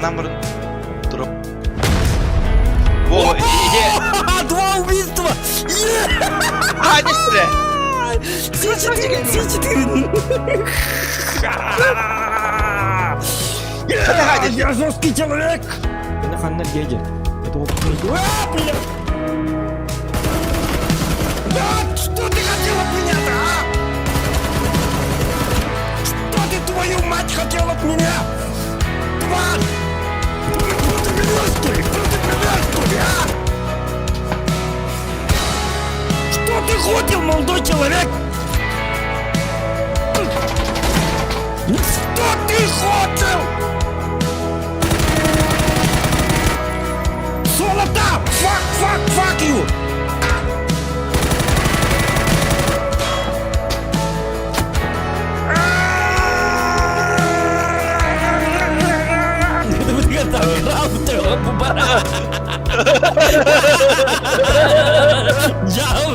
Нам дроп. Во, Два убийства! А, не стреляй! Все 4! Я жесткий человек! Это Ханнер Гейджер. Это опытный игрок. Блядь! Да, что ты хотел от меня-то, а? Что ты, твою мать, хотел от меня? Тварь! Кто ты меня, что ли? Кто ты меня, что ли, а? Что ты хотел, молодой человек? Что ты хотел? Золото! Fuck you! Jauh.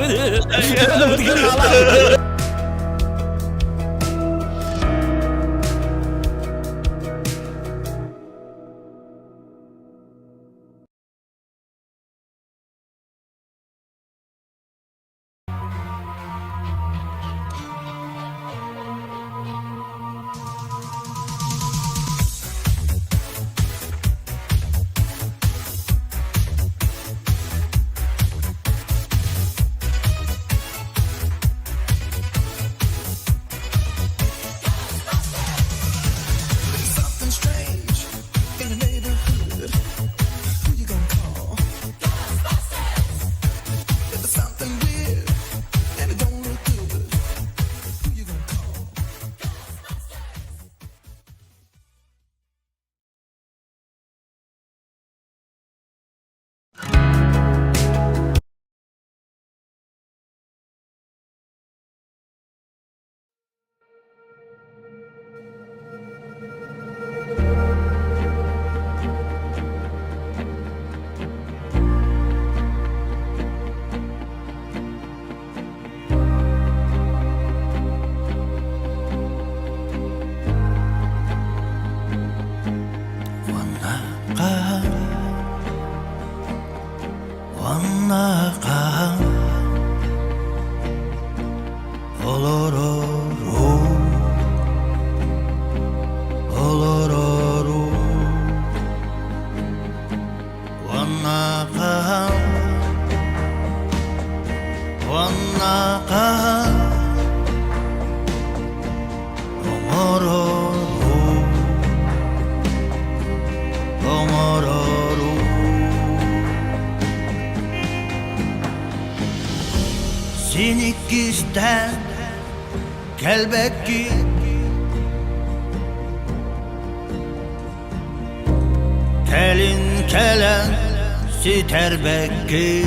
Sinikisten kelbekki kelin kelen siterbekki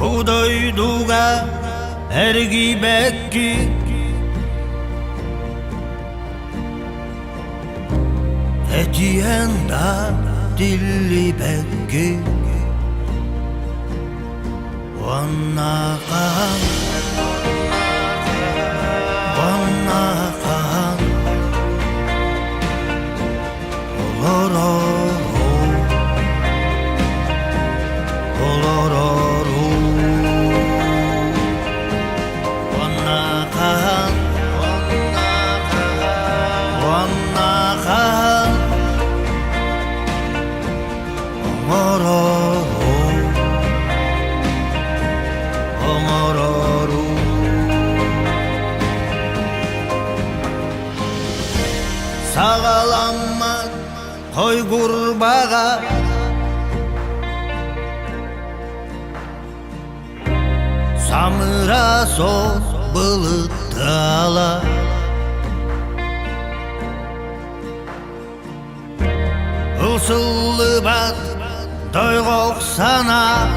buğdayduga ergibekki etiyenda dilli bekki Vannakan Sağalanma koy kurbağa Samıra sol bılıtala Isıllı bat doyğok sana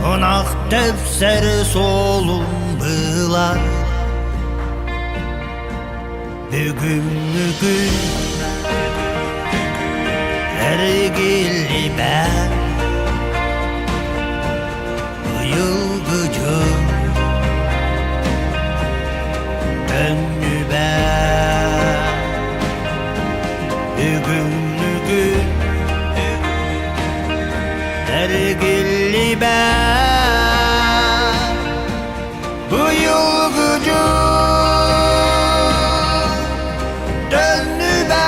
Onak tefseri solun bılar Bugün Sergili ben Yılgıcı Döndü ben Bugün Sergili ben Bu yılgıcı Döndü ben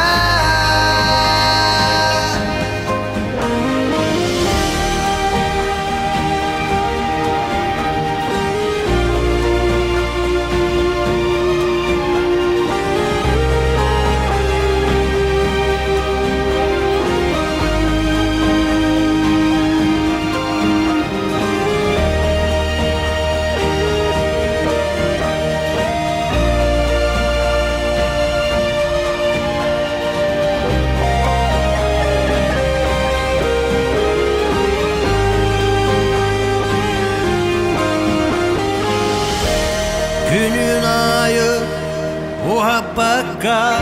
Günün ayı muhabbaka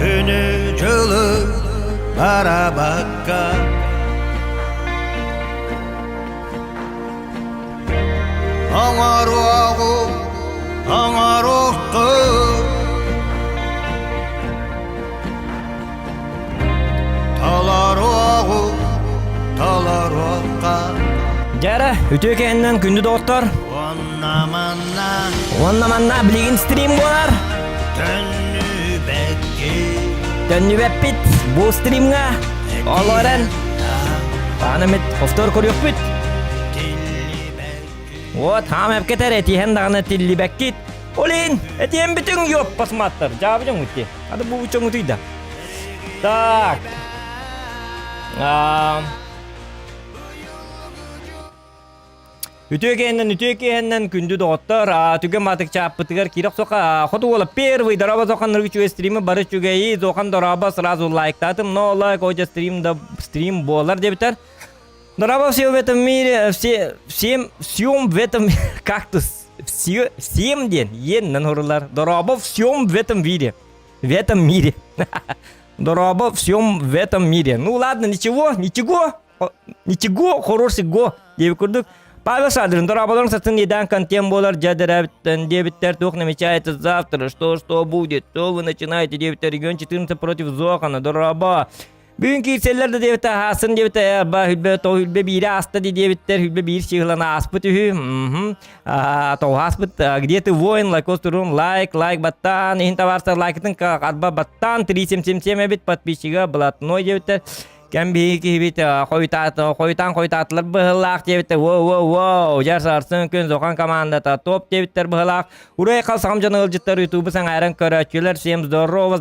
Günü cılı para bakka Anar oğu anar oğu Talar oğu talar oğu Jara, ütükenden күнді доқтор. Onna manna bilgin stream bolar. Tönü beppit bu streamga. Oloran. Tanımit hoftor koruyor bit. O tam hep keter etihen dağına tilli bekkit. Olin etihen bütün yok basmattır. Cevabıcım gitti. Hadi bu uçun utuydu. Tak. Ütükenden күнді доқтор. Түге матык чаппытыгар кирок соқа. Ходу олы первый дораба соқан ныргычу стримі бары чүгейі. Соқан дораба сразу лайктатым. Но лайк ойча стрим болар дебітер. Дораба все в этом мире, всем в этом кактус. Всем ден, еннен хорулар. Дораба всем в этом мире. В этом мире. Дораба всем в этом мире. Ну ладно, ничего, хороший го. Деби курдук. Павел Шадрин, дорабаларың сатын едан контент болар, жадырабиттен дебиттер тух намечается завтра, что будет, что вы начинаете, дебиттер, регион 14 против Зохана, дораба. Бүгінгі селлерді дебиттер, хасын дебиттер, ба хүлбе бире асты дебиттер, хүлбе бир шиғылана аспыт үхі, тоу аспыт, где ты воин, лайкостурун, лайк, баттан, ехін таварса лайкытын арба баттан, 377 әбит подписчиға блатной дебиттер. Кәмбейі кейбет қойтатылар бұғылақ дебіттер. Воу, жарсарсын күн зоқан командата топ дебіттер бұғылақ. Урай қалсағым жаны ұлжыттар ютубы сан айран көрәтчілер. Всем здорово.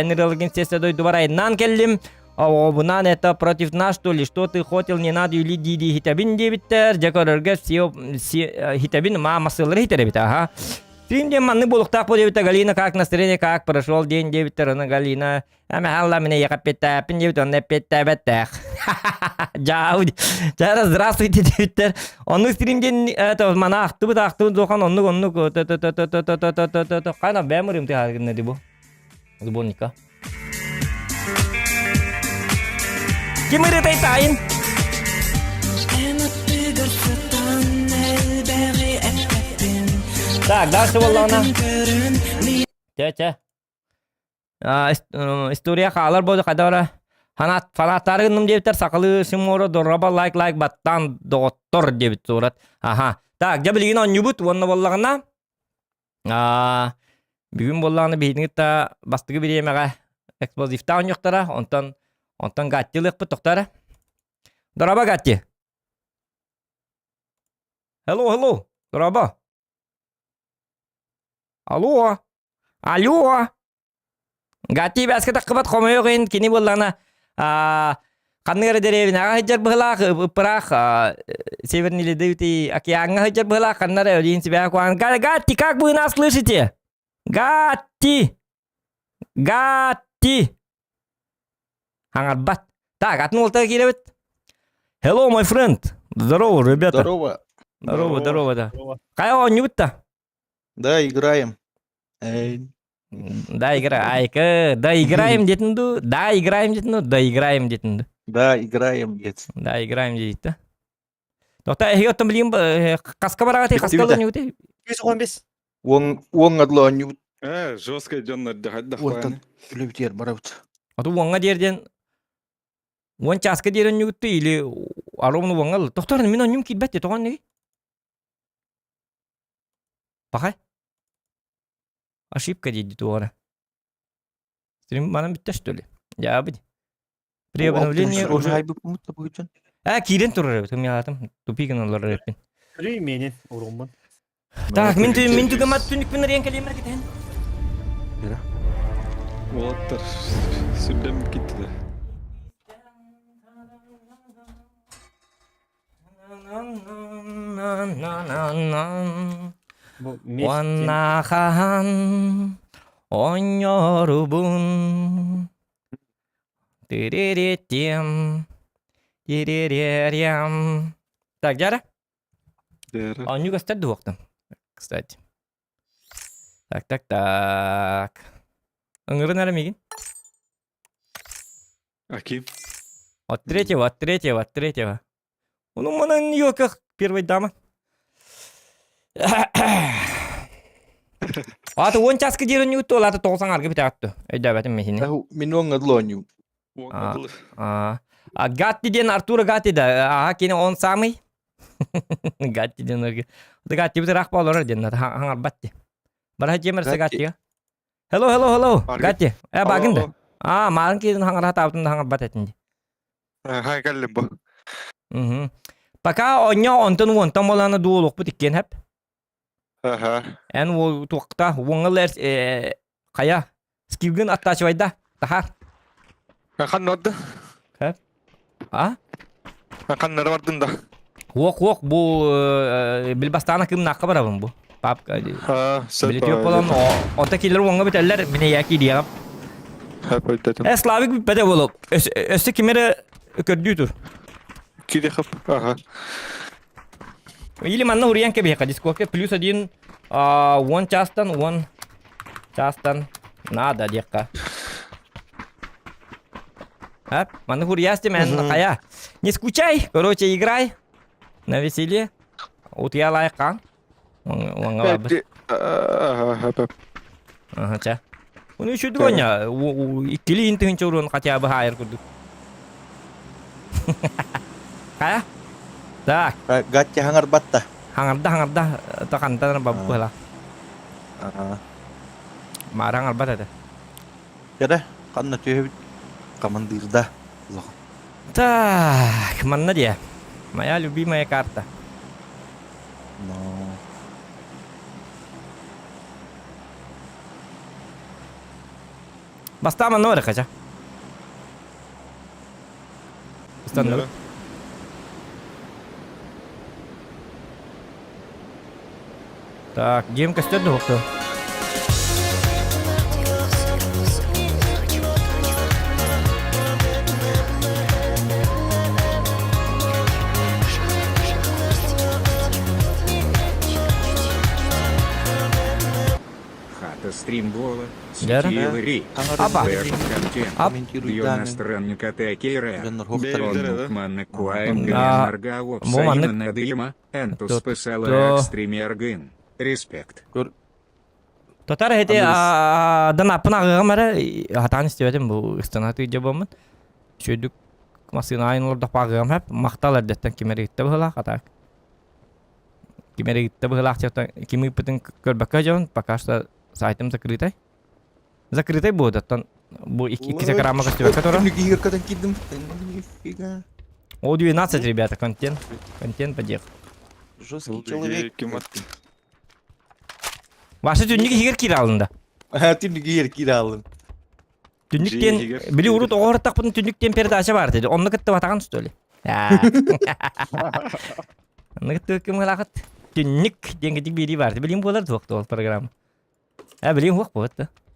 Энергологин сессе дойду бар айнан келдім. Бұнан это против нас, что ли? Что ты хотел, не надо юли диди хитабин дебіттер. Жакөрерге хитабин масылыр хитер ага. Стримден манны болуқтақ бұл дебіттер. Галина, как настроение, как прошел день дебіттер, аны Галина. Ама халла мене яқаппеттәпін дебіт, онны петтәбәттәқ. Жара, здравствуйте дебіттер. Онны стримден, мана ақтыбыт зоқан, онны, қайна бәмірім те харгын нәді бұл? Сборника. Кем ырытай тайын? Так, дальше боллауна. Ча. История қалар болды қадаура. Фанаттарығыным дебіттер сақылы сыморы дораба лайк баттан доғыттыр дебіт сорат. Аха. Так, жабілген он юбут, онны боллағына. Бүгін боллағына бейдіңітті бастығы беремеға эксплозивта он жоқтара. Онтан гаттилық бұт тоқтара. Дораба гатти. Hello. Дораба. Алло. Гати баскета қыбат қомай оғын кені боллағына қанығыры дәревін аға хыджар бұғылақ ұпырақ севернилі дөйті океанға хыджар бұғылақ қаннары өлейін себе ақуан. Гати, как вы нас слышите? Гати. Аңарбат. Так, атын олтағы келебет. Hello, my friend. Здорово, ребята. Здорово, да. Қай оған не бұтта? Да, играем. Доиграем детинду, доиграем детинду. Да, играем, дед. Доиграем дейт. Тота эхиоттон билим каска барагаты каскалы нюте. 115. Уон адлооню Жестко идет на уолтан үлебитер барабыт. Ату уонга дерден уон часка дерен нюте или аромну уонгал. Тоқтор мен оннюм китбетте тоған неге? Пахай. Ошибка дейді туара. Стрим манам битте что ли? Я бы. При обновлении уже... хайбы пумутта бүгүчөн. Кирен турар. Тум ялатым. Тупиген олар репин. При менен урумбан. Так, мен түгім ат түнік пен рен калемер кетен. Вот Сүлдем кетті. Bu Wanahan onyorubun Тириритим Тиририрям. Так, Джара? А у него стоит двух там, кстати. Так. Ыңгырын әрі меген? Аки. От третьего. Ну, мана нее как первая дама. Аты он часка дерін не өтті, ол аты тоғсан арғы біте атты. Өйді әбәтім мехіне. Мен уон адлооню. Гатти ден Артура Гатти да. Кені он самый. Гатти ден өрге. Оты Гатти біті рақпа олар ден. Хаңар батти. Бара жемірсі Гаттиға. Hello. Гатти. Багында. Марын кейін хаңар хата абытында хаңар бат әтінде. Хай кәлім бұл. Пока онтон боланы дуолуқ бұт ikкен әп. Ән ол туақта оңылар қая скилген аттачы байда. Тахар. Қан норды? Әп? Қан нары бардында? Оқ, бұл білбастана кім наққа барабын бұл. Папка. Білет yok olan ota келер оңға бітәлілер міне яки дейгіп. Славик бітпәді болып. Өсі кемері көрді тұр. Киде қып. Или манна уриян кебеха дискоке плюс 1 1 частан надо дека. Манна уриясти мен кая. Не скучай, короче, играй на веселье. Вот я лайкан. Ча. Он еще двоня. Икили интын чурун хотя бы хайр курду. Кая? Так. Гатти хаңар батта. Хаңарда тақантан бабу хала. Мара хаңар бата. Яда, қанна түйе командирда. Так, манна dia. Моя любимая карта. Бастама нора хача. Стану. Так, геймка стоит доктор. Хата стримбола, Яра? сетевый Апа. Комментируй Бьёна данные. странника Текера, Беннер Хофтер. Букманна Куаем А, Гненаргавок, Муманнык- Сайна Надыма, Энтус Тот- спасала то- экстримергын. Респект. Тотар хете дана пына гамара хатан истебедим бу станаты жабамын. Шөйдүк масына айныларда пагам хап макталар деттен кимеректе была хата. Кимеректе была чакта кими пытын көрбөккө жон пока что сайтым закрытай. Закрытай будет тан бу 2 грамма костюм который. Игр катан кидым. Нифига. О 12 ребята контент подех. Жесткий человек. Вашы түннүк хигер кир алында. Түнүк игер киралым. Түннүктен Жегер. били урут огортак бутун түннүктен передача бар деди. Онны кытты батаган что ли? Онны кытты ким кылакыт? Түннүк деңгедик бири бар. Билим болар токтол программа. Билим хок болот.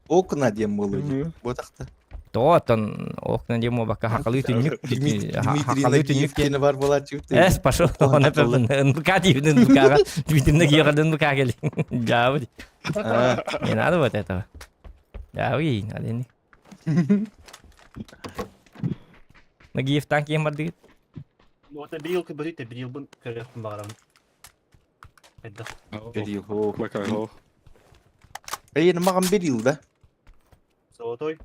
Окна дем болу. Ботакта. Тоотон окна демо бака хакалы түннүк. Хакалы түннүк Димитрий бар болар чүтө. пошел. Он это букативный букага. Дмитрий Герден букагели. Да, не надо вот этого. Ya oui, ada ini. Nagiftan ki mar dit. Вот bir yıl kıbrıt bir yıl bun kırıktım bağıram. Edda. Geliyor. Ho. Bakay ho. Yeni mağam bir yılda. Золотой.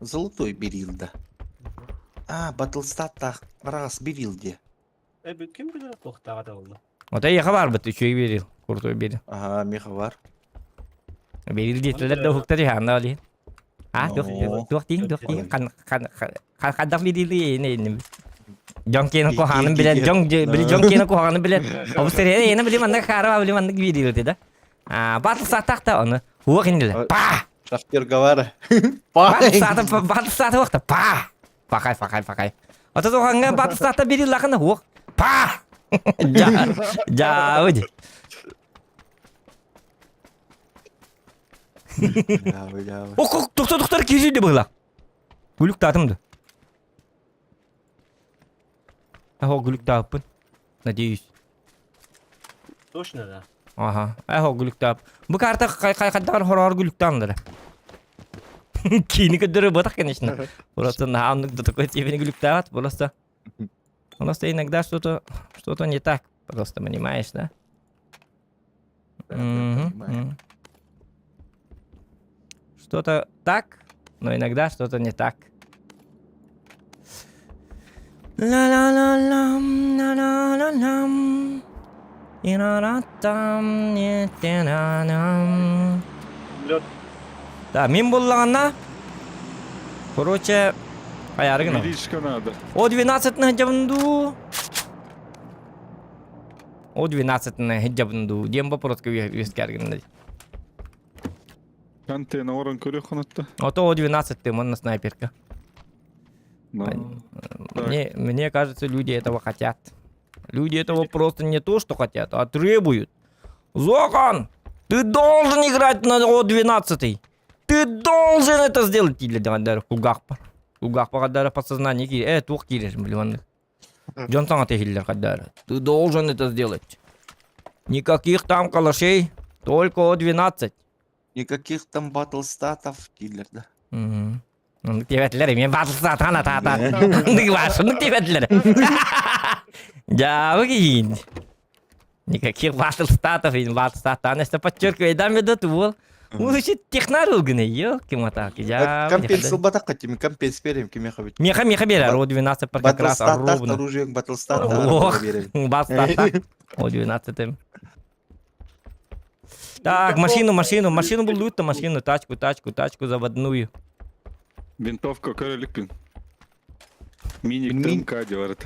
Золотой bir yılda. Battlestate'da arası bir yıl diye. Kim bilir koktağa da oldu. Ota yaha var bit 3 bir yıl. Kurtoy bir yıl. Aha, Miha var. Bir yıl ditler de hukta di handa ali. Ha, No. dur ting kan dafli di ne. Jonkin ko hanım bilen Jonkin ko hanım bilen. Observe yine bilen mandak kara bilen mandak bir yıl dedi. Battle State onu. Huwa kindiler. Pa! Şahtır gavara. Battle State waktu pa! Pakai. Atau tuh hangga Battle State bir yıl lakın huwa. Pa! Jauh aja. Ya. Oh, dokter kiri dia belah. Guluk tatım. Guluk tapın. Надеюсь. Точно да. Ага. Guluk tap. Bu karta kadar horror guluktandır. Kini kadar batak конечно. Просто на аннык до такой степени гулюк тапат, просто иногда что-то не так, просто понимаешь, да? Что-то так, но иногда что-то не так. Ла-ла-ла-лам, ла-ла-ла-лам, ира-ра-там, не-те-на-нам. Лед. Да, мен болғанна, короче, ayargın o. Величко надо. O 12 на хиджабынду. O 12 на хиджабынду. Дем попросту вескергін. Канте на оран көрі қонатта. Ото о 12 ты, на снайперка. Мне кажется, люди этого хотят. Люди этого просто не то, что хотят, а требуют. Зокон, ты должен играть на О-12. Ты должен это сделать. Или даже Кугахпар. Кугахпар кадары подсознание кири. Тух кириш, блин. Джонсон атехиллер кадары. Ты должен это сделать. Никаких там калашей, только О-12. Никаких там батлстатов, киллер, да. Nüktevetleri, men batılsa ta. Nük var, nüktevetleri. Jauh gini. Никаких батлстатов, батлстатан, это подчеркиваю, да, меда тул. Уже технологии, ёлки-моталки. Компенсил батака, тебе компенс перем, кемеха ведь. Меха берер, О-12 как раз ровно. Оружие батлстата. Батлстата. О-12. Так, машину был лут, машину, тачку заводную. Винтовка көрелікпін. Миник тымка деварат.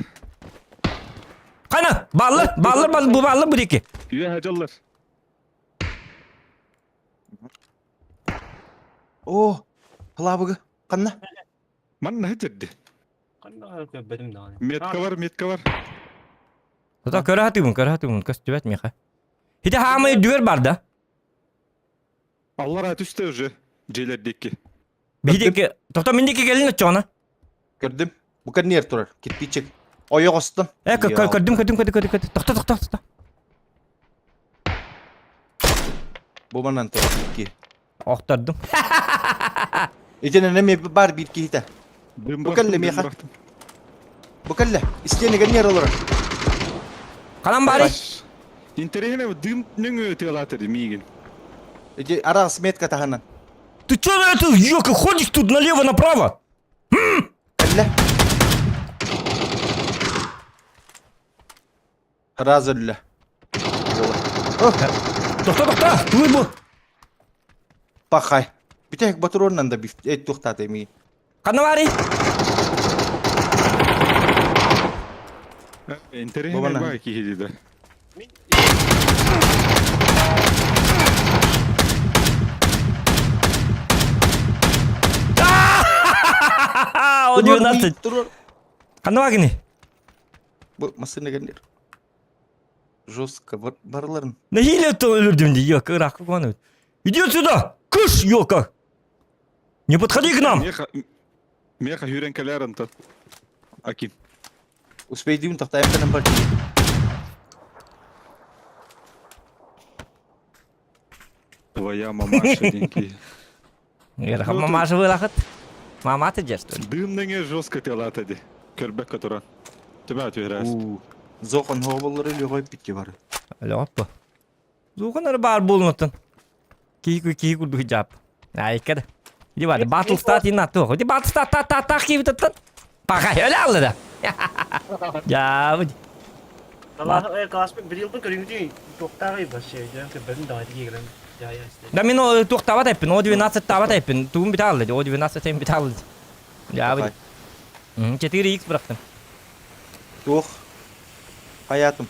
Қана, баллар бұл екі. Үйе хажалар. О, плавыгы, қанна? Манна хажадды. Қандай көбедім да. Метка бар. Тота көрәтігін, көстібәт меха. Хиде хамай дүер бар да? Аллар атүсті уже, желердекі. Бидеке, тоқта мендеке келін өтші оны. Gördüm. Bu kadar yer durar. Kirpiçik. Oyak astım. Көрдім. Тоқта. Bu bana turar bir iki. Оқтардым. İçine ne mi var bir iki hita. Bu kalle mi ya? Bu kalle. İsteyene gel yer olarak. Қалам бари? Интерегіне дым нүңі өте алатырды мигін. İçe ara smetka tahanan. Ты чё на это, ёка, ходишь тут налево-направо? Kalle. Razılla. Тоқта, туй бұл. Pakay. Bir tek patronla da bir et tuğtat emi. Қана бари? Интерегіне Бабана. бай кейді. О-12. Durur. Қана багini? Bu masını gelir. Жестко барыларын. На хиле-то өлірдім де, ёка, рақы қуаны. Иди отсюда! Кыш, ёка! Не подходи к нам! Меха юренкелер антат. Аким. Успейдім тақтайым тәнім бар. Твоя мамаша деньги. Мама живылахыт. Мама ты жер. Дымның жестко тылатады. Көрбек которан. Төбә төйрәс. Зоқан хобалары лі қойып бітке бары. Лоппа. Зуханар бар болнутун. Ки курду жап. Айкада. Иди бар. Battle start инату. Иди battle start та кивтат. Пага öyle aldı da. Ya bu. Valla Kasper bir yıldır görüntü çok daha iyi başlıyor. Yani ben daha iyi gelen. Ya işte. Да мен о тоқтап атайппын. О 12 тап атайппын. Тугум бит алды. О 12 тем бит алды. Ya bu. 4x bıraktım. Тух. Hayatım.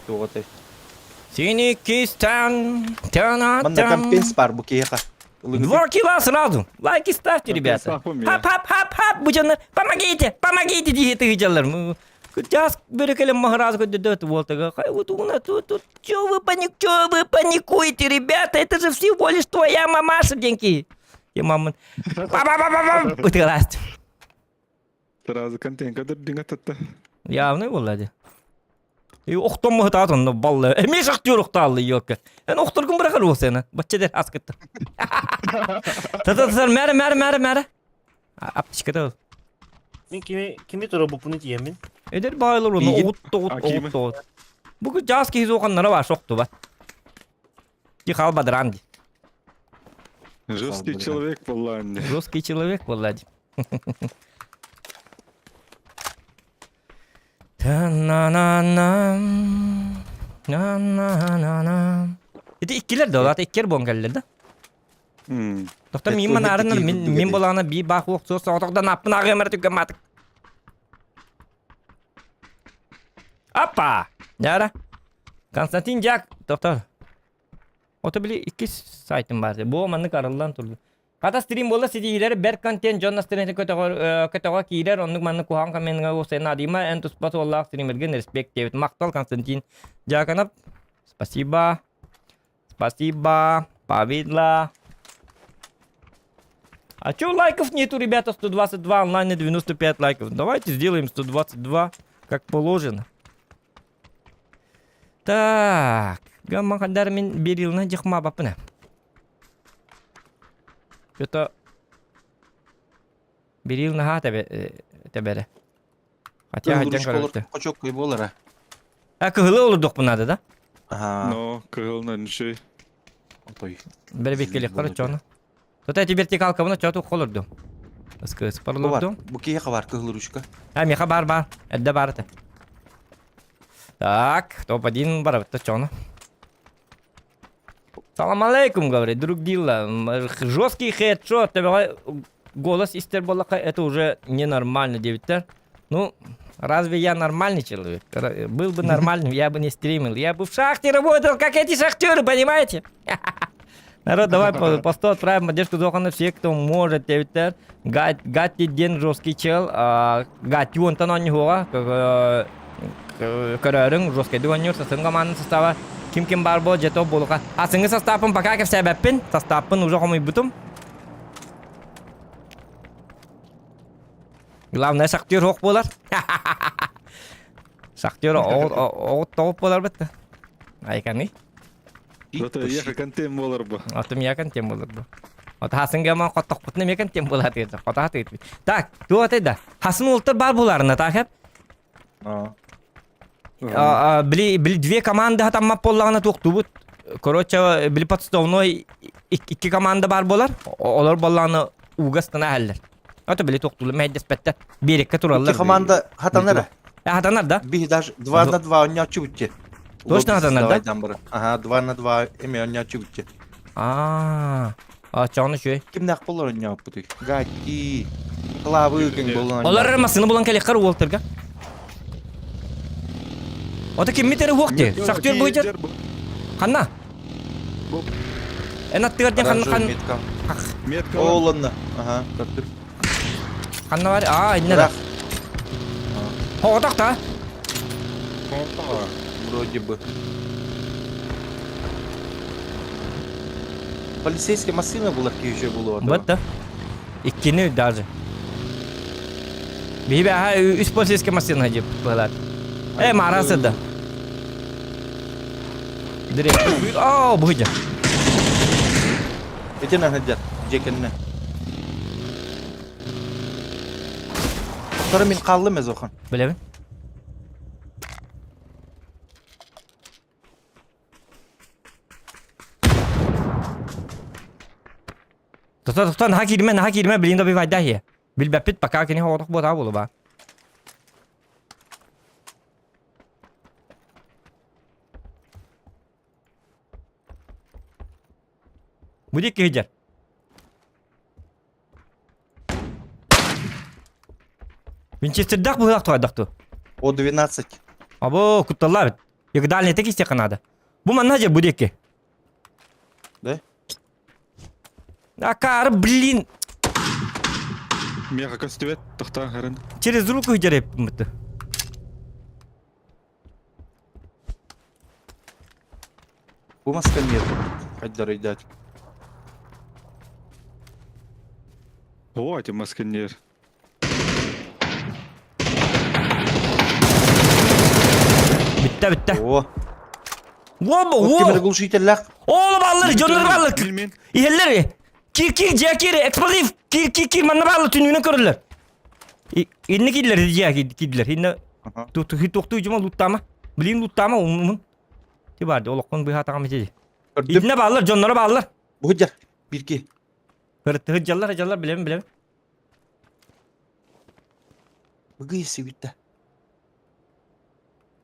Тух атай. Синий кистан. Манда компенс бар bu кейха. 2 кило сразу. Лайки ставьте, ребята. Компенсация. Хап. Бужаны. Помогите, дигиты гыжалар. Сейчас берекелем махраз көдөт волтага. Хай вот уна тут. Чё вы паникуете, ребята? Это же всего лишь твоя мамаша, деньги. Я мама. Па. Утырас. Сразу контейнер динга татта. Явно болады. И оқтон мыхтатын баллы. Мен шахтер оқталы ёлка. Эн оқтыргын быракыр ол сені. Баччедер аскытты. Тататсар мәре. Аптышкада ол. Ben kimi turu bu bunu diyemin? Эдер байлар оны Бейгит. оғыт. Бүгін жас кейіз оғанлары бар шоқты ба. Ди халбадранди. Жесткий человек, Полланди. Жесткий человек, Влади. Это иккилер да, олар иккер бонгеллер да. Тоқта мен манарыныр, мен болағына бей бақ оқ соғысы отоқдан аппын ағымыр түккен матық. Аппа! Яра. Константин Жак, тоқта. Ота біле 2 сайтым бар. Бұл манны қарылдан тұрды. Қата стрим болда сетигилер бер контент жонна стринте көтөгө кийлер оннук манны кухан каменге осен адима эн туспат оллах стримерген респект дебит мактал Константин Жаканов. Спасибо. Повидло. А чё лайков нету, ребята? 122 онлайн и 95 лайков. Давайте сделаем 122, как положено. Так. Гамма кадар мен берилна жыкма бапына. Что-то берил на тебе. Хотя Кылгырыш болар. Кочок кой болар. Кыгылы олурдук бунады да? Ага. Но, кылна ничей. Отой. Бер бекеле корочону. Тота вертикалка буна чоту колурду. Аскы спарлурду. Bu кейха бар кылгырышка. Меха бар. Эдде барыты. Так, топ-1 бар чону. Салам алейкум, говорит, друг Дилла. Жесткий хедшот, тебе голос истер балака, это уже ненормально, девятер. Ну, разве я нормальный человек? Был бы нормальным, я бы не стримил. Я бы в шахте работал, как эти шахтеры, понимаете? Народ, давай по 100 отправим поддержку Зохана всех, кто может, девятер. Гати день жесткий чел, гати он то не хуа, көрөрүң жесткий дуанер, сосын команды состава. Ким бар бол жето болуға. Асыңы состапын пока кеп себеппін. Состапын уже қомай бұтым. Главное шахтер оқ болар. Шахтер оғыт тоғып болар бітті. Айканы. Зато яқа контейн болар ба. Атым яқан тем болар ба. Ата хасынға ман қоттық бұтыны мекан тем болар деді. Қота хаты етпей. Так, туа тейді. Хасын олтыр бар боларына тақып. Били 2 команды хатаммап боллагына токтубут. Короче, били подставной 2 команда бар болар. Олар боллагына угастына хәллер. Ата били токтулы мәддеспетте. Берекке тураллар. 2 команда хатанар. Хатанар да? Bir даже 2 на 2 ойнячы бүтче. Точно хатанар да? Ага, 2 на 2 эме ойнячы бүтче. Чоны шөй. Кимнак болар ойнап бүті? Гати. Клавы кен болан. Олар масыны болан келек қар уолтырга. Ота ким метері уақте? Шахтер бойчар? Қанна? Аттығарден қан... Метка. Оланна. Ага, каттыр. Қанна бар? Инне да. Хоғытақ та? Вроде бы. Полицейская машина была еще было. Вот да. Иккини даже. Бейбе, үс полицейская машина деп болады. Марасы да. Директ. Бұйды. İçinden hıcar. Cekenine. Sonra min kaldı mı Zokan? Bilemin. Doktor, nah girme, bilin da bir fayda ya. Bil bepit bakar kini horak buat apa lo ba? Bu dik kejar. Winchester dak bu dak tuh. O 12. Abo kuttallar bit. Ya dal tek işte kanada. Bu man hajar bu dik ke. De? Akar blin. Меха костювет, тохта харан. Через руку hajar hep mıtı. Bu masken yer. Hıcar iddat. О, эти маскинер. Bitti. Oo. Wow, O wow. kimere gulşuytellak. Oğlum alır, canları alır. Bilmeyin. İhelleri. Kir, cekiri, eksplosif. Kir, manna bağlı tünüğüne körürler. İnne killer, killer. İnne, Aha. tuhtu ucuma luttama. Bilin luttama umumun. Tibardi, olakon bir hata mecedi. Gördüm. İnne bağlılar, canları bağlılar. Bu hıcar. 1-2. Hıcallar, bilemin. Bu gıyısı bitti.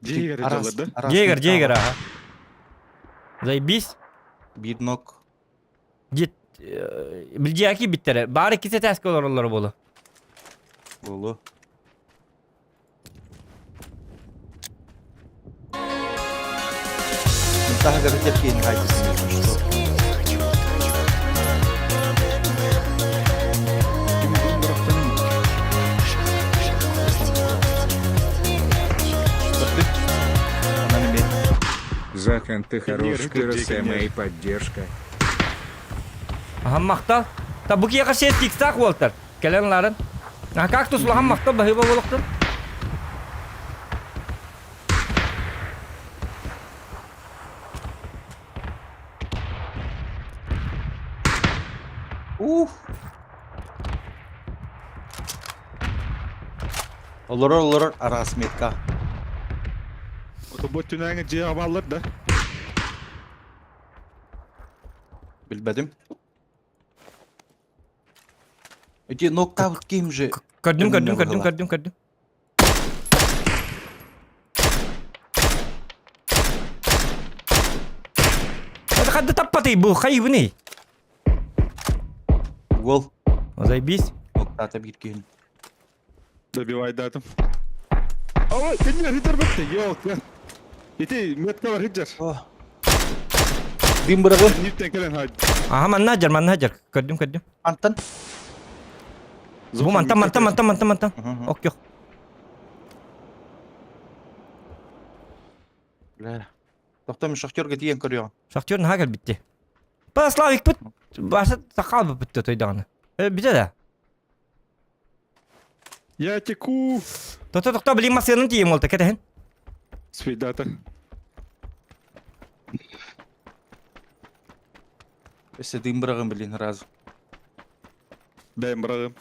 Джигер Aras- жалады. Aras Ceger, Mekava. aha. Zay biz, Bir nok. git, bileceği ki bittere. Bari ikisi ters olur onları bolu. Bolu. Daha garip yapayım kaygısını yapmıştı. Захан, ты хорош, Нет, ты это Росема нет. и поддержка. Aha maktal. Ta bu kiya şey tiksak Walter. Kelenlerin. Nah kaktus lah maktal bahi boloktan. Olur Aras Mekava. Bu tünenge cevap alır da. Bilmedim. Öte nokta kimce. Gördüm. Hadi tapatı bu hayır bu ne? Wol. Zay biz. Nokta tabi girkin. Добивай датым. Ой, кенер хитер бітті. Yok ya. İti metka var hiccer. Oh. Dim bırakın. Newton kelen hadi. Aha manna hajar. Gördüm. Antan. Bu mantam. Hı. Ok yok. La. Doktor şahtör getiyen körüyor. Şahtörün hagal bitti. Paslavik bit. Başta sakal bitti toydanı. Bize de. Я теку. Doktor bileyim masyanın diyeyim oldu ketehin. Свидата. İşte dim bırakın bilin razı. Дай брагым.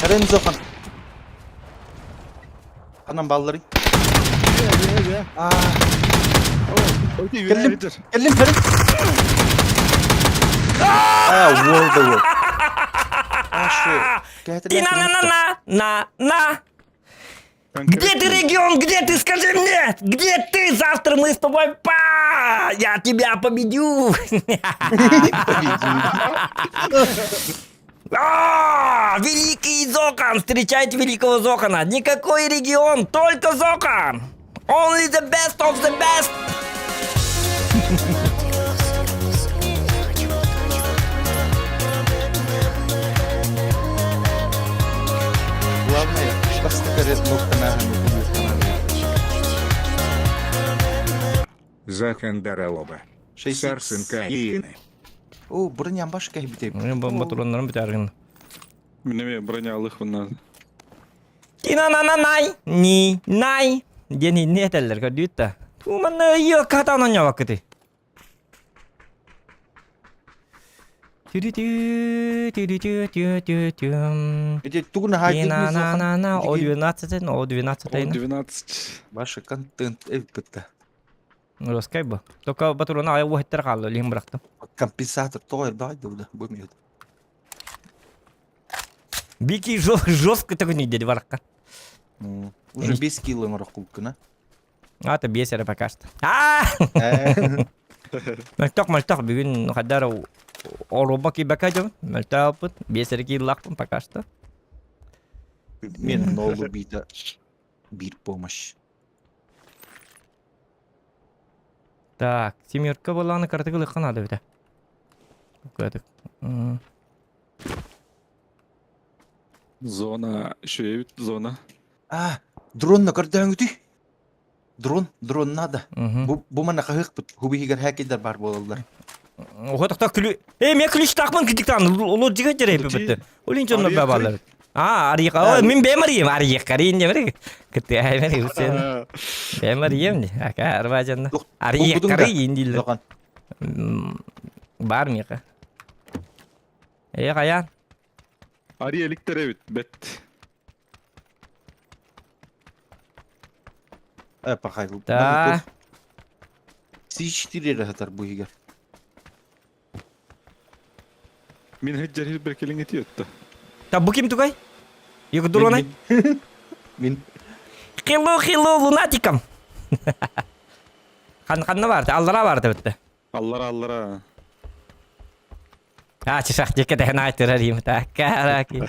Karen Zokan. Anam balları. Aa. Öte Kellim. yüreğe hiccer. Kellim Karen. Aa, wall. Ah, şu. На. Где ты, регион? Где ты? Скажи мне! Где ты? Завтра мы с тобой я тебя победю! Великий Зокан! Встречайте великого Зокана! Никакой регион, только Зокан! Only the best of the best! Главное, постакарет нокта на Захан Даралоба. Şey Сарсен Каины. Oo, burun yan başka bir teyip. Motorlarım biter. Mineme bronyalık bunlar. Nay. Nay. Deni ne eterler gördüğüt da. Tuman yok katanan ya vakti. Ити тугна хайдик На не на на на о О 12 о 12 O на. 12. Ваша контент эвпетта. Роскай ба. Только батурона ай واحد ترقال لهم برختم. Компенсатор той بعد да бумет. Бики жестко так не дед варка. Уже без кило маракулкана. А это бесера пока что. Мальток бүгүн кадар Ороба ки бакажам. Мальтапыт бесера ки лакпын пока что. Мен нолу бита бир помощь. Так, семерка баланы картыгы лыккан ады бите. Көдүк. Zona şey zona. Дрон на кардаңыты. Дрон надо. Bu mana kahıkpıt. Hubi higar hakider бар болалар. Охотокта күлү. Мен күлүш такмын кидиктан. Улу жига жере битти. Улинчонно бабалар. Арыйка. Мен бемарыйым. Арыйка рин демер. Кытты аймер сен. Бемарыйым ди. Ака арбажанна. Арыйка рин дилер. Зоған. Бар мыйка. Каян. Ari elektere bit bet. Пахай. Да. C4 рахатар bu higar. Min heccer bir kelin etiyotta. Та бу ким тугай? Юк дуронай. Min. Хилу лунатикам. Ханна барды, аллара барды битти. Allara. Чишак жеке дехна айтырарым та. Караки.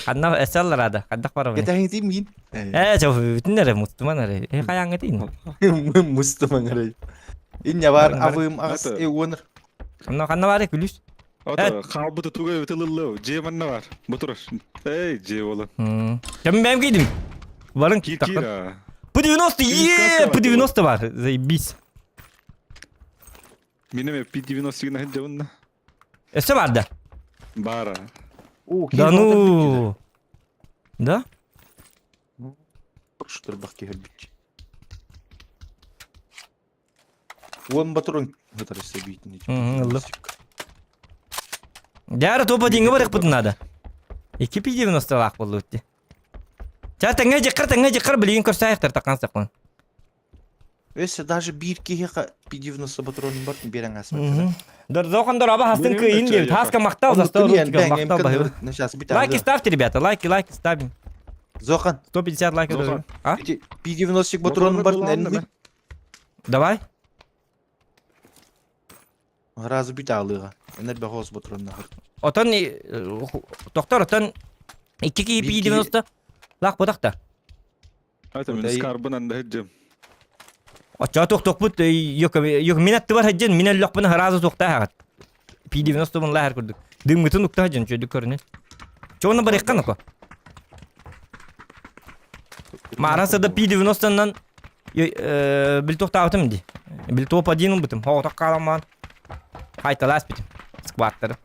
Ханна эсалларада. Кадак барам. Кетәһин мин. Жо бүтүнөр мустуманар. Каяңы дейин. Мустаман гырай. Иння бар авым ас эвонер. Ханна бар күлүс. Ata kalbıda tugay ötelillo. Ceman ne var? Motor. Ey cevola. Кем гидим. Барын Kira. По 90, по 90 бар. Заебись. Mineme P90 на heccer Эсе бар да. Bara. Да ну. Да? Штыр бакки хербич. Вон батрон гытарысы битни. Дәрі топа дейінгі барық бұдын ады. 290 лақ болды өтті. Жар тәңе жекір білеген көрсі аяқтар таққан сақпын. Өсі даже bir кеге P90 батронын бартын берен асмайды. Зоқандар аба хастын күйін деп. Таска мақтау, застау ручка, мақтау бай. Лайки ставьте, ребята, лайки ставим. Зоқан. 150 лайков. P90 батронын бартын әлін. Давай. Разы бит алыға. Энер бахос батронын ахыр. Отан, доктор, отан 2 P90 лақ бұдақта. Ata min skarbın anda heccer. Açığa tok but yok minatı var hacın minel yok bana razı tokta hakat. P90 bunlar her kurduk. Dım gıtın nokta hacın çocuk körünü. Çoğuna bırakkan oku. Mağarası da P90'dan bil tokta atım di. Bil topa dinum bitim. Hava tak kalaman. Haytalas bitim. Squatları.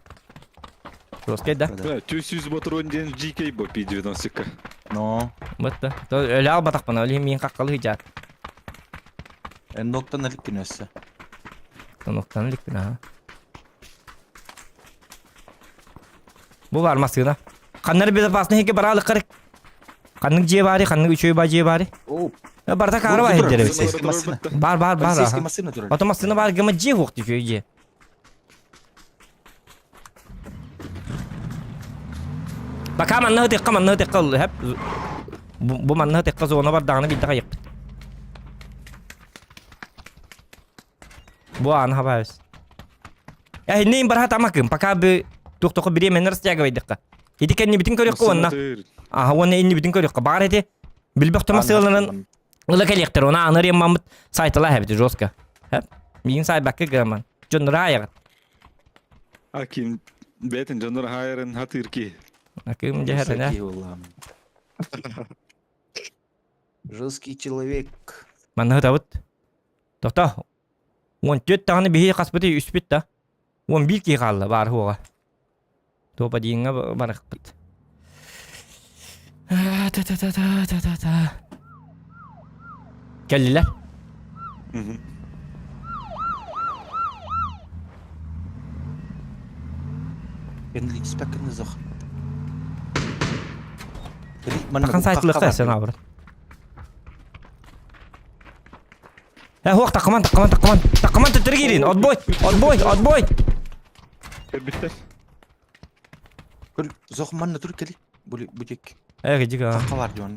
Roskay da. 200 motorun den GK bu P90. No. Bıttı. Öyle al batak bana öyle min kakkalı hıcat. Noktan alik günössä. Noktanı lik bina. Bu var masına. Kanları bir pasne heke baralı karık. Kanın cebari, kanın üçüyü ba cebari. Oh. Ya barda karı var hecere. Bar. Sesli masına durar. Otomasını var gama ce hoktu şöyle ce. Bak hemen ne tıkka hep. Bu manna tıkka zona var dağını bir daha yap. Bu an habis. Ini berhat amakım. Paka bir tuk biri meners jaga wedikka. Idi kan ni bitin körük konna. Wana ini bitin körük. Bar hedi. Bilbek tomasılan. Ula kelekter ona anır Mahmut saytala hep joska. Hep. Min sayt bakka gaman. Jonra ya. Akin beten jonur hayırın hatır ki. Akım jahat ya. Жесткий человек. Mana tawut. Doktor. Won 4 tane bihi kasbeti üspit da. Won bir ki kaldı var huwa. Topa diyinge barak bit. Ta. Geldiler. Kendi ispekini zor. Mana Bakın saytılıkta sen abi. Hoq takıman tütürü girin. Odboy. Bitter. Kul zor mana dur keli. Bu cek. Gıcık ha. Takka var diyor.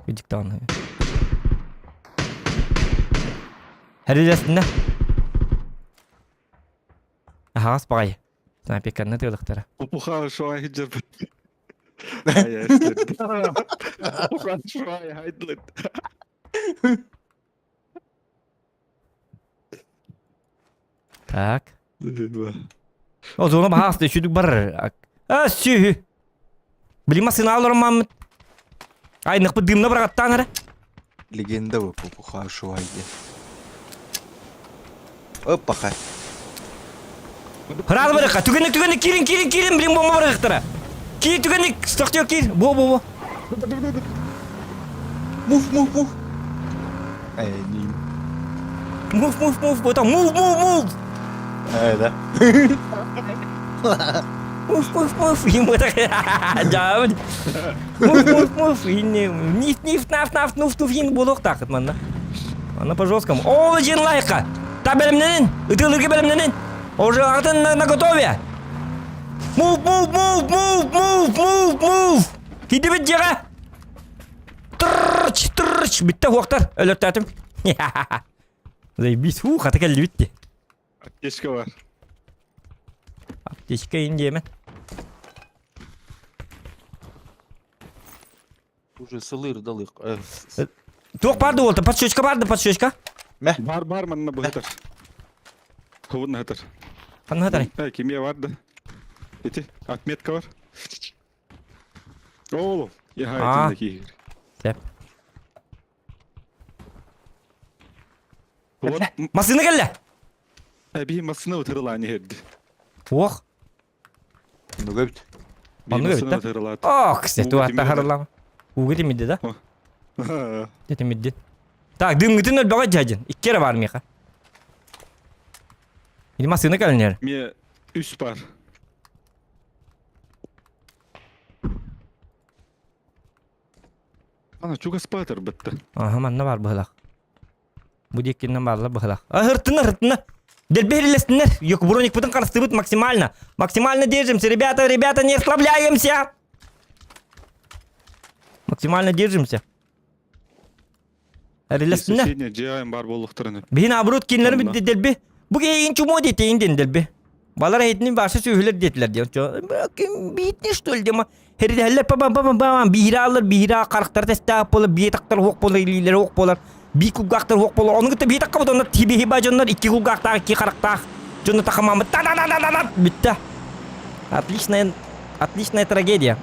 Gıcık da anlıyor. Her ilesinde. Ağız bağay. Sen pek ne diyorlar tara. Opuha şu an hiç yapıp. Ay işte. Opuha şu an haydılar. Tak. O zaman bahas da şuduk bar. Sü. Bilmem sınavlarım Mahmut. Ay nıkpı dimle bırakattan ara. Legenda bu Puha şu aydı. Hoppa kay. Hıral bırak. Tügenik kirin bilim bomba bıraktara. Tügenik stok yok kir. Bu. Move. Ay nim. Move. Bota move. Öyle. Move. Yine tak. Jawab. Move. Ini nif nuf yine bolok takıt manda. Ana пожалуйста. О, жин лайка. Та белемнен. Ытылырга белемнен. Уже атын на готове. Move. Hiди бит жага. Тырч. Bitti hoqtar. Ölöttatım. Zaybis hu hata geldi bitti. Keşke var. Apteşka indi hemen. Уже сылыр далык. Тоқ барды олды. Подшечка. Meh. Var manına bu hatar. Kovun hatar. Қандай тарай? Kimya vardı. Eti. Atmetka var. Oğlum. Ya hayatındaki. Тәп. Kovun. Масына келді. Bir masına oturılan yerdi. Оқ. Ну габит. Bir Onu masına gördüm. oturılan. Кстати, Угу, атта тимеді. харылама. Уғы демейді да? Демейді. Так, дымғытын өл баға жайжын. Иккері бар меха. Или масына келінер. Мие üst var. Ana çok aspater bitti. Aha, manna бар бұғылақ. Бұл еккеннен барлы бұғылақ. Хыртына. Дельберилестінер. Yok, броник бұтын қарысты бұт максимально. Максимально держимся, ребята, не расслабляемся. Максимально держимся. Релестінер. Seni cihayın var bolluklarını. Бейін абырот кенлерім Онда. дельбе. Бұл кейін чумо дейті енден дельбе. Балар әйтінен баршы сөйлер дейтілер дейін. Бейтіне что ли дема. Херидәлер бам. Бейіра қарықтар тәстәп болыр. Бейтақтар оқ болыр, илилер оқ болыр. Бей күлгақтар оқ болыр. Оның күтті бейтаққа бұд. Onlar тибеhi ба жонлар. 2 күлгақтағы, 2 қарықтағы. Жонлар тақамамы. Та-да-да-да-да. Бітті. Отличная трагедия.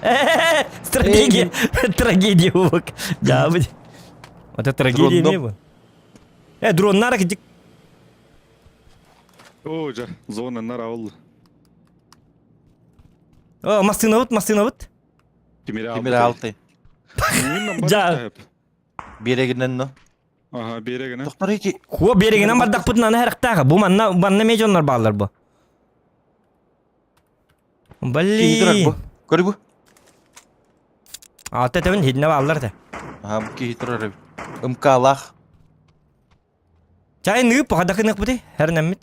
Стратегия. Трагедия бок. Жабы. Это трагедия не bu. Dronlar gidecek. Oca zonanlar avuldu. Masına vıt. Kimir altı. Ja. Bir yere giden no. Aha bir yere gene. Doktor iki. Хуа берегенен бардак бутнаны характага. Бу манна межоннор баллар бу. Kihidrak bu. Блин. Görü bu. Altta tevin hidne ballar da. Ha bu kihidrak abi. Imkalak. Çay nıp hadakı nıp budi. Her nemmit.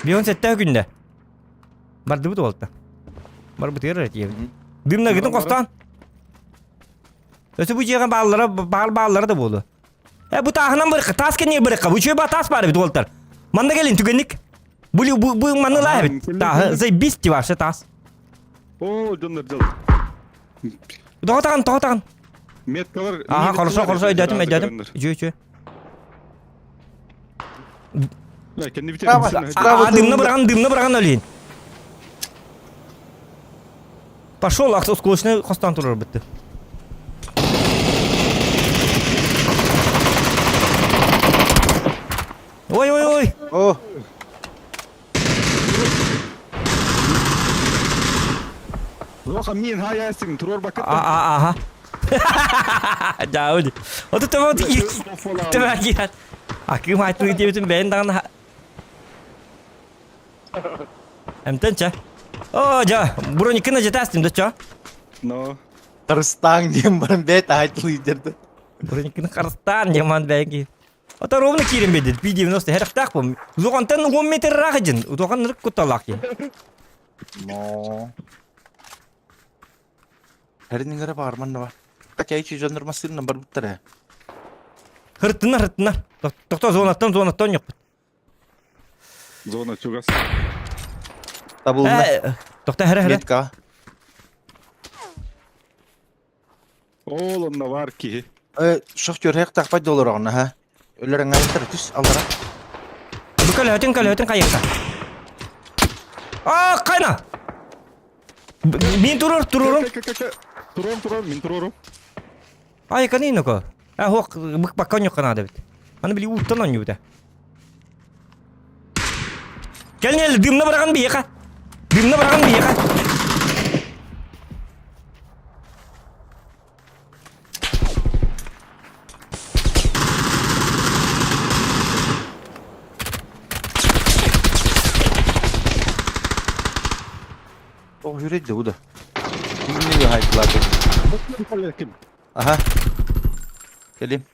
Bir 17 günde. Bardı bu da oldu. Bar bu tiyar etiyor. Dımna gidin kostan. Ötü bu ciğen bağlara da bolu. Bu tahınan bırıkı. Tas kendine bırıkı. Bu çöğe tas bari bir doltar. Manda gelin tükenlik. Bu manı la evet. Tahı zay bisti varsa tas. Oo canlar. Toğutan. Metkalar. Aha konuşa ödedim. Çöğe. Ya kendi bir Bravo. Дымны быраган өлейін. Пошел, ақсы сколочный қостан тұрыр бітті. Ой. Oh. Min ha yasin turor bakıp. Aha. Jauh. Oh tuh teman tuh. Tuh lagi kan. Aku mah tuh dia tuh bentang. Emten ça. Oh ja, bro ni kena jeta astim cha. No. Kırıstan diyeyim bana bet ait liderdi. Bro ni kena karstan zaman belki. Ata rovna kirim bedel. P90 her tak pom. Zokan tan 10 meter rakajın. Zokan rık kutalak ya. No. Her ningara bağırman da var. Kaç hiç jandarmasının number bitter ya. Hırtınlar. Doktor zonattan yok. Zona çugas. Tabulma. Doktor her. Metka. Oğlum da var ki. Şoktör hek takpay dolar ona ha. Ölürün ayıntır tüs alara. Bu kalahtin kayakta. Aa kayna. Min tururum. Turor min turorum. Ay kanino ko. Hok bakkan yok kana David. Mana beli utan on yuda. Gel dimna bırakan bir yaka. Oh yürüdü bu da. Kimini hayıkladı. Kim? Aha. Geleyim.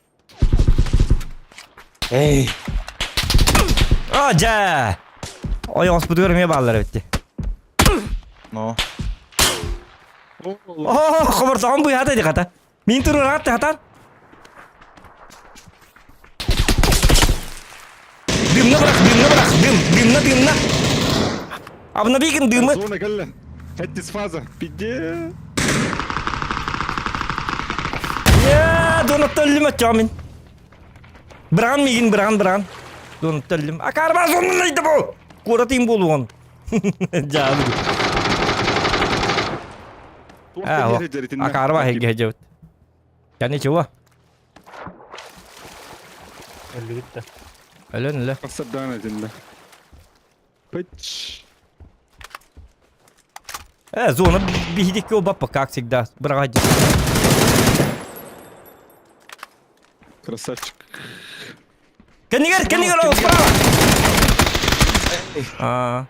Hey. Aja. Oy hospital görmeye bağlar bitti. No. Oğlum. Oh, khabar tamam bu ya da kata. Min turur hatan. Dimna bırak. Dimna. Abna bikin dimna. Zona gel. Hettis faza. Pidye. Ya, donat tellim achamin. Beran. Donat tellim. Akar ba zonun neydi bu? Kuratayım buluğun. Canım. Akar ba hegge. Yani çuva. Öldü gitti. Öyle. Asab dana dinle. Pıç. Zona bir hidik o bappa kaksik da. Bırak. Красавчик. Кенигер, справа.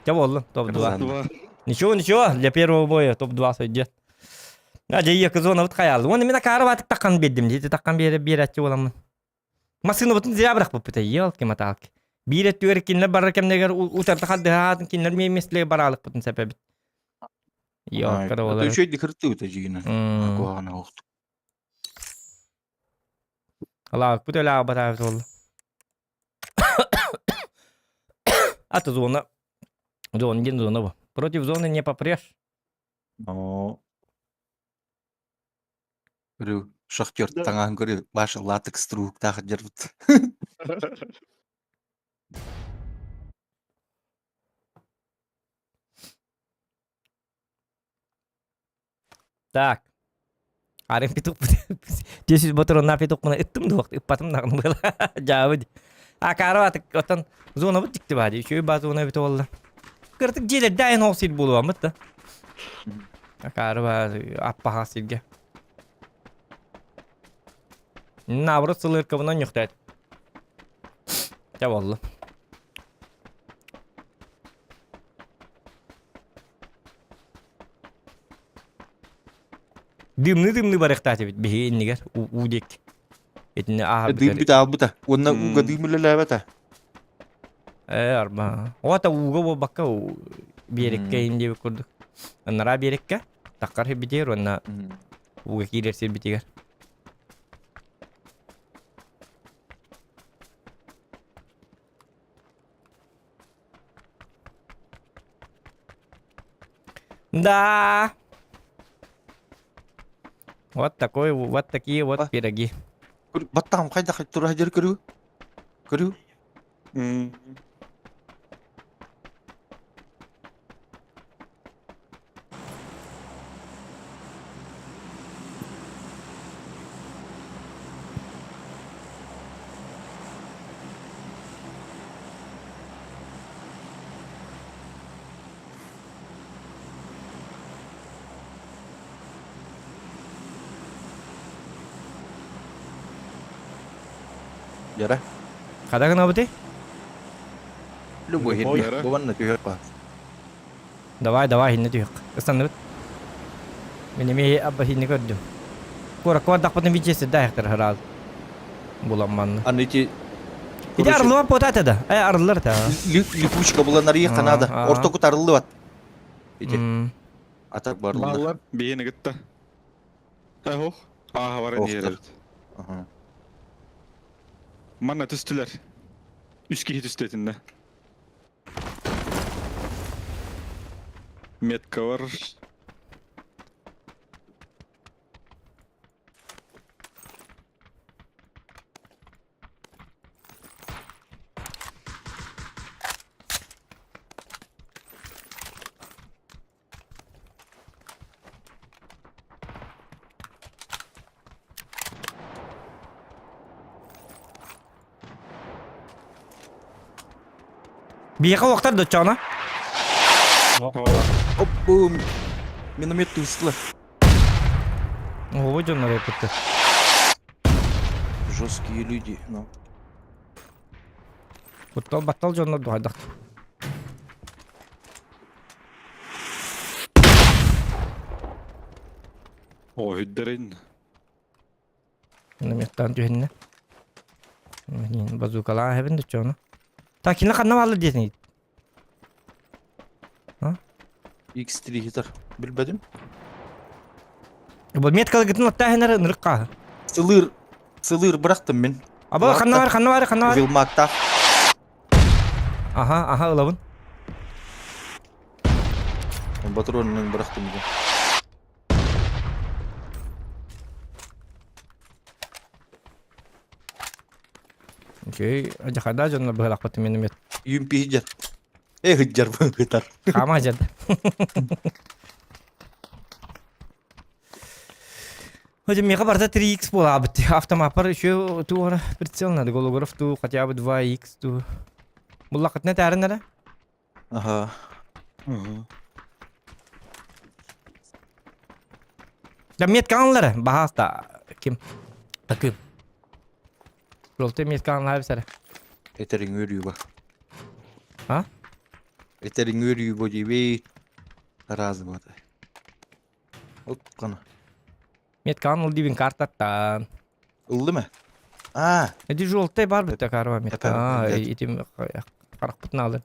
Чего oldu? Топ-2. Два. Ничего, для первого боя топ-2 сойдет. Жай екі зона бұт қаялды. Оны мен ақары батып таққан бедім дейді. Таққан бері әтчі оламын. Масыны бұтын зия бірақ бұпыта. Елки маталки. Bir et tüyer kinler barra kemneger utarta kaldı hatın kinler mesleğe baralık бұтын себебі. Yok, kada olar. Şey dikirti öteciğine. Kuağına oldu. Allah bu da la batavit oldu. Ata zona. Зона bu. Против зоны не попрешь. No. Görüyor. Şoktör tanağın görüyor. Başı latık struk takı cırvıt. Так. Арен петух. 10 ботор на петух мына иттим да вакыт иппатым нагын была. Жабы. Акара атык отан зона бут дикти бади. Шөй ба зона бит болду. Кыртык желе дайын оксид болуп амыт да. Акара ба аппа хасилге. Навры сылыр кыбынан юктайт. Жаболду. Dümlü barıqtati bit bihi inniger udek. Etni ahab. Dim bit abuta. Onna uga dimle labata. Arba. Ota uga bo bakka birekke indi kurduk. Anara birekke takkar hebiter onna uga kilerser bitiger. Да. Вот такой, вот такие вот пироги. Battağım kayda tur hacer görüyor. Görüyor. Yara. Kada gana bute? Lu bu Ой, hin. yara. Bu vanna tüyek bak. Давай, hinne tüyük. Istandı bit. Benim iyi abba hinne gördüm. Kora dakpatın vicesi dayaktar herhalde. Bulanmanlı. Anne içi Bir de arılı var potat da. Ay arılar da. lipuşka bulanlar iyi kanada. aa. Orta kut arılı var. İçi. Hmm. Atak barılı. Ballar beyni gitti. Oh. Aha var en Oktur. yeri. Aha. Manna tüstüler. Üski hit üstetinde. Metka var. Bir yaka vaktar da çana. Hop boom. Миномет тусла. Ого, canlar yapıttı. Жесткие люди. Ну. Battal canlar doğaydı. O hüdderin. Benim yattan tühenne. Bazukalar hepin de çana. Takinle kanna varlı diyesin. X3 hitar. Bilmedin? Bu metkalı gittin hatta hener nırıkka. Sılır bıraktım ben. Aba kanna var. Vilmakta. Aha ılavın. Patronunu bıraktım ben. Okey, aja kada canlar bırak patım benim yat. Yumpi hijar. Hijar bu hitar. Kama aja. Hocam я барда 3x была бы. Автомапар еще ту прицел надо голограф ту хотя бы 2x ту. Муллакат не тәрен әле? Aha. Да метканлары баһаста ким? Bakayım. Rolte metkanlar bir sere. Eterin örüyor bak. Ha? Eterin örüyor bu gibi. Razı mı? Hop kana. Metkan ol dibin kartattan. Ildı mı? Aa. Эди жолтай бар бит карва мет. Тепер, evet. Итим карак бутна алыр.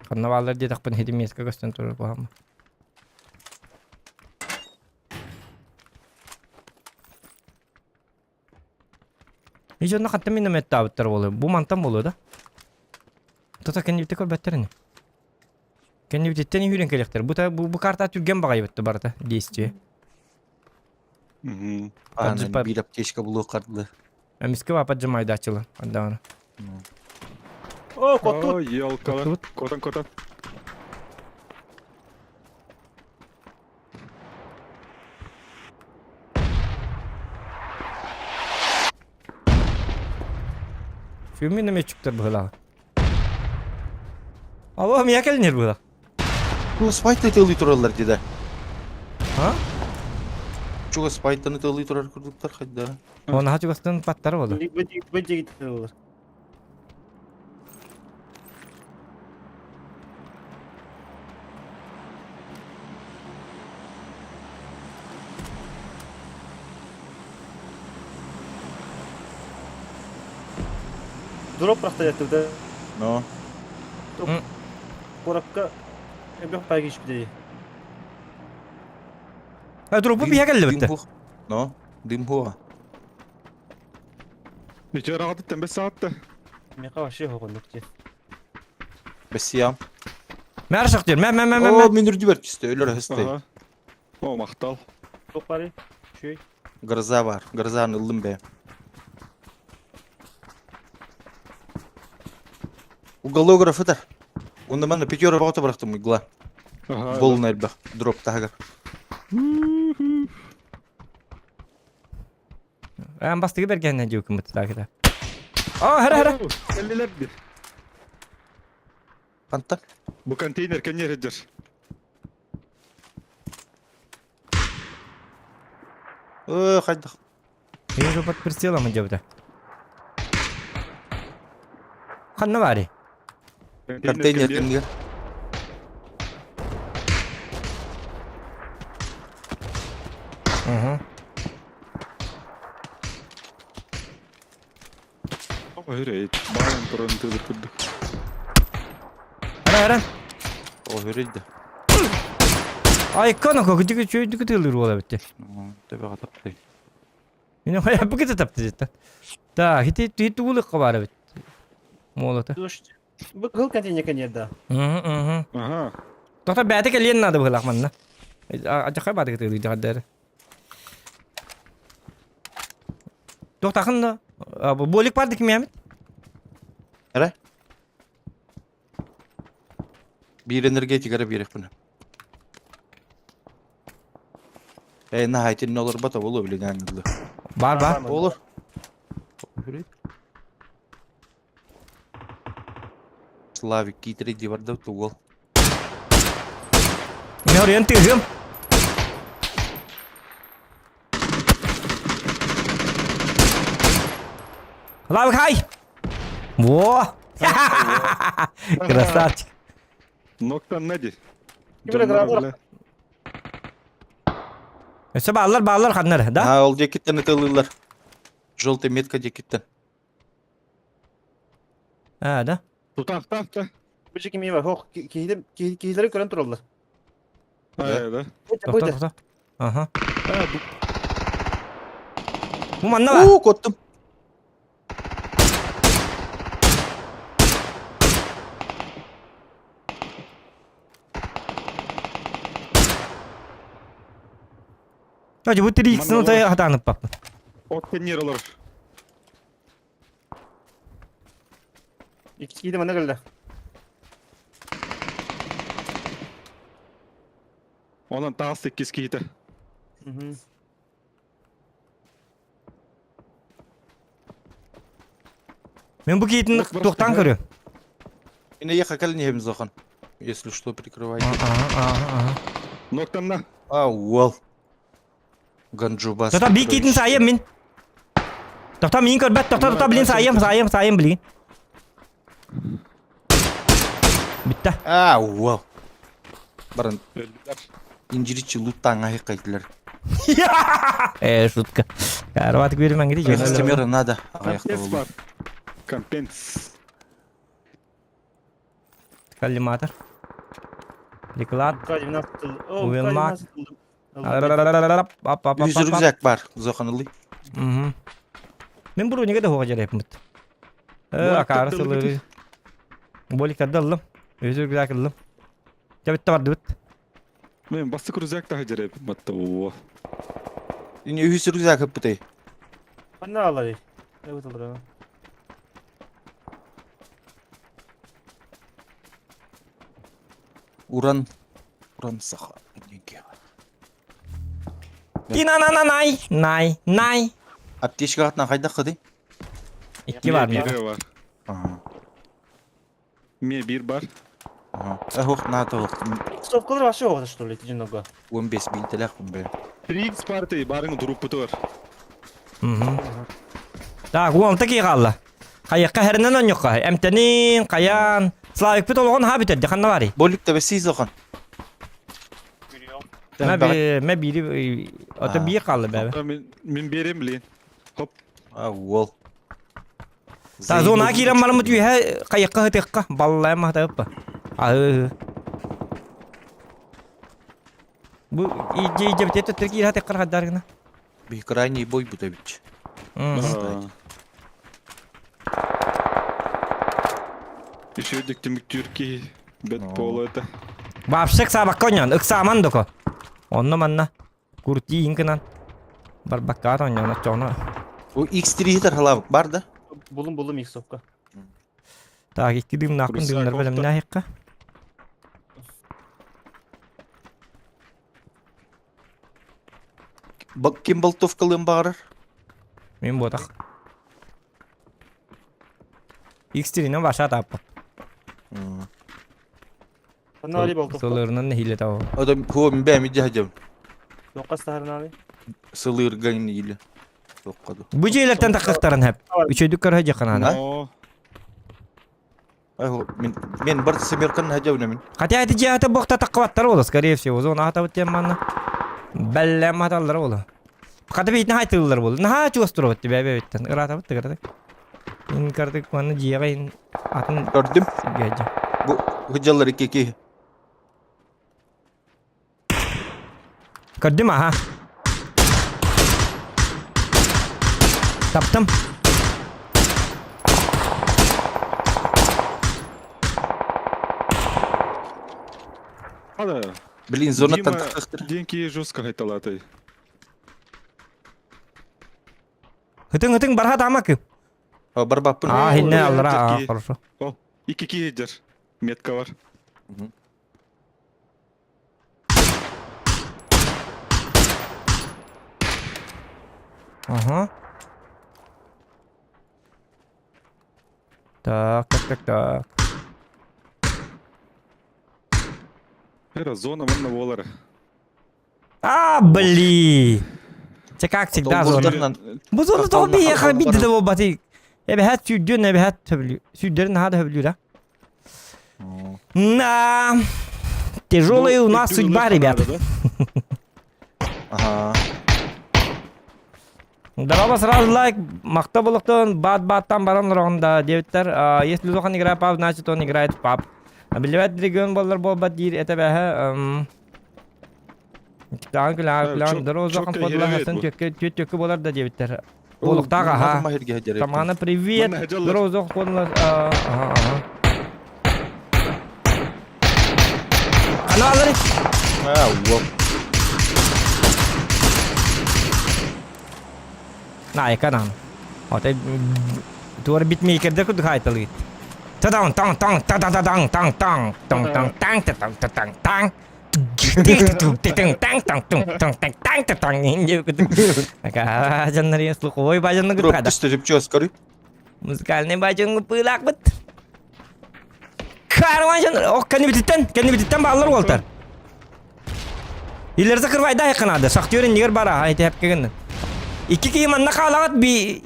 Канавалар дедак пен хеди метка гастан турur бахам. Ижонна хатта мен мет табыттар болу. Бу мантан болу да. Тата кенди битекор беттерини. Кенди биттени хүрен келектер. Бу карта түрген багай битти барда. Действие. Anın Acı- bir apteşka buluğu kartlı. Миске бапа жамайды ачылы. Андаганы. О, котту. О, елкалар. Котан. Filmin ne çıktı bu hala? Allah'ım ya gelinir bu da. Bu spaytla tığlı turarlar dedi. Ha? Çok spaytla tığlı turar kurduklar hadi. Ona hacı gastın patları oldu. Bence gitti olur. Drop bıraktı yattı da. No. Korapka. Yok belki hiçbir değil. Ha dur bu bir geldi bitti. No. Dim huwa. Bir kere rahat ettim 5 saatte. Meka var şey hokunluk diye. Besiyam. Mer şak diyor. Oo Men. minürcü berkiste öyle hasta. Aha. O maktal. Çok bari. Şey. Gırza var. Gırzanı ıldım be. Bu galografı da. Onda ben de peki oraya bıraktım igla. Aha. Bolun elbe. Drop daha. Ben bastı gibi erken diyor kımıtı takip et. Aa hera. 50'ler bir. Kanta. Bu konteyner kan yer eder. Haydi. Benim robot прицела mı cebde? Kanna bari. Контейнер кемге. Hı hı. Hayır, bayan turun tızır kırdık. Ara. О, hürüldü. Ay kana kokuduk çöydük tılır ola bitti. Tabii kataptı. Yine hayal bu kadar taptı zaten. Da hit uğuluk var bit. Molota. Слушайте, вы гыл контейнер нет, да. Hı hı. Aha. Doktor bäte kelyen nadı bu lakmanna. Acaka badı gıtı hadi. Doktor hakkında bu bolik vardı kim Mehmet? Nere? Bir energetik ara bir bunu. Nihayetinde ne olur bata olur bile ganıldı. Var. Olur. Hürüldü. Slavik giytiri vardı tuğul. Ne oraya tığım? Lava kay. Во! Красавчик. Noktan nedir? Kimle beraber? Öse bağlar kanlar da. Ha ol cekitten ıtılırlar. Желтый метка cekitten. Ha da. Tutak tak da. Bir şey kimi var. Hok kihilleri gören turullar. Hayır. Doktor. Aha. Bu manna var. Oo kottum. Hadi bu 3x'ini da hatanıp bak. Ot kenyer olur. İkisi giydi bana geldi. Onun daha 8 kiydi. Hı hı. Ben bu kiyitin doktan görüyorum. Yine yakakal ne hem zakan. Если что, прикрывайте. Aha. Noktan ne? Well. Ganju bas. Doktor bir kiyitin sayayım min. Doktor min kör bet doktor bilin sayayım bilin. Bitti. Well. Barın Öldüler. incirici luttan ayı kaydılar. Şutka. Karvat görmem gideceğim. Sistemera nada. Ayakta Kampens oldu. var. Kampens. Kalimatır. Liklat. Kadim nasıl tutuldu? Uyulmak. Kadim nasıl tutuldu? Yüz rüzak var. Zakanılı. Ben bunu ne kadar hoca yapmış. Akarı sılır. Boli kadalım. Özür güzel kıldım. Bitti var dıvıt. Ben basık rüzak da hacer yapayım hatta. Oo. Yine yüz rüzak hep butay. Ben ne alayım? Evet olur ama. Uran saha. Nay. Ateş kağıtına kayda kıdı. İki var mı? Biri var. Aha. Me bir var. Ох, надо вот. Stopkalar вообще oldu что ли? Тижин нога. 15.000 telefon be. 3x parti barın durup var. Da guam taki kalla. Kayakka herinden on yok. Emtenin, kayan. Slavik pit olğun habitat dikanna bari. Bolluk da besiz okan. Me biri ota bir kallı be. Min berim bilin. Hop. Well. Ta zona kiran malamut yu ha kayakka hatekka. Ballaya mah da yappa. Bu iyice bitti Türkiye hatekka haddar gına. Bir крайний бой будет ведь. Еще дикtim Türkiye. Bet polo это. Bapşık sabak konyan, ıksaman doko. Onunla manna. Kurti inkinan. Barbakkat onyan, çona. O X3 hitar halavuk var da. Buldum ilk stopka. Ta iki dim nakın dimler benim ne hikka. Bak kim boltovkalığın bağırır? Min botak. X3'nin başa tappa. Ben ne alayım oldu? Sılırının ne hile tava. Adam huwa min bämi jahjam. Yok kas taharın abi. Sılır gayni ile. Soqqadu. Bu jeylerden taqqaqtaran hep. Üçöydük kara jakan ana. Oo. Ay men bir semerkan hajawna min. Хотя эти жаата бохта таққаваттар боло, скорее всего. Зона ата бутен манна. Бәлләм аталар боло. Хата бит нахай тыллар боло. Наха чуастыра бутты бәбе биттен. Ирата бутты кырды. Ин кардык манна жига ин атын Gördüm. гәҗә. Bu hıcallar iki. Gördüm aha. Taptım. Hadi. Bilin zona Дима, tantaktır. деньги жестко айталаты. Хытың барха тамак. Ha bar bapın. А, хинне ой, аллара. А, такие. хорошо. О, iki киедер. Метка var. Ага. Так. Эра зона ванна болар. А, блин. Це как всегда зона. Dolgozlarla. Bu zona Kafamla da bir yaka kafamla bir de barın. bu batı. Ebe hat sürdün ebe hat töblü. Sürdürün hada höblü da. На. Тяжелая у нас судьба, ребят. Aha. Давай сразу лайк. Мақта болықтан бат-баттан баран рауында девиттер. Если Зохан играет пап, значит он играет в пап. Билбет регион болар болбат дир это бәһә. Тан кылан дро Зохан çok подла tehlikeli хасан bu. төккө болар да девиттер. Болуктага ха. Mahirge hajar. Тамана привет. Мана хаджалар. Дро Зохан подла. Ага. Каналları. Ha wow. Nej, kan han. Ja, det du har bit maker där kunde hajta lite. Tadang tang tang tang tang tang tang tang tang tang tang tang tang tang tang. Jannar слух. Ой, бажан Drop награда. düştü ripçi скорый. Музыкальный бажан пылак бит. Карван жанр. Ох, кәне битеттен баллар болтар. Илер закрывайда якынады. Сактөрен нигер бара, айты хеп кегеннен. İki kıyım anna kaлагат bir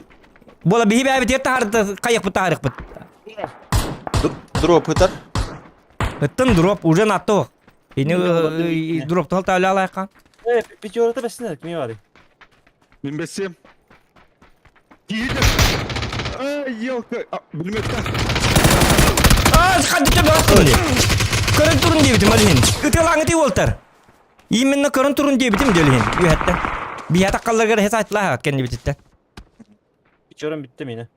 bola bihi bäbi ter tahardı kayık bu tarih bit. Drop hıtar. Hıttın drop ujan attı o. Ini drop tal tavla alaykan. Bir jorata besine kimi var? Min besem. Киедер. Ay елка. Bilmekte. Aa sıkıntı tabi attın diye. Körün turun diye bitim hadi hin. Kıtılan iti voltar. İminna körün turun diye bitim diye hin. Yuhatta. Bir yata kallar gara hesa atla hat kendi bititten. Bir joram bitti mi yine?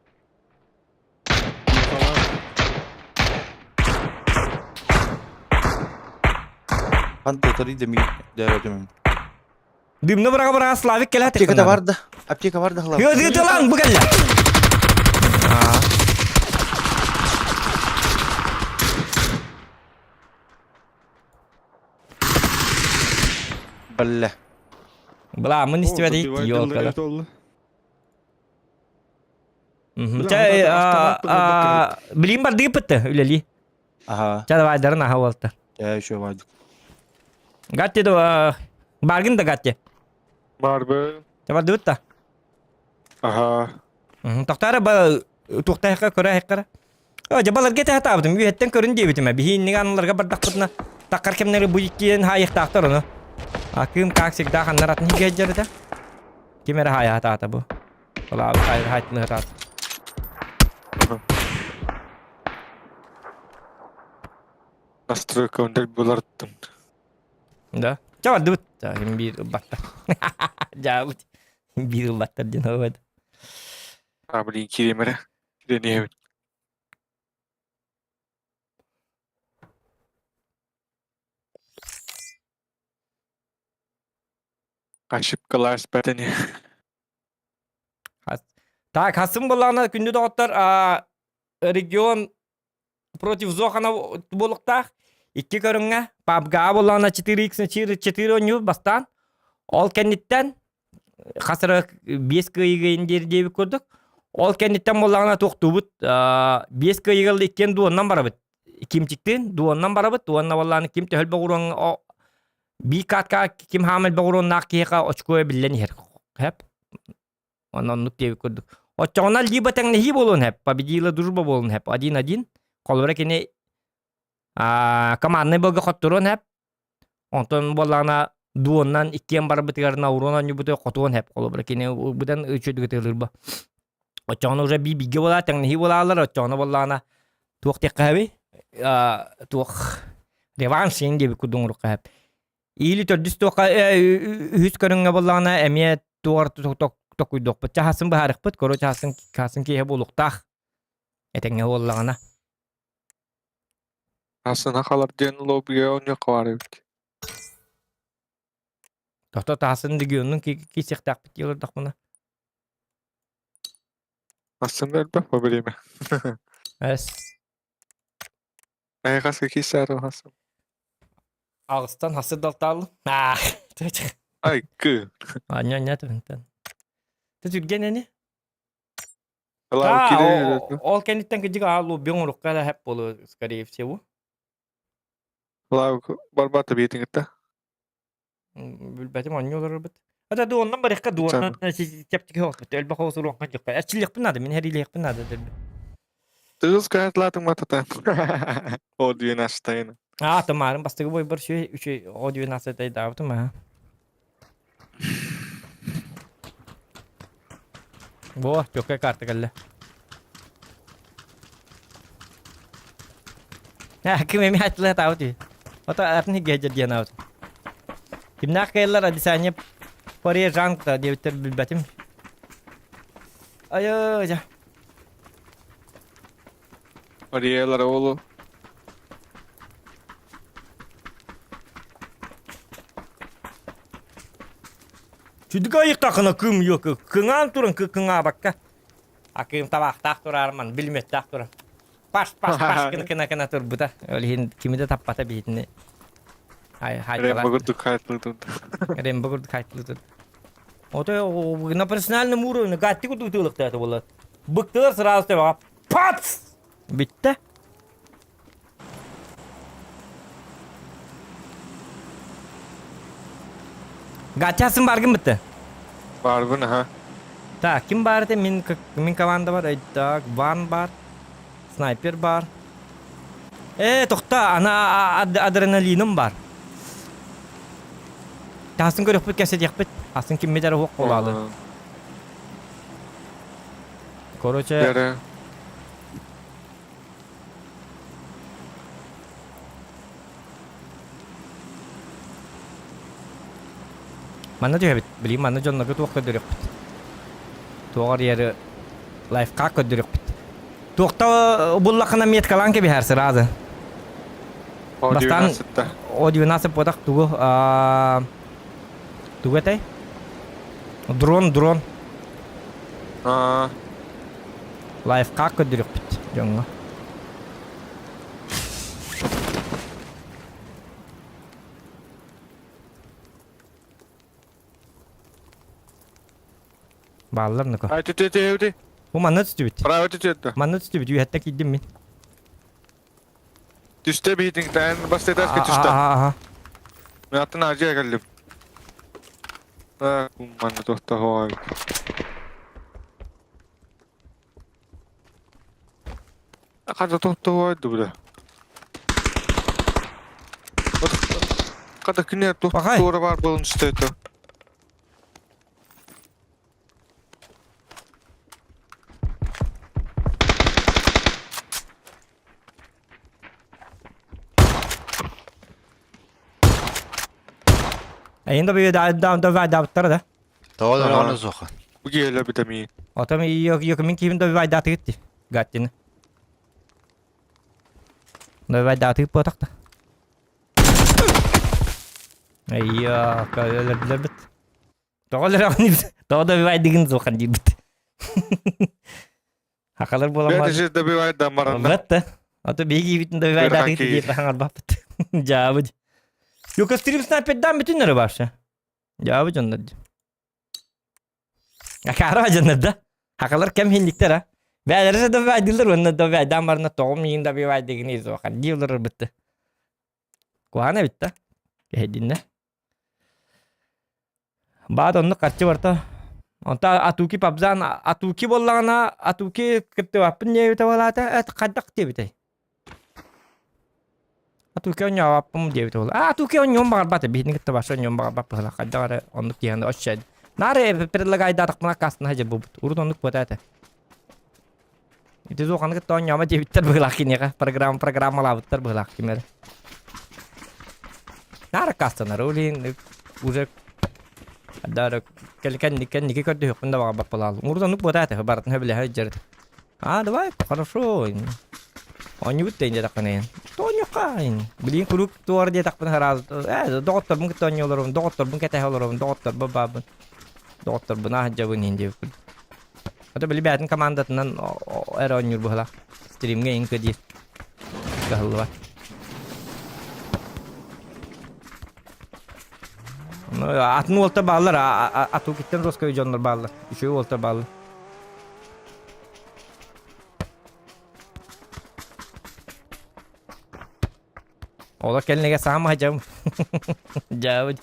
Pantı tari demi değerli. Dimna bıraga Slavik kelah tek. Apteka da vardı. Apteka vardı hala. Yo diyor lan bu gella. Balle. Bla mın istivade gitti yol kala. Bileyim var diye pıttı öyleli. Aha. Çada vaydarın aha volta. Ya şu vardı. Gatte do bargın da gatte. Barbe. Çaba dutta. Aha. Tohtara ba tohta heka kora hekara. O jabalar gete hata abdım. Yühetten körün diye bitime. Bihi inni anlarga bardak pıtna. Takkar kemleri bu ikiyen hayık taktar onu. Akım kaksik daha kanlar atın hikayetleri de. Kimere hayı hata hata bu. Valla abi hayır hayatını hata hata. Настройка ондай болардын. Да. Çaba dut. Şimdi bir batta. Jauh. Bir batta canım. Абли киремере. Кирене. Ошибкалар спәтене. Так, Hasım bulağına күнді doğutlar region против Зохана болықта. İki körünge. Babga bulağına 4x4 oynuyor bastan. Ol kenditten. Kasırı 5 kıyıgı indir diye bir kurduk. Ol kenditten bulağına toqtu bud. 5 kıyıgıldı ikken duondan bara bud. Kim çıktın? Duondan bara bud. Duondan bulağına kim tehel bağırın. Bir katka kim hamil bağırın nakiyeka oçkoya billen her. Hep. Ononluk diye kurduk. O çoğunal liba tennehi bolun hep. Победила дружба болун hep. 1-1. Kolbara kene командный бөлгө коттурун hep. Ondan bolana duondan ikkiyen bar bitigarna uronan yubutu kotuon hep kolbara kene budan üçüdü getirilba. O çoğunu уже bir bilgi bola tennehi bolalar o çoğunu bolana tuğ tekkabi tuğ revanş gibi kudungruk hep. İyili tördüs tuğ hüs körünge bolana emiye tuğar tok uyduk. Çahasın baharık pıt koro çahasın ki hep oluktağ. Etenge bolana. Aslında kalar diyen lobiye oynuyor var evet. Tohto tahasın digiyonun ki sektak bit yolurdak buna. Aslında elbette bu bileyim. Es. Ayakası kisar o aslında. Ağustan hasır daltalı. Tüçük. Ay kı. Anya tüvünten. Tüçük geneni. Kalau kiri. Ol kenditten küçük ağlı bionguruk kada hep bolu skari bu. Kalau barbat tabii tingkat. Bilbetim anyo olur bit. Hadi duondan barikka duondan çeptik yok bit. Elba kovsul wakkan yok. Açılık binadı min heriyle yak binadı. Terus kayak latang mata tan. Oh dia nastain. Temarın pasti boy ber şey audio nasıl davet mı? Bu çok kartı geldi. Kim mi hatırla tahu tu. Atau artinya gadget dia nahu. Kimna kaylar adisanya pari rank ta dia terbilbatim. Ayo aja. Ariel oğlu. Çüdük ayık takına kım yok. Kıngan turun kınga bakka. Akim tabak tak turarman bilmet tak turan. Pas kena tur buta. Olihin kimi de tappata bitini. Hay Rembo gurduk kayıtlı tut. Rembo gurduk kayıtlı tut. O na personal numuru na gatti kudu tuluk ta bola. Bıktır sırası cevap. Pat! Bitti. Gachasın bargın bitti. Var bu ne ha? Ta kim bar te min kavanda var ayda van bar. Sniper bar. Tohta ana adrenalinim var. Tahsın görüp bit keset yakbit. Asın kim medar hok olalı. Koroçe. Yere. Mana juga bit. Beli mana jon nagu tuh keduruk bit. Tuh dia life kak keduruk bit. Tuh tau bulla kana miet kalang ke bihar serada. Oh dia Bastan nasita. audio nasib podak tuh tuh teh. Drone. Life kak keduruk bit. Jangan. Ballar ne ko? Ay tütü. Bu mana tutu bit. Bravo tütü. Mana tutu bit. Hatta kidim min. Düşte bir tingten bastı tas ke düşte. Ben atın acıya geldim. Kumman tohta hoy. Kada tohta hoy burada. Kada kine tohta Bakay. doğru var bulun işte. Ainda bir da da. Todo Ah. no nos oja. Bu gele bir de mi? Otam yok min kim da vai da gitti. Gattin. Da vai da tık potak da. Ayya kalar bit. Doğalar ani. Doğada vai digin zokan dibit. Hakalar Ben bolamaz. de bir var damaranda. Batta. Ata begi bitin da vai da gitti diye hangar bapet. Cevabı. Yok stream sniper'dan bütün nere varsa. Cevabı canlar. Akara canlar da. Hakalar kem hindikler ha. Ve da vai dildir onun da vai damarına toğum da bir vai digini zokan. Diyorlar bitti. Kuhane bitti. Kehdinle. Baad onu kaçı varta. Onta atuki pabzan atuki bollana atuki kette wapun ye bita walata kadak dia bita. Atuki on wapun dia bita. Atuki on nyom bagar bata bihni kette basho nyom bagar bata lah kadar onuk tihan oshad. Nare per lagai datak mana kasna aja bubut. Urut onuk buat ada. Itu tuh kan kette on nyom aja bita berlakin ya kah program malah bita berlakin mer. Nare kasna rolling udah ada kan ники код дэх банда бага бапалал. Урдан ну бодата барат не бля хаджер. Давай, хорошо. Он не тенде такане. То не кайн. Блин круг туар де так раз. Доктор мун то нёлором, доктор мун кете холором, доктор баба. Доктор бна хаджабын инде. Ата бли бятын командатынан эрон юр бахла. Стримге инке ди. Галва. Atın olta bağlar, atı gittin Roskoy canlar bağlar. Şu olta bağlar. Ola kendine sama hacam. Jawab.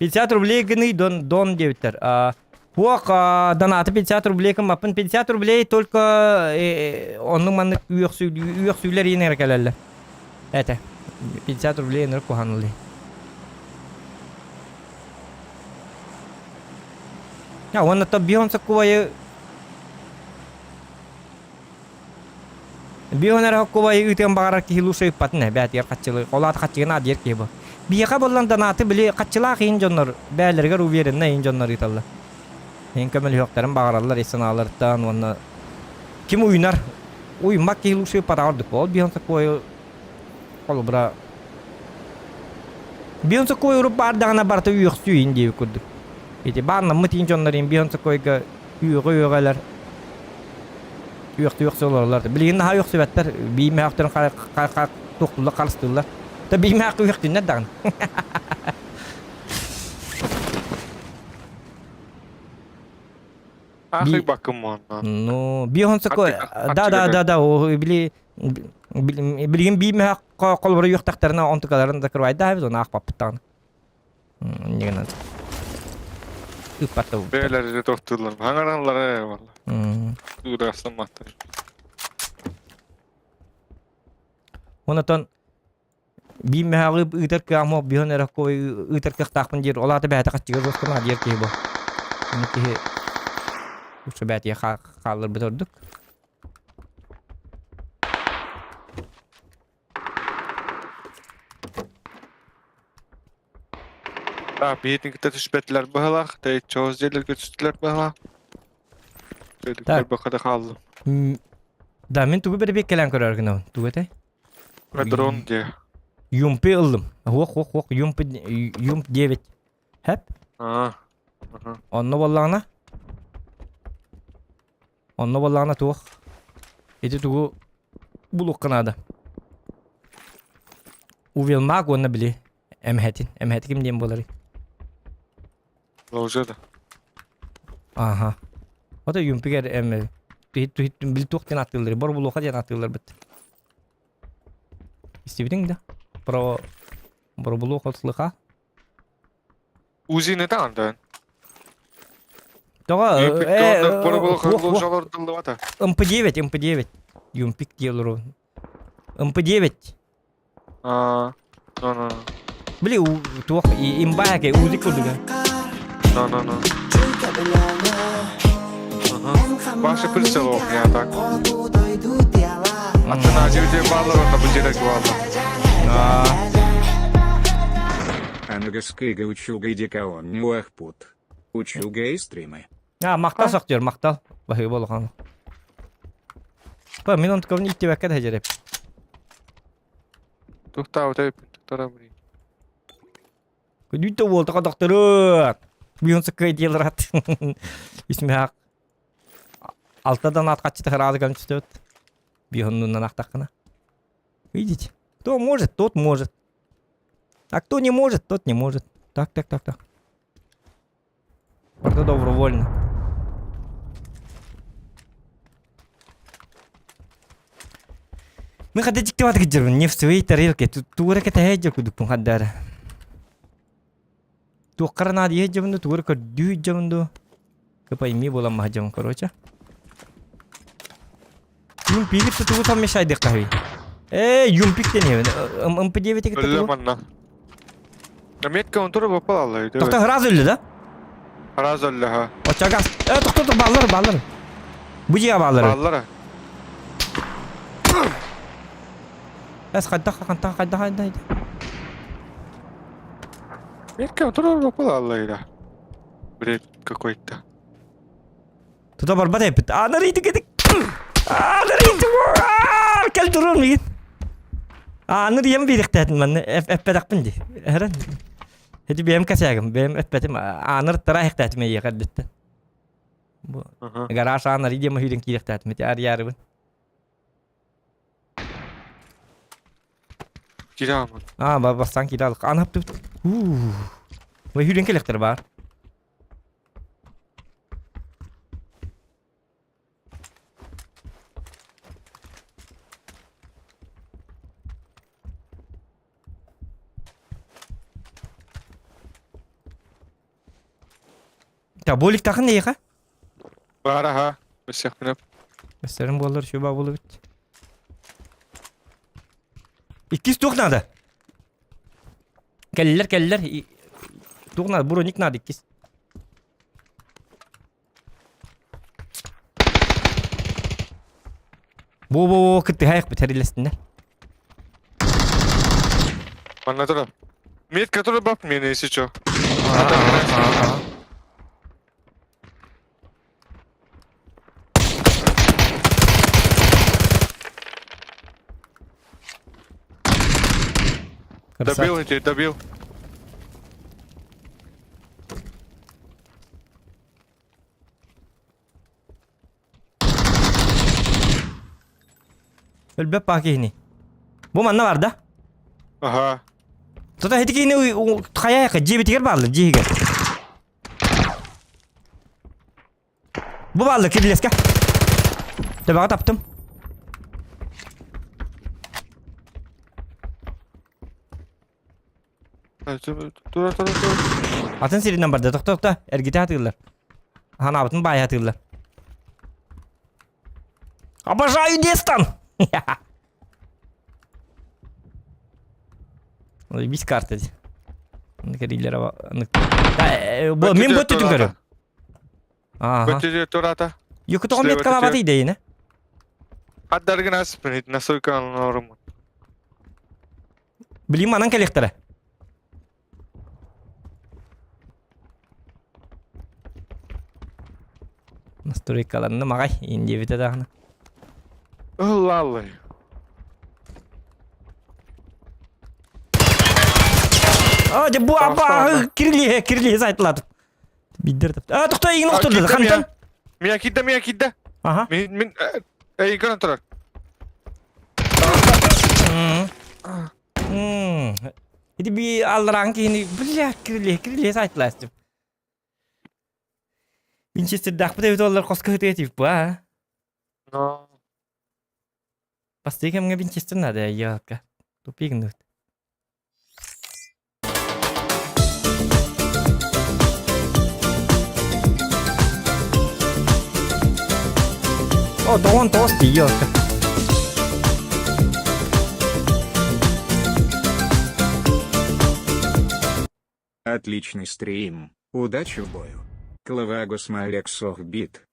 50 рублей гны дон девтер. Хуак донаты 50 рублей кам апын 50 рублей только onun manı üyeksüler yine kelelle. Evet. 50 рублей нэр куханлы. Я он это бьёнся кувае. Бьёнера кувае үтен багара килушай патне бәт я качылы. Олат качына дер кебо. Бияка боллан данаты биле качыла кыйын жоннор бәлерге руберинне ин жоннор италла. Ен көмөл жоктарын багаралар эсеналардан онна ким уйнар? Уймак килушай патарды бол бьёнса кувае Kolubra. Biyonsa koy urup bardağına barta üyüksü indi kurduk. İşte barna mıtin jonların biyonsa koyga üyügeler. Üyüksü olurlar. Bilgin daha üyüksü betler. Biyme haftırın tokluluk kalstılar. Da biyme hakkı üyüksü ne dağın? Ахи bakım ondan. No, biyonsa koy. Da o bilgin biyme hakkı kolubra üyüktaklarına ontukalarını da kırvaydı. Hepsi onu akpapıttan. Negen Üpatta bu. Beyleri doktorlar. Hangaranlara valla. Uğraşsın mahtır. Ondan biyme hakkı ıdır ki ama biyonera koy ıdır ki takpın jer. Ola da bəyata kaçıgır dostuna jer ki bu. Bunu ki uçu bəyatiye kalır bitorduk. Biyetin kitte düşbetler bahalak. Deyit çoğuz yerler götüstüler bahalak. Söyledikler bakada kaldı. Da men tuğu bir kelan korar gına. Tuğu te? Ve drone diye. Yumpi ıldım. Hok yump devet. Hep? Onna vallağına tuğ. Eti tuğu buluk kanada. Uvilmak onna bili. Emhetin kim diyeyim boları? Loja da. Aha. O da yumpiger tuhit bil tuhtin atılır. Bor buluka diyen atılır bit. İstibidin de. Bor buluk atılıka. Uzi ne de andan? Doğa Bor buluk lojalar dıldı vata. MP9. Yumpik diyorlar o. MP9. No. Bili tuh imbah kayak uzik kudu kan. No. Başka bir şey yok ya tak. Atın acıvıcı bağlar orada bu direk bağlar. Ангасскига учуга идика он нюахпут. Учуга и стримы. Maktal sok diyor maktal. Bahaya bolu kan. Pa minun tkavni itti vakit hajarep. Tukta öte tuktara burayı. Kudu wol tak doktor. Bion sekay diyelat. İsmi hak. Altadan at kaçtı herhalde gançtı. Бегун на нахтахана. Видите? Кто может, тот может. А кто не может, тот не может. Так. Это добровольно. Мы хотим тикать где-то, не в своей тарелке. Тут урок это хеджер куда пунхадара. Tuh karena dia jam tuh tuh kedua jam tuh. Kepaymi bola mah jam короче. Юмпик tuh там мешает kahve. Юмпик ne? Mpdv tek Öyle tuh. manna. Met counter bapal Allah'ıydı. Tokta hraz öldü da. Haraz öyle ha. O çagas. Tokta bağlar. Bu ciğer bağlar. Ballara. Hadi. Met counter bapal Allah'ıydı. Бред какой-то. Tuta barbat yapıt. Narıydı gidik. Narıydı. Gel durun mu git. Narıyım biriktedim ben. Efpedak bindi. Herhalde. Hadi benim kasayım. Benim efpedim. Nar tarah ektedim iyi kaddetten. Bu. Aha. Garaj narıydı mı hürin ki ektedim. Yarı ben. Kiramın. Babasan kiralık. An yaptı. Ve hürin kelektir var. Ya bolik takın ne ya? Var ha. Bes yakınıp. Mesela bu olur şu babulu bit. İkiz tuknadı. Kelliler. Tuknadı. Buru niknadı ikiz. Bu kıttı hayak biter illesinden. Anladım. Met который bap мне если что. Добил эти, добил. Ölbep baki hini. Bu manna var da. Aha. Tuta hedi ki hini kaya yaka jibi tiger bağlı jihiger. Bu bağlı kirileska. Tabağa taptım. Dur. Atın siri numberda tokta. Ergite hatırlar. Han abtın bayi hatırlar. Обожаю Дестан! Без карты. Накориллера. Мен бөт түтін көрем. Бөттү турата. Юку тоғын бет қалабаты идейіне. Аддаргын аспын, насойка алынорым. Білейм анан коллектора. Настройкаларында мағай, индебеті дағына. Аллах. Bu apa kirli saytladı. Bildirdim. Toxta igin oturdu. Xantan. Miyakidde. Aha. Min igin oturur. Idi bir aldıran ki yine bля kirli saytlaştım. Winchester daqbı da dolar qoska hıtayatip bu ha. No. Pasti kemge Winchester nada ya ka. Topi gnut. Doğan tost ya ka. Отличный стрим. Удачи в бою. Клавагу смайлик сохбит.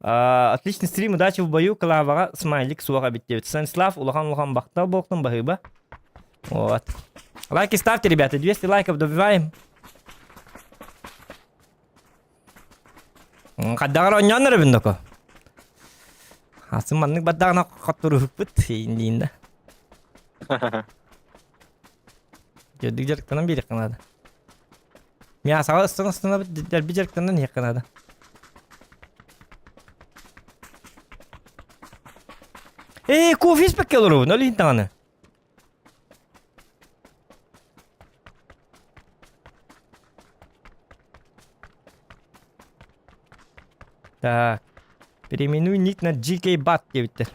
Отличный стрим, удачи в бою. Клавага смайлик сохбит. Станислав, улахан бахта боктан бахыба. Вот. Лайки ставьте, ребята. 200 лайков добиваем. Каддагар ойняныр биндако. Асыманнык баддагына каттыру хыппыт. Инди. Gördük jarıktanan bir yakınada. Ya sağa ıstana bir jarıktanan yakınada. Kofis pek olur bu. Nöyle hintanı. Так. Переименуй ник на GK Bat diye bitti.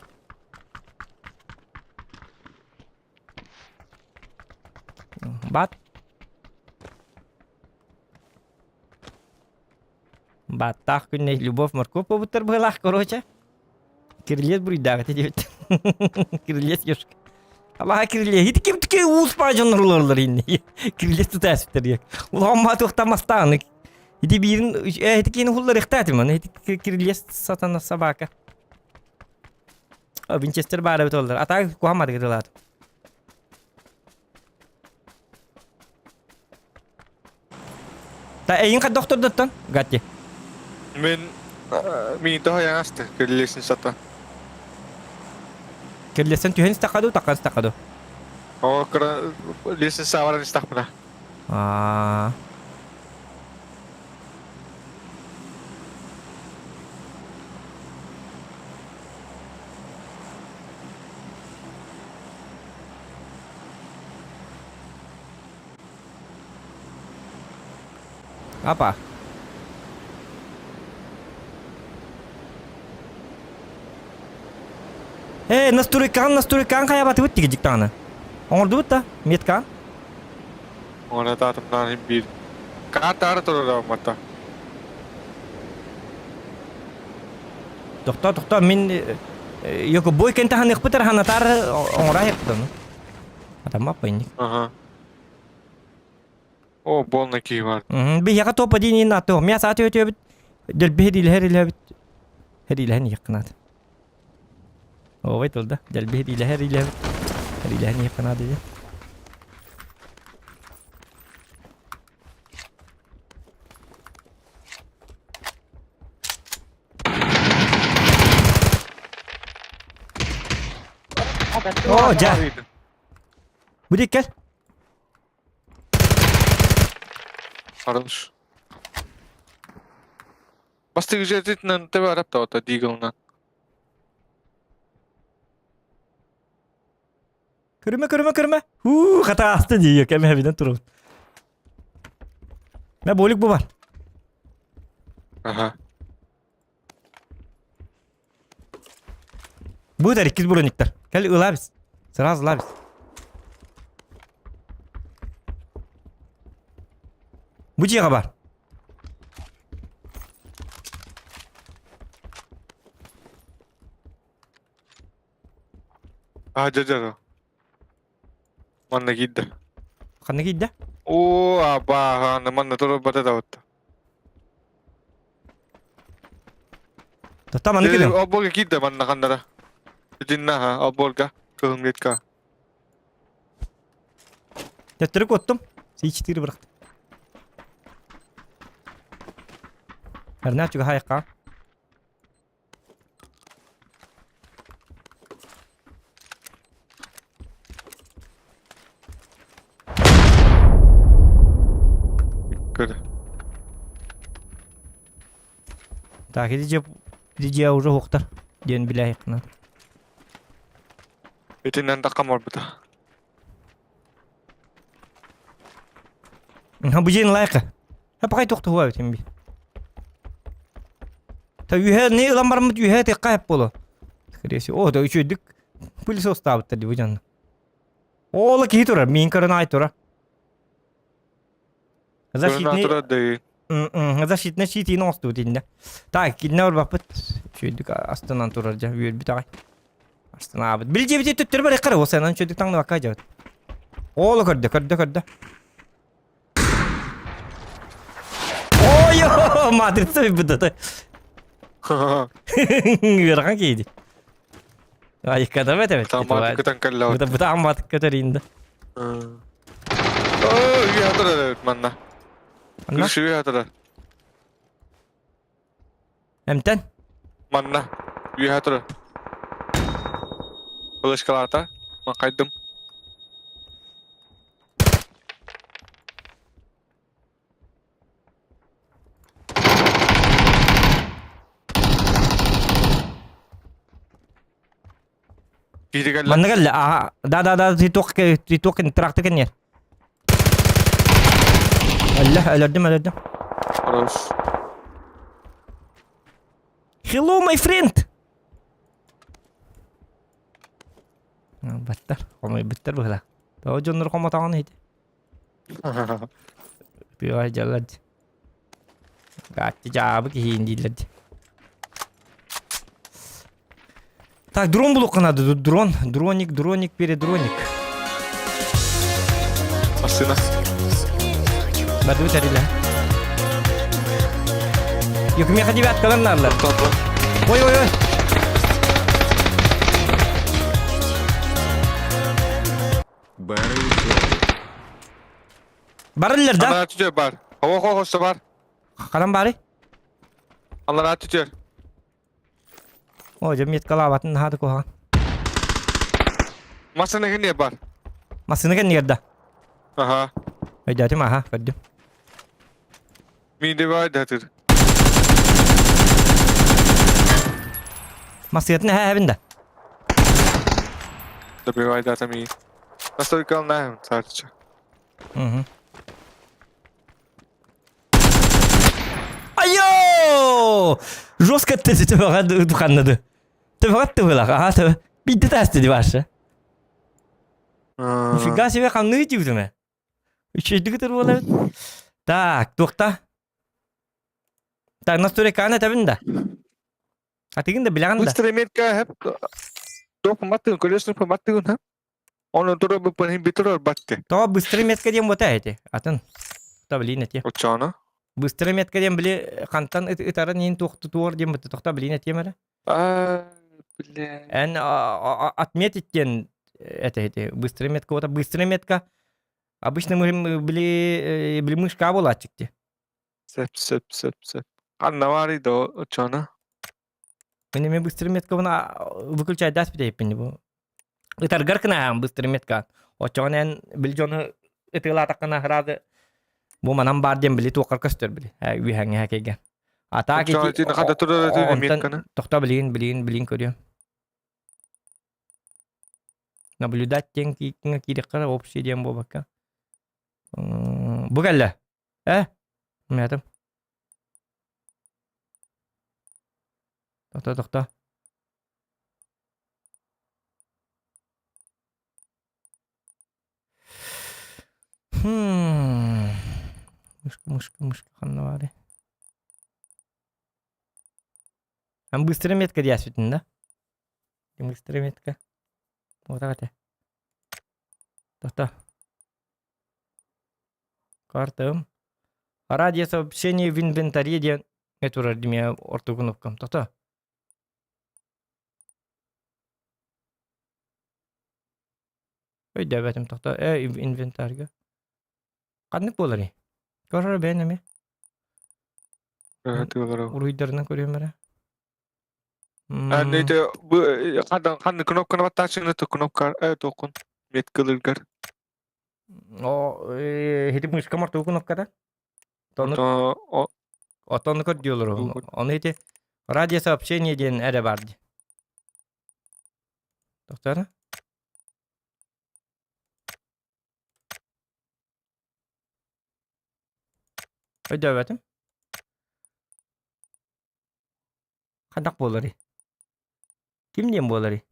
Bat. Баттах күнне Любовь Марков побуттар быһылах, короче. Кириллес буйдага тедебит. Кириллес ёшка. Аллаха Кириллес. Хити ким тике уус пажоннурларлар инне. Кириллес тутасыптар як. Улама тохтамастан. Хити бирин хити кини хуллар ихтатыман. Хити Кириллес сатана собака. Винчестер бара бит олдар. Ата куамады гыдылат. Та эйин ка доктор доттон? Гатти. Min toho yangaste, kırılıyorsun sata. Кирлесен түйен стакаду, такан стакаду. O kıra lisin savaran istakmına. Аа. Апа. Настурикан kaya batı bitti gecik tane. Ordu bitti. Metkan. Ona tatımdan bir. Katar turur mata. Doktor min yok boy kenta hanik putar hanatar ora yaptın. Adam apa ini? Aha. O bolna ki var. Bir yaka topa dini nato. Mia saat ötüyor bit. Del behdi heri bit. Heri lehni yakınat. O wait oldu. Del behdi heri lehni yakınat dedi. Oh, ja. Bu dik gel. Aralış. Bastı güzelliğinden tabi Arap da ota Deagle'dan. Kırma. Hata astı diyor. Kemi eviden durun. Ne bolik bu var. Aha. Bu da ikiz buronikler. Gel ıla biz. Sıraz ıla biz. Bu ciğe var. Hajajar. Manna giddi. Kanı giddi. Oo abba manna turu bata da otta. Tamam ne gidiyor? O bolga giddi manna kandara. Dinna ha o bolga. Kılım git ka. Yatırık ottum. C4 bıraktım. Her ne çıkıyor hayka. Good. Так, idice уже hoktar. Diyen bile yakına. Bitinden takam var burada. Ha bu ciğen layıkı. Ha bakay toktu huwa bitim bir. Ta yuhe ne ulan barmut yuhe te kayıp bolu. Kıresi o da üçüydük. Polis ostav tadı bu canlı. Oğlu ki hitora min karına ait ora. Natura değil. Защитный щит и нос тут инде. Так, кинер бапыт. Şöydük astından turarca bir tay. Astına abi. Bilce bir tüttür bare kara o senin şöydük tangda bakacak. Oğlu kırdı. Oyo, Madrid tabi bu da. Verkan kiydi. Ay kadar evet. Tamam kıtan kalla. Bu da ammadık kadar indi. İyi hatırlar manna. Kırışıyor hatırlar. Emten. Manna. İyi hatırlar. Kılıç kalata. Makaydım. Gidi gel lan. Mana gel aha. Da titok interaktif kan yer. Allah öldüm. Aralış. Hello my friend. Battar. Komay battar bala. Tahu jonur komo tangan itu. Biar jalan. Gatti cevabı ki hindilerdi. Так, дрон було канаду, дрон, дроник, передроник. Asına. Баду тарила. Yok mi hadi bat kalanlarlar. Tamam. Oy. Бары учебы. Barırlar da. Anlar atıyor bar. Hava kokusu var. Kalan bari. Anlar atıyor. O jamiyet kalabatın hadi kohan. Masana gene bar. Masını kan nerede? Aha. Hadi ha, hadi. Mide var datır. Masiyetini ha evinde. Tabii var datım iyi. Nasıl kalın sadece. Hı. Ayo! Жестко ты тебе духаннаdı. Ты была, ага, bitti testi varsa. Нифига себе kanlı içi mi? Üçüncü kadar böyle. Так, dokta. Так, настрой kanı tabii de. Atigin de bilen de. Bыстро метка hep. Допомагати, колесно помагати hep. Onu durup bu pun bitir battı. То быстрый метка дем вот эти. Атын. Та блин эти. Uçağına. Быстрый метка дем били кантан итаран ин тохту туор дем бит тохта блин эти мере. Бля. En отметить ген это быстрый метка вот быстрый метка. Обычно мы были мышка была çıktı. Sep. Anna var idi o uçağına. Мне быстрый метка вона выключать даст бите пенни бу. Итар гаркана быстрый метка. Очонен билжону итыла такана храды. Бу манам бар дем били токар кастер били. Ви ханга хакеген. Ата ки Uçağın içinde kadar durur metkana. тохта блин көрү. Наблюдать тен киреккара общий дем бобака. Бугалла. Мятым. Тохта. Мышка ханнавари. Ам быстрый метка диясвитин да? Быстрый метка. Вот так вот. Тохта. Картам. Радио сообщение в инвентаре де эту родимия ортогуновкам. Тохта. Ой, дәбәтем тохта. Инвентарга. Каднык болары. Көрөр бәнеме. Evet olur. Уруйдарынан көрөм әрі. Neydi bu kanı knopkana bataşını to knopkar dokun metkılırgar. О, хети мышка марту кнопкада. То o Отон код диолор. Он эти радио сообщение ден эре барды. Тохтара? Ой, дәбәтем. Кадак болары. Ким дем болары?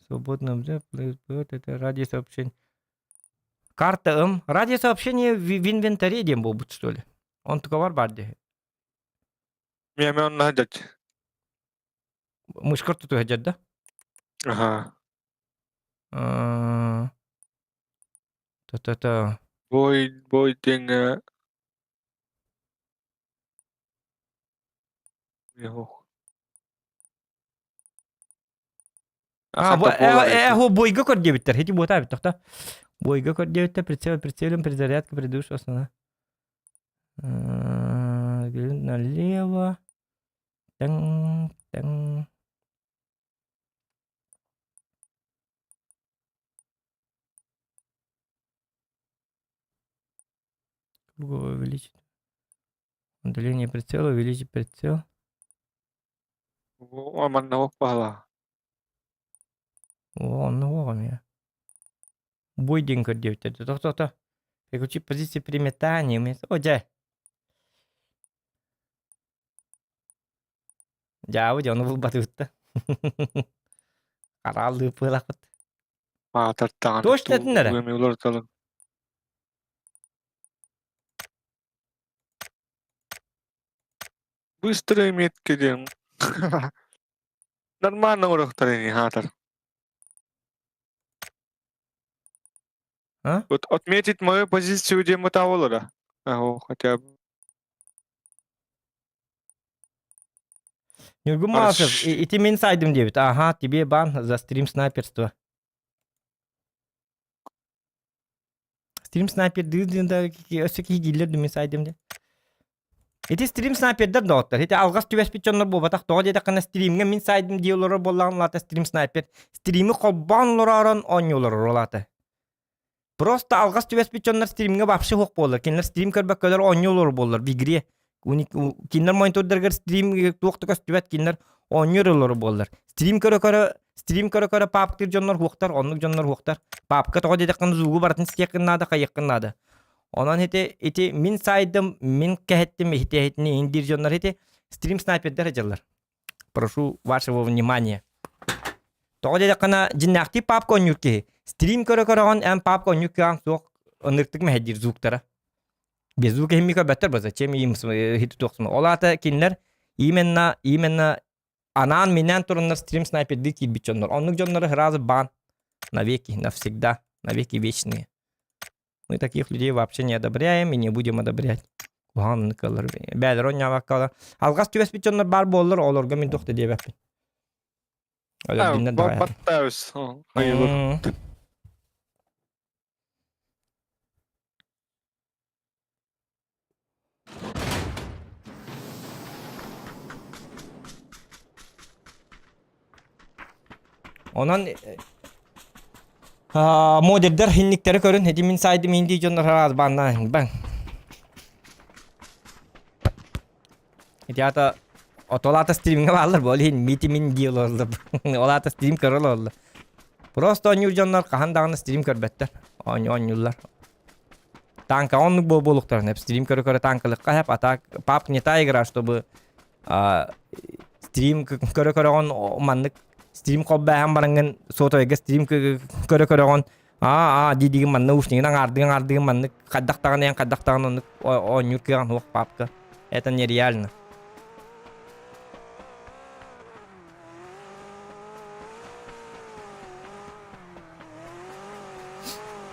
Свободно это радио сообщение. Карта радио сообщение в инвентаре дем бобут что ли? Он только var барды. miyame onun hacet. Мышкар туту хаджадда. Aha. Та. Boy denge. Yok. Его бойга код дебиттер. Хети бота бит тохта. Бойга код дебиттер, прицелим, перезарядка, предыдущая основная. Налево. Тang. Круговое увеличить. Удаление прицела, увеличить прицел. Aman ne pahala. О, ну я. Бойдинг код дебиттер. Тохта. Переключи позиции при метании. О, джай. Jauh jangan lupa batu itu. Karal lupa lah kot. Tertangan. Tuh, sedang nara. Gue mulur talon. Быстро иметь кидем. Нормально урахтар не хатар. А? Вот отметить мою позицию, где мы того лора. Ого, хотя бы. Нургумасов, Арш. и ты мен сайдым дебит. Ага, тебе бан за стрим снайперство. Стрим снайпер дыдында өсөки гиллер мен сайдым де. Эти стрим снайпердер доктор. Эти алгас түбәс бичоннор бу батак тоға деді қана стримге мен сайдым диолары болған лата стрим снайпер. Стримі қоббан лораран оньолары ролаты. Просто алгас түбәс бичоннор стримге бапшы хоқ болыр. Кенлер стрим көрбәк көлер оньолары болыр. Бигре. Кинлер монитордергер стрим туқты көс түбәт кинлер оньолары болыр. Стрим көрө папктыр жоннор хоқтар, онлық жоннор хоқтар. Папка тоға деді қана зуғы бартын стекіннады, қайыққыннады. Онан эти мин сайдым, мин кэхэттим, хитни индир жоннор эти стрим снайпердер жаллар. Прошу вашего внимания. Тоға деді қана жиннақти папка онюрки. Стрим көрө-көрөгөн әм папка онюрки аң соқ оныртық мәхедир звуктара. Без звука химмика бәттер база, чем им хиту тоқсыма. Олата кинлер именно анан минен туруннар стрим снайперді килбит жоннор. Онлық жонноры разы бан. Навеки, навсегда, навеки вечные. Мы таких людей вообще не одобряем и не будем одобрять. Ухан ныкалар. Бәдір он яваққала. Алғас түбәс бітчонлар бар болыр, оларға мен тоқты дебәппен. Баттаус. Hayırlı. Ondan moderdер хинниктері көрін. Хеди мен сайдым инди жонлар раз банна. Бан. Хеди ата отолата стримге балыр болы. Мити мен дил олды. Олата стрим көріл олды. Просто онюр жонлар қахандағына стрим көрбеттер. Онюрлар. Танка онлық болуқтарын. Хеп стрим көрі танкылыққа. Хеп ата пап не та игра, чтобы стрим көрі он манлық стрим қоббәһәм барыңын сотойга стрим көрө-көрөгөн дидиги манны ушнигин ардыгын манны каддактаган онюркиган хуак папка. Это нереально.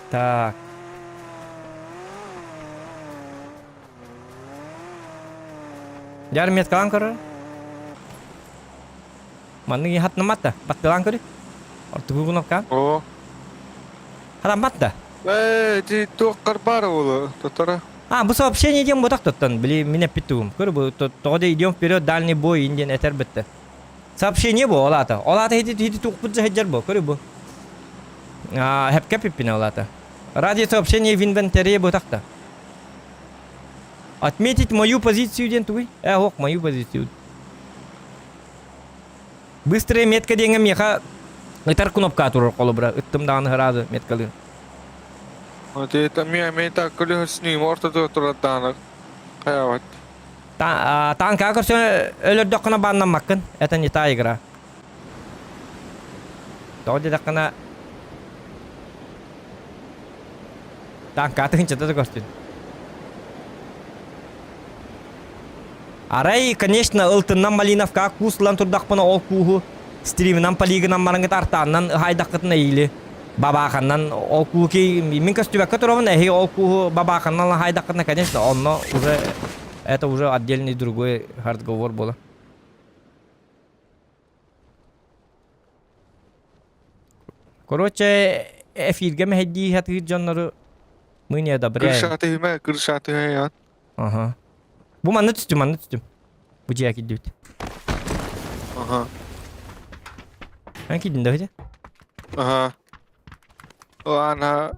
Так. Яр меткалан көрө. Манны хат наматта, батталан көрі. Орты бүгін опқан. О. Хадам батта. Ди тоққар бар олы, тотара. Бұл сообщение дем ботақ тоттан, біле мен әппеттігім. Көрі бұл, тоғыда идем вперед, дальний бой, инден әтер бітті. Сообщение бұл, олата. Олата хети туқ бұтжа хеджар бұл, көрі бұл. Хепке пеппіне олата. Ради сообщение в инвентаре ботақта. Отметить мою позицию ден туй. Ох, мою позицию. Быстрая метка деньги меха. Это кнопка турор колобра. Иттым даган хырады меткалын. Вот это меня так колю с ним ортада тураттанак. Хаяват. Танка көрсө өлөр докуна баннан маккын. Это не та игра. Тоди докуна. Танка тынчыда да көрсүн. Арай, конечно, ылтыннан малиновка куслан турдақпына ол куғу. Стримінан полигінан марыңғыт артаннан хайдаққытына ейлі. Бабақаннан ол куғу кей... Мен көстүбәкке тұровын әхей ол куғу бабақаннан хайдаққытына, конечно, онно уже... Это уже отдельный другой разговор было. Короче, эфирге мәхедді хәтігір жонлары мы не одобряем. Кыршаты хаят. Ага. Bu manna tuttum. Bu ciğer gidiyor. Aha. Hangi dinde hadi? Aha. O ana.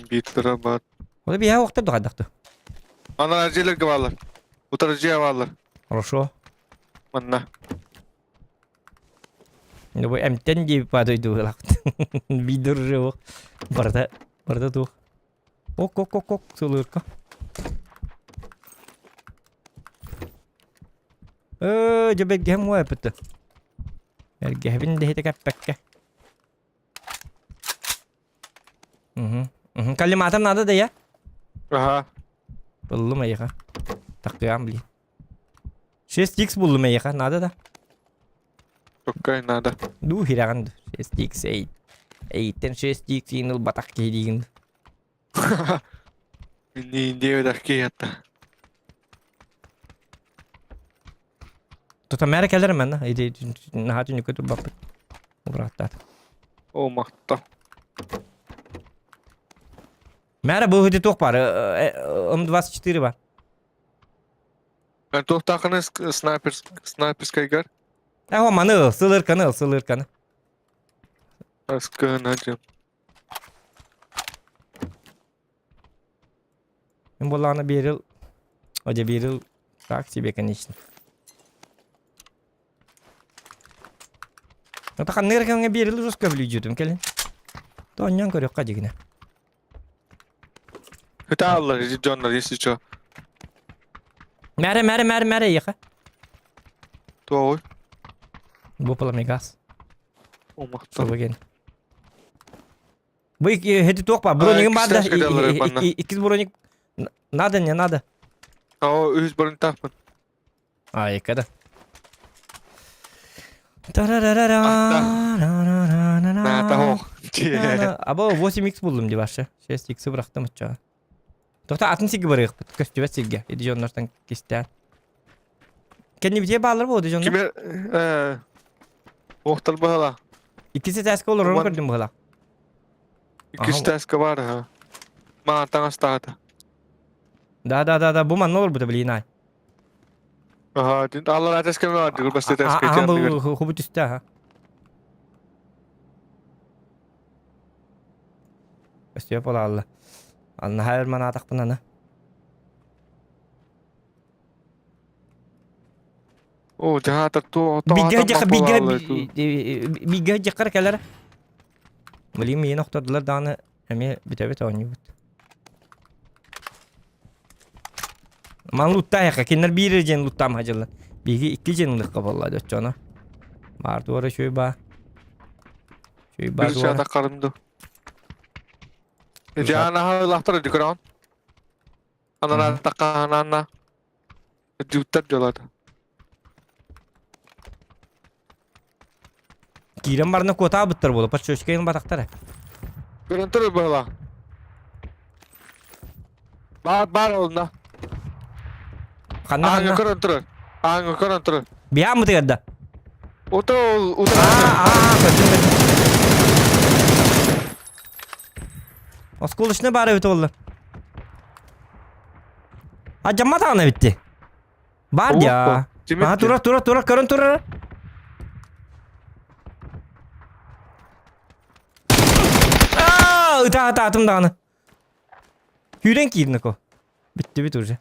Биттер бар. O da bir ya vakti doğacaktı. Ana aceleler varlar. Utarıcıya varlar. Хорошо. Manna. Ну bu emten gibi padıydı o lakt. Bidur yok. Barda tuh. Ok. Sulurka. Jebek gem wa pete. Gehvin de hete kapakke. Kalimatım nada da ya. Aha. Buldum ayıka. Takıyorum bileyim. 6x buldum ayıka. Nada da. Çok kaynada. Du hiragandı. 6x 8. 8'ten 6x yinil batak kediğin. Indi ödeki yatta. Tuta mera gelirim ben de. Haydi nahatın yukarı bak. Bıraktı. O makta. Mera bu hadi tok var. 24 var. Ben tohtakını sniper kaygar. O manı sılır kanı. Askın hacım. Ben bolağına bir yıl. Hoca bir yıl. Taksi bekan için. Nata kan nere kan bir yıl Rus kabul ediyordum kelin. Tonyan körük kaçı yine. Hüta Allah Johnlar yesi ço. Mera yaka. Doğuy. Bu pala megas. O makta. Soba gene. Bu hedi tok var. Bronik'in var da. ikisi de şeyler alır bana. İkiz bronik. Nada. O üz barın tapın. Ay kada. Na taho. Abo 8x buldum diye başa. 6x'i bıraktım uçağa. Dokta 68 bırakıp köstüve silge. Edijonlardan kiste. Kendi bitiye bağlar bu edijonlar. Kime Muhtar bahala. İkisi teske olur onu Aman. gördüm bu hala. İkisi teske var ha. Mantan astata. Da bu man ne olur bu da bilin ay. Aha, din Allah ateş keme var. Dur bastı teske. Aha bu hubut üstte ha. Köstüve pola Allah. Allah her man atak bunana. O jahatar tu. Bigga jakar keler. Mulim iyi noktadılar dağını hem bitebet oynuyor. Man lutta ya kinler bir jen luttam hacılar. Bigi iki jenlik kapalladı çana. Var duvara şöyle ba. Şöyle ba Bir şey duvara. da karındı. Jana ha lahtar dikran. Anana takanana. Jutar diyorlar. Kiram barna kota bitter bolu. Pas çöşkeyin bataktar. Görüntülü böyle. Bar oldu. Kanna kanna. Görüntülü. Biya mı tigada? Utra. Kaçın. Oskul işine bari bit oldu. Ha camma tane bitti. Var ya. Ha tura karın tura. Ita atım dağını. Yüren kiydin ko. Bitti bit urca.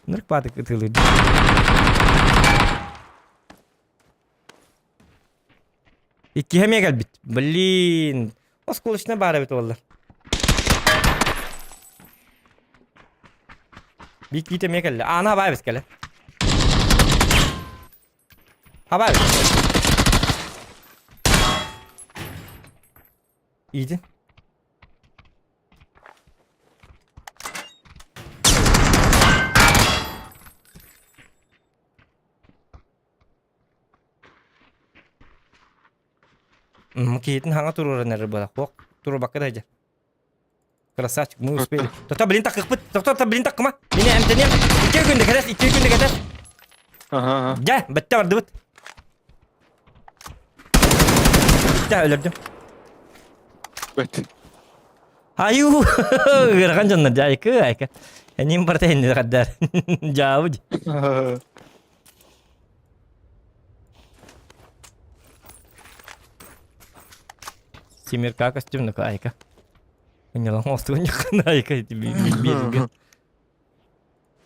Nırk batık ıtılıydı. İki hemeye gel bit. Blin. Oskul işine bari bit oldu. Bir bit hemeye geldi. Ana havaya bis gel. Havaya bis. İyiydin. Mungkin hanga turun dari bawah. Kok turun bakal aja. Красавчик, мы успели. Doktor belintak kıpıt. Doktor belintak kıma. Ini emteniam. 2 günde kadar. 2 günde kadar. Aha. Gel. Bitti vardı bit. Bitti öldürdüm. Bet. Ayu. Gerakan canlar jaya ke. Ini pertanyaan kadar. Jauh. Simirka kostüm nak ayka. Penyelang waktunya kan ayka itu bir.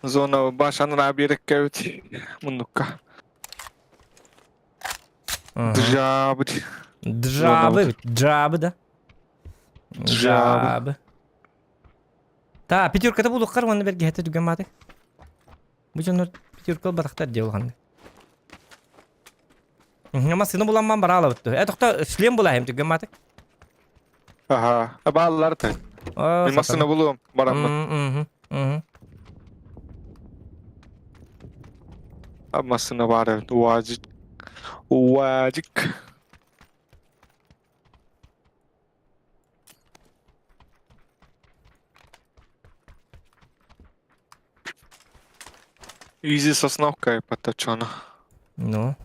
Zona başanın abi rekaveti. Munukka. Drabı. Drabı da. Drabı. Ta Peterka'da bulduk kar onu belki hete düğmede. Bu canlar Peterka baraktar diye olgan. Ama seni bulanman bara alıp. Doktor şlem bulayım düğmede. Aha. Aballar da. Ben masana buluyorum. Baramda. Masana var evet. Uvacık. Uvacık. Easy Sosnovka je patočona. No.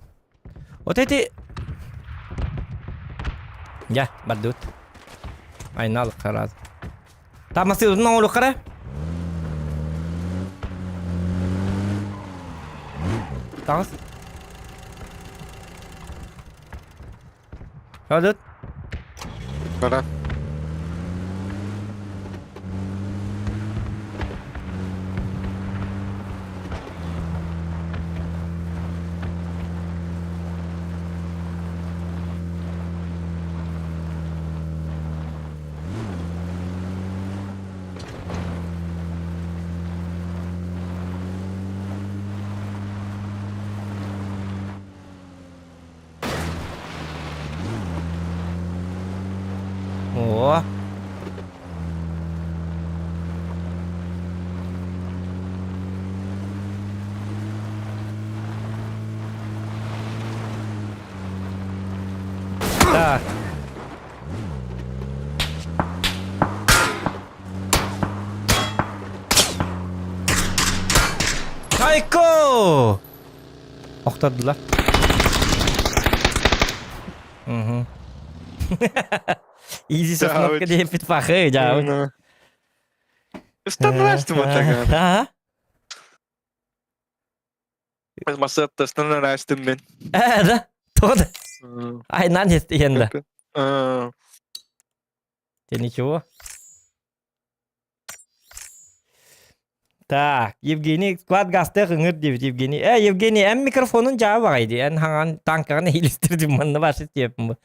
Вот эти... Ya, badut. Ayna al karaz. Ta masih udun ulu kare? Tavas. Badut. Karan. Oh. Так. Hayko! Oqtadılar. Mhm. Easy Sosnovka diye fit fakı cavab. Stanlaştım atakan. Ha? Masa stanlaştım ben. Да. To'g'ri. Aynan естигanda. Ты ничего? Так, Евгений склад гасты гыңыр деп Евгений. Евгений, микрофонун жабы багайды. Хаңан танканы илистирдим манна башы тепим бу.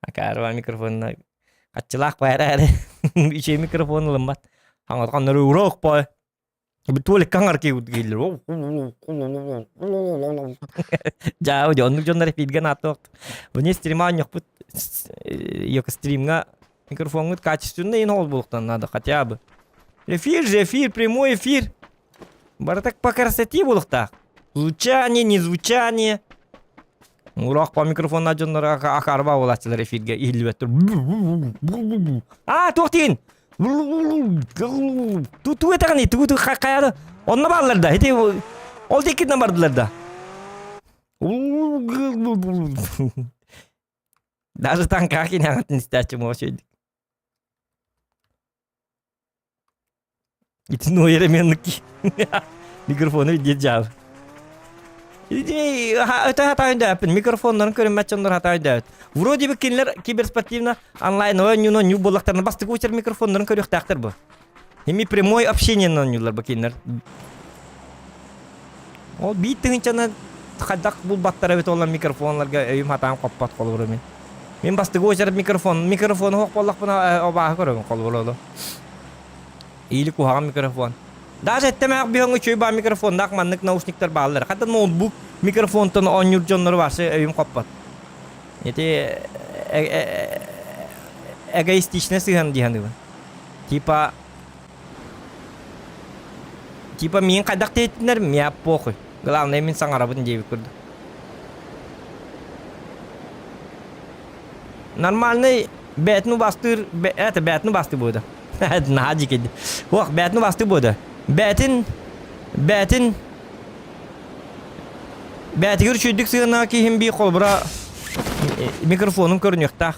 Акарва микрофонна качылак байрары. Иче микрофон лымбат. Хаңат каныр урок бай. Betul kangar ke gilro. Jauh jonuk jonare feedgan atok. Bunyi стриман yok put. Yok стримга микрофон качественный инол булктан надо хотя бы. Эфир, прямой эфир. Бара так по красоте булкта. Звучание, не звучание. Урок по микрофонна jonlara akarba bolachlar эфирге илбеттер. Тоқтин. Ту это не ту каяда. Он набалларда. Эти ол декит набардыларда. Даже танка кинят не стачу мошеди. Это ну еременники. Микрофоны держав. Это хатайда. Микрофондан көрүнмөчөндөр хатайда. Вроде бы кинлер киберспортивно онлайн ойнуна ню болактарны басты көчөр микрофондарын көрөктактыр бу. Эми прямой общение нонюлар бу кинлер. Ол биттигинчана хадак бул баттар бит olan микрофонларга өйүм хатаам каппат колур мен. Мен басты көчөр микрофон хок боллак буна обаа көрөм колур. Или кухаган микрофон. Даже etteme bir çöy ba mikrofondak manlık nausniktер bağlar. Hatta notebook mikrofondan onur jonları varsa öyüm kapat. Yeti egoistичне сыган дигән. Типа мен кайдак тейтнер меня похуй. Главное мен саңарабын деп күрдү. Нормальный бетну бастыр, это бетну басты буде. Наҗи кеди. Ох, бетну басты буде. Бәтин бәтигер чүйдік сығына кейім бей қолбыра микрофонын көрінекта.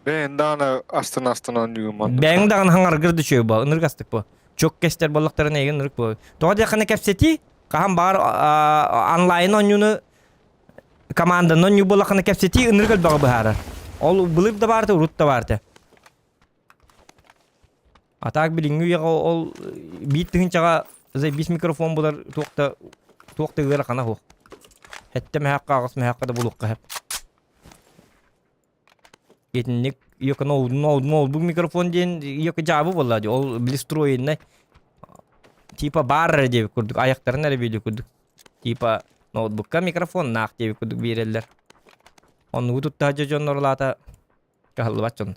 Ben dana astın oynuyorum. Бәң дағын хаңар кірді чөй ба, ыныр қастық ба. Чөк кестер болықтарын еген ұрық ба. Тоғады яқына кәпсеті, қаған бар онлайн ойнуны команданын ойну болақына кәпсеті ыныр кіл бағы бұхарар. Ол бұлып да барды, ұрут да барды. Атак билингүү яга ол биттигин чага бис микрофон булар тоқта гыра кана хок. Хетте мехакка агыс мехакка да булукка хеп. Кетинник йока ноутбук микрофон ден йока жабы боллади. Ол блистроинне типа бар деп күрдүк. Аяктарын эле билип күрдүк. Типа ноутбукка микрофон нак деп күрдүк берелер. Onu tuttu hacı jonnoрлата калбачон.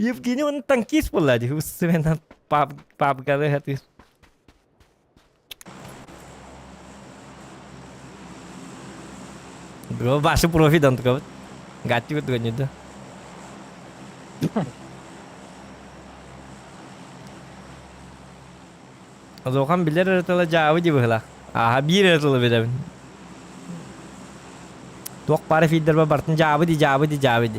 Евгений он танкист болады. Усмен пап гады. Bro, başı profi dan tukabat. Gatti kut ganyuda. Azokan bilir aratala jawı di bahla. Aha bir aratala bedamin. Tok para feeder ba bartın jawı di. Jara jawı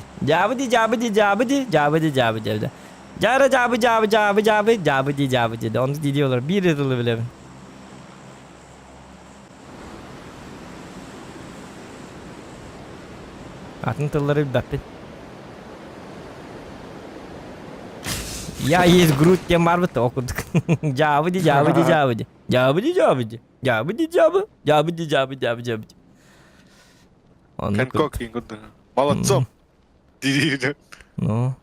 di. Onu diyorlar bir aratala bedamin. Atın tılları bir dappet. Ya yes Groot diye marmut okuduk. Cavı. Onu Ken kokin kundu. Молодцом. Didi. No.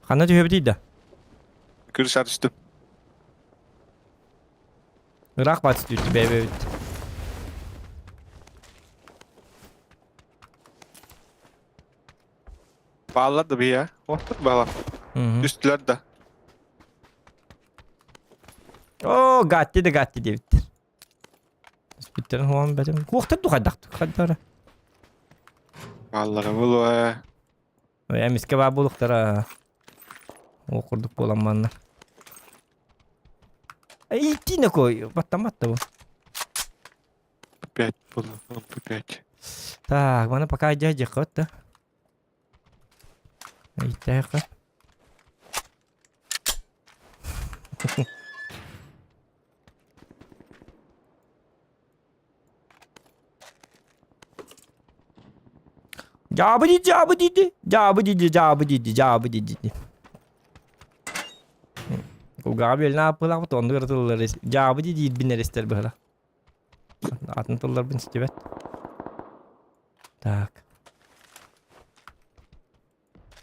Kana diyor bir de. Kırış atıştım. Irak batı diyor bebe. Bağladı bir ya. Otur bağla. Üstler de. Oo gatti diye bitir. Bittirin hoğan bedim. Kuhtar dukadak. Kadara. Vallahi bu be. Ya miske var buluklara. Okurduk bulanmanlar. İtine koy. Batta bu. Пять было. Ну, по 5. Так, mana пока aja kot dah. Итак. Jabı dedi. O Gabriel ne yapıyorlar bu tondu kırtılları. Jabı dedi binler ister böyle. Atın tıllar bin istiyor. Так.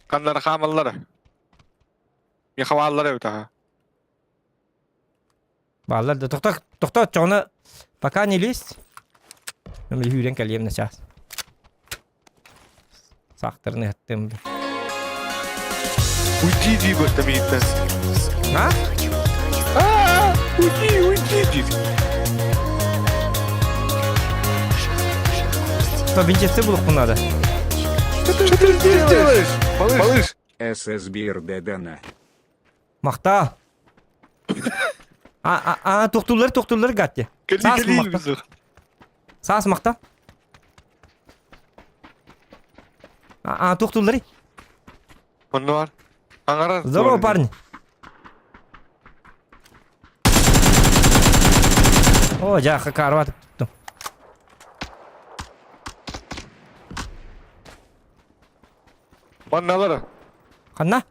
Kanları kamalları. Yakavalları evet ha. Bağlar da tokta çoğuna пока не лезь. Ben bir hüren kalıyım ne şahs. Sahtırını ettim. Уйди, Диба, там и это. Ha? Уйди, Диба. Tabii bincesi buluk bunlarda. Что ты здесь делаешь? Малыш. ССБР Дедана. Makta. Doktorları gattı. Кали bizi. Sağ makta. Doktorları. Onu var. Angara. Здорово, парни. О, жака карватып туттум. Mannaları. Kanna.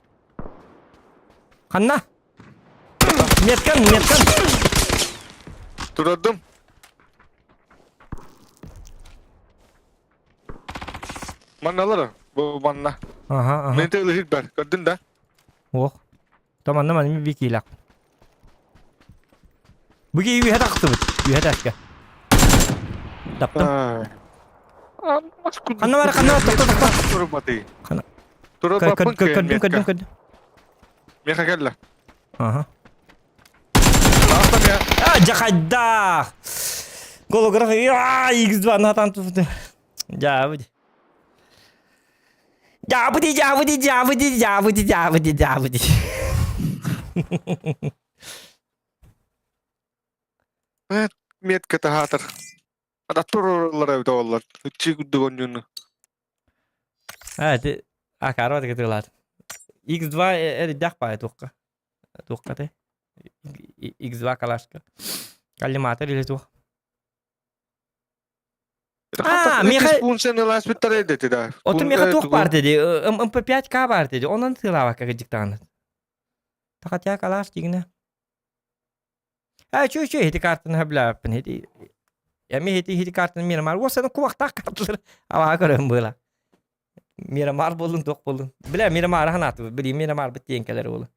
Меткан. Duradım. Mannaları. Bu manna. Aha. Beni de öyle ben. Gördün de. Oh. Teman-teman bir kilak. Bu gibi bir hata kıtı. Bir hata aşka. Taptım. Kanna var. Tokta. Turun batı. Kanna. Turun batın ki. Kırdım. Meka gel. Aha. Nasıl ya? Jakayda. Golografi. X2 hatan tuttu. Javudi. Mietkä tahatar. Ada turulları evde ollar. Çıkıdı gonyunu. Evet. Akarvat ketirlat. X2 eridyak pay tukka. Tukka te. X2 kalashka. Kalimata ile tu. Mikä pun sen elas bitter edeti da. Otur meka tuk var dedi. MP5K var dedi. Ondan tılava kakıcıktan. Takat ya kalash digine. Ha şu hedi kartını habla yapın hedi. Ya mi hedi kartını Miramar. O sana kuvak tak kartları. Ava görüm böyle. Miramar bolun tok bolun. Bile Miramar hanatı. Bili Miramar bitti yenkeleri olun.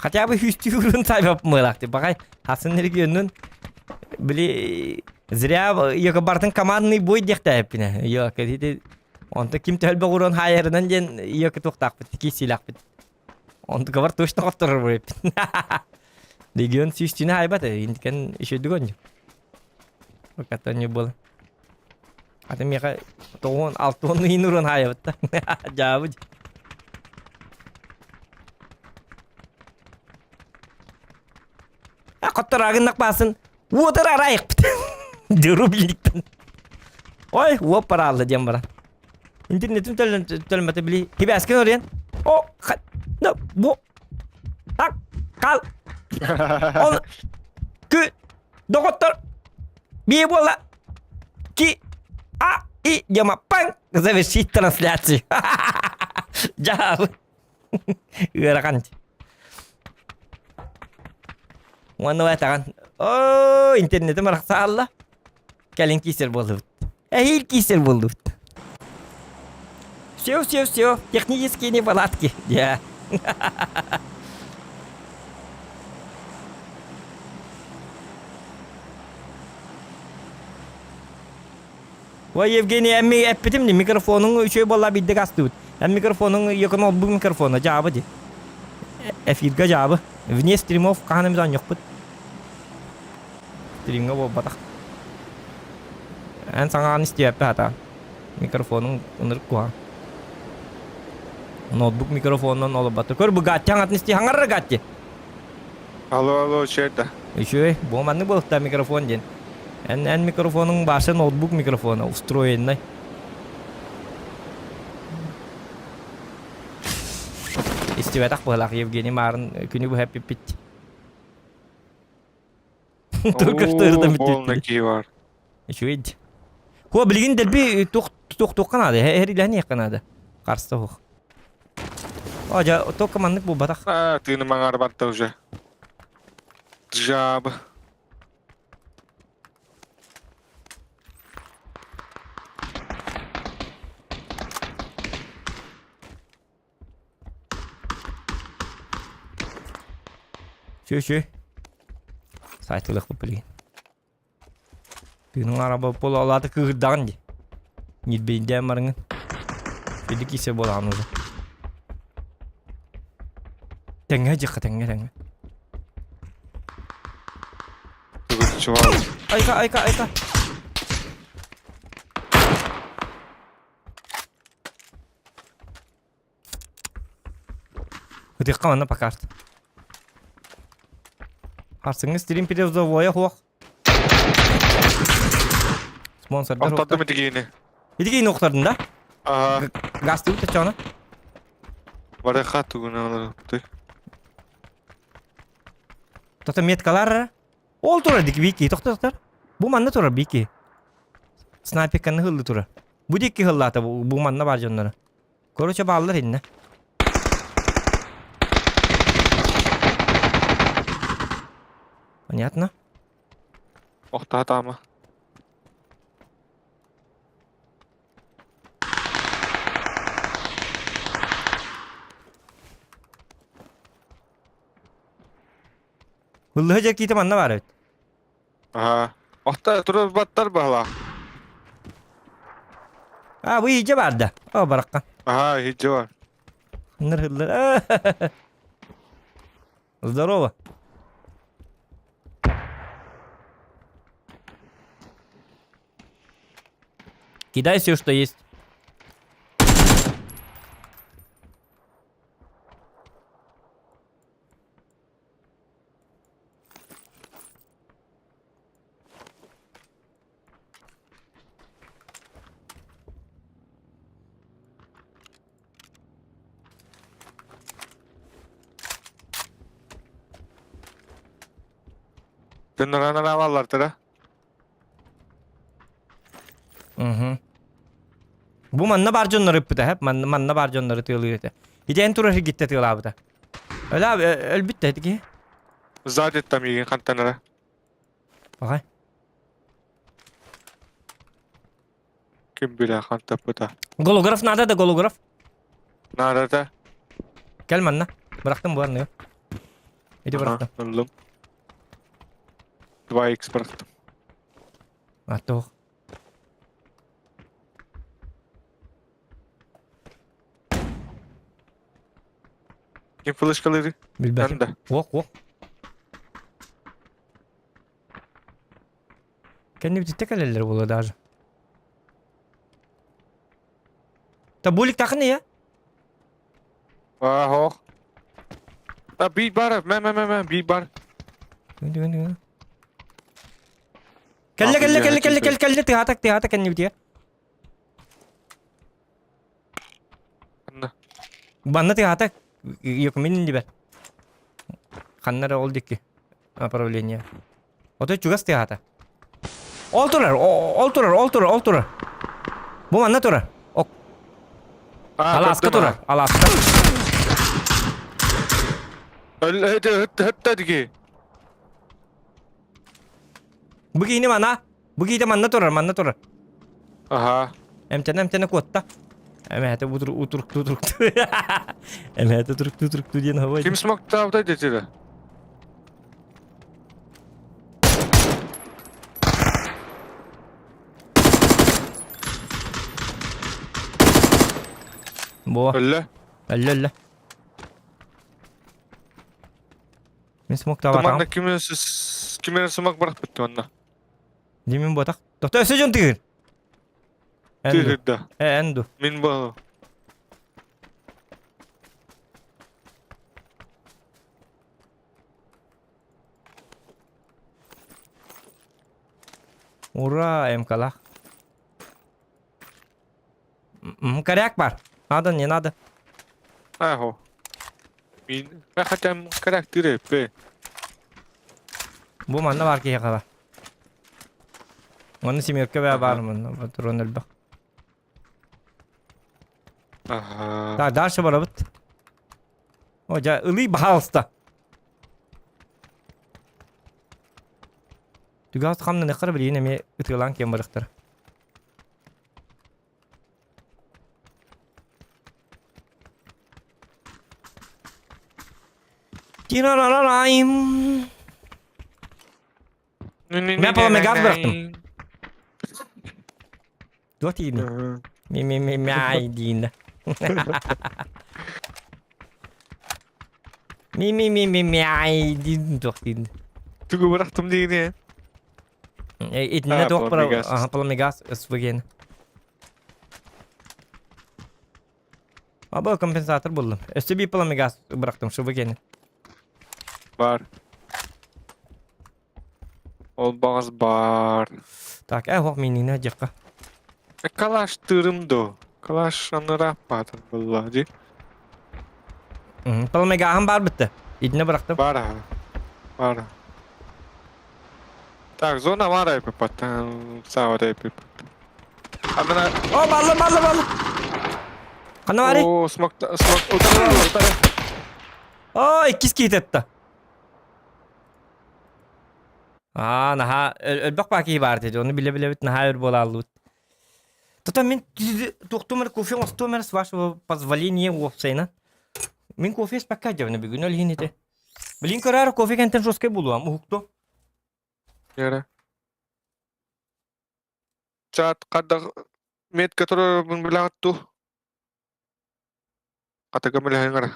Хотя бы hüstüğürün sayfap mılaktı. Bakay hasınları gönlün bili zira yakabartın kamanını boy dekte hepine. Yok dedi. Onda kim tölbe kurun hayırından jen yok toktak bit ki silah bit. Onda kabar toşna kaptırır bu hep. Digion hüstüğüne haybat indiken işe dügön. Katanya bol. Adam ya tohon altın inurun hayat. Jauh. Kotor agak basın. Water arayak. Duru bilikten. Oy, wop paralı jambara. İnternetim tölmete bili. Hibe asken orian. O, no, bu. Tak, kal. On. Kü. Doktor. Bir bola. Ki. A. I. Jama pang. Завершить трансляцию. Jauh. Gerakan. Mana watakan. Oh, internete meraksa Allah. Kalian kisir bulduk. İlk kisir bulduk. Все. Технические неполадки. Ya. Vay Evgeni emmi epitim ni mikrofonun üçü bolla bildi gastı. Hem mikrofonun yakın ol bu mikrofona cevabı di. F1 cevabı. Vnie stream off kanımızdan yok bu. Stream'e bu batak. En sangat istiyor hep hata. Mikrofonun ınır kuha. Notebook mikrofonun olup batı. Kör bu gatçan at istiyor hangar gatçı. Alo şeyde. Şu bu manı bu da mikrofon jen. En mikrofonun başı notebook mikrofonu устроенный. İstivetak bolak Evgeni marın günü bu happy pit. Только Bolna ki var. Şu id. Hu bilgin delbi tok kanadı. Her ilani kanadı. Karsta hu. Aja tok kamanlık bu batak. Ha, tini mangar batta uja. Jab. Şu. Saytılık bu bilgin. Günün araba polo aladı kıgırdan di. Nidbeyinden marının. Dedik ise bolan uza. Tenge jıkı tenge. Tugul çuval. Ayka. Hıdık kamanına pakart. Arsınız stream pide voya huak. Sponsor da Ortada mı digini? Hidi noktalarında. Aha. Gaz tuğut çana. Var ya tuguna alır. Tata metkalar. Ol tura dik biki doktor. Bu manna tura biki. Sniper kan hıllı tura. Bu dikki hıllı ata bu manna var canları. Koruça bağlılar eline. Понятно? Orta hata mı? Hıllıca kita manna var evet. Aha. Orta turun battar bağla. Ha bu iyice vardı. O bırakkan. Aha hiç var. Ныр hıllı. Здорово. Кидай все, что есть. Dönürana ne varlar tere? Hı. Bu manna barconları öpüde hep manna barconları tığılıyor. Hiç en turası gitti tığıl abi de. Öyle abi öl bitti hadi ki. Zat ettim iyi kantanlara. Bakay. Kim bilir kanta puta. Golograf nerede de golograf? Nerede? Gel manna. Bıraktım bu arada. Edi bıraktım. Anladım. 2x bıraktım. Attı o. Kim flash kalır? Bil bakayım. Ben de. Ok ok. Kendi bir tek elleri bulu daha. Ta bulik takın ne ya? Hoch. Da bir bar. Men. Bir bar. Gönü. Abi ya, Kelle tihatak kendi bitiyor. Anla. Banna tihatak. Yok minin diber. Kanlara oldu ki. Направление. Ото чугас тиата. Олтурар. Bu manna tura. Ok. Alaska tura. Alaska. Öyle hadi ki. Bu gini mana. Bu gini manna tura. Aha. Emtene kuotta. Emete uturuk. Emete uturuk diyen hava. Kim smoke tavda dedi. Bu. Öyle. Ölle. Min smoke tava Tamam da tam. kimin smoke bırak bitti onda. Dimin botak. Doktor ösücün tigir. Endu. Tühüdde. Endu. Min bu. Ура, эмкала. Коряк бар. Надо, не надо. Aho. Min. Hakikaten karakteri be. Bu manda var ki yakala. Onu simyokka veya var mı? Patron elbak. Aha. Так, дальше барабыт. Hoca ılıyı bahalsta. Tügaz kamda ne kadar bileyim emi ıtılan kem barıktır. Tirararayım. Ben yapalım, gaz bıraktım. Dört yedi. Mi ay diyinde. Mi ay diyinde. Dört yedi. Tügü bıraktım diye ne? İtine Ha, dört para. Palamigas. Aha, Palamigas. Svegen. Abi kompensatör buldum. Üstü bir Palamigas bıraktım şu Svugen'i. Var. Olmaz bar. Tak, hok minine cekka. Kalaştırım da. Kalaş anı rapatın vallahi. Palamigas'ım var bitti. İtine bıraktım. Var ha. Var. Так, зона мара je papatan, sao da je papatan. Amena, Oh, ballı. Kana var? o smoke, utara. Oh, ikis kit etti. Aa, naha, ölbek baki var dedi. Onu bile bit naha ölbol aldı. Тата мен доктор кофе остомер с вашего позволения опсайна. Мен кофе спака javne bir gün ölhinite. Bilin karar kofe kenten joske bulu am hukto. Yara. Chat kada met katro bun bilang tu. Kata kami lah ngara.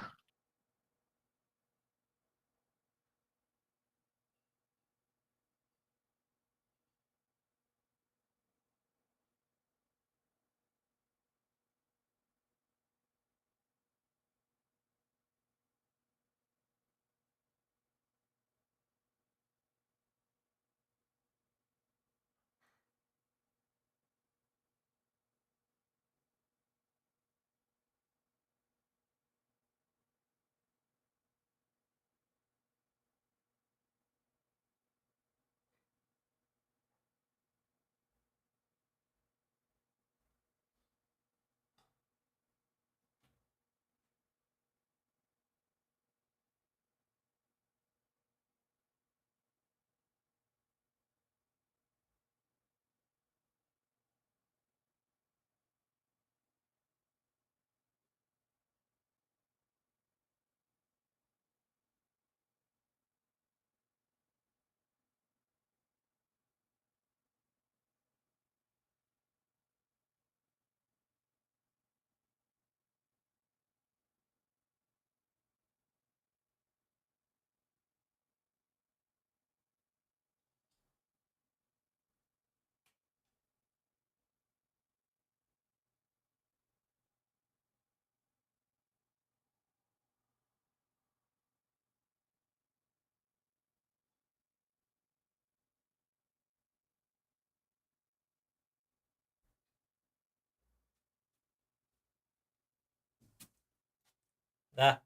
Да.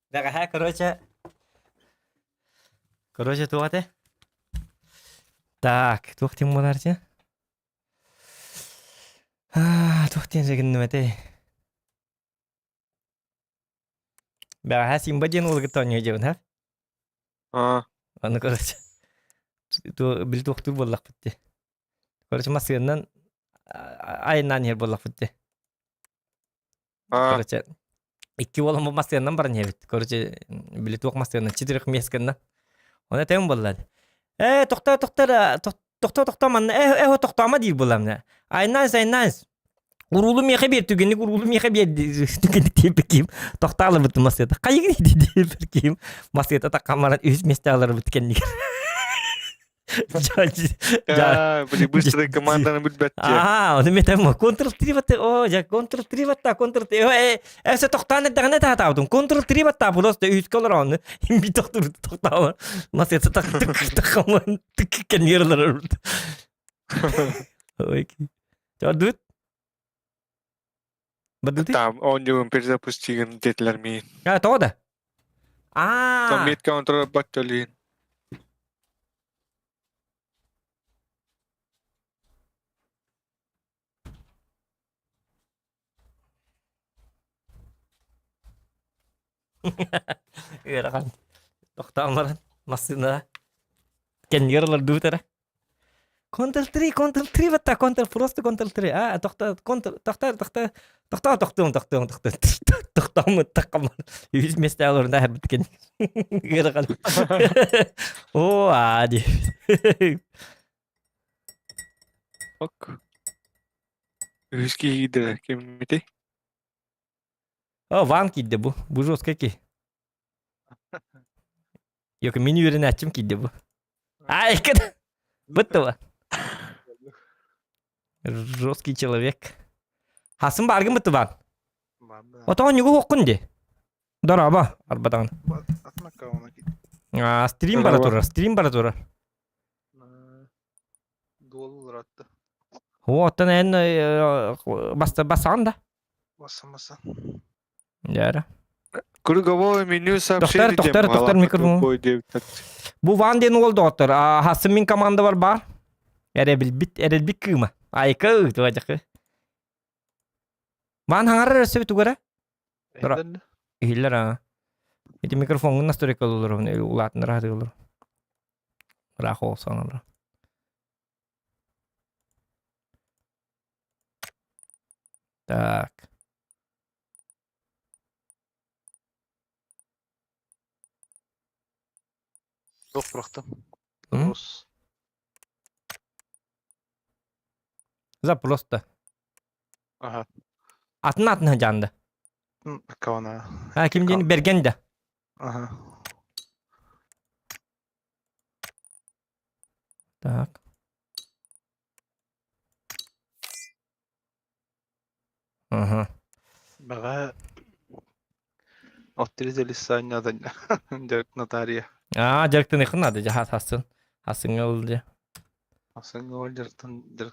Да, короче, туате. Так, тухтин боларчы. Тухтин жегиннемете. Бага симбадин улгытон жебин, ха? Аны короче. Ту бил тухтур боллак битти. Короче, масыгынан айынан хер боллак битти. Короче, 2 болом масыгынан баран хебит. Короче, били тук масыгынан 4 мескенна. Ona tem bolladi. Toxta manna. Toxtama deyil bolamna. Aynan. Urulu mexe bir tügenlik urulu mexe bir tügenlik deyip bakayım. Toxtalı bitti masiyata. Kayık deyip bakayım. Masiyata ta kamaran 3 mesleğaları bitti kendilik. Были быстрые команды на битбетте. Onu metem Ctrl-3 battı. Ctrl-3 battı. Ctrl-3. Ese toxtanı dağına da hata oldum. Ctrl-3 battı. Просто 3 kalır onu. Bir toxtama. Masiyata tak kamaran tıkken yerler orada. Ой. Çağırdı. Badıldı. Там он не перезапустил детler mi? Ha, to da. Там мид counter баталин. Iya kan. Toxtamaran. Masina. Ken yerler dutara. Ctrl-3 battı. Просто Ctrl-3. Toxtamı takkamı. 100 mesleğalarında her bitken. Iya kan. O hadi. Ok. Üski gider kimiti? Van kiddi bu. Bu жестко ki. Yok menü yerine açım kiddi bu. Ay kad. Быттı. Жесткий человек. Хасын баргын быттı ban. Отон югу окунди. Дораба арбадан. Стрим бара тура. Доллар attı. Оттан эн бассан да. Basa. Яра. Круговое меню сообщений. Доктор, микрофон. Bu Van den oldu otur. Hasım min komanda var bar. Erel bit kıma. Ay kı tuacak. Van hangar sebet ugara. Enden Hiller ha. Itu mikrofon nasıl rekal olur ne ulatın rahat olur. Rahat olsan olur. Так. yok bıraktım. Hı? Rus. Запросто. Aha. Atın candı. Kavana. Ha kim diyeni bergen de. Aha. Так. Ага. Baga Ottiriz Elisanya'dan Dirk Natarya. Жарктын икын ады жахат хасын. Хасын oldu. Aslında o Dirk'tan da.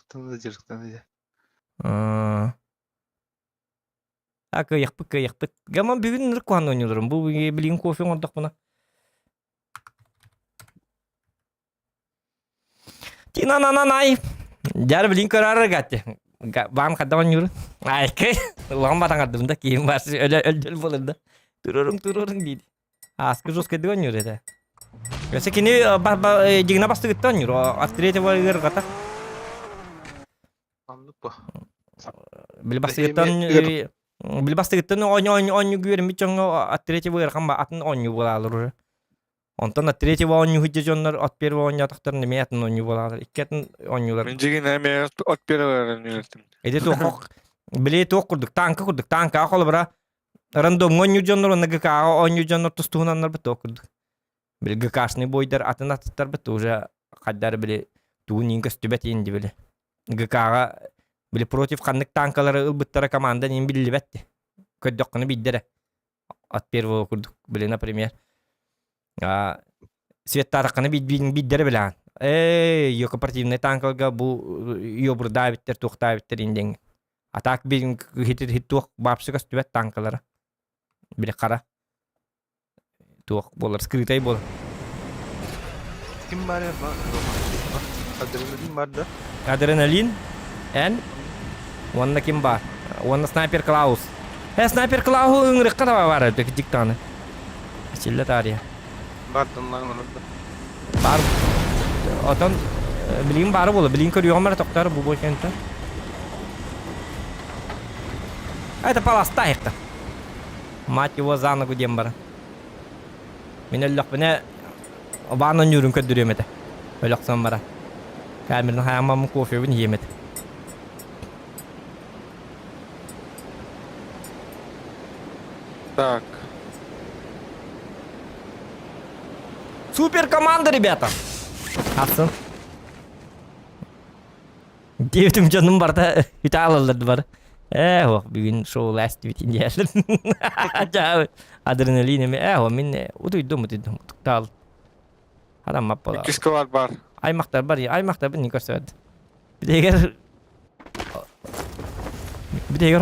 Kıyık. Gaman bugün nırk kuhan oynuyorum. Bu bilin kofi ondak buna. Tinananay. Jar bilin kararı gattı. Bam kadar oynuyorum. Ay kı. Lamba tangadım da kim var. Öldül bulundu. Tururun dedi. Askı joske oynuyor da. Biasa kini jigna pasti kita oynuyor. Astrete var yer kata. Anlık bu. Bilbasti kita onyu güverim bir çonga atrete var kamba atın onyu bulalır. Ondan atrete var onyu hücce jonlar at bir var onyu ataktar ne meyatın onyu bulalır. İkketin onyular. Önceki ne ot bir öğreniyorsun. Ede toq bile toq kurduk tanka akol bra random onyu jonlar onu gaka onyu jonlar tustuğunanlar bir toq kurduk. Bile gakaşni boydar atın ataktar bir toja kadar bile tuğun inkas tübet indi bile. Gaka bile против kanlık tankaları ılbıttara komanda nin billi betti. Köddökkünü biddere. At первого kurduk bile например. Свет тараканы biddere bile. Yok оперативный танкалга bu yobur davetler tuq davetler inden. Atak bir hit tuq babsıgas tübet tankaları. Bile kara. Туох болар, скрытай бол. Kim var ya? Adrenalin var da. Адреналин, and Wanna Kimba, Wanna Sniper Klaus. Sniper Klaus ngrik kada var dik diktane. Sille tariya. Vardı lan orada. Бар. Отон билин бары болу, билин көрүгөмөр токтор бу бошенте. Это поластайкта. Мать его за ногу дембара. Мен эллокпене обанын юрун көдүрөмөтө. Өлөксөн бара. Камерны хаямам кофебин йемет. Так. Супер команда, ребята. Атсын. 9 жаным бар да, үтө алаларды бар. Бүгүн шоу ласт битин диялер. Жа адреналин эме. Мен утуйдум. Тал. Адам маппала. İkisi var. Аймактар бар, аймактар бир не көрсөтөт. Бидегер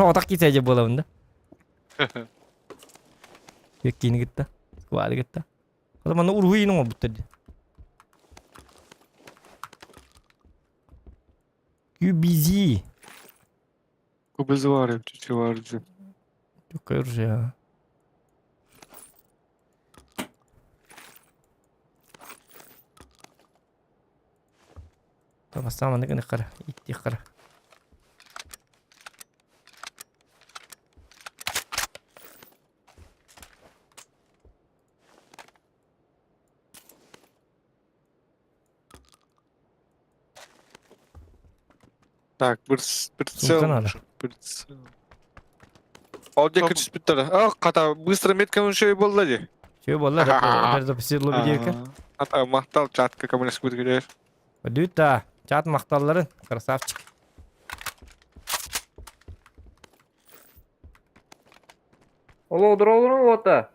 отак китсе же болобун да. Өккени кетти. Квали кетти. O zaman da urhuyunu mu bitirdi? QBZ. Kubezi var ya. Çiçeği var. Çok ayırır ya. Tamam, sama ne kadar itti kara. Так, bir Sultan Ali. Olacak üç bitleri. Kata bыстро меткамın şey boldu diye. Şey bollar, bir de pisi lobi diyor ki. Kata mahtal çatka komünist bir Düt da, çat maktalların, krasavчик. Оло дрону ота.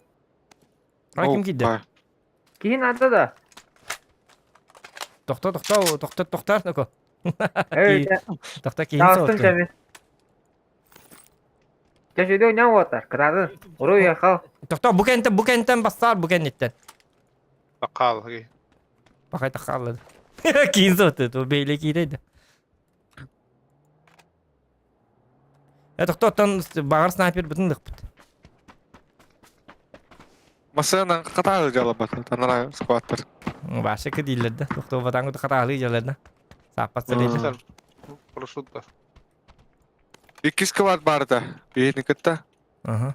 Kim gitti? Кейін анда да. Toxta, Nako. Toxta keyin Dağıstım soğuttu. seni. Köşede oynayan otar. Kıradın. Oraya yakal. Toxta, bu kentten basar, bu kentten. Bakal. Bakay taxarladı. Keyin soğuttu, o beyle kiyideydi. Toxta, ottan bağır sniper bütün lık bit. Masana kata jalabat. Tanara squatter. Başka ki değillerdi. Toxta, o vatanı da kata ağlayıcılardı. Sapat sıraydı. Парашют var. İkisi var barda. Birini kıtta. Aha.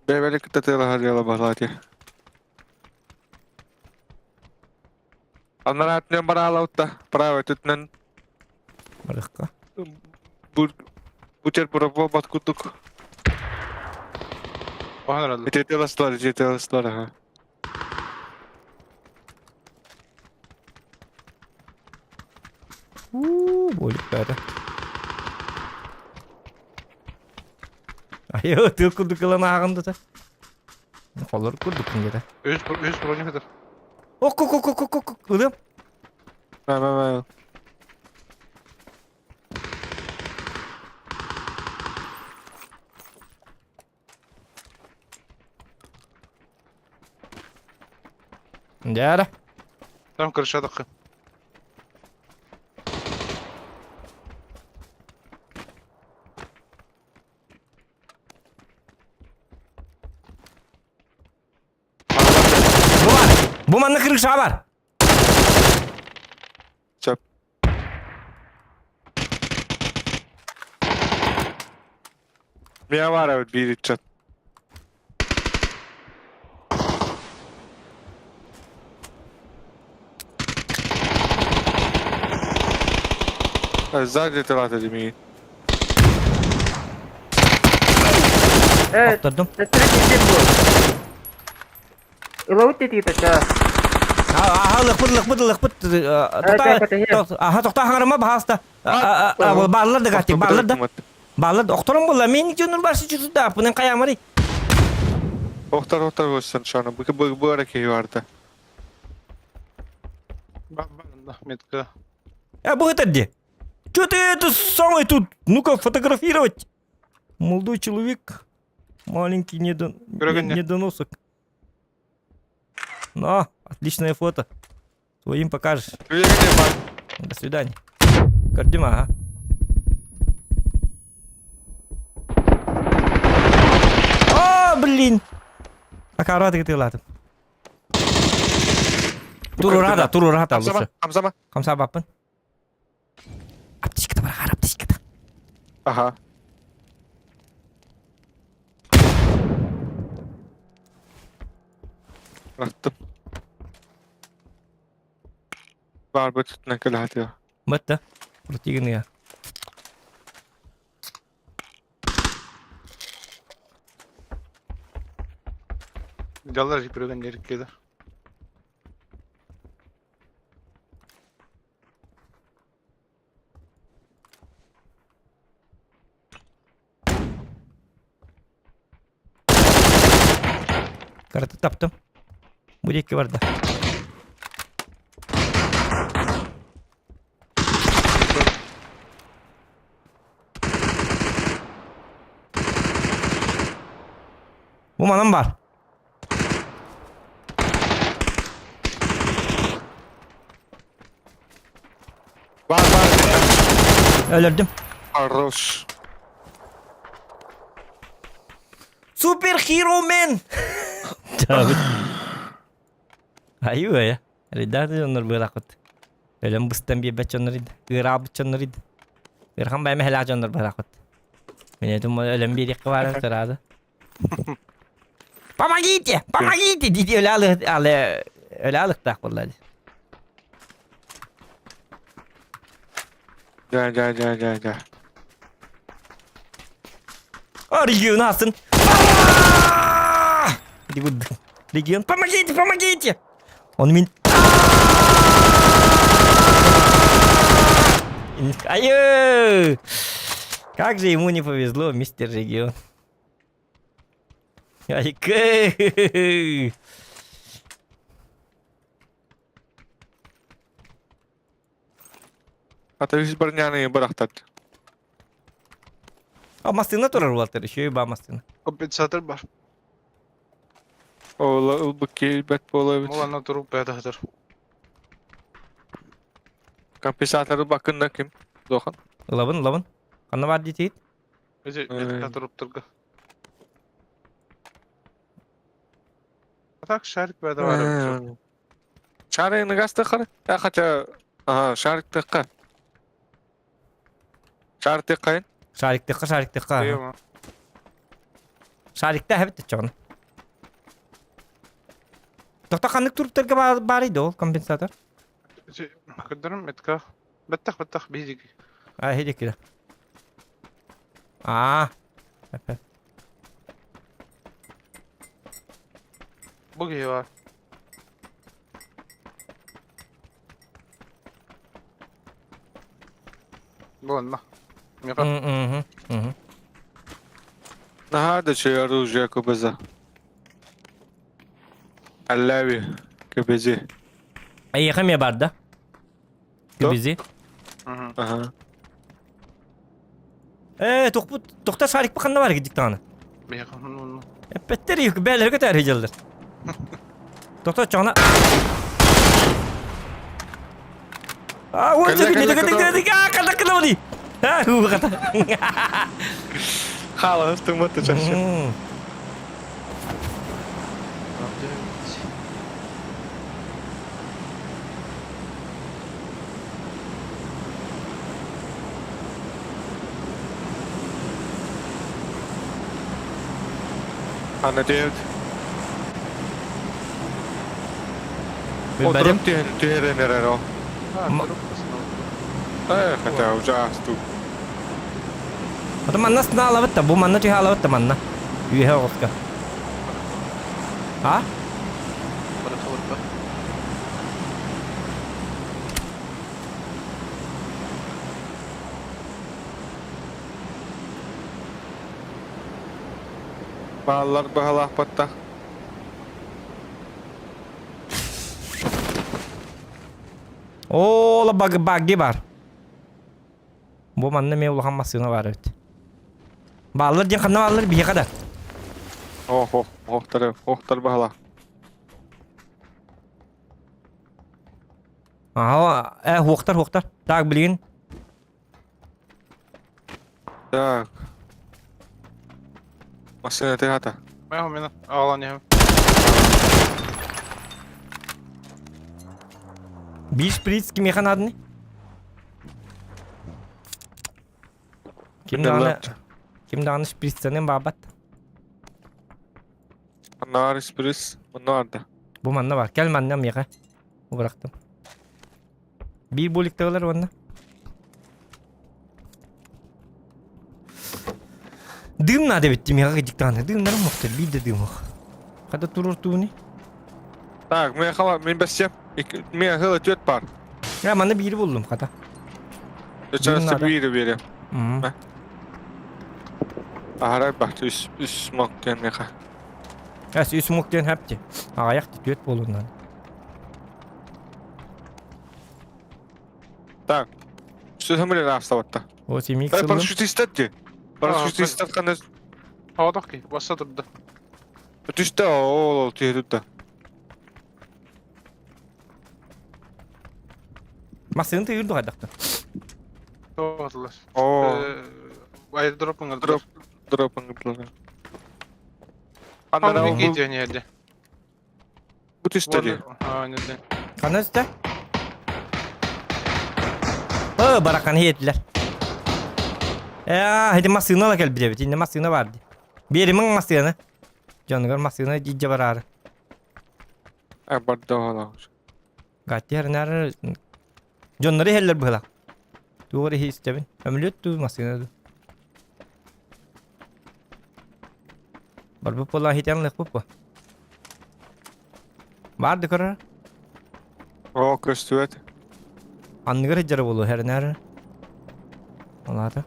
Beveli kıtta tela jalabat diye. Anlar atnyan bara alautta. Prava tutnan. Barıkka. Bucer pura bat kutuk. O herhalde. JTL'slar ha. Boyluk böyle. Ayo, tıl kurduk yılan ağında da. Kolları kurduk şimdi de. Üst bronyu kadar. Ok. Ulan. Ben. Gel. Tam kırışadık. Bu manna kırık şaha var. Çöp. Miya var evet bir içecek. Zaten telat edeyim iyi. Evet. Attırdım. Sürekli gidip bu. Ilavut dedi taça. Aha lıkbıt. Aha tokta hangarıma bahasta. Bağlar da kaçtık, bağlar da. Bağlar da. Oktorum bolla. Men jönür başı çıksın da. Bunun kayamari. Oktar olsun şu an. Bu hareket vardı. Ben Ahmet'e. Bu это. Что ты это самое тут? Ну-ка, фотографировать. Молодой человек. Маленький недоносок. Но, отличное фото. Своим покажешь. Öyle gene bak. До свидания. Gördüm ha. О, блин! Аккуратно кетиладым. Турурада Hamza mı? лучше. Hamza mı? Камса баппын. Аптечкада бар, аптечкада. Aha. Attım. Var bu tutuna kadar hadi ya. Мытты. Противный. Жаллар жипірген ерік кеді. Kartı taptım. Bu iki vardı. Bu manam var. Var. Öldürdüm. Arroş. Super Hero Man. Tabii. Ayo ya. Rida onlar berakut. Ölüm bustan bir beç onlar idi. Irab onlar idi. Irham bay mehla onlar berakut. Benim ölüm bir iki var sırada. Помогите, dedi öyle alık da vallahi. Gel. Регион Асын. Регион, помогите! Он меня... Ай, как же ему не повезло, мистер Регион. Ай, Hatta 100 barnyani bıraktat. А машина тоже рвалта, еще и ба машина. Компенсатор бар. Oğla bu kelbet bu olabilir. Олана тұрып бәдіғдір. Kompensatörü bakın da kim? Dokan. Лавын. Қаны бар дейді? Өзі метка тұрып тұрғы. Так, шарик бәді бар. Şarkını gaz tıkır. Ya kaça. Aha şarkı tıkır. Şarkı tıkayın. Шарикті. Eyvah. Шарикті әбітті çoğunu. Тоқта қандық тұрыптарға бар еді ол компенсатор? Өзі күдірім метка. Бәттіқ, бейдік. Hedi kira. Aa. Epe. Bu gibi var. Bu olma. Yapar. Hı. Hadi şey оружие кубеза. Allavi. Kebezi. Ay yakam ya barda. Bizi. Aha. Toqta şarik bakanda var gidik tane. Bir yakın onu. Epetleri yok. Beyler götür heceldir. Toqta çoğuna. Aa, o çıkı. Aa, kada mı di? Ha, bu kata. Hala tımıtı çalışır. Ana değil. Benim. Oturup diğerine o. Ha, Ma- durup basın. Hatta ucastu. Atau mana sena lawat ta? Bu mana cuy lawat ta mana? Yuh Oscar. Ha? Bırakı vurdu. Bağlar bahalah patta. Oh, la bagi bar. Bu mana me ulah masina var evet. Bağlar diye kanna bağlar bir kadar. Oh tar bahalah. Aha, hoqtar. Tak bilin. Так. Машина ты гата. ما هم هنا أغلاني هم. Bir şpriz kim yakan adını? Kim dağını şprizsenin babat? Nar espresso. Nar da. Bu manna var. Gel mannam yaka. Bu bıraktım. Bir bolik dağılar bana. Dığım nade bittim ya gıcık tane. Dığımlarım muhtar. Bir de dığım yok. Kada durur tuğuni. Так, мен хала, мен бассем. Мен хала төт бар. Ya bana biri buldum kada. Сейчас надо. бери берем. Hı. Агарай бак, үс смок кен меха. Ya süs mukten hepti. Ayak tüt bolundan. Так. Что там были раставатта? O semik Ай, sıldım. парашют истатти. Парашют истатканы. Havada ki. Bassa durdu. Түстө, ол тиедүтта. Masını tıyırdı kadakta. Doğrular. О, Airdrop'un aldı. дропын гыплана. Havada Андан gidiyor nerede? bu түстөдү. Ha nerede? Kana üstte. Barakan heyettiler. Hadi masını ala gel bir de. İndi masını vardı. Birimin masını. Canıgar masını ciddi var ağrı. Ай, бардо hala. Gatti her nere. Canları heller bıla. Doğru hiç istemem. Ömlüt tu masını. Barbu pola hiten lek bu. Vardı karar. О, көстүөт. Anlıgar hecere bolu her nere. Allah da.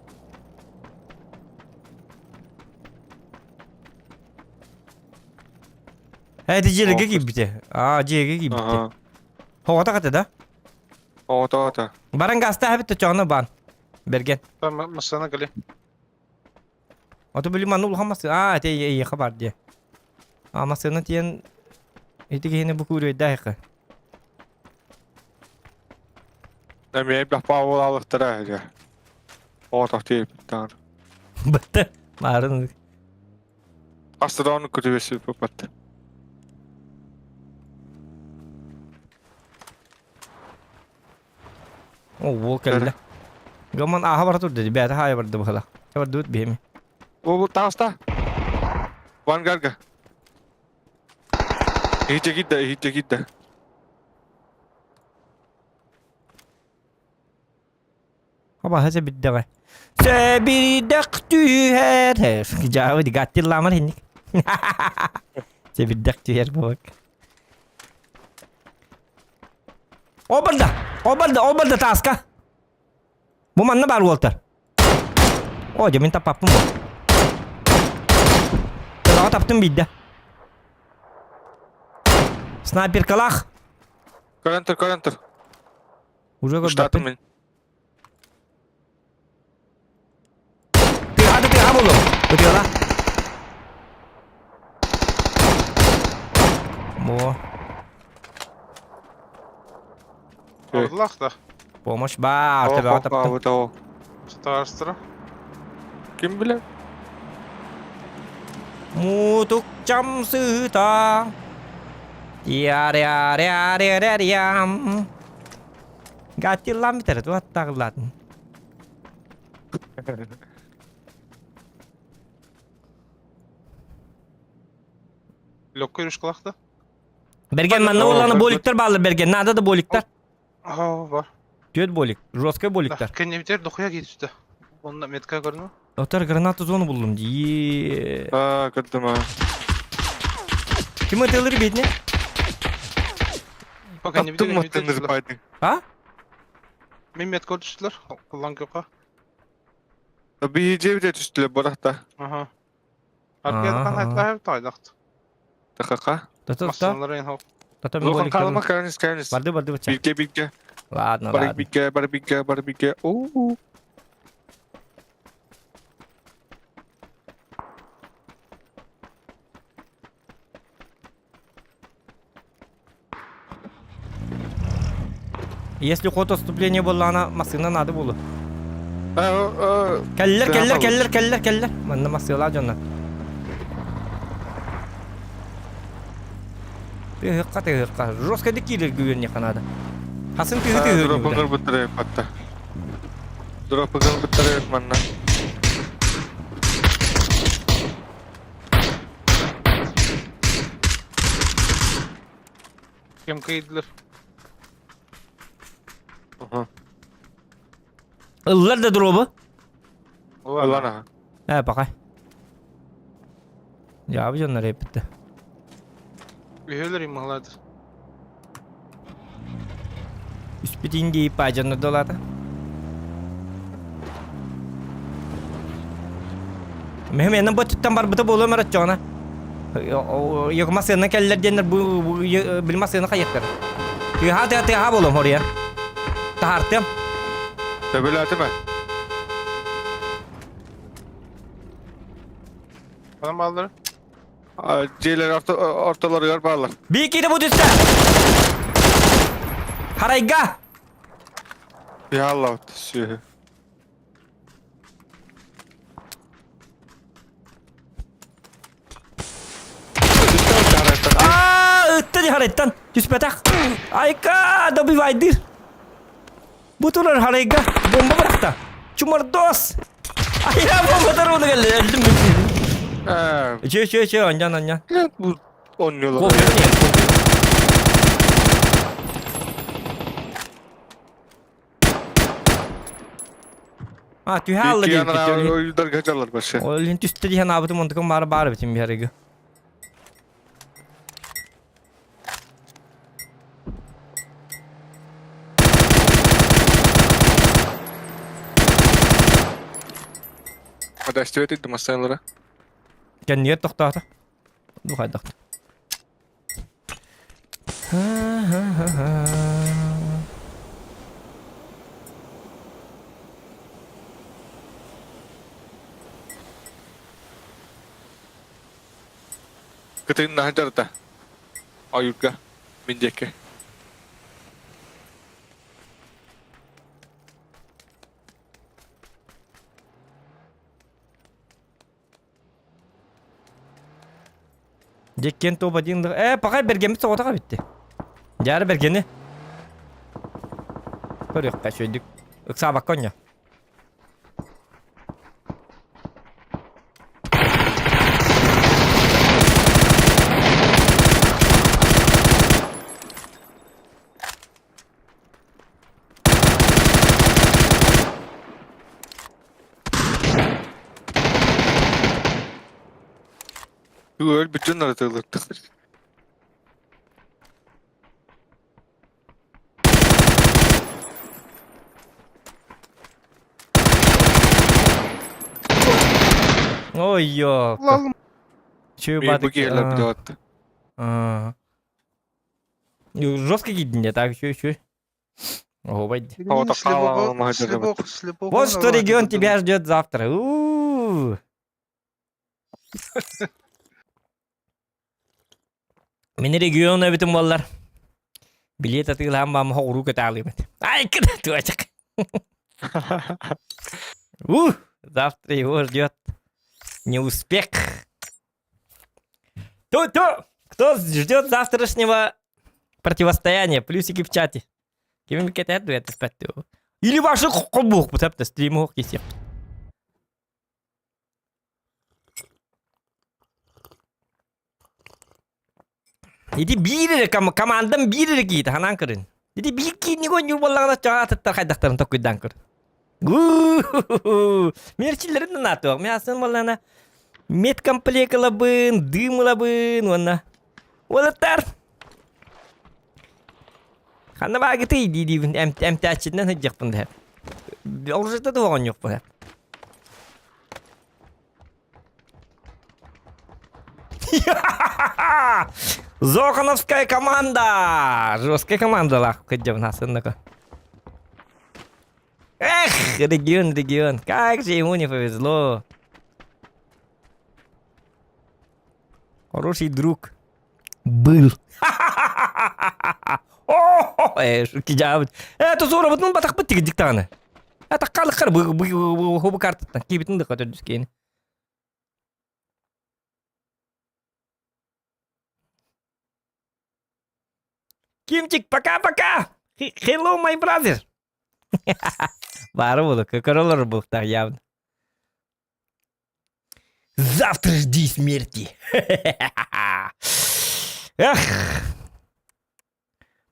Hadi jerege gibi bite. Jerege gibi bite. Ага. Havada katı da. Ото. Baran gasta habit çoğuna ban. Bergen. Ben masana geleyim. Oto bölüm anı ulhaması. Te iyi haber diye. Ama sana tiyen iti gene bu kuruyor dakika. Мен бах павол алыктыра же. Ото тип таар. Bitti. Marın. Астадан көтөбөсү попат. O bu kelle. Gaman aha var tur dedi. Beta hay var da bhala. Var dut bihemi. О, таста. Вангарга. Хите гидде. Haba hese bitti gay. Sebiri daktü her. Jauh digatil lamar ini. Sebiri daktü her bak. Obalda taska. Bu mana baru Walter. Oh, dia minta papum. Kalau taptım bidde. Sniper kalah. Карантер. Уже как Штатым мен. Tiga belum. Betul lah. Bo, Aldılar da. помощь бар. Тебе taptım. Ото. Starstra. Kim bilir? Mutuk jam sita. Ya. Gatil lam biter tu taklat. Lokka yürüyüş kılakta. Bergen mana olanı bolikler bağlı Bergen. Nada da bolikler. Aha var. Göt bolik. Roska bolikler. Kendi biter dokuya gidiyor işte. Onda metka görünüyor. Otar granat zonu buldum. Diye. А, кырдым а. Kim atılır bedne? Bak kendi biter Аттым kendi biter. аттын пайдың. Ha? Мен метка düştüler. Kullan köpa. Бийже бите түстүлө баракта. Aha. Arkaya da kan hayatlar hep taydaktı. Такака. Tata. Masanlara en hop. Tata Зохан калма bolikler. канис. Vardı bıçak. Бирге. Ладно. Барбике. Oo. Если ход отступления было, она машина надо было. o Keller. Bunda masyalar canlar. Hıkka. Жестко дикиler güvenlik kanada. Hasın tühü. drop'u kırbıttırayıp hatta. Drop'u kırbıttırayıp manna. Kim kıydılar? Illar da drop'u. Ulan ha. He bakay. Ya bu canlar hep bitti. Üyeler imaladır. Üst bitin deyip bacanlar doladı. Mühim yandan bu tütten var bıta bolu merat çoğuna. Yok masayana keller diyenler bu bilmez yana kayıklar. Tüha bolum oraya. Tahartım. Tebelati ben. Bana bağlıları. Ceyler ortaları yer bağlar. Bir iki de bu düzde. Harayga. Bir Allah ötesi. Öttü di haraytan. Düz petak. Ayka da bir vaydir. Butular harayga. Bomba bıraktı. Cumar dos. Ayya bomba tarafına geldi. Öldüm Çö ancan. Bu 10 yıl. Kokuyor niye? Ha tühe aldı İki diye yana gitti. oyunlar kaçarlar başa. O lint üstte diye nabıtı montukun bağır bitim bir harayga. Hadi işte ettim masayalara. Kendine tohtahtı. Bu kadar. Kıtayın nahacar da. Ayurga. Mincekke. Jekken to badin. Pakay bergemi soğuta bitti. Jarı bergeni. Koruyor kaçıyorduk. Iksa bakkonya. Öl bütün aratılırdı. Ой, yok. Allah'ım. Çöy Bir bu badık. geyirler bir de attı. Жестко гидin ya так чё. О, байди. Havada kalma hadi. Вот что регион тебя ждет завтра. Meni region evitim vallar. Bilet atılan bam hoğru kötü Ay kıda tuacak. Завтра его ждет неуспех. Кто ждет завтрашнего противостояния? Плюсики в чате. Кем это дуэт спать? Или ваши кубух, потому что стриму есть. Jadi bir kamandan bir git hanan kırın. Jadi bir ki ni gon yurballarına çağa tattar kaydaktarın tokuydan kır. Merçillerin de nato. Me aslında malana met komplek labın, dım labın wana. Wala tar. Kana ba gitu di emtiaçinden hıcak bunda hep. Orada da var yok bu hep. Зохановская команда! Жесткая команда, лах, где у нас однако. Эх, регион, как же ему не повезло. Хороший друг был. Şu ki cevap. To sonra batın batak bitti gidik tane. Takkalıklar bu karttan kibitin de kadar düzgün. Kimcik пока. Hello my brother. Var bu kakaralar bu так явно. Завтра жди смерти. Эх.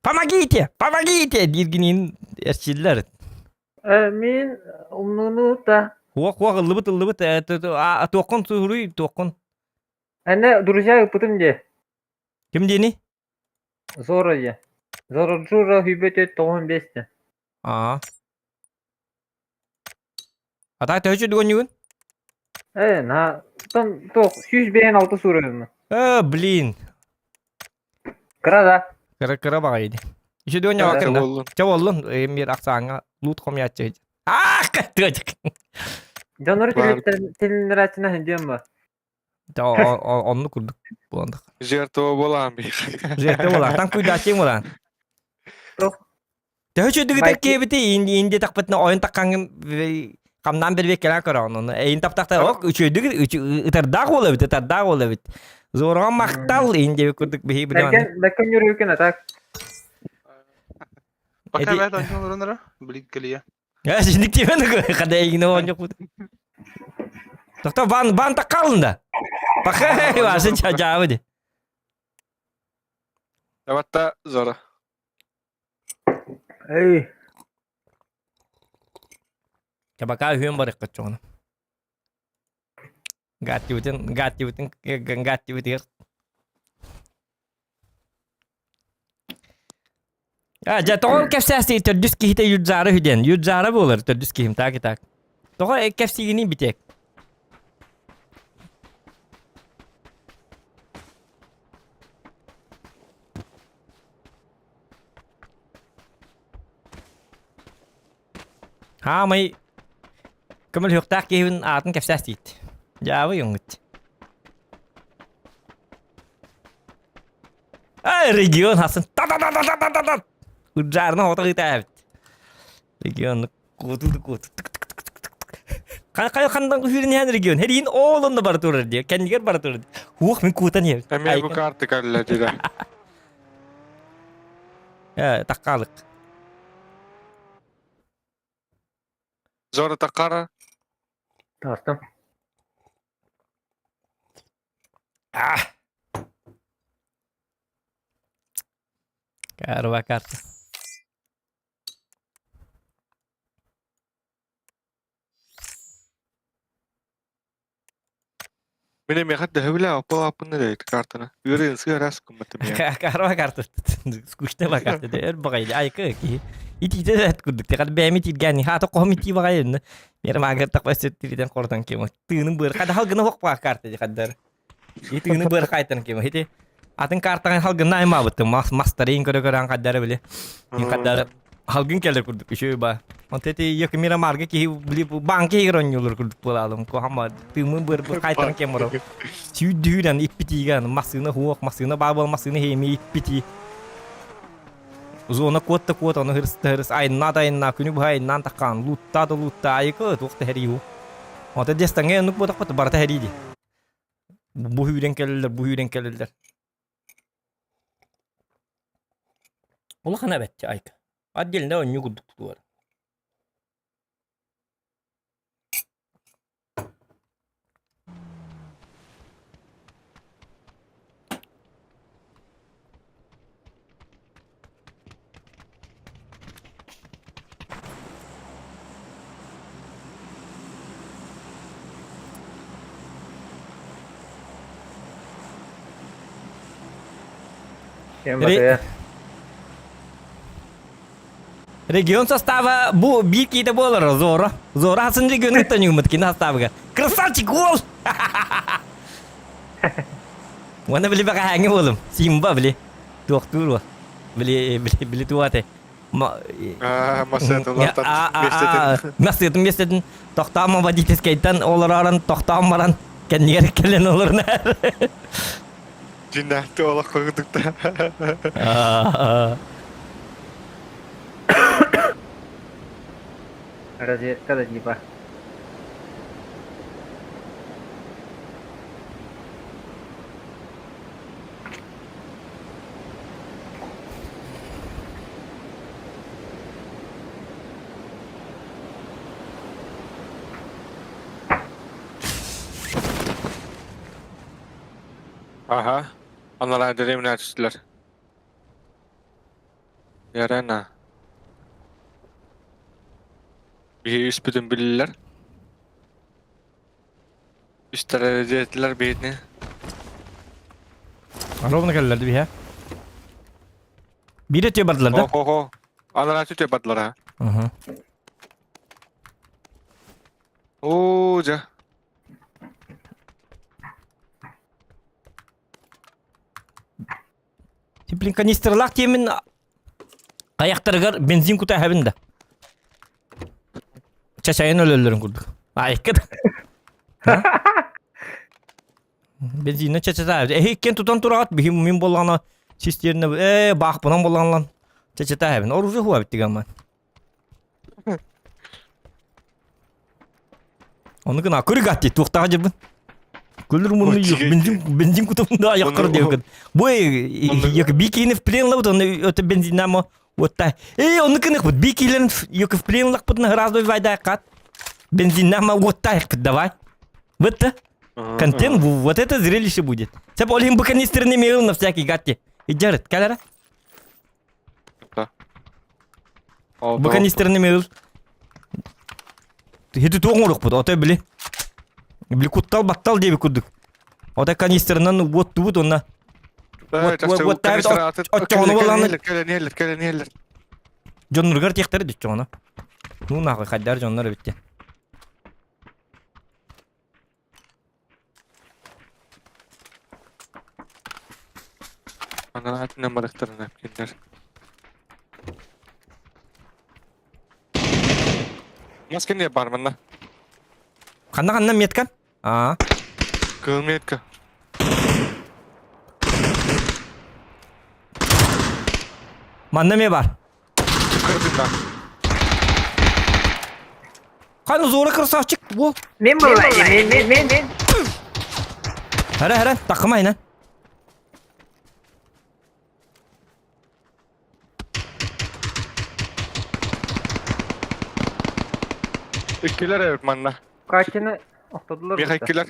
Помогите, диргинин эрчилер. Min umnunu da. Хуак ылыбыт тоқын туруй тоқын. Anne duracak putum je. Ким дени? Zor je. Zor jura hübete tohum beste. А. Ата төчү дүгөн югун? Na tam to 106 soruyorum. Блин. Kırada. Кыра багайды. Иши дүгөн жабак Çok кында. oldun. Чаболлун эмир аксаңа лут комятчы. Төчүк. Canları Var. tilin açına hediyen var. Онну курдук буландык. Жертва bolan bir. Жерде болар. Тан куйдачың болар. Төчү дүгүтер кебити инди такпытны oyun таккан камдан бербек келе кара onu. Эйин таптакта ок үчөдүк ытардаг болобут, ытардаг болобут. Зорга мактал инди курдук бихи билем. Bakın yürürken atak. Bakın ben önce onlara bilik geliyor. Ya şimdi kimen kada игне онжок бут. Токто ван таккалында. Бакай васы жабыды. Evet da zora. Ey. Чабака хүйөн бар эккет жону. Гаттибутин. Ja toch kefsasti tördüs kihite yudzara hüden. Yudzara bolur tördüs kihim tak. Toch kefsi gini bitek. Ha may Kemal huktak kihun atın kefsasti. Jawa yungut. Region hasın. Ujarna hota kita. Region kutu. Kandan kuhirin yan region. Herin oğlunda bar turur diye. Kendiler bar turur. Huuk min kutan yer. Emir bu kartı kalladı da. Ya takkalık. Zora takara. Tartım. Karva kartı. Benim yakında hevla apını da kartına. Yürüyün sigara sıkıntı ya. Karva kartı. Skuşta bak kartı. Der bakaydı ay ki. İti de kurduk. Tekrar beğenmi tilgani. Hatta komiti bakaydı. Bir mager tak basit tilden kordan kemo. Tığının bır. Kada hal gına hok bak kartı kadar. Tığının bır kaytan kemo. Hiti. Atın karttan hal gına ima betul. Mastering kadar kadar bile. Yang kadar hal gın keller kurduk. İşe ba. Onte ya kemira marga ki beli bangke ronyor kurduk polalım. Ko hama tığının bır kaytan kemo. Südüden ipiti kan. Masına huok masına babal masına hemi ipiti. Zona kuota onu hırs ayna kuni bahai nan takkan lutta ay ke waktu hari hu. Onte destangnya nuk botak pat barta hari di. Bu hüden keller. Ola kana betçi ayk. Adilinde onyu kurduk duvar. Region состава bu bir kita bolar Zora. Zora hasan region kita nyumat kina sostava. Красавчик gol. Mana beli pakai hangi oğlum? Simba beli. Doktor wa. Beli tua teh. Masih Mesletin. Tohtam ama dites kaitan olaran tohtam maran kendileri kelen olur ne? Cinnahti ola koyduk da. Разведка да типа. Aha. Anlar dediğim ne açtılar. Yarana. Bir üst bütün bilirler. Üstler derece ettiler birini. Ровно geldi bir ya. Bir de bardılar da. Ho. Anlar açı tebatlar ha. Aha. Oca. Tiplin kanisterlak temin ayaktarıgar benzin kutu habında. Çaçayın ölülerin kurduk. Ayıkkıdı. Benzinle çaçata habında. Hikken tutan turaat bihim min bolana sisterine bak bunan bolan çaçata habında. Orucu huwa bitti gamman. Onu kına kırı gatti tuqtağa jirbin. Gülür bunu yok. Benzin kutumunda ayakkar diyor kad. Bu yok bir kini plan la bunu öte benzin ama otta. Onu kına bu bir kilen yok plan la bunu razı vayda kat. Бензин нам вот так давай. Вот это. Контент, вот это зрелище будет. Цеп олим бы канистр не имел на всякий гадки. И Джаред, калера? Бы канистр не имел. Хиты тоңурuk bu. Ota bile. Bile kuttal battal diye bir kurduk. Ota kanisterden вот ona. John Nurgar tekleri düştü ona. Nu nakı kadar John'lar bitti. Anlar açı ne marıktarın hepkinler. Masken niye barmanla? Kanna metkan? Aa. Kılmayet ki. Manda me var? Kırdın. Kan zora kırsa açık bu. Men buradayım. Men. Hara takım aynen. İkiler evet manla. Kaçını okladılar. Bir ikiler.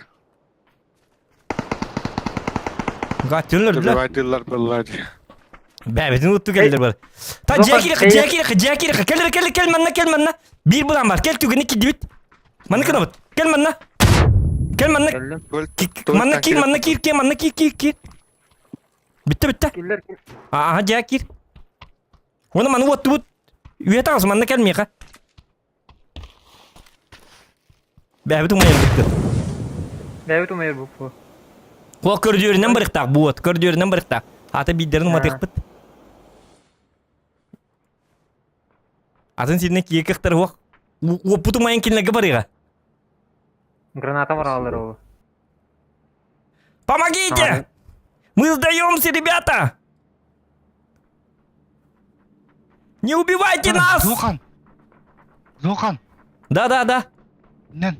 Gatınlar Tabii bile. vaydılar bunlar diye. Bebedin uttu geldiler bari. Ta Yok, Jackie gel manna. Bir bulan var. Gel tügün iki divit. Manna kana bat. Gel manna. Geldim. Manna kir. Bitti. Killer. Aha Jackie. Ona manna uttu. Üye tağız manna gelmiyor ka. Bebedin mayar bitti. David Umayr bu. O kördüğünden bırıktak bu ot. Kördüğünden bırıktak. Hatta bir derin matik bit. Atın sinne kiye kıktır o. O putu mayın kinle gıbarıga. Граната var alır o. Помогите! Мы сдаемся, ребята! Не убивайте нас! Зохан. Да. Нен.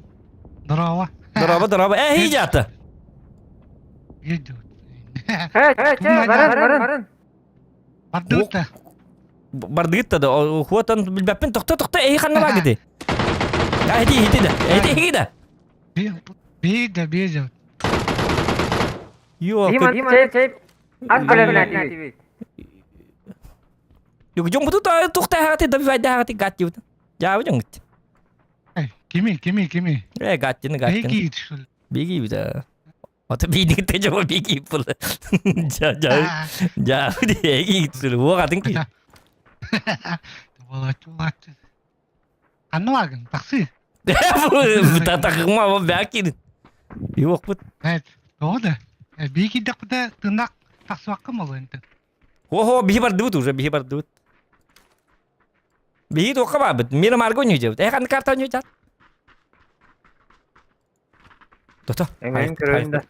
Здорово. Здорово. Идята. Идет. Evet. Varın. Бардыгта. Бардыгытта да. Хуатан билбеппин токта. Ханна ба гиди. Иди да. Бейді. Yok. Тейп. Az bilen Yok jong butu ta tokta hati da vai da hati gatti. Ja jong. Кими. Gatti. Бейгі ит. Bigi bir de. Ata bigi te jo bigi pul. Ja. Egi gitsin. Wo kadın ki. Волочу. Anlamadın. Taksi. Bu takıma ama belki. Yok bu. Evet. Doğru. Beygi de tırnak taksi hakkı mı olur? Ho, bihi bar dut уже, bihi bar dut. Bihi to ka ba? Mira margo nyu je. Kan karta nyu chat. Toto. Emin köyünde.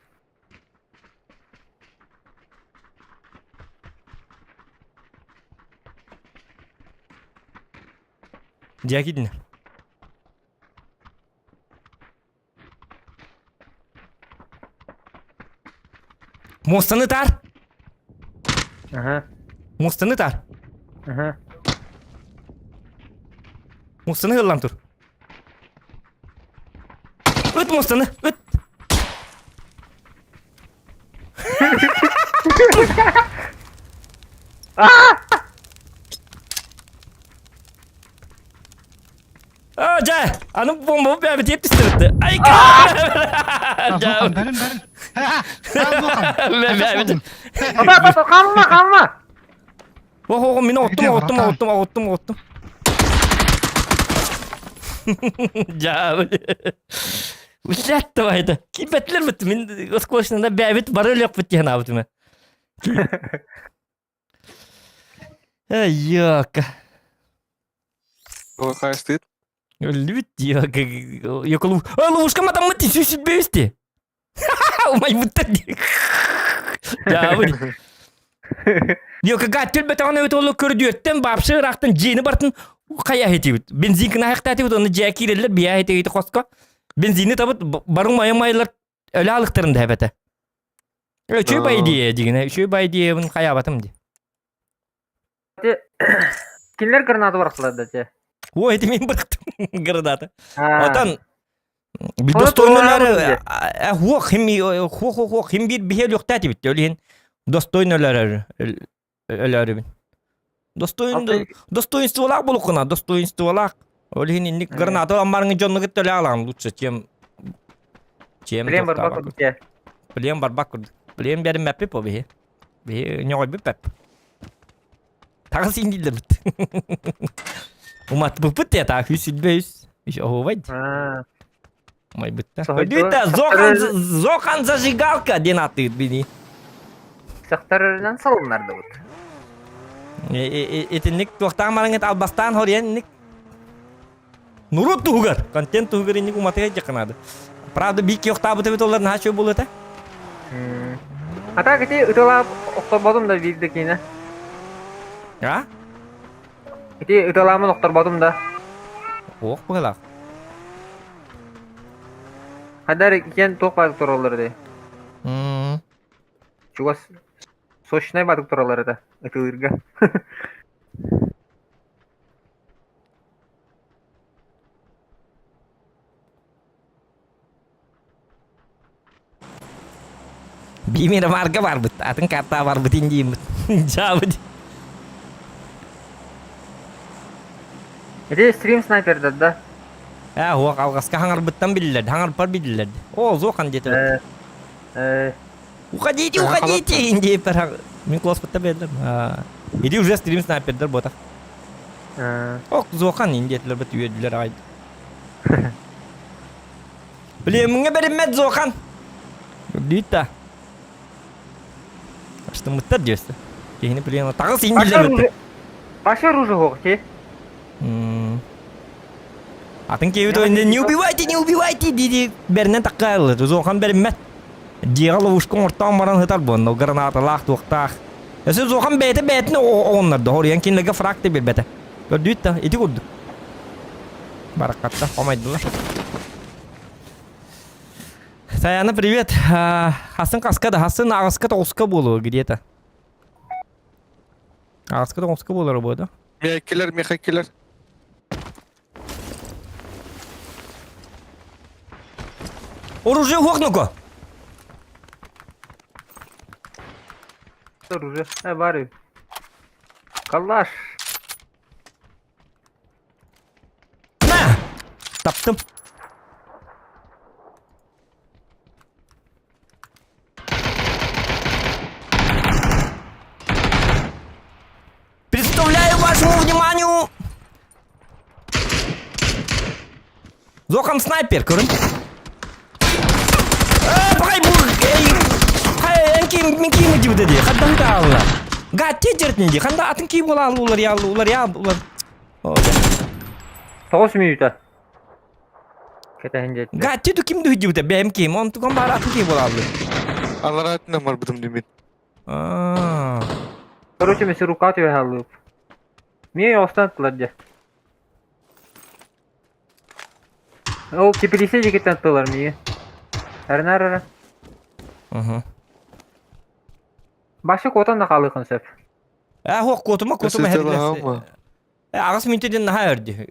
Jackie dinle. Mustanı tar. Aha. Mustanı tar. Aha. Mustanı hırlan tur. Öt mustanı. Öt. Aa, Cay. Anı bomba bir tepki sırtı. Ay Зоқан, бәрін. Зоқан. Ата, қалма. Oh, meni ottum. Ya. Uçlattı bayda. Kibetler bitti. Min koşunda bebet barıl yok bitti yana abime. Yok. O kaçtı. Öldü bitti yok. Yok lu. Ловушка мадам мати süsüt besti. Umay bitti. Ya. Yok gatül beton evet olu kördüyötten babşı raqtın jeni bartın kaya hetibit. Benzinkin ayaqtatibit onu jakirler biya hetibit kosko. Benzini tabıt barın maylar öyle alıktırın da hebete. Öçü bay diye digine. Öçü bay diye bunun kaya batım di. Kimler granatı var kıladı ce? O etimin bıktım granatı. Ha. Otan bir Onu dostoynoları doğru him bir bihel yok tatibit öyle dostoynoları öyle bin. Достоинстволак болукна, достоинстволак. Олин инник граната аммарың жонну кеттеле алам лучше, чем Блин бар бак ce. Блин бар бак. Блин берим маппи по бе. Бе нёй бе пеп. Тагыс индилер бит. Умат бу бит я так хүсүлбөйс. Иш овайд. Ha. Май битте. Сохой Дүйта ду- зоқан зажигалка денаты бини. Сақтарынан салынар да вот. Этинник тоқтамарың эт албастан хорен ник. Нурут тугар, контент тугар инник уматыга жақынады. Правда бик yoqta бут бит олар наша болот а? Ата кете ыталап оқтор бодум да бирди кейне. А? Кете ыталамын оқтор бодум да. Ох була. Хадар кен тоқ бадык туралар де. Чугас сочный бадык туралар да. Ытылырга. Бимир марга бар бит. Атын карта бар бит индим бит. Жабыт. Кете стрим снайпер да. О калгаска хаңар биттан биллер, хаңар пар биллер. О, зоқан дете. Уходите инди пер. Мен класс битте белдер. Иди уже стрим снайпердер бота. Ок зоқан индетлер бит үйөдүлөр айды. Билемиңе беримет зоқан. Дита. Что мы тут делаем? Я не понимаю. Тагыс индилер. Паша оружие хок те. Атын кебит не убивайте, диди. Бернен таккайлы. Зоқан беримет. Дигалы ушкон ортан баран хытар бонно граната лах токтах. Эсе зоқан бетин оннар дор янкин лега фракты бете. Көрдүйтта, ити курду. Баракатта, помайдылар. Саяна, привет. Хасын каскада, хасын агыската оска болу где-то. Агыската оска болу работа. Мехакилер. Оружие хокнуко. Оружие. Бары. Калаш. На! Таптым. Представляю вашему вниманию. Зоқан снайпер, көрін. Бақай бұл. Мен киімі деп деді. Қаддан да алыла. Гатте жертінде. Қанда атын киіп олар. Тоғыз минута. Кетен жетті. Гатте ду ким ду деп бәм киім. Он туған бар атын киіп олар. Алар атына бар бутум демин. Короче, мен рука тебе халып. Мне останкылар же. Ол кепелесе жекеттен тылар мие. Әрін әрі. Başı kotan da kalıkın söp. Hoq kotuma her Ama. glas. Ağız mintedin daha erdi.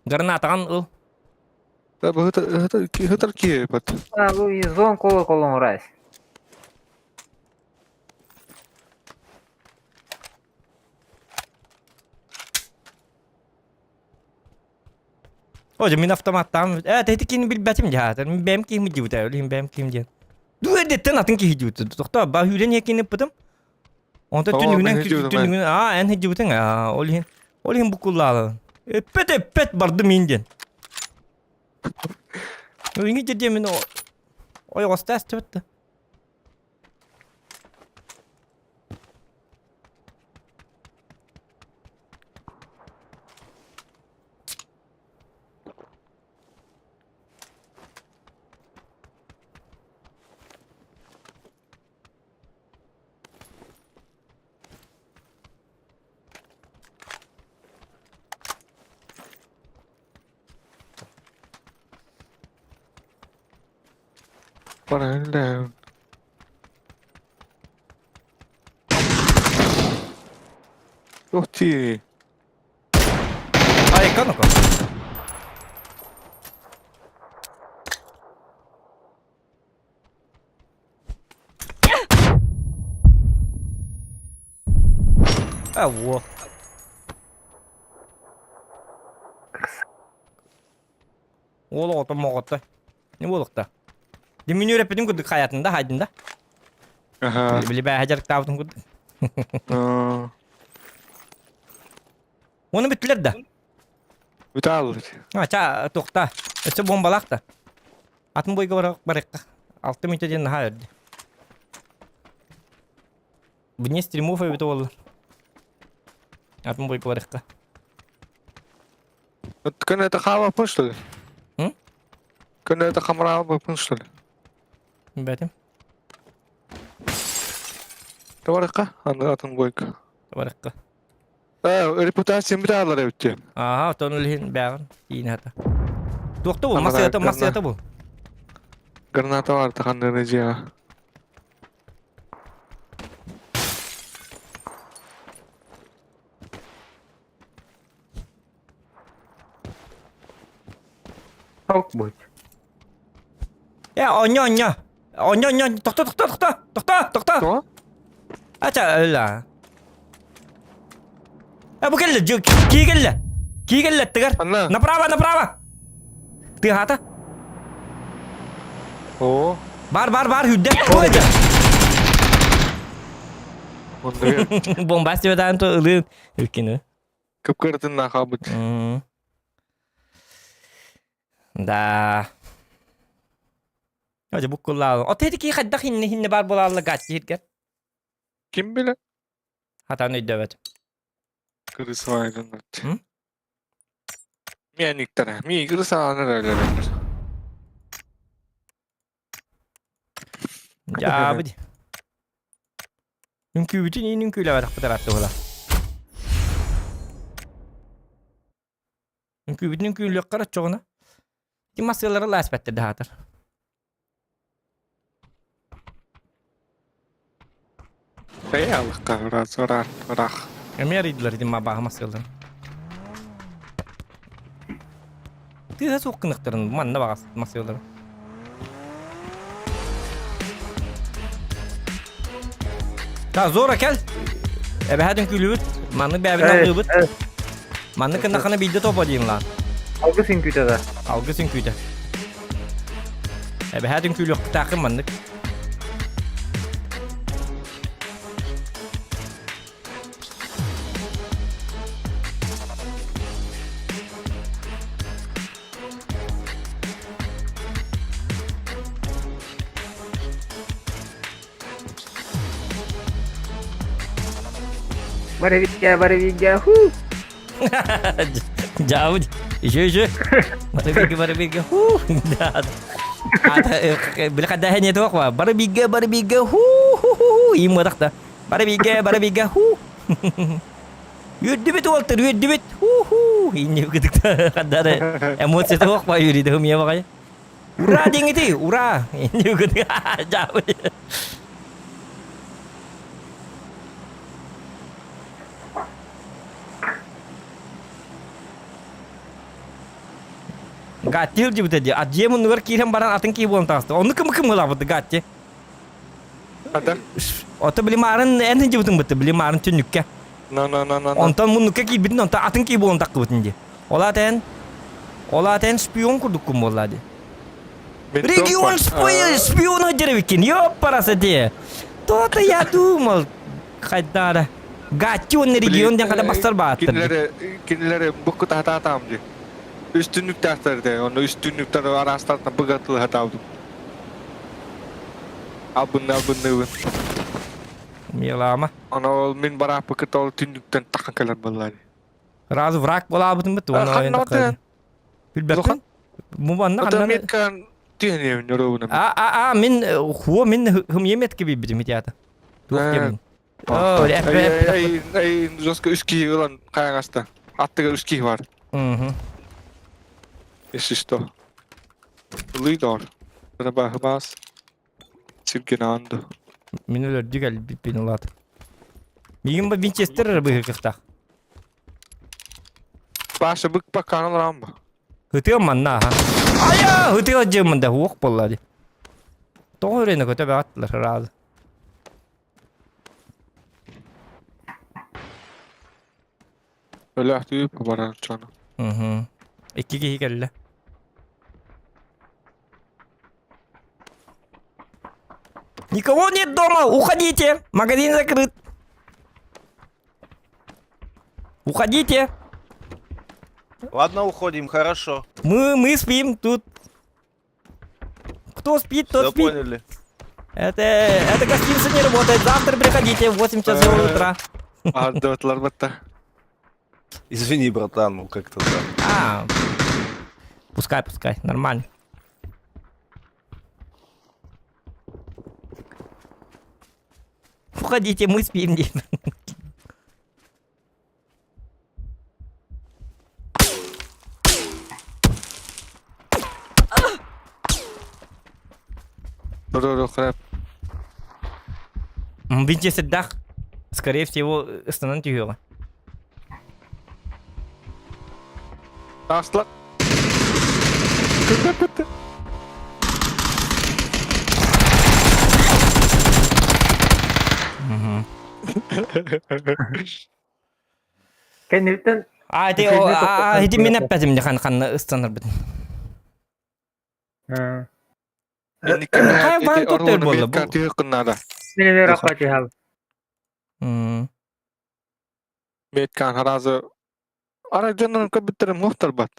Granatagan ıl. Da bu hıtar ki bat. Ha bu zon kolon uğraş. Hocam min avtomattan. Tehdikin bil betim jahat. Min bem kim jut öyle bem kim jan. Duer detten atın ki jut. Doktor ba hüren yakini pıtım. Onta Tamam, tün ben hünen hücudum, tün hünen. En hücudun olhin bukullalı. Pet bardı minden. Öyle dedi min o. Oy ostas tuttu. Bana öyle. Yok ki. Ay kanka. Awo. Oğlu otomoqotta. Ne boluqta? Demin öğretmedim kurduk hayatında haydında. Aha. Bili ben hacarık tavdum kurduk. Onu bittiler de. Bir daha alır. Ha ça toqta. Ötse bombalaq da. Atın boyga baraqqa. 6 minut edin daha ördü. Bu ne streamov öbüt oldu. Atın boyga baraqqa. Kan это хава что ли? М? Kan это хамра что ли? Betim. Tavarka, anlatın boyka. Baraqqa. Reputasyon bir daha alır evde. Aha, tonulhin bäğin. Yine hata. Toqta bu, Ama masiyata bu. Granata var takandı nece ya. Çok boş. Ya onya. Toqta. Tamam. Acha öyle. Bu kelle ki gelle tigar. Anna. Направо. Ти hata. Oo. Bar hüddet koyacak. Onda bir Bombastiodan to ılın ülkeni. kıpkırtın nakabıt. Da. Hadi bu kullanalım. O dedi ki kaddak hinne bar bularla kaç yirken. Kim bilir? Hata ne dövet. Kırısı var aydınlat. Hı? Miyaniktere. Mi kırısı anır öyle denir. Ya bu di. Nümkü bütün iyi nümküyle var bu tarafta ola. Nümküyle karat çoğuna. Di masyaları la aspette daha atar. Beyallık kavraz orar. Emir idiler di mabah masyaları. Di da sokkınıkların manna bagas masyaları. Ta zora gel. Hadi külübüt. Manlık bir evden alıyorbut. Manlık kına bildi toplayayım lan. Algı sinküte de. Algı sünküyde. Hadi külü yok takım manlık. Barabigga. Jauh. Isu. Barabigga. Bila kadahnya tu apa? Barabigga. Imu tak? Barabigga. Yudibit Walter, yudibit. Ini kita kadar emosi tu apa yudi tu mia makanya. Ura ding itu, ura. Ini kita jauh. Gatçı hırcı bıtı diye. Acıya mı nugar kirem baran atın ki bolun tağıstı. Onu kım hıla bıtı gatçı. Ada. Ota bili marın en hıncı bıtın bıtı. Bili marın tünükke. No. Ondan munnukke ki bitin ondan atın ki bolun takkı bıtın diye. Ola ten spiyon kurduk kum bolla diye. Region spiyon hıcırı bikin. Yok parası diye. Tota ya dumal. Kaydara. Gatçı onun region den kada basar bağıttır. Kinlere bu kutu hata tamcı. Üstünlük derslerde onu üstünlükleri arasında bıgatılı hata aldım. Abun. Yalama. Ana ol min bara paket ol tünlükten takın kalan vallahi. Razı vrak bola bıtın bıtı. Onu oyun takı. Bilbekten. Bu bana Ata kandan. mit kan tüyeni yoruluna. Min huwa min hım yemet gibi bitim itiyata. Tuh yemin. Oh, Ay zoska üski ulan kayangasta. Attıga üski var. Mhm. Esisto. Lidor. Trabalho bas. Sirkenando. Min öldü gel bin ulat. Migin ba Winchester bu hırkıkta. Başa bık bakan ramba. Hıtıyor manna ha. Aya hıtıyor cımında huok bolladı. Doğru ne kötü bir atlar herhalde. Öyle ahtı baran çana. Mhm. İki kişi geldi. Никого нет дома! Уходите! Магазин закрыт! Уходите! Ладно, уходим, хорошо. Мы спим тут. Кто спит, тот Все спит. поняли. Это гостиница не работает. Завтра приходите в 8 часов утра. Ardıvatlar batta. Извини, братан, ну как-то так. Пускай, нормально. Уходите, мы спим. Dur krep. Винчестер дах. Скорее всего, остановите его. Aslan. Kan Newton Itu minap pa sim kan standard bet. Ini Kayak bantu terbol lah, Bu. Kartu kenada. Seni ver akati hal. Met kan harazı. Ara canın kabittere muhtar bat.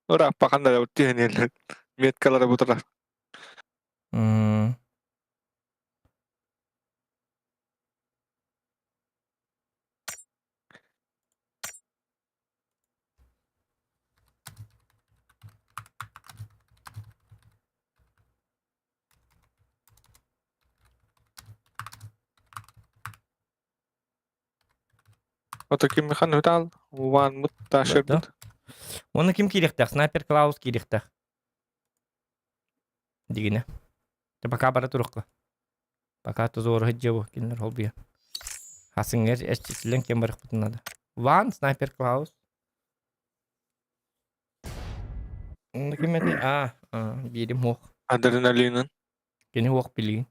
Ora pakan da tihni met kalara butra. Ota kim kan hutal wan mutasher Да. Оны ким киректер? Снайпер Клаус киректер. Дигине. Те пока бара турукка. Пока то зор хеджево кинер хобби. Хасингер эстилен кем барык бутунада. Ван снайпер Клаус. Оны ким эти? Бири мох. adrenalinin. Кени хок пили.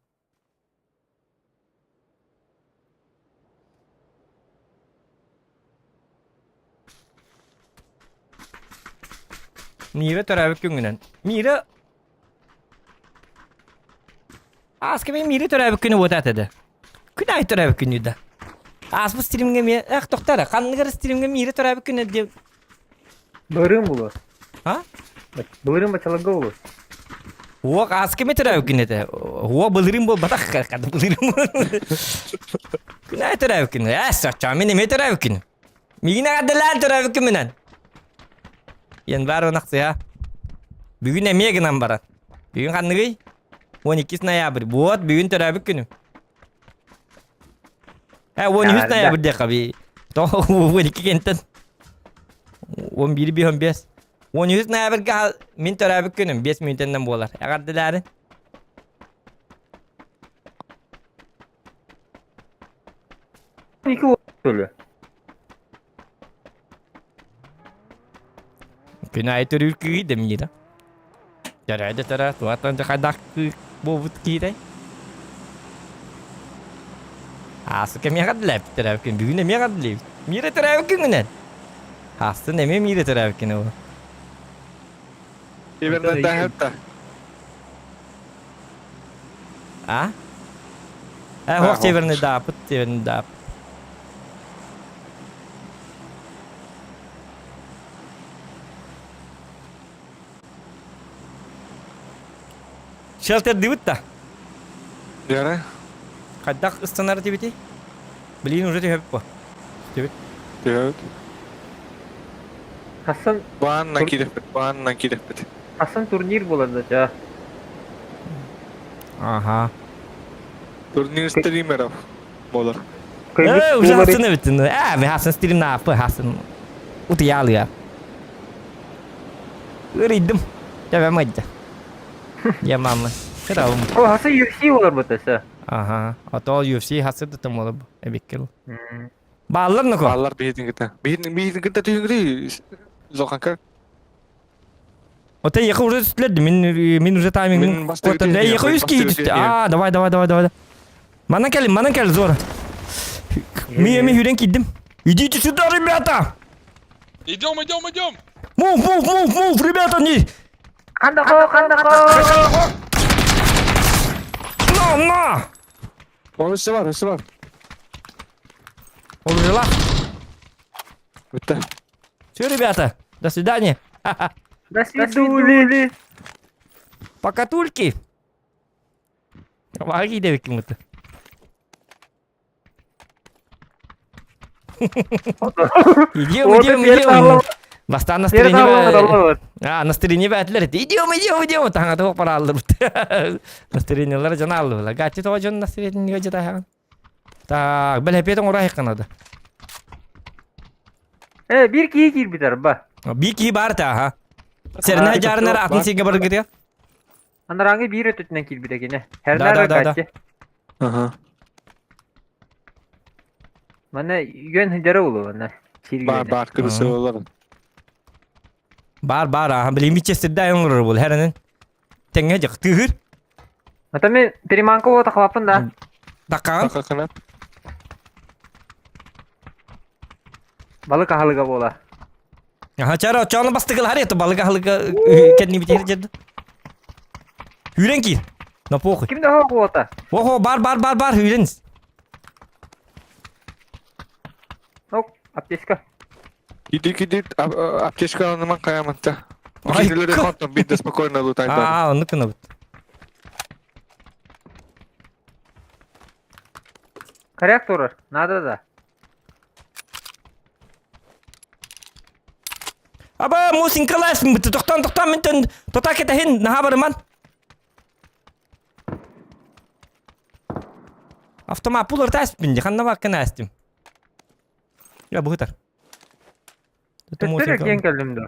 Mira törəvik günündən. Mira Askı mira törəvik günü vot atdı. Günay törəvik günüdə. As bu streamge mi? Toxtara. Qanlıqır streamge mira törəvik günü diye. Bölüm bulur. Ha? Bak bölüm açalı olur. Huwa askı mi törəvik günüdə. Huwa bılırım bol batak qad bılırım. Günay törəvik günü. Saçma mi törəvik günü. Migina qadlar törəvik günündən. Yen var onaqsı ya. Bugün emeye gınan baran. Bugün kanlıgıy. 12 noyabr. Buat bugün törəvik günü. 13 noyabr de qabi. To 12 kenten. 11 bir 15. 13 noyabr ka min törəvik günüm 5 minutdan bolar. Aqaddılar. İki böyle. Günay törəvik de mira. Jaraydı tara. Tuatan kadak bobut kita. Asık emi kadlap tarafkin. Bugün emi kadlap. Mire tarafkin ne? Hastın emi mire tarafkin o. Iverden täheltä. Ha? Hoş çevirini dapıt, çevirini dapıt. Shelter diwit ta. Jare. Kadak istanar tibiti. Beliin udah tuh apa? Diwit. Tiedät. Hasan Vaan kirjapet. Hasan turnir болады ja. Aha. Turniir streamer av. Molar. Udah Hasan evet. Ve Hasan stream ne yapı Hasan? Utiyalı ya. Iridim. Coba aja. Ya mama. Keraum. O Hasan UFC olur bu tesa. Aha. Atau UFC Hasan tuh malah ebikkel. Balar nako. Ballar bihitin kita. Bihitin kita tüyüngri. Zokanka. Ота яха уже след min уже тайминг. Min basta Ота gidiyor, да яха min üst basta gitti. gidiyor. Давай. Mana kel zor. Mi hüren gittim. Идите сюда, ребята. Идем! Move, ребята, не. Kandako. No. Orası var. Уже ла. Bitti. Все, ребята. До свидания. До свидули. Покатульки. Ваги да викимата. Идем. Бастан настроение бәтлер. Идем. Таңа тоқ пара алды. Настроениелер жана алды. Гачы тоқ жон настроение жата. Так, бәл хепетің орай қанады. Bir kişi gir bir tarafa. Bir ki бар та, ha. Serine jarına atın siga bar gidiyor. Anarangı bir ötütünden gir bir de gene. Her Da. nerede kaçı. Aha. Bana yön hıcara olu bana. Bar kırısı olur. Бар, ha. Bilim içesi de yongur bul. Herinin. Tenge jak tühür. Atame perimanka o taklapın da. Takan. Kakakana. Balık ahılıga bola. Ha çara çanı bastıkıl har ya to balık halıka kendini bitir jed. Hüren ki. Na poku. Kim daha o ota? Oho bar hüren. Hop apteşka. Gidip apteşka alanıman kayamatta. Ay, Kendileri kontum bir de spokojno lutajda. А, ну-ка на. Karyak durur. Nada da. Aba musin kelas toqtan minten tota kita hin nah barman. Автомат пулар тас бинди ханна бакка настим. Ya bu kadar. Töttürü gen geldim dur.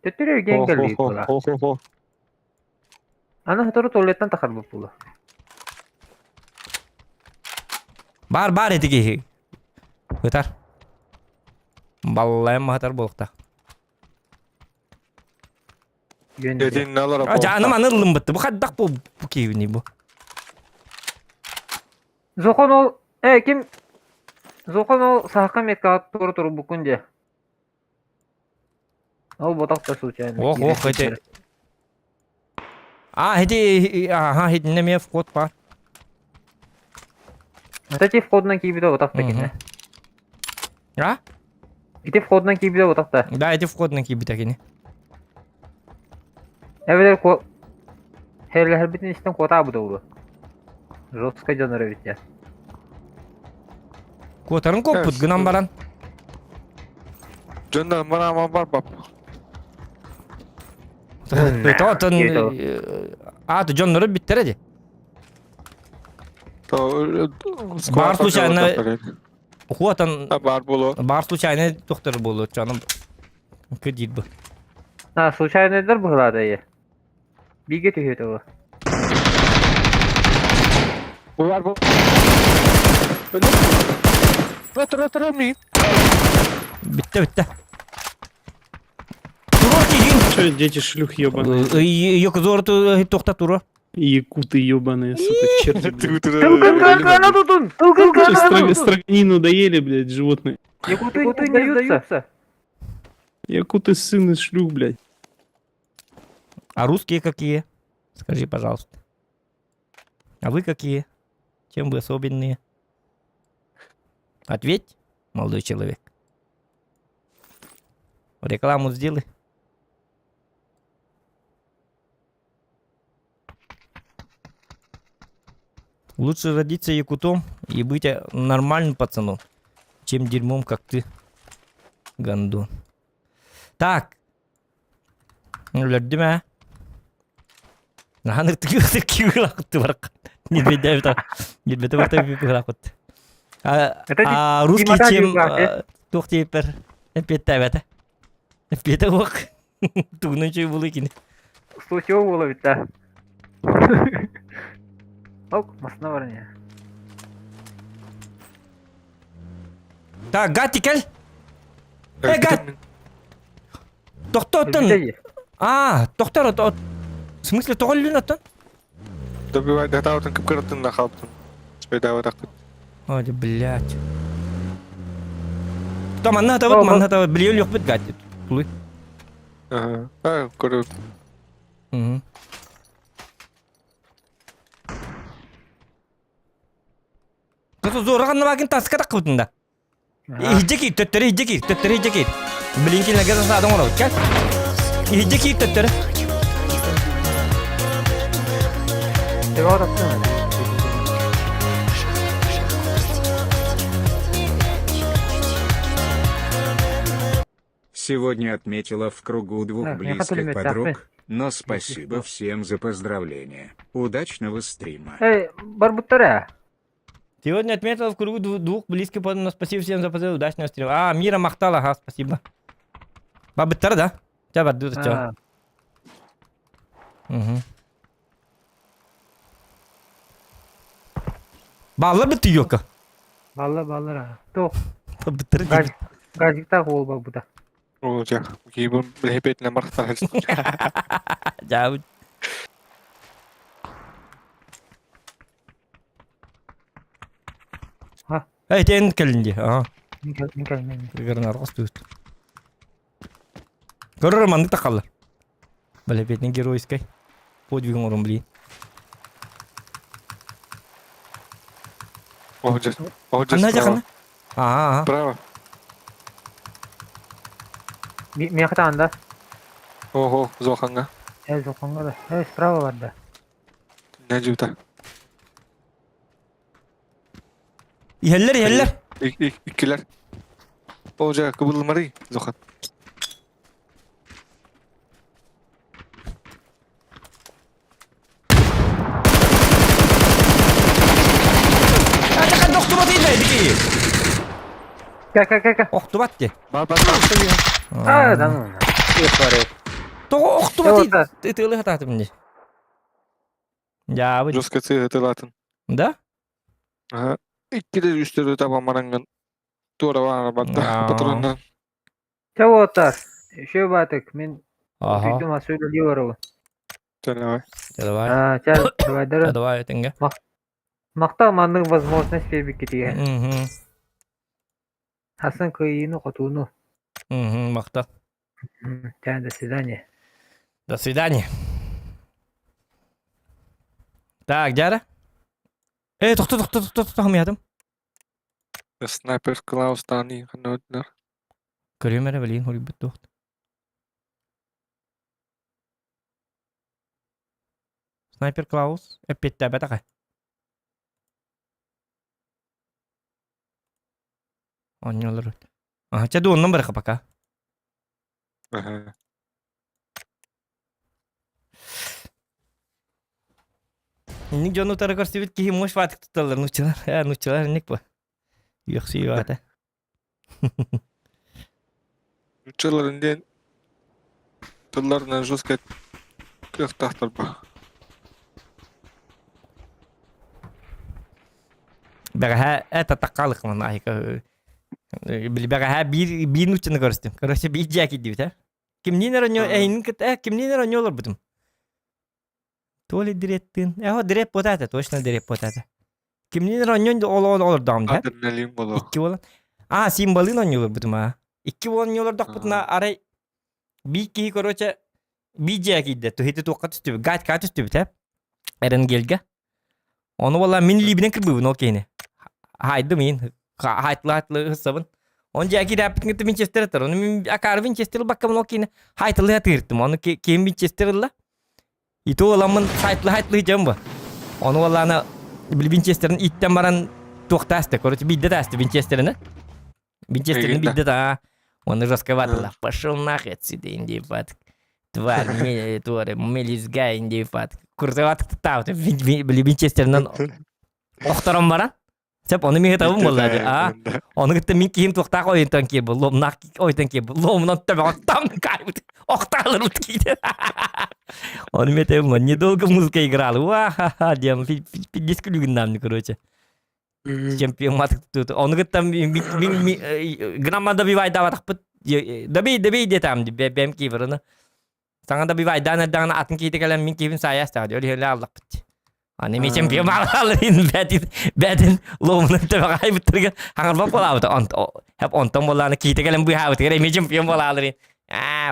Töttürü gen geldi pula. Ho. Ana hataru tuvaletten takar bu pula. Bar etigi. Betar. Ballayam mahatar bolukta. Yön. Dediğin ne alır? Aja anam anırlım bitti. Bu kaddak bu kevini bu. Zokon ol. Kim? Zokon ol sahaka metka turu bukunca. Al botak da случайно. Ох, эти. Эти не мне вход па. Эти вход на кибида вот так такие. А? Эти вход на кибида вот так. Да, эти вход на киби такие. Evet ko. Her bitin işten kota bu da olur. Жестко жанры ведь я. Котарын koput gınan baran. Canım bana ama var bab. To'tan tu jonları bitter hadi. Бар случайно. Хуатан Бар болу. бар случайно доктор болу canım. Кредит bu. Ha, случайныйдыр bu hılada ya. Bilge tühüydü o. Bu var bu. Ötür mi? Bitti. Dur ki чё, дети шлюх ебаные? Yok zor tokta turu. Якуты ебаные, сука, черти, блядь. Тылгын тутун! Чё, Тылгын! строганину доели, блядь, животные? Якуты не сдаются. Якуты сын из шлюх, блядь. А русские какие? Скажи, пожалуйста. А вы какие? Чем вы особенные? Ответь, молодой человек. Рекламу сделай. Лучше родиться якутом и быть нормальным пацаном, чем дерьмом, как ты, гандон. Так. Өлөрдүм ә? Наханы тыгылакытты барак. Нидбеде бата. Нидбеде бата бипылакыт. А русский Димадан чем югак, тохтепер. Эпетте бата. Эпетте ок. Тугнучу булы кини. Случай было ведь, да. Ок, масына бар не. Так, гад тикел. Гад. Тохтоттун. Элбите Тохтор. В смысле, тоголлун оттон? Добивай да таутын кыпкыратын да халптын. Спайдава такыт. Ой, блядь. Кто манна тавыт, билиел yok бит гад. Тулы. Ага. Көрөп. Кызы зорганна багын таска такыбытында. Иджеки, төттөрө. Блинкин лагер садың ола өткәл. Иджеки, төттөрө. Тебе вот отсюда. Сегодня отметила в кругу двух Так, я близких подумаю, подруг, но спасибо всем за поздравления. Удачного стрима. Эй, барбуттаря. Сегодня отметил в кругу двух близких подруг. Спасибо всем за поздравление. Удачного стрима. Мира мақтала, ага, спасибо. Бабыттар, да? Тебя бадду, чё? Балла бітті йока. Балла. Тох. Бабыттар дейді. Газикта ол барбута. О, жа. Кейбір білхепетіне марықтар хәлсін. Жабыт. Эй, тен келінде. Николай. Гырнар қостуыт. Көрі романды тақалар. Білхепетінің геройскай. Подвигін орын білейін. О, жа. Қана жақына? Право. Мен қатағанда. Ого, зоқанға. Зоқанға да. Справа бар да. Не жүта. Иһеллер. Иккілер. О, жа, кыбылмары, зоқан. Жақан оқтубат еді, беки. Ка. Оқтубат де. Бар. Да ну. Тоғы оқтубат еді. Тылы қататым де. Жабыт. Жосқа цеға тылатын. Да? Ага. Иккілер үстері таба маранган. Тура бар бадда. Патрондан. Чавотар. Еще батык. Мен Ага. үйдім асөйлі леворовы. Давай. Давай. Чал, давай. Давай, тенге. Мақта манның возможность бербек кетеге. Мгм. Асын кыйыны қотуыны. Мақта. Чан, до свидания. До свидания. Так, Жара. Тоқта, хамиядым. Снайпер Клаус Дани қанөдінер. Көрем әрі білейін, хөрі бүт тоқта. Снайпер Клаус. Әппетті әбәт ақай. Оннелер өт. Чады оннан бары қапақа. Ага. Ник жону тары көрсебет кейі мош ватық тұталар. Нучалар ник ба. Йоқсы вата. Учаларынден тылларынан жосқа көқтақтар ба. Бәғәһә әті таққалық мұн айқа. Бәғәһә бір нучаны көрістім. Короче, бір жәк еді бет, Kimliğine ranyo eynin kıt kimliğine ranyo olur budum. Toli direttin. O direkt potata точно direkt potata. Kimliğine ranyo olur damda. Adrenalin bolu. 2 olan. Simbolin ranyo olur budum ha. 2 olan yollar dak butna aray. Bir ki koroça bir jagide to hite tokat üstü. Gat üstü tep. Eren gelge. Onu valla min libine kırbu no kene. Haydi min. Haytlı hesabın. On jagi dapet ngit Winchester atar. Onu min akar Winchester bakkam no kene. Haytlı hatırttım. Onu kim Winchester la. Itu olaman haytlı jamba. Onu valla ana Winchester'ın itten baran toktastı. Koroça bidde tastı Winchester'ını. Winchester'ın bidde ta. Onu раскрывала. Пошел нахуй отсюда, индейфат. Тварь, тварь, мелизга, индейфат. Куртоват тау, Winchester'ın oxtaran baran. Sep onu mi hetavım bolladı. Onu gitti min kiyim tokta oyundan ki bu lom nak oyundan ki bu lomdan tabi tam kaybet. Oxtarlar utkiydi. Onu mi hetavım ben недолго музыка играла. Ва-ха-ха, диам фиддиск люгиннамны, короче. Чемпионат тут. Он говорит там грамма добивай дават пыт. Добей детам бем киверны. Саңа добивай дана атын кийти келем мин кивин сая стадио эле аллап пыт. Аны ми чемпион алырын бәдин ломны табагай битирген хаңар болабыт. Хеп онтон боланы кийти келем бу хабыт керек ми чемпион болалырын.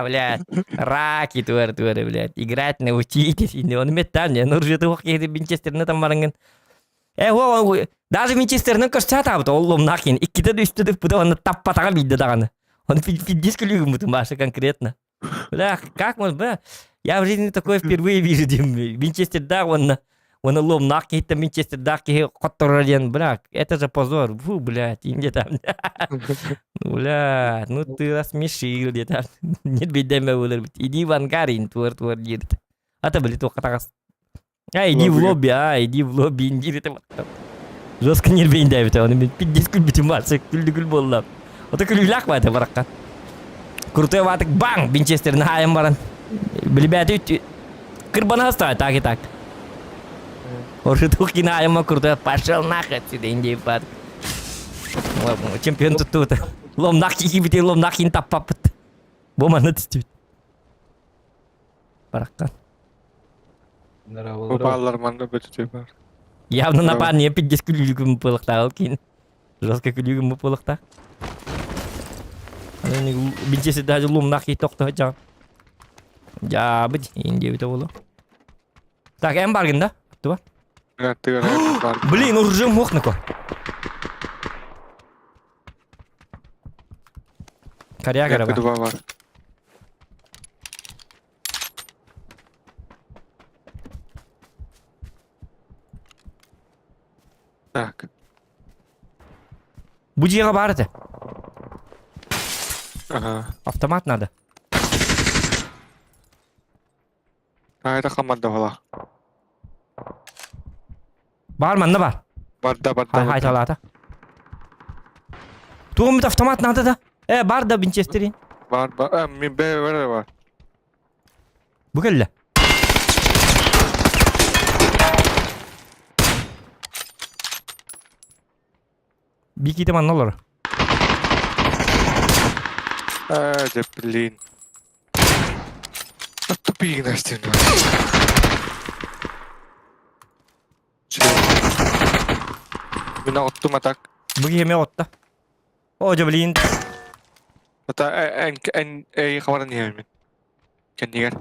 Блядь, раки туар, блядь. Играть научитесь. Он метан, не нужно того, как Winchester'ны там баранган. Даже Winchester'ның көрсәт абыт, олым нахин. Иккіті де үсті деп бұда оны таппатаға бейді дағаны. Он фиддиск люгім бұтын башы конкретно. Бля, как можно, бля? Я в жизни такое впервые вижу, Winchester да, он лом нахин, там Winchester да, который бля, это же позор. Фу, блядь, инде там. Бля, ну ты рассмешил, где там. Нет бедами улыр. Иди в ангарин, туар дирт. А то, блядь, только так. Иди в лобби, иди там. Жестко не бейін дәбіті, оны мен 50 күл бітім барсы, күлді болдам. Ота күлілак бәді бараққан. Крутой ватық баң, Winchester'ны хайым баран. Білі бәді үтті, кырбана ұстайды, так и так. Оршы тұқын хайыма крутой, пашыл нақ әтсіде, индей бәді. Чемпион тұтты бұты. Лом нақ кейі біте, лом нақ кейін таппап бұты. Болманы түсті біті. Бараққан. Балалар манда бөтіте бар. Явно нападение 50 күлігім пылықтағы кейін. Жестко күлігім пылықта. Winchester даже лумнақ кей тоқты жан. Жабыд, инде біті болу. Так, әм баргында? Туба? Блин, уже мохныко. Кария гараба. Так. Будиға барды. Ага. Автомат надо. Это команда была. Бар манда бар. Барда. Хай талата. Туғымыт автомат надо да. Бар да Winchester'ин. Бар. Мен бәрі бар. Бүкелі. Биките ман olur. Блин. Тупик на стену. Мен оттум атак. Бүге еме отта. О, блин. Ата en хабарын не мен. Кендигер.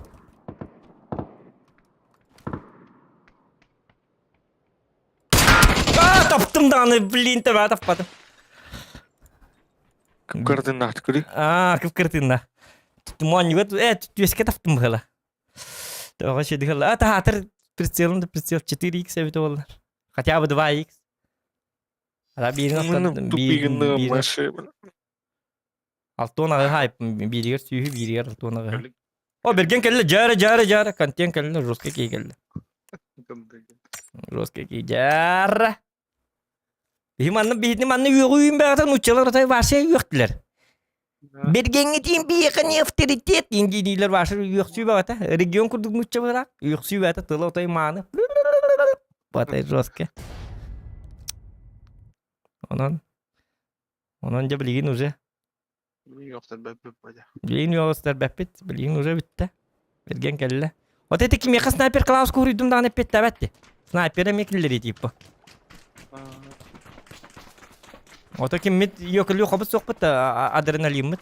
Таптым даны, блин, тебе таппады. Кім көрдің нақты көрік? Кіп кіртінна. Тұман югат, түеске таптым бұғыла. Тоға шеді ғыла. Тағатыр прицелымды, прицел 4x әбіті олар. Хотя бы 2x. Ада бірін ақтадым. Тупигінді машы. Алтон ағы хайп. Бірігер сүйі, бірігер алтон ағы хайп. О, берген кәлі, жары. Контен кәлі, жорстка кей кәлі. Жорстка кей жары. Бейманны үйін бәғатан ұчалар ұтай варсы үйіқтілер. Бергенге дейін бейіқін авторитет енді дейлер варсы үйіқсүй бәғата. Регион күрдік ұча бұрақ. Үйіқсүй бәғата тылы ұтай маны. Батай жорстка. Онан жа білген уже. Yoktur böyle. Bilin yollar bepit. Bilin uza bitti. Bilgen kelle. O tete kim yaka sniper Klaus kuruydum da nepet tabetti. Sniper'e mekilleri tipo. O ta kim mit yok kabı sokpat adrenalin mit.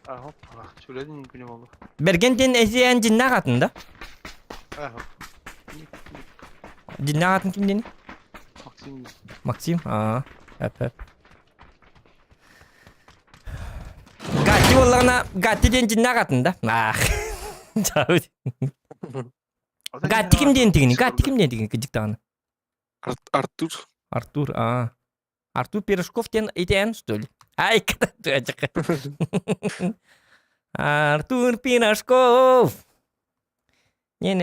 Aho. Söyledin günüm oldu. Bergen eziyen cinna katında. Aho. Cinna katın kim deni? Maksim. Maxim. Aa. Hep. Gatti olanına gatti den cinna katında. Ah. Çavuş. Gatti kim den tigini? Gatti kim den tigini kıcık tane? Artur. Artur. Aa. Artur Пирожков den iten что ли? Ай, когда ты очка. Артур Пирожков. Не.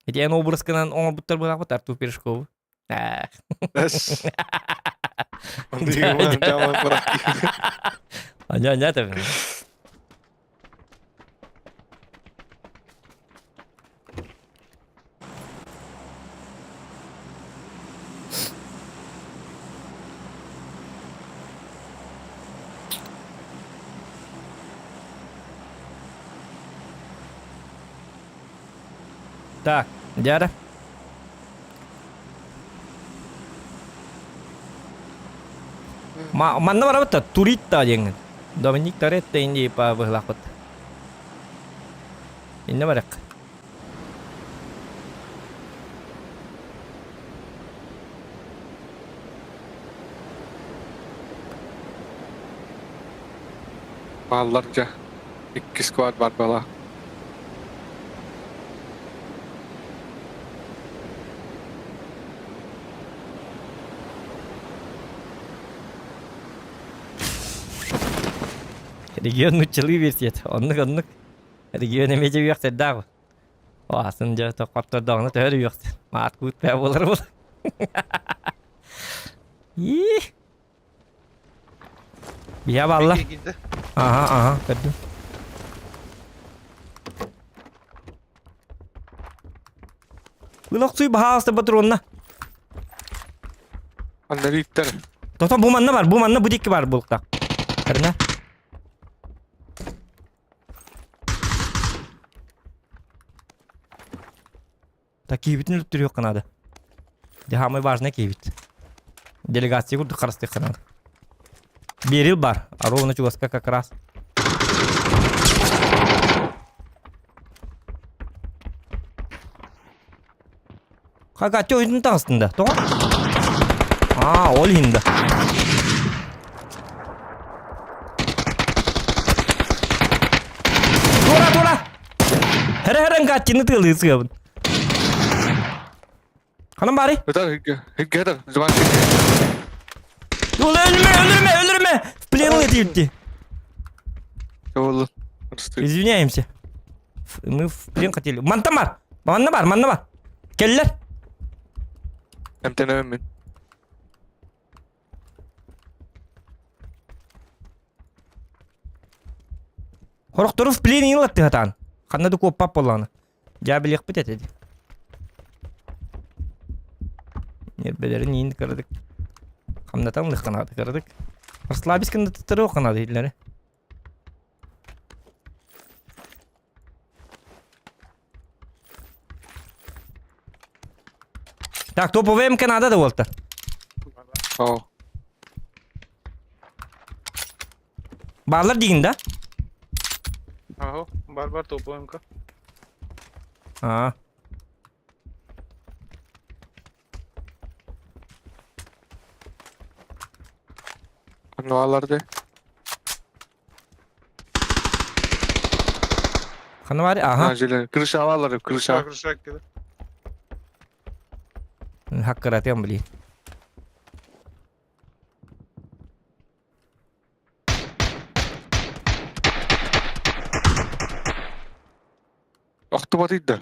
Iten obraz kanan on butar bulak Artur Пирожков. Ah. Es. Diyorum tamam bırak. Anya tabii. Так, дяда. Mana bara bata turita jangan. Dominic Toretto ini pa berlakot. Ini barak. Ballarca. 2 squad var bala. Регион учили версиет. Оннук. Регион эмеже уяктар дагы. Асын жа токоттор дагына төрү уяктар. Мат кутпай болор бул. Бия балла. Girdi. Aha, gördüm. Bulak suyu bahasta patronuna. Anları iptal. Totam bu manna bu dikki var bulukta. Karına. Ta kibitini lüttürüyor kanadı. Dehamı важно kibit. Делегация kurdu karastı kanadı. Bir yıl var. Ровно чугаска как раз. Kaka oyunun aslında. Tamam. Aa, ol hindi. Dora. Her kaçını tığlıyız gabın. Kanım bari. Hıkkıdır. Zaman Yol öldürme. Plenum etti. Yolu. Извиняемся. Мы в плен хотели. Манна бар. Келлер. Hem denemem ben. Хорох туров плен йылатты хатан. Ханнады коппап боланы. Жабылык бит этеди. Нербелерин йин кырдык. Хамнатан лыхканады кырдык. Расслабисканды тытыры оканады илleri. Так, топовая МК надо да Волтер. Oh. Bağlar diginde. Aho. Bar topu emka. Ha. Anualarda. Kanı var ya. Aha. Acele. Kırış havaları. Kırış hava. Kırışak gibi. Hakkı ratyan bileyim. Aklı batıydı.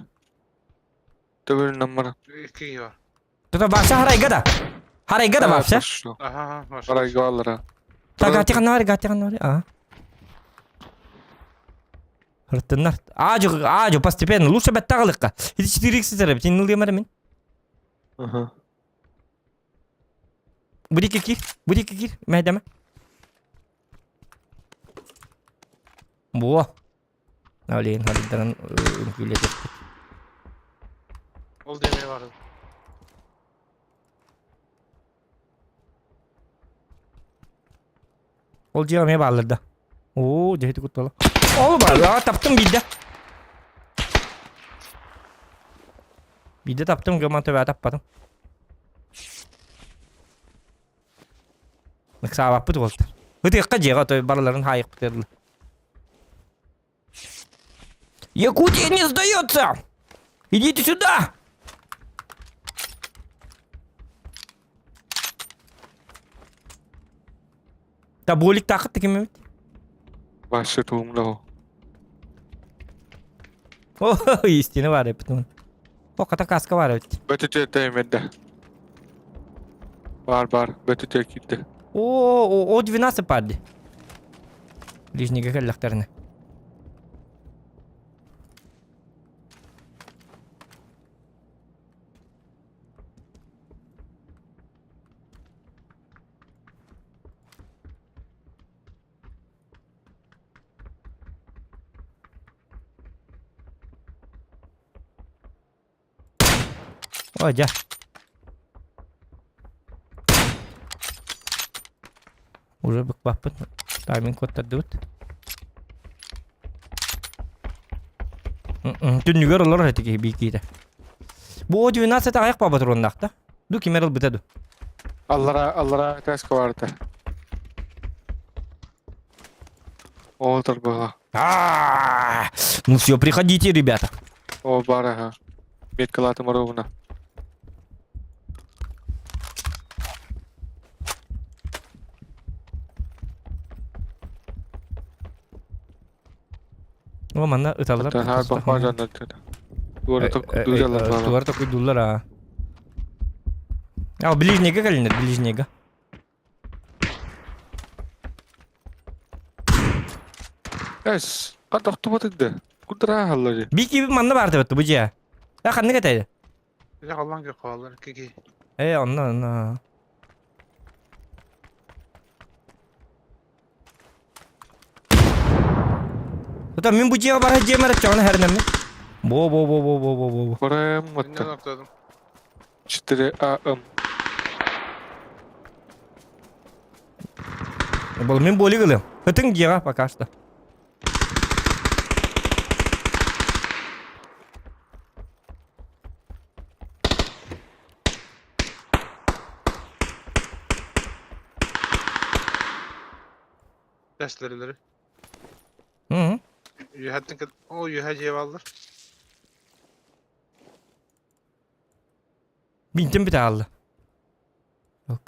Töbürün numara. İki var. Tuta baksa haray gada baksa. Aha. Var. Parayı kovallara. Ta gati kanı var. Aha. Hırtınlar. Ağacı постепенно. Лучше бет тағылыққа. Иди 4x зараб. Сен ныл демәрі мен. Aha. Bu dikki gir. Bu dikki gir. Mehdeme. Bu. Öyle harbiden ülkülecek. Ol demeye vardı. Ol cevamaya bağladı. Oo, cehdi kutlu. Oğlum abi ya taptım bir de. Bir de taptım göman tövbe tapmadım. Naksa bak bu oldu. Hadi kaçıya to baraların hayık bitirdi. Якутия не сдается! Идите сюда! Tabolik takıttı kim Mehmet? Başı tuğumla o. Oh, istini var hep bunun. O kadar kaska var evet. Betüce değmedi. Бар. Betüce gitti. O 12 пади. Ближнего коллекторны. О, ja. Уже бакпаппыт. Тайминг коттардыбыт. Түннүгөр олор этиги бийкийде. Бу 12 аяк па патрондакта. Ду кимерил битеду. Allara ters vardı. Олтар была. Ну все, приходите, ребята. О, бара. Метка латыма ровно. О, манда ыталлар. Hatta her bakma canlı dedi. Duvara duyacaklar bana. Дувар такой дуллар, а. А, ближнего калинер, ближнего. Es. Kadak tumatıdı. Kudura halları. Бики манда барды битти, бужа. Я ханны кетейди. Bir de kalan ki kovalar. Kiki. Онна. Uta min bu ciğe bara ciğe mera çağına her nemi. Bo. Oraya mı Dinle attı? noktadım. 4 AM. Bol min boli gılı. Hıtın ciğe пока что. Dersleri. Hı. You had think o you had yevallar. Bintim bir aldı. Yok.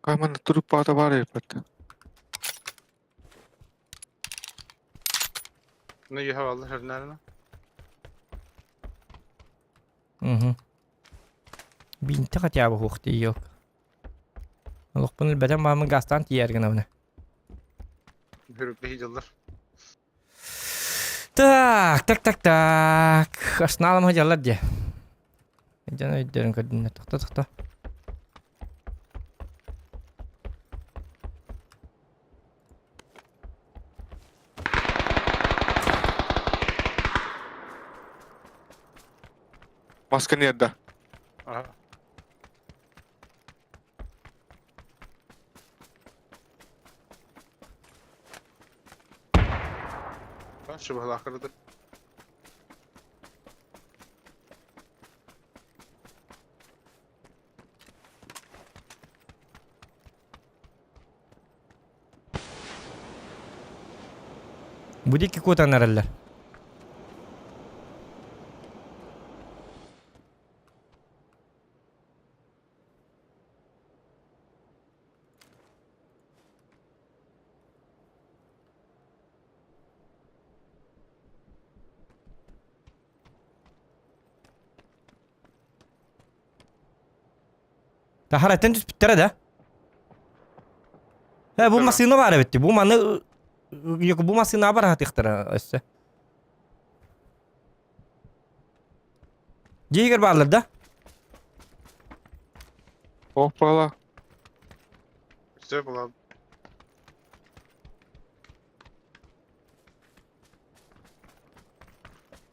Kayman durup bağda var ya pek. Ne you have allar her nerede? Hı. Binti хотя бы хухты yok. Loh bunun beden bağımın gastan tiyergin avne. Hürükle hicallar. Так. Ашналым хажалар же. Жана өйдөрүн көрдүнө токто. Maska nerede? Aha. Şu balakırdı. Будики кутанаралар. Taharatın düz bittere de. He bu masını var bitti. Bu manı yok bu masını var hat ihtira ise. Jiger bağlar da. Hoppala. Güzel bulalım.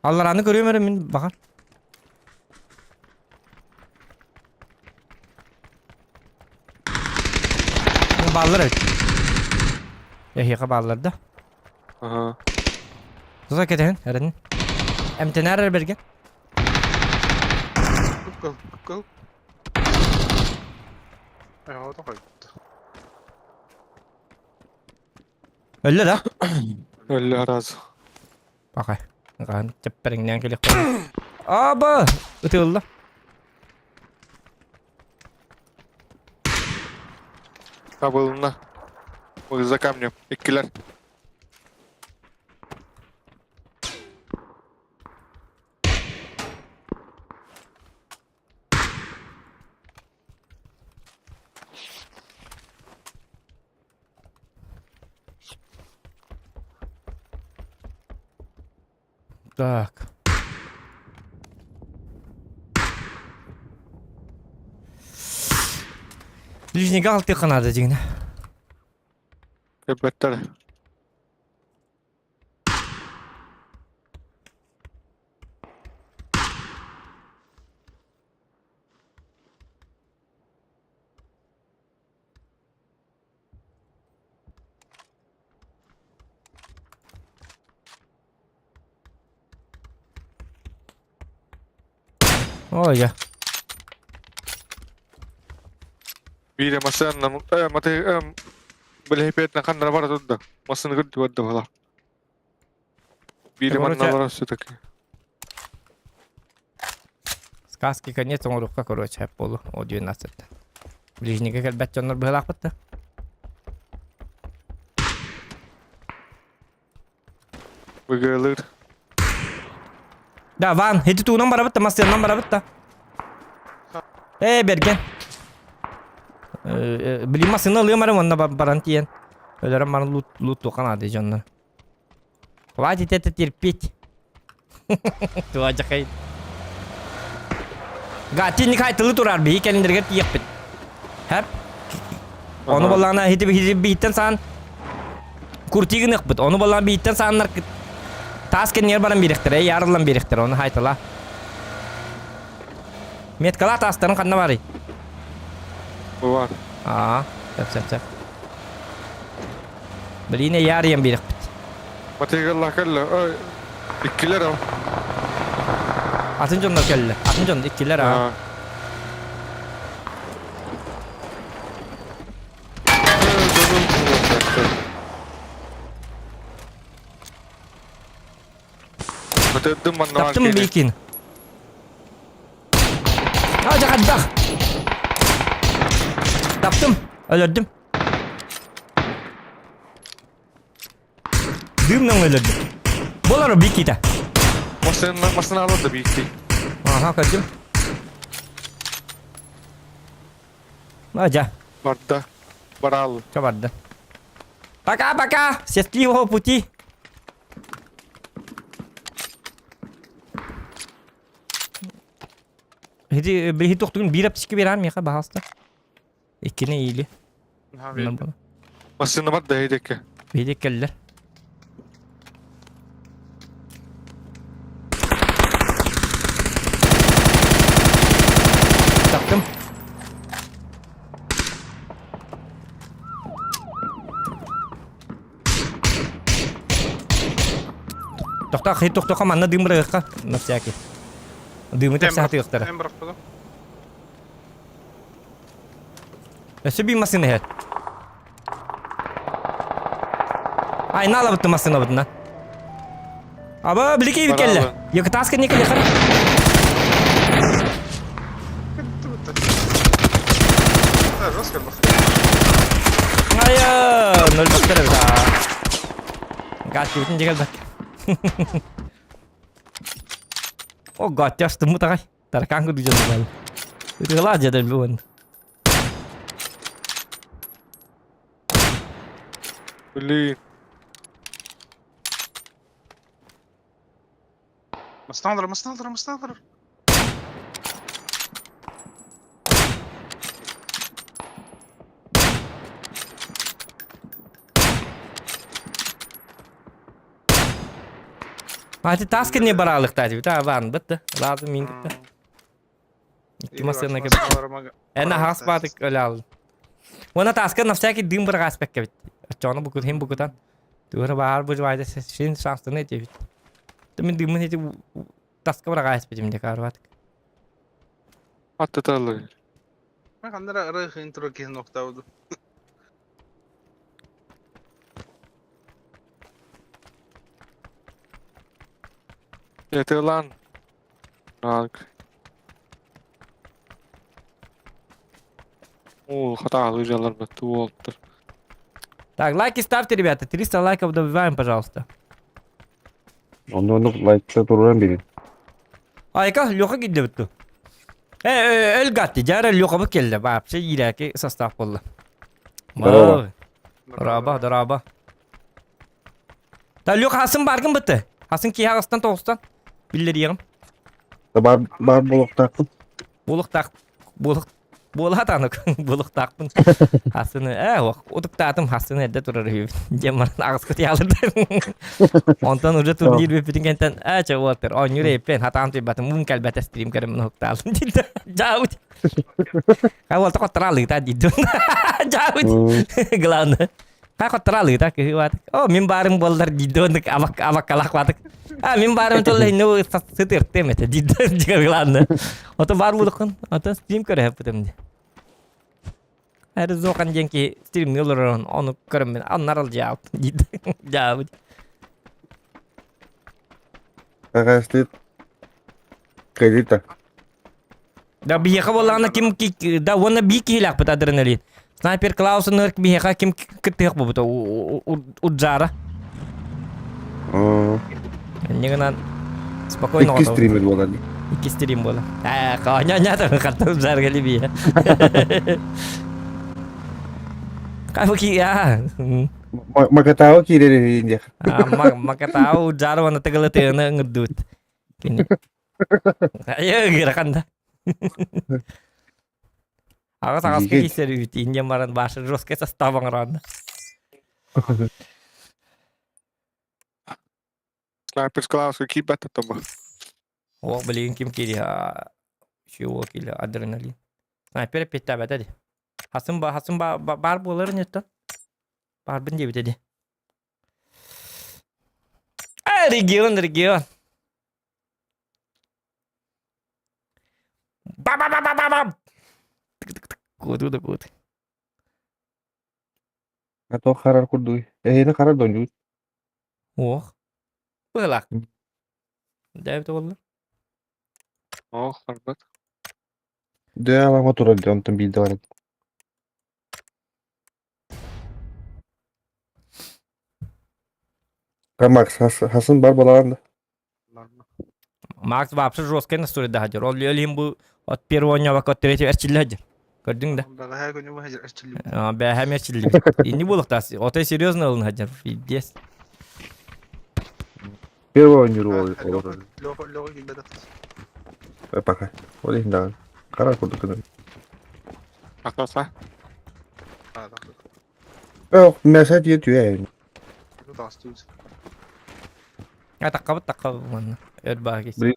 Allaranı görüyorum ben bakar. Ballar evet. Yaka ballar da. Aha. Tuza keten herinin. Emtener bergen. Go, go. O da koydu. Öyle da. Öyle arazı. Bakay. Kan ceperingden kelek. Aba. Ötüldü. Kabuluna. O hızla kamyon. İkiler. Так. Ближнего алтыха надо дигне. Köpekler. Ой, ya. Biri masanın mate belhepetna kanlara bara tudda. Masını gıddı wadda wala. Biri Короче, manna bara sütaki. Сказки конец, он рука, короче, полу, о 12. Ближнего как бачонор был ахпатта. Bıgılır. Да, Ван, иди ту номер битта, мастер номер битта. Берген. Bilmezsin alıyorum ben onunla barantiyen. Öyle bana loot tokan hadi canlar. Хватит это терпеть. Tuaca kayıt. Gatin kayıtılı durar bir kendine tiyip bit. Hep. Onu balana hidi bir hitten san. Kurti gınık bit. Onu balana bir hitten sanlar. Tasken yer bana biriktir. Yarılan biriktir onu haytala. Metkala tasların kanına var. Bu var. Aa, çap. Beli yine yarıyan birik bit. Mate gallah kalla. İkiler o. Atınca onlar kelle. Atınca onlar ikiler ha. Ha. Mate öldüm bana var Taptım bir ikin. Ha cakadda. Taptım. Öldürdüm. Dümden öldürdüm. Bolar o bir ikide. Masını alırdı bir iki. Aha kaçım. Aja. Barda. Baral. Kabarda. Пока. Счастливого пути. Hadi bir doktorun bir aptiki veren mi ya bahasta? İkine iyili. Ha, Bunlar verdim. bana. Masını var da heydeki. Bir de keller. Taktım. Doktor mana dim mereka. Nafsi aki. Dim itu sehat ya doktor. En bırak bunu. Sebi masih nehat. Ay nala betul masih na betul. Aba beli ki kelle. Ya ketas kan ni kelle kan. Ha, rastgele bak. Ayo, nol doktor bisa. Gati bitin jagal bak. Oh god, just temu takai. Tarakang ko diyan naman. Itu lah aja dari luan. Bili. Masını alır. Hadi taskın ne baralıkta diyor. Ta var bitti. Lazım min gitti. İki masana gibi. Ena has batık öyle aldı. Ona taskın nafsa ki dim bırak aspek gibi. Çoğunu bu hem bu kutan. Dura bahar bu vayda sin şanslı ne diyor. Demin dimin hiç taskı bırak aspek şimdi karvat. Hatta talı. Ben kandıra ara intro ki nokta oldu. Yeter lan. Alk. О, хата выжалар бы туолтер. Так, лайки ставьте, ребята. 300 лайков добиваем, пожалуйста. Onu like'da duran biri. Ayka, Лёха gitti bitti. Öl gattı. Jara Лёха bu keldi. Bak, şey ilaki sastaf oldu. Daraba. Daraba. Ta Лёха hasın bargın bitti. Hasın ki Ağustan Toğustan. Billeri yığım. Bar buluk takın. Buluk tak. Buluk tanık. Buluk takpın. Hasını, uduk tatım hasını edde durur. Cemarın ağız kutu alırdı. Ondan uca turnir bir bütün kenten çavuatır. On yürü epen hatam tibatım. Mungkal bata stream karım nokta aldım. Jauh. Kau tak terlalu tadi tu. Jauh. Gelana. Kau terlalu tak kehwat. Oh, mimbareng bolder di don nak awak kalah watak. Mimbareng tu lah no setir temet di don juga gelana. Atau baru bukan atau stream kare hep temde. Her zokan jenki stream yolların onu karım ben anlar alacağım. Jauh. Kakastit. Kredita. Da biya ka wala kim da wana bi hilak pat adrenalin. Sniper Klaus nerk biya ka kim ketek bu betul udzara. Ini kan spokojno. İki streamer bu arada. İki stream bola. Kau nyata kata udzara kali biya. Kau ya. Makatawa kiri dia. Maka tahu udzara wana tegal tena ngedut. Kini. Ayo gerakan dah. Aku sangat sekali serius ini maran bahasa terus ke stavang ran. Sniper Klaus keep at the Oh beli kim kiri ha. Şu kili adrenalin. Sniper peta bata di. Hasım bar bolar nyata. Bar ben dia tadi. Region. Bam. Kudu. Atau karar kudu. Ini karar donju. Oh. Belak. Dah betul lah. Oh, harbat. Dia ama motor alacağım ondan bildi var. Max Hasan bar balalarında. Макс вообще жесткая история дахаджар. Ол лим бу от первого дня вака третьего эрчилляджар. Көрдің да? Бага her gün bu hacer açılıyor. Бәһәм эрчилли. Инни булыктас. Отай серьезно алын хаджар. Пиздец. Первого oynuyor olur. Logo gibi de. Пока. Вот их да. Karar kudu kadar. Aklasa. Ha da. Yok mesaj yetiyor yani. Bu da astuz. Takab mana. Erbagi.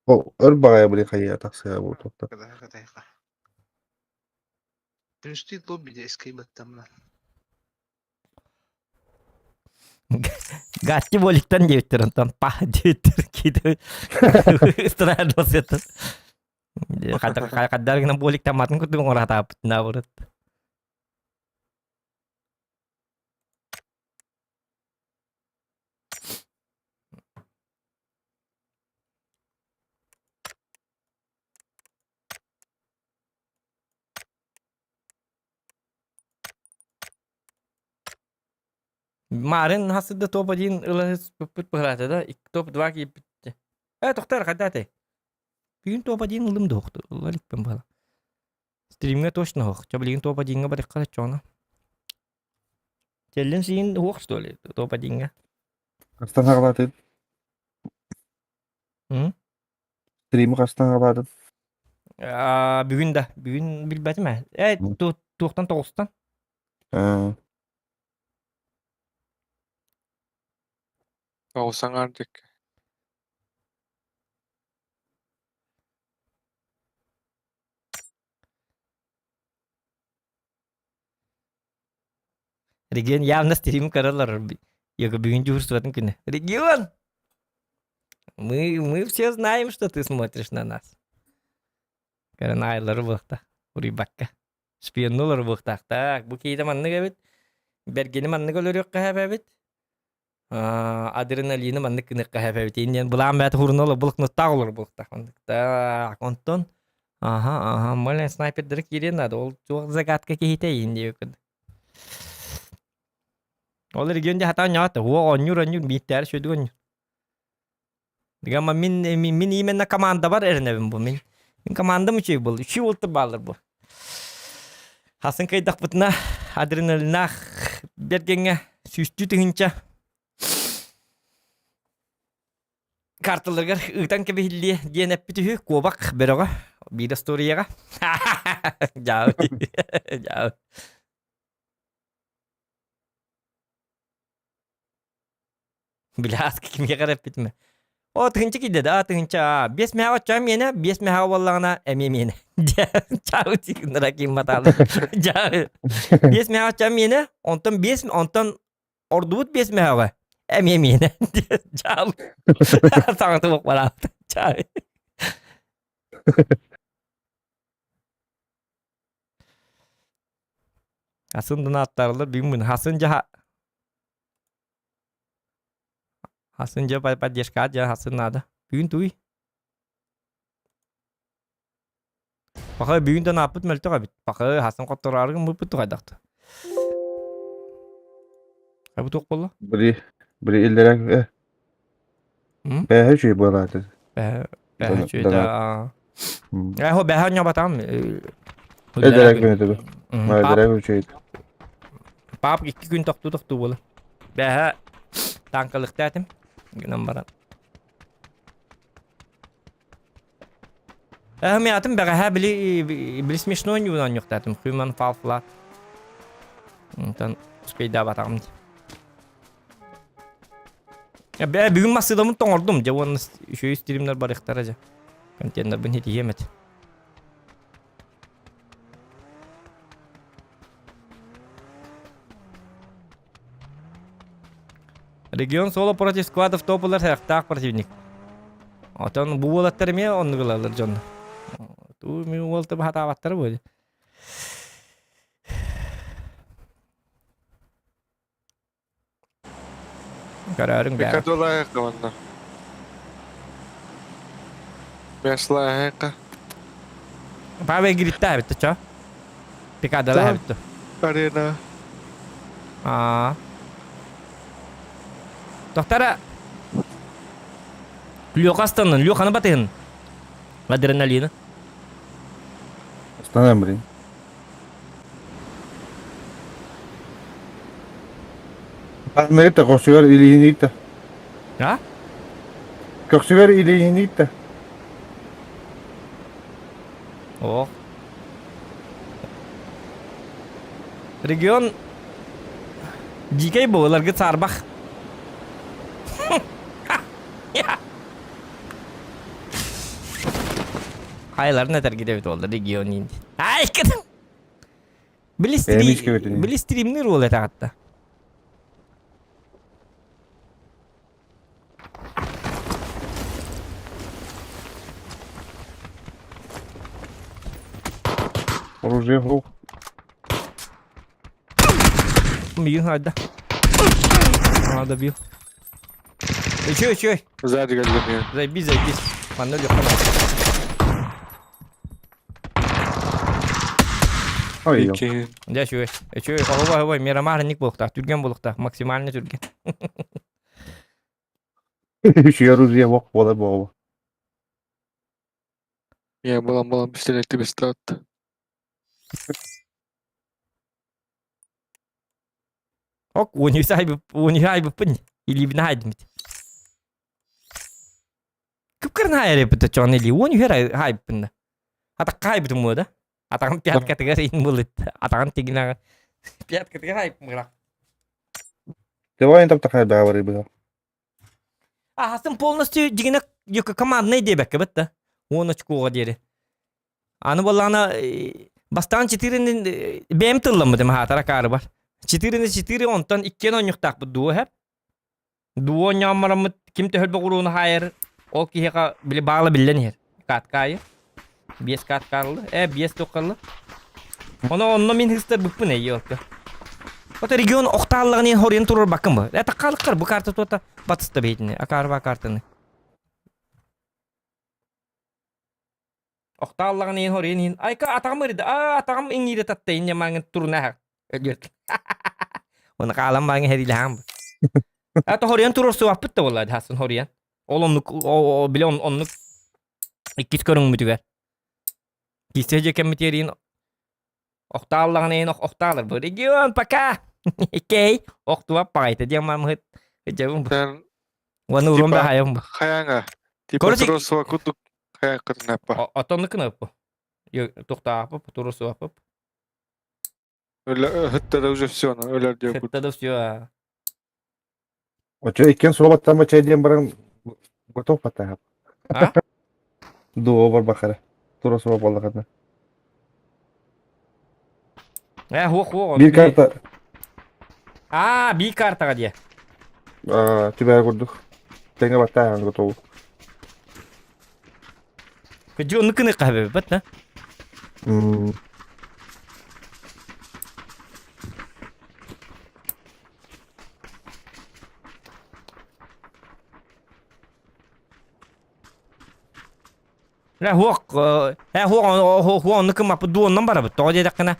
O örbağaya bile kayıya taksaya bu topta. Kadar. Üstü lobby'de eski battam lan. Gatti boliktan jevtiran tan pah jevtir gitu. Setelah doset. Kadar kena bolik tamatkan kudu ngorah tapet na urut. Kemarin hasilnya top aja ulah pepet perhati dah. Top dua kipit. Dokter kata Bugün top aja ngelim dokter. Ulah lik pembala. Streamnya точно hook. Coba lihat top aja nggak pada cona. Challenge sih hook story top aja nggak. Kaçtan kapattın? Stream'i kaçtan kapattın? Bugün dah. Bugün bilbatim ya. Tuğtan toğustan. Olsan artık. Region явно стрим каралар. Я бugün Cumhurbaşkanı günü. Region! Мы все знаем, что ты смотришь на нас. Каранайлары бұқта. Урай баққа. Шпионлар бұқта. Так, bu кейді манны кәбет. Бергені манны көлер yok кәбет. Adrenalini manны кінік кәбет. Енен бұлан бәті хұрынолы бұлық нұттақ олар бұқта. Так, онтон. Ага, мөлен снайпердері керен ады. Ол жоқ загадка кейті енді өкінді. Ол регионде хата ньоты. О, онюр биттер шөді онюр. Ama min imенно команда бар эрнебин бу min. Min команда мı чек болду? 3 болту балыр бу. Хасын кайдак бутна адреналинах бергенге сүстү тыгынча. Карталарга ыктан кебилли денеп бүтү кобак берога. Bir story'ga. Жау. Жау. Bilas kimге карап битме? O tığınçı gitti de tığınça 5 meha açacağım yine 5 meha vallağına emeyim yine. Çağı çıkındıra kim matalı. Çağı. 5 meha açacağım yine ondan ordubut 5 meha var. Emeyim yine. Çağı. Sana tavuk var abi. Çağı. Hasın'dan atlarlar bilmiyorum. Hasınca поддержка ya Hasın nada. Bugün tuy. Bakı bugün de ne yapıp meltek abi. Bakı Hasın kotorarın mı putu kaydaktı. Abi tok bolla. Biri ilderek her şey bu arada. Be şey da. Ya ho beha nya batam. Ilderek beni tabi. Ilderek bir şey. Pap 2 gün toktu bolla. Beha tankalıkta etim. Günüm baran. Ahmiyatım beha bili смешно oynuyordan yok dedim. Human Fall Flat. Ondan speyda batam. Ya ben bugün masadamun tongordum. Jawan şu streamler bar ihtaraca. Kontentler ben hiç yemedim. Регион соло против складов тополар хактак противник. Отон бу болаттар ме онны кылалар жон. Ту ми болты хата баттар бу. Карарың бә. Пикадола команда. Mesela Паве гритта битте чо. Пикадола битте. arena. Доктора. Лёкастанын, лёканы батын. Адреналина. Станам блин. Palmerita koşuyor iliğinlikte. А? Koşuyor iliğinlikte. О. Регион дикей боларга сарбах. Haylarına terk edip oldu region indi. Ay kadın. Bili streamler oluyor hatta. Оружие в руку. Бьют, hadi. Добил. Чё? Sadi geldim ya. Заебись. Панель Ой, İki. Да, чё? Ой, мирамарник болукта, түрген болукта, максимально түрген. şu оружие бок бола бова. Ya bulan pistoleti bir attı. Ок, у них хайбы пынь. Или в найдмит. Кыпкырын хайры бітті чоң или у них хайбы пынды. Атақ хайбы туму да? Атағын пяткатыға рейін болыт. Атағын тегін пяткатыға хайбы мырақ. Давай там такая договоры была. Хасын полностью дегені юка командный дебекке бітті. 10 очкоға дері. Аны болағына бастан 4'nin BM tıllamı değil mi hatara karı var. 4-4 ondan 2 oynuqtaq bu duo hep. Duo nyamaramı kim tehel boğurunu hayır. O ki heka bile bağlı billen her. Katkayı. Bies katkarlı. Bies tokallı. Onu min hıstır bıkpı ne yok. Ota region oktallığını horien turur bakın bu. Takkalıklar bu kartı tota batısta beytini. Akarva kartını. Oktallığını horien. Ay ka atağımırdı. Atağım ingiri tattayın yamangın turuna hak. Ödürt. Onu kalan bana her ilham. Ata horien turur suapıt da vallahi hasın horien. Olumluk o bile onluk ikis körün mütüger. Kisece kemiterin oktallığını en oktallar bu region paka. Okey. Oktuva payta dia mam hit. Jawum. Sen Wanu rum da hayam. hayanga. Tipe Korocik- terus waktu kayak kenapa? Oton kenapa? Yo tukta apa terus apa? Öyle hatta da уже все, öyle diyor bu. Kita terus yo. Очо икен солбат тама чайден баран готов пата. Ha? Дуо бар бахара. Тура соба болдакана. Hu. Bir karta Bir karta dia. тибер курдук. Тенге бата готов. Keju nekne kahve bet na. Hu nekne apa dua nomor apa? Toh dia kena.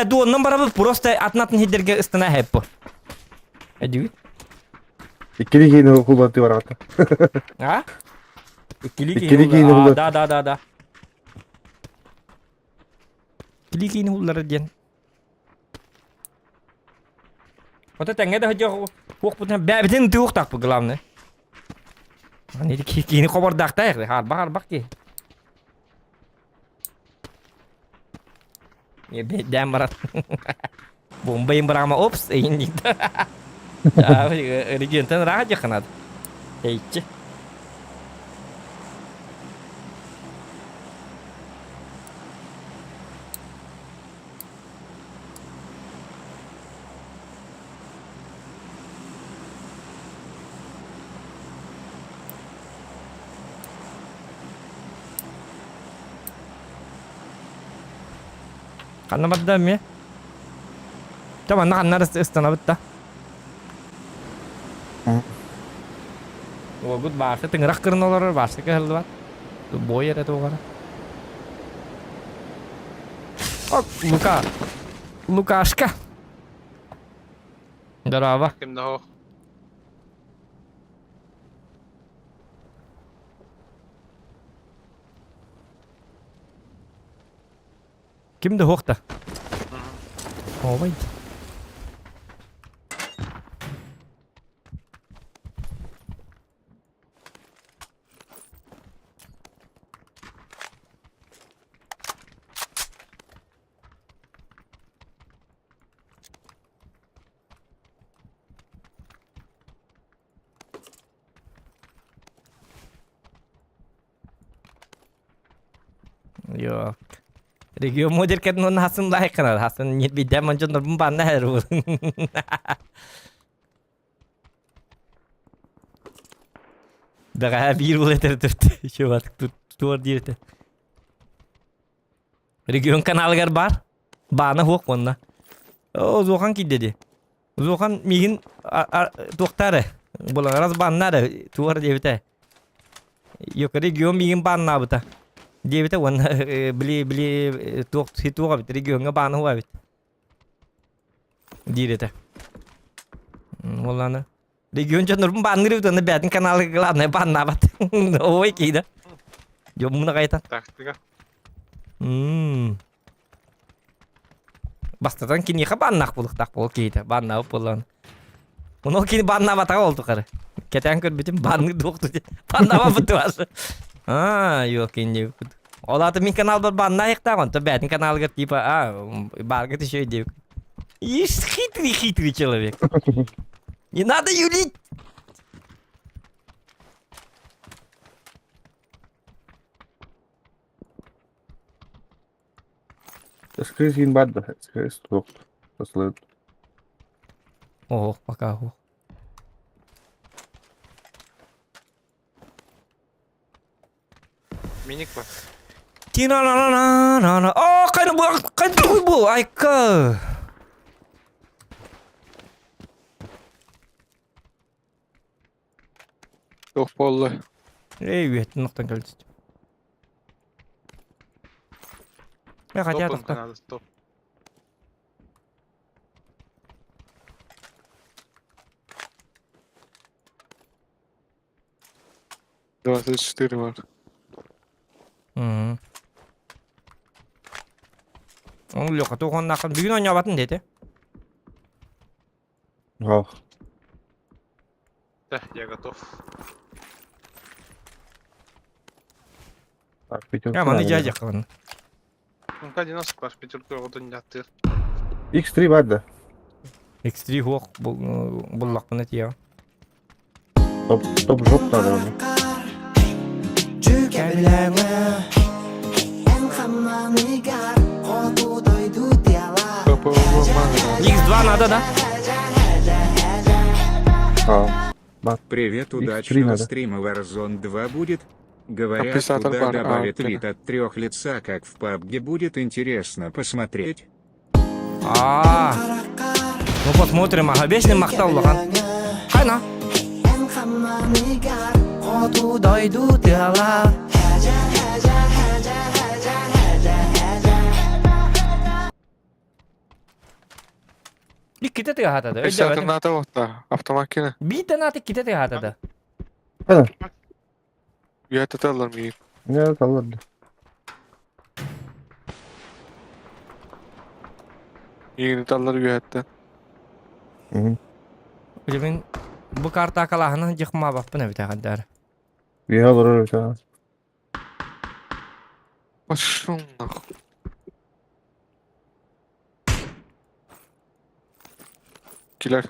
Dua nomor apa? Просто atnatın hiderge istana hep. Edi. İkili giyini kullandı var hatta. Ha? İkili İkili giyini hullar. Da. İkili giyini hullar diyen. Ota tenge de hacı huk putan bebeden tuğuk tak bu glam ne. Hani de giyini kobar dakta ya. Har bak ki. Ya bedem barat. Bombayın berama ops ini. Ya region tan raja kanat. Hiç. Karena madam ya. Tamam nak istana bitta. O good barsa tengrak kırnalar barsa ke halwa. Tu boy ada tu kana. Oh, Lukaška. Darava. Kimde o? Kimde hoogte? Oh, wait. Yok. Region model kan non Hasan lah kenal Hasan nyet bidam mancun terbang dah ru. Daha bir uleter tut. Şu artık tutur diye. Region kanal gar bar. Bana hok bonna. O Zohan ki dedi. Zohan migin doktor. Bola raz banna da tutur diye bite. Yok region migin banna bita. Dia bita wan beli tuak situ abit region ngaban huwa abit. Dia bita. Wala na. Region jan nur ban ngiri tu na betin kanal gelan na ban na bat. Oi kida. Jom na kaitan. Taktika. Basta tan kini ka ban nak puluk tak pul kita ban na pulan. Uno kini ban na bata ol tu kare. Ketang ker bitim ban dok tu. Ban na ba betu as. Yok ini. Ola tu min kanal berban naik tahun. Tu betin kanal ger tipe barga tu şey diyor. İş хитрый человек. Не надо юлить. Скрыть гин бадда. Скрыть стоп. Послед. Oh, пока. Oh. Minik var. Tina na na na na na. Oh, kaydı bu. Ayka. Yok bollu. Evet, noktan geldi. Ya hadi Topun hadi. kanalı top. Dört işleri var. Hı. Onu yok. Toğun nakın bugün oynayabatın dedi. Oh. Я готов. Так, пятерка. Ya bana gelecek onu. Ну-ка, 90 var. Пятерка orada не attı. X3 var da. X3 hoq bullaq bana diyor. Top job da onu. Kapı olmaz. X2 надо, да? Ha. Привет, X3 удачного надо. стрима Warzone 2 будет. Говорят, Компенсатор туда бар, добавят понял. вид от 3 лица, как в PUBG, будет интересно посмотреть. Ну посмотрим, ага, бешеный мақтау лаған. Қайна? Bir kita tega hatada. Компенсатор надо вот да. Автомакine. Bir tane atı kita tega hatada. Üyet atarlar mı? Ne kalırdı? Yeni atarlar üyetten. Hı. Öyle ben bu karta kalahını yıkma bak buna bir tane der. Bir hal olur öyle sana. Başım. Kiler.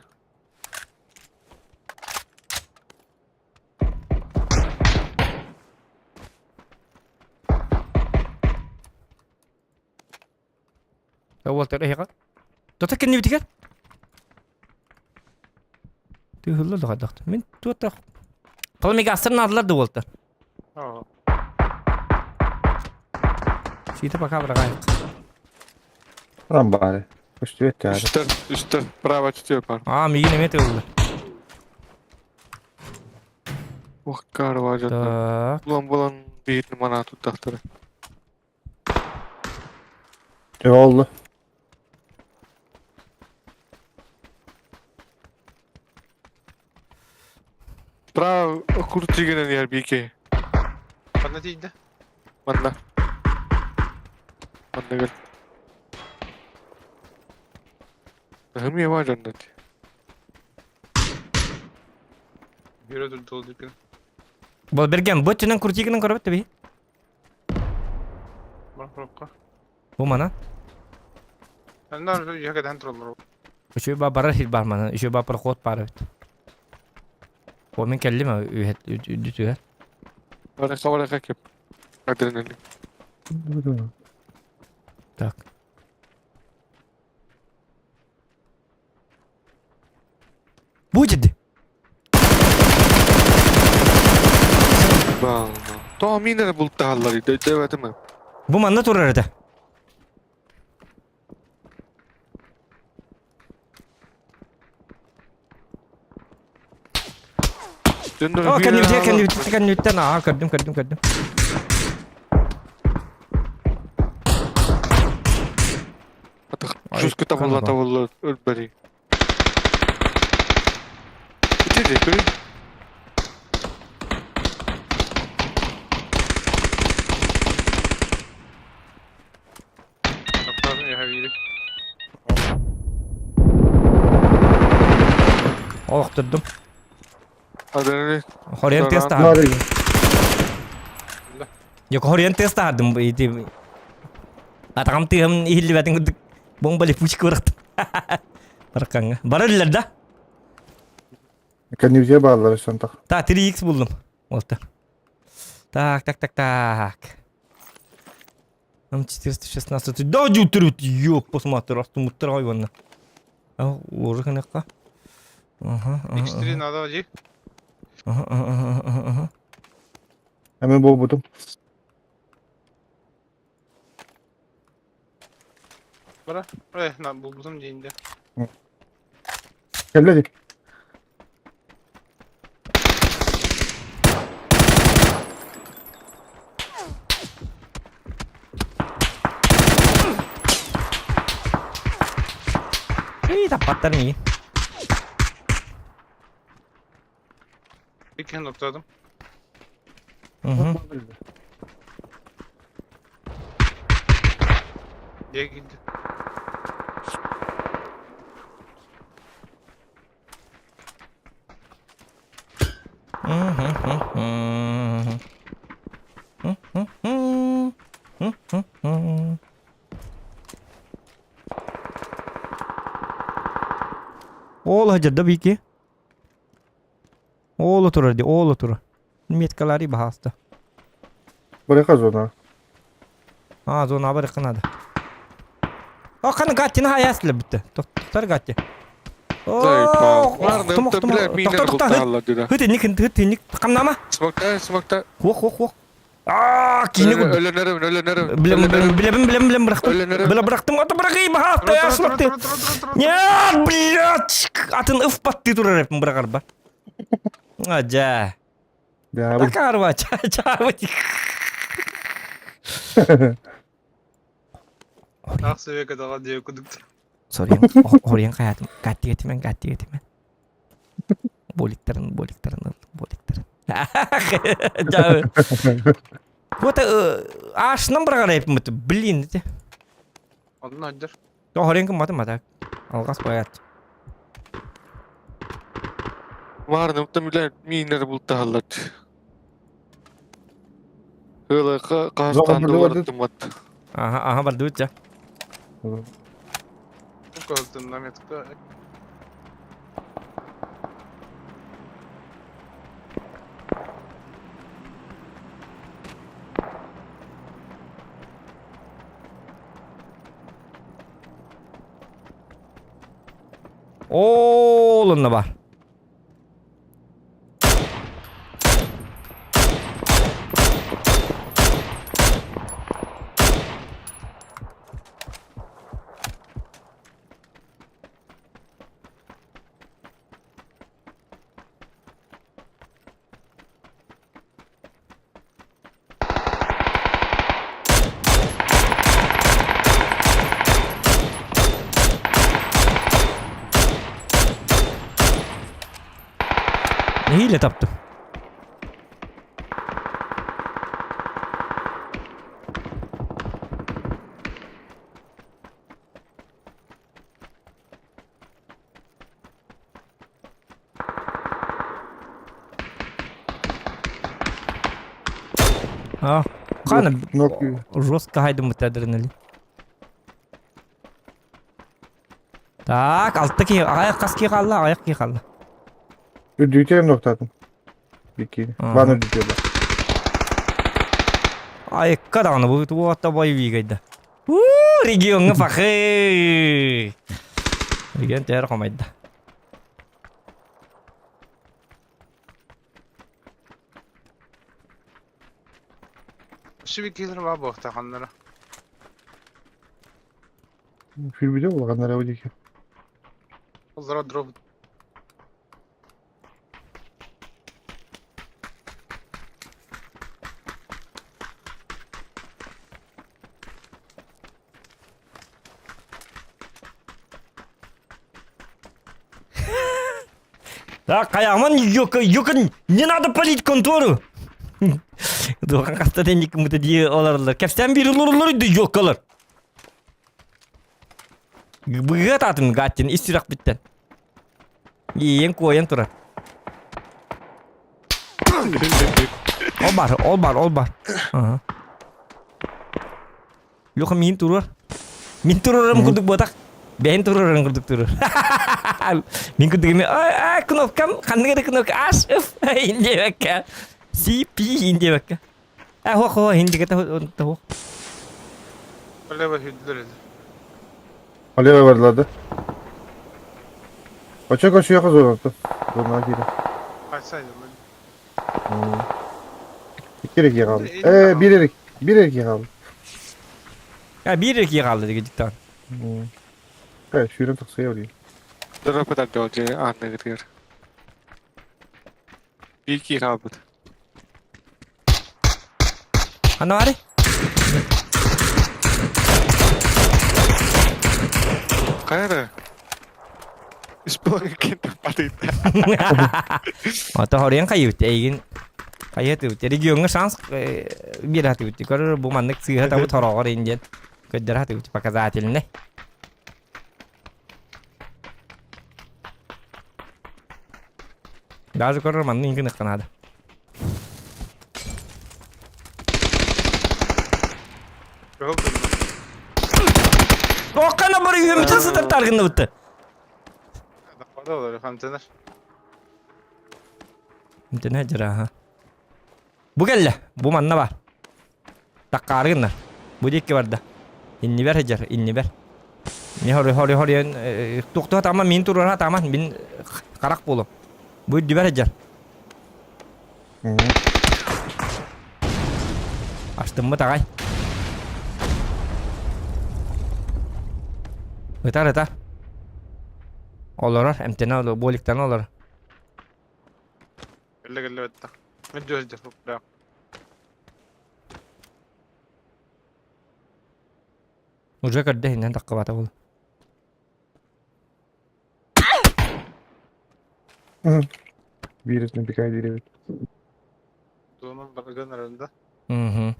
أول طريقة تتكلم بتكت تهلا ده ضغط من توتر قبل ما يقصرنا على الأرض والتر Aa. شيء تبقى كابر غاية Lan bari. Koştu et yani. Üstten. Bravo tutuyor pardon. ميجي نميت ولا Oh karva canım. تا Bulan bir numara tut tahtları. Ne oldu? Bravo. Kurtu gelen yer bir iki. Bana değil de. Banda. Banda gel. Hem yavaş canım. Yürü dur dolu dikkat. بول برجع بوتشنا كورتي كنا كربت تبي Bak bak. هو مانا Ben de öyle yakada troller. وشو بقى برا هيد بار مانا شو بقى برخوت بارت هو من كلمة يهت يدتوها Bana kavala kakip. Adrenalin. تاك بوجد Bana. Tahminen buldu halları. Devedim mi? Bu manda turardı. Döndür. Oh kan yutan ah kardım. Ay, Şuz kita kan bulla apa? tavalla ölberi. İçeri görün. Doktor ya havili. Oh tuttum. Adrenalin. Horiyen test Ne aldım. arıyor? Yok horiyen test aldım bu iti. Atakam tiham ihilli batin kutuk. Bombali push kurat. Barakanga. Barırlar da. Kendimize bağlılar sen tak. Ta 3x buldum. Olta. Так. Нам 416. Да, жутырут. Ёп, посмотри, расту муттар хайванна. А, уже канакка. X3 надо ji Hemen buldum. बड़ा ना बुldum deyince. Gel hadi. Tapatlar mı? Bir kere noktadım. Diye gitti. Oğul hacırda bir ki. Oğul oturur di, oğul oturur. Metkaları bahasta. Bırakaz ona. Ha, zona bırakın hadi. O kanı gatini hayasıyla bitti. Tutar gati. Zayıf. Var da yaptı bile miner bultalar diyor. Hıtınlık. Kanama. Smoke'ta. Hok. Aaa, kini kudu. Ölenerim. Bilem bıraktım. Ölenerim. Bıraktım, ata bırakayım bahasta ya sulaktı. Ya, блядь. Atın ıf battı durur hep bırakar ba. Aca. Ya Bakar ba, çağırma. Ah seviye kadar diye okuduk. Sorayım. Oraya hayatım. Gatti getimen. Boliklerin. Jauh. Gua tak asnam bırakar hep mutlu. Bilin dedi. Adın nedir? Oraya mata. Algas bayat. Var da yaptı bile miner bultalar. Hıla kastandı var tımat. Aha berdua ya. Bu kadar metka. Oğlunda var. Hile taptım. Ah, kana Roska haydi mutadırınali. Tak, alttaki ayak kaski kaldı, ayak ki kaldı. Düğütelim noktadım. İki. Bana düğüyorlar. Ay, kadang bu hatta boy vigayda. Region fakir. Region ter komayda. Şu bir gelir var bu ortakanlara. Film biliyor mu? Bakanlar evde ki. Onlara drop. Так, каяман юкын не надо палить контору. Доkan kasta denik mutlu diye olarlar. Keften bir olurlar da yok kalır. Bıgat atın gatin istirak bitten. Yiyen koyan tura. Ol bar. Aha. Yok min turur. Min tururum kuduk botak. Ben tururum kuduk turur. Min kuduk mi ay knopkam kanne knopka as ince bakka. CP ince bakka. Ho hindi kata ho. Öyle bir hüddür. Alev varlardı. Kaça koşuyor kız orada. Bunlar geri. Kaçsaydım ben. İki erkek kaldı. İyi, tamam. Bir erkek kaldı. Ya bir iki kaldı gidikten. Evet, şuyunu taksaya oluyor. Drop eder de hoca anne gidiyor. Bir iki kaldı. Hani var? Kayarı. İspanyol kendi patıydı. Ata horian kayut egin kayut tu. Jadi giung sans bir hatu tu. Kalau bu mandik sih hatu thoror injen. Kedar hatu pakai zatil ne. Даже kalau mandik kena kanada. Yok. Okana bari yumurta sıtır targında bitti. O da olur efendim Caner. Inte ne jara ha. Bu gelle. Bu manna var. Takargınlar. Bu dik vardı. İnni ver hajar, inni ver. Ni hori tuk tamam min turun ha tamam min karak bulu. Bu di ver hajar. Açtım mı takay? Öter. Olur, emtina olur, bolikten olur. Gelle bitti. Ne diyoruz devam. Uca kadde hinden takka bata bulu. Birisini bir kaydıyla bir. Doğumun bakıcının arasında. Hı.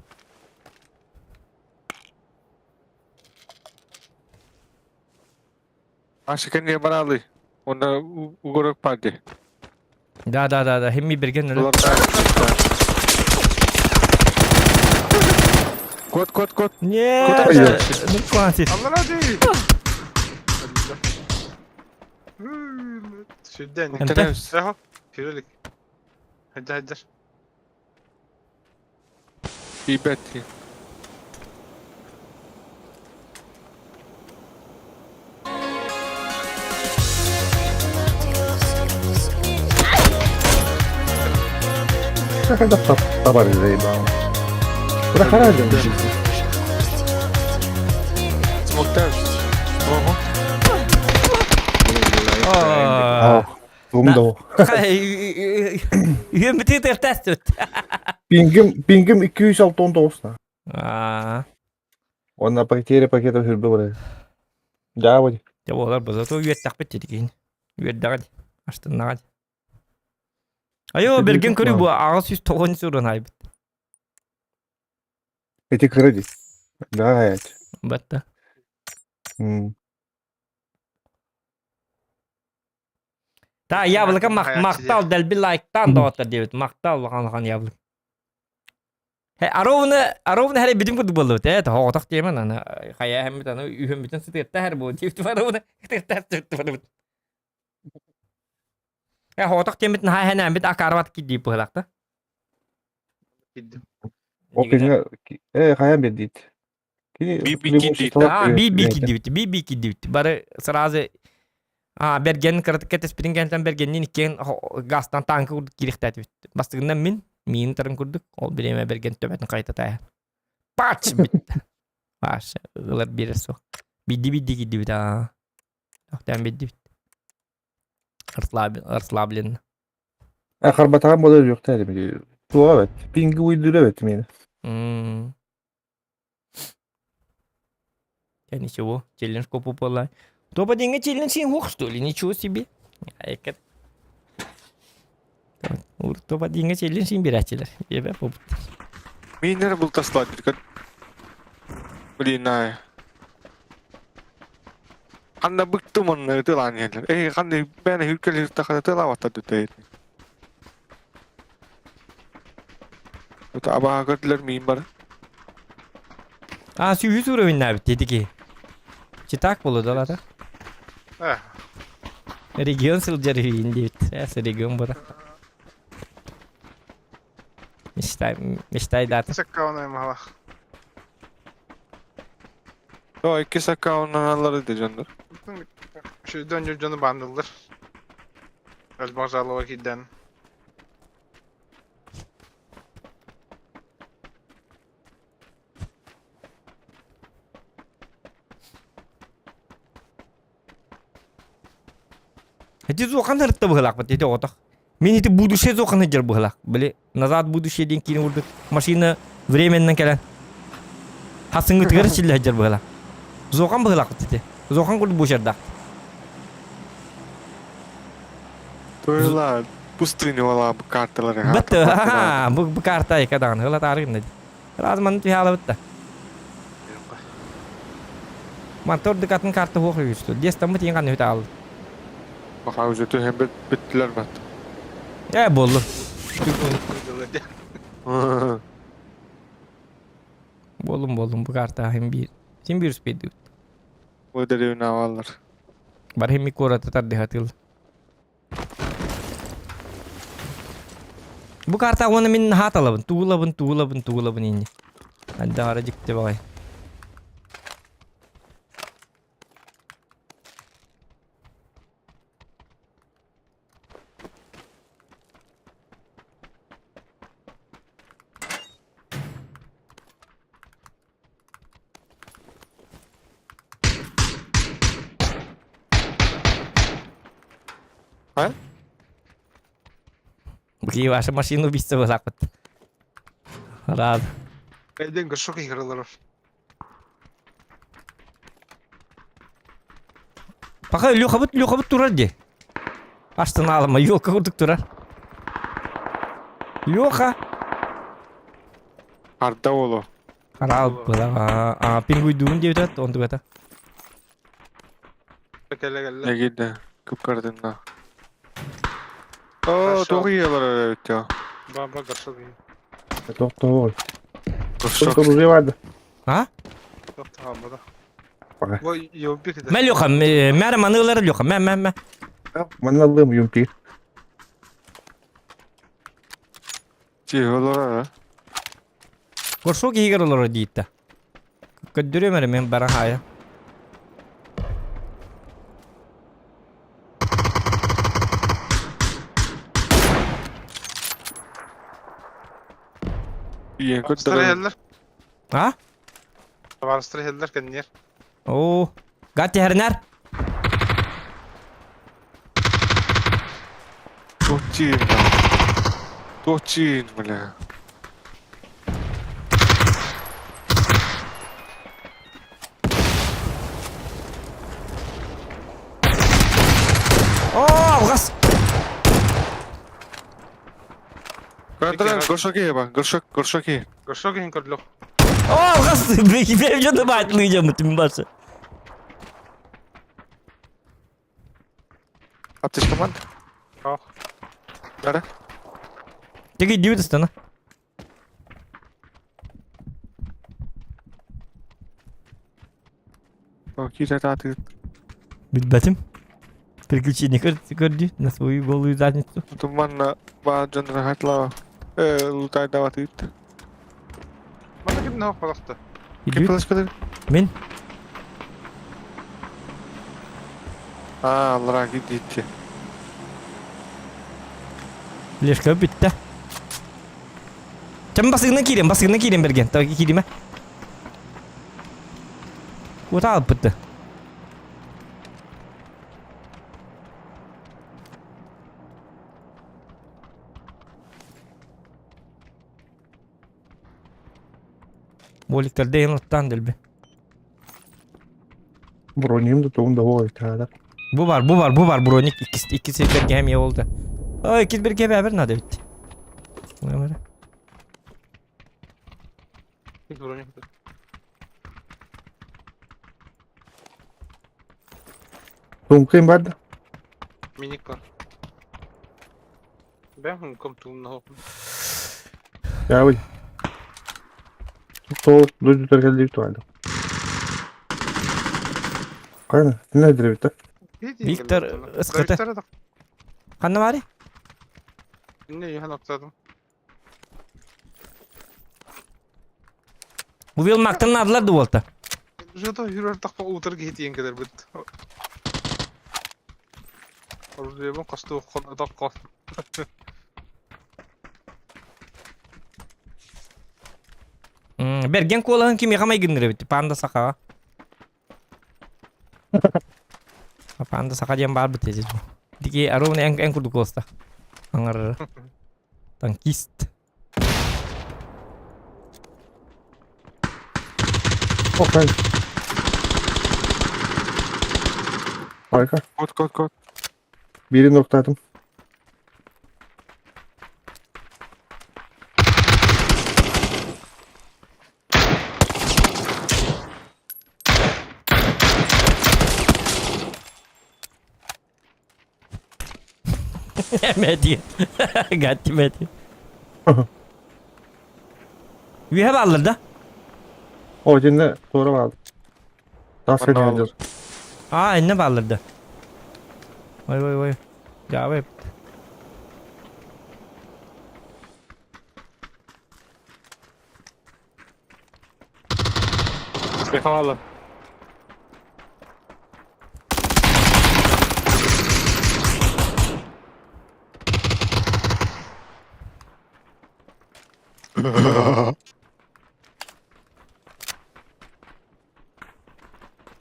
Aşıkın niye bana alıyor? Onda uguruk parti. Da. Hemmi birgen öyle. Ulan Kot. Yeah. Hayır. Ne kuansit? Allah hadi. Şuradan. Emte. Reho. Firulik. Hadi. İyi betti. Şaka da tabar izleyip ama. Bu da karar demiş. Smokter. Oho. Aa. Bum da o. Yum bitir test tut. Pingim 269 da. Aa. Onlar paketi hırbe buraya. Ya hadi. Ya olar baza to yet tak bitti dikin. Yet dagad. Astın dagad. Ayo birgen körü bu ağız yüz toğun surun haybit. Eti kredi. Daha hayat. Batta. Ta yavlıka maktal del bir like'tan da otta diyor. Maktal bakan yavlık. He arovne hele bidim kudu bolu te ta hotak diyemen ana kaya hem bir tane ühüm bütün sitette her bu çift var onu test var. He hotak diyemen ha hemen bir akarvat gidi bu halakta. Gittim. O pinga hayal bedit. Bir gidi. Bare sırası bergen kırtık ketes piringenten bergenin iken gastan tankı kurduk giriktet bitti. Bastığından min tarın kurduk. Ol bileme bergen töbetini kayıta taya. Paç bitti. Baş ılar bir so. Bidi gidi bitti ha. Doktan bidi bitti. Arslabilin. Karbatan model yok tabii. Bu evet. Pingi uydur evet mi? Ya ничего, челлендж копу полай. То по деньги челлендж и ух, что ли, ничего себе. Айкет. То по деньги челлендж им бирачилер. Ебе поп. Minner bultaslar dikkat. Bilin Anna bıktım onları tılan yerler. Kanne ben hülkeleri takada tılavata düteydi. Abah gördüler miyim bana? Şu 100 euro oyunlar bitti dedi ki. Çıtak bulu da da. Region sılcarı indi bitti. Region bura. Mishtay dati. Sakka onu hala. O iki sakka ondan alır dedi canlar. Şu döncür canı bandıldır. Elbazalova giden. Эти зоқан ыртта быһылак бит эти отак. Мен эти будущее зоқан жер быһылак. Биле, назад будущее ден кийин урдук. Машина временнен келен. Хасыңы тигер чилле жер быһылак. Зоқан быһылак бит эти. Зоқан курду бу жерда. Toylar pustыня вала карталары. Битте. Бу карта экадан. Хыла тарыгын. Разман тиhala битте. Мотор дикатын карта хох юсту. Дестам бит янган хөтө ал. Baxa özü hem bittiler bat. Болду. Болдум бу карта hem bir. Kim bir spedi. O derevine avallar. Бар hem ikora tatar dehatıl. Bu karta onu min hatalabın. Tuğulabın inni. Hadi aracıktı bakay. Ha? Бги ваша машина убийца вот так вот. Рад. Eden gırşok yıkırılır. Пока Лёха турар де. Аштан алма, ёлка курдук турар. Лёха. Arda oğlu. Харал была. Пингуйдун деп жатат, онтуп ата. Kelle Ne gidi? Kıpkardın da. Oo, doğru yiyorlar evet ya. Baba gırşok yiyin. Doktor. Kırşok. Doktor uzayvardı. А? Yok tamam bu da. Bak. Bu yok bir de. Мен Лёха, мэр манылары Лёха, мэ. Bana alayım yumpi. Çiğ olur ha. Горшок егер олар дейт. Көддүрөмөр мен баран хая. İyi Stre kötü. heller. А? Var stre heller kendiler. О, гати хернер. Toçin. Toçin bile. О, газ. Kandıran kırşok iyi bak. Kırşok iyi. Gırşok yiyin kırlok. О, газ. Ben же добавить лыжам этим басы. Atış komand. Yok. Nere? Теги дюдестана. O kire tatı. Битбатим. Приключения көрдү на свою голую задницу. Tumanla bazen rahatla. Lutay davat etti. Bana kim ne yok balıktı. Kim flash kadar? Мен Aa Allah gitti. Лешка битте. Чам басыгына кирем берген. Таги кириме. Кута алып битти. Боликтер дейін оттан делбе. Broniyim de toğum da o italar. Bu var bronik ikisi bir gemiye oldu. O ikisi bir gemi haber nerede bitti. Hiç sorun yok. Toğum kıyım vardı. Minik var. Ben hunkum tuğumna hokum. Ya öyle. Toğum duydu terkeldi italar. Kayna. Ne direkt? Виктор ıskıtı. Kanı var ya? Ne yahan atladım. Bu Wilmak'tan adılar da oldu. Жада yürür takma uğdur git yiyen kadar bit. Orada ben kastı konuda kal. Bergen kolahın kim yakamay gündüre bitti. Panda saka. Panda saka diyan bar bitti. Diki aro ne en kurdu kosta. Angar. Tankist. Okay. Harika. Kod. Birini noktaladım. Medi. Gatti Medi. We have alırdı. O cennet doğru vardı. Daha Bana seni al. önce. Aa eline bağlardı. Vay. Ya vay. Yakalarlar.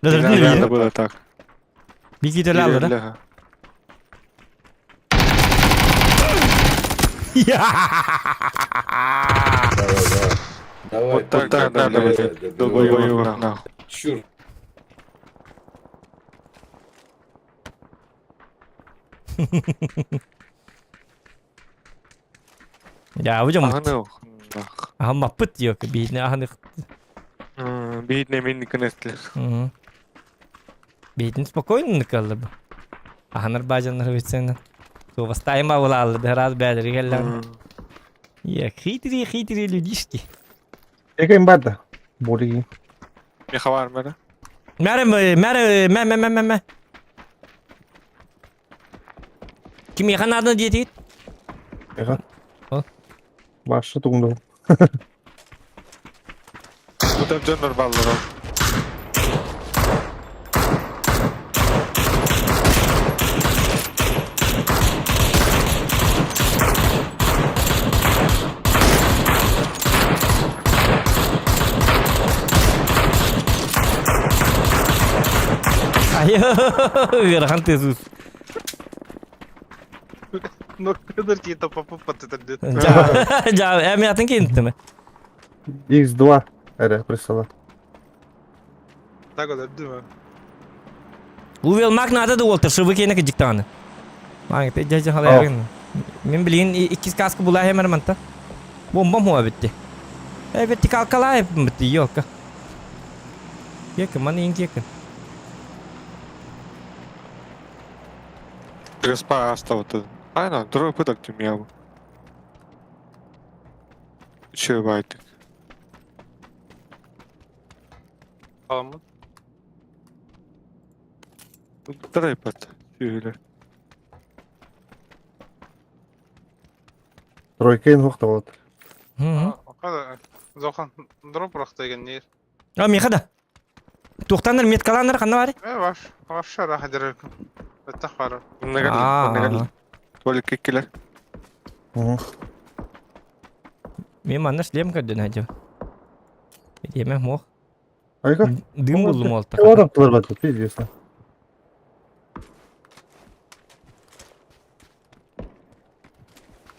Dırdın Nerede ya. bu da tak? Bir gidelim alırdı. Ilerle. Давай, Вот так, надо будет. Долбоёбы, нахуй. Чур. Ya hocam Ahını yok. aha mapıt yok bir ne ahını. Бедные минники нестли. Бедин спокойно kaldı bu. Ahınır bacanları bitsen. То восстаем авлал раз бедри geldi. Ya хитрые людишки. Ekeyim ben de. Boli. Меха var mı? Mer. Kim yakan adını diye değil. Eka. Al. Başlı tumdu. Bu da canlar balları. Ayo, Rahan tesus. No kadar ki tapıp patladı. Ja, я меня танки интме. X2. Ere pressala. Tak kadar değil mi? Увел мак надо да Уолтер, чтобы кене к диктаны. Мак те жажа халайгын. Мен билин ikis kaskı bulay hemen manta. Bombam huwa bitti. Bitti kalkalay bitti yok. Yakın mana inki yakın. Респа остался. Aynen, другой пыток ты меня. Че байтик? Tamam. Драйпот. Юля. Тройкейн вақта болады. O kadar. Zokan drop bıraktı egen yer. А ми хада. Тухтандар меткаландар қанда бар? Var şara hadir. Betak var. Ne geldi? Tuvalet kekkiler. Мен манда шлем көрдөн ажа. Еме мох. Harika. Дым булдум олта. O adaptılar bak. Biliyorsun.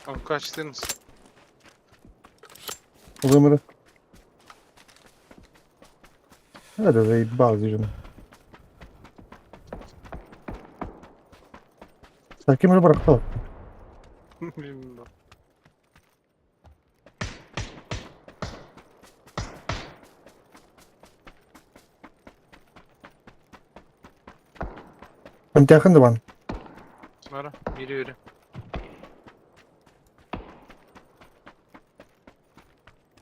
Tam kaçtınız. Ömrü. Hadi zaебал жена. Таким же брахдал. Bilmiyorum. Hem yakındı bana. Mara yürü.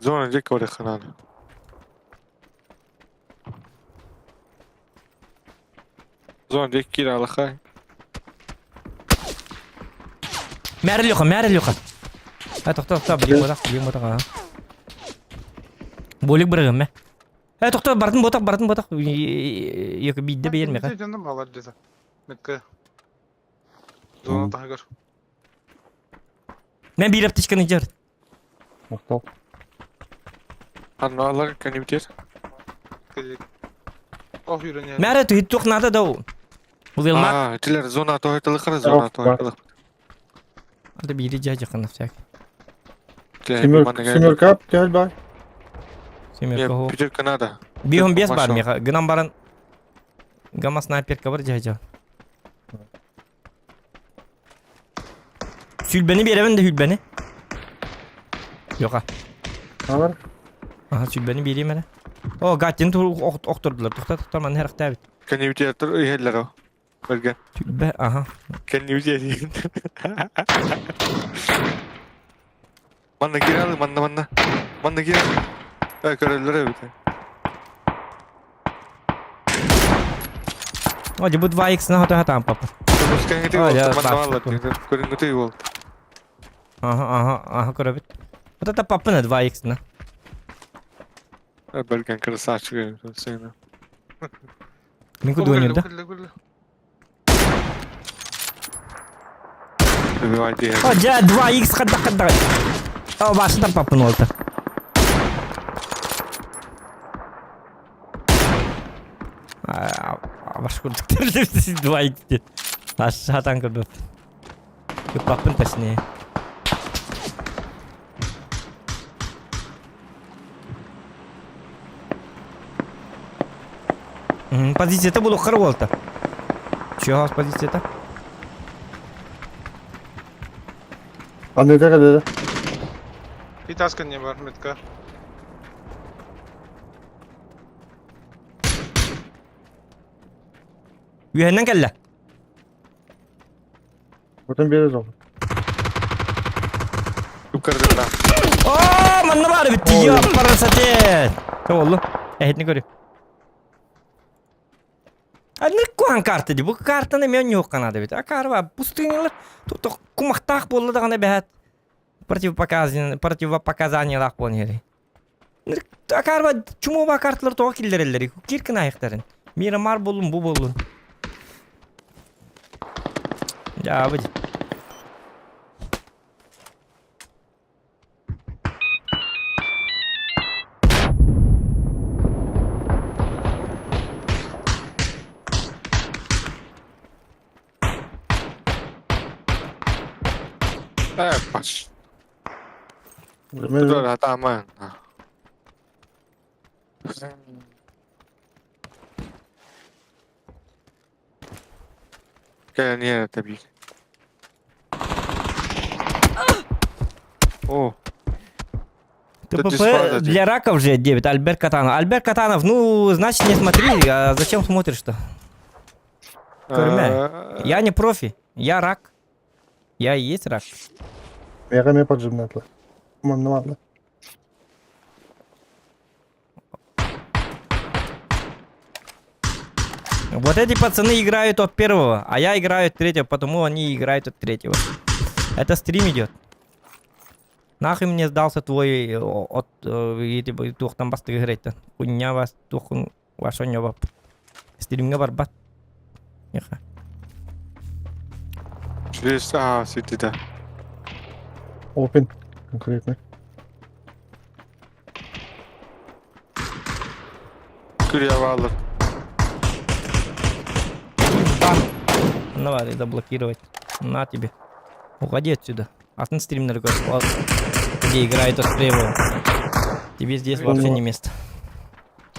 Zona جيك ولا خنانة. زون جيك كده على خاي. Meril yok. Ha toxta bilim botak. Bolik bırağım me. Ha toxta bartın botak. Yok bidde beğenme ka. Canım bağlar dedi. Mekke. Zona daha gör. Ben bir aptişkanı jar. Maktal. Annalar kanibdir. Gelecek. Oh yürün ya. Mera tuhit tuqnada da o. Bu yılmak. Aa, diler zona toytalıqır, zona Yok, toytalıq. Hadi biri jajı nafsak. Simür kap gel bay. Semir ko. Peter Kanada. Bihom bias bar mi? Gnan baran. Gama sniper cover jajı. Sülbeni bir evin de hülbeni. Yok ha. Ne var? Aha sülbeni bir yemene. O gattin tur okturdular. Toxta man her tabit. Kanibdir tur yeller o. Belgen. Sülbe aha. Kanibdir. Manna giral, manna. Manna giral. Körüller evet. Oje bu 2x na hata papa. Terus kan itu Oh, ya, manna bak. vallahi. Körün itu yol. Aha korabit. Hata papa na 2x na. Belgen kırsa açıyor seni. Minku dunyada. Bakırlı. Bir vadi. Oje 2x kadda. Oh başta papa oldu. Başka kurduklarım siz 2x diye. Aşağıdan kırdım. Yok papın peşine. Позицията было хрволта. Чего с позицията? Anne de kadar. Bir taskan ne var Metka? Yühenden kelle. Buradan bir yere oldu. Yukarıda. Ooo manna bari bitti ya parasate. Ne oldu? Ne görüyor? Ne kuan kartı di? Bu kartını men yok kanada bit. Akar var. Пустынялар. Тут кумактак болду дагана бәһәт. Противопоказаниялар болнери. Акар var. Чуму ба картлар тоğa киллерелери. Кирkin ayıkların. Miramar bolun bu bolun. Ya bu. Pas. Buraya Itu adalah taman. Kayaknya tabii. О, ТПП для раков же 9. Альберт Катанов. Альберт Катанов, ну, значит, не смотри. А зачем смотришь-то? Я не профи. Я рак. Я и есть рак. Я камея поджимнатла. Манна. Вот эти пацаны играют от первого, а я играю от третьего, потому они играют от третьего. Это стрим идет. Нахуй мне сдался твой от тухтан басты играть-то. Хуйня вас тухун ваша неба. Стримге барбат. Неха. Через City'de. Open. Конкретно. Курья алır. Давай, заблокировать. На тебе. Уходи отсюда. Атын стример вот, где играет от слева. Тебе здесь вообще не место.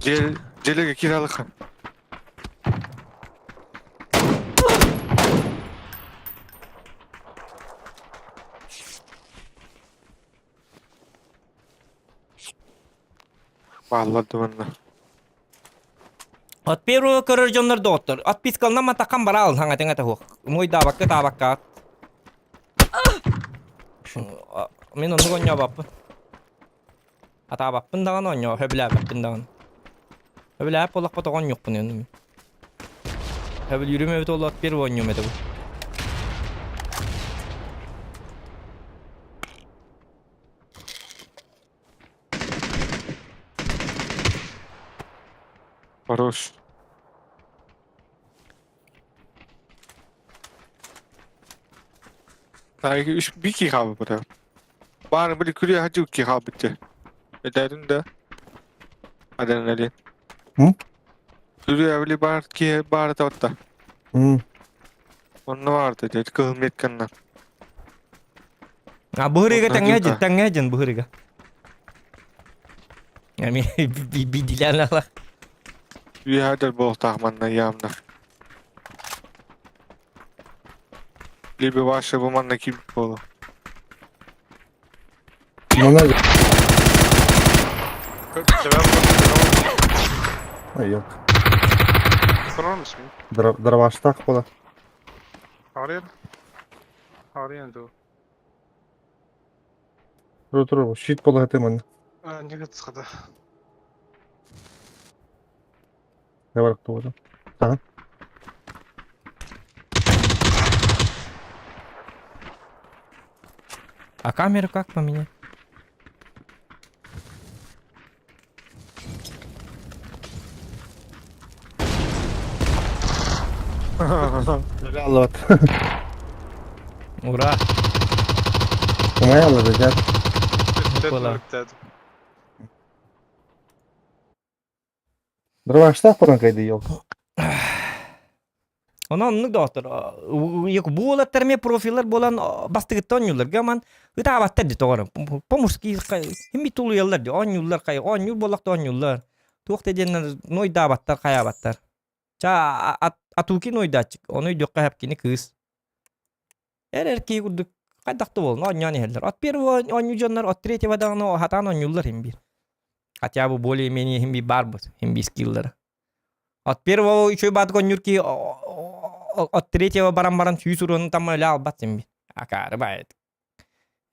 Celege kiralık. Vallahi duvarına. От первого коррождённор доктор. Отпискал нам атакам барал ханга тенга таху. Мой табакка. Мен onu gonya bapı. Ata bapın dağın onyo. Höbüle bapın dağın. Höbüle hep olak patagon yok bunu önüm. Höbül yürüme evet olak bir onyo mede bu. Хорош. Sanki 1 2 kaldı burada. Bana böyle kürüye hacı 2 kaldı bitti. Ederin de. Adrenalin. Hı? Kürüye böyle bar ki bar da otta. Hmm. Onun vardı dedi kılım yetkenler. Buhuriga Ondan tengah juga. jen buhuriga. Yani bir dilerler lah. Bir hader bol tahmanla yağımda. Libi başla bu manla kim bolu. Bana Seven Ay yok. sorar mısın? Dravashtak bola. Arıyor. Arıyor da. Dur. Shit bola hetem anne. Ne kadar sıkıda. Ne var aklı oldu? А камеру как поменять? Allah. Ура! Kumaya aldı gel. Hoppala. Dravashtak bola kaydı yok. Onanlık doktor. Yok bu olatlar profiller bolan bastı tonюлар. Gaman ıta battı dit oğlum. Pomurski himi tulu yıllar di. 10 yıllar kay 10 yıl bolak 10 yıllar. Tuğte jenler noyda battar kaya battar. Ça atuki noyda çık. Onu yok hep kini kız. Erki kuduk kaydaktı bolun. 10 yani heller. At bir 10 yıllar at treti vadan o hatan 10 yıllar him bir. Хотя бы более-менее him bir barbus. Him bir skill'ları. От первого еще бат конюрки от третьего баран-баран чүйсүрөнү там эле албат эмби. Акарбайт.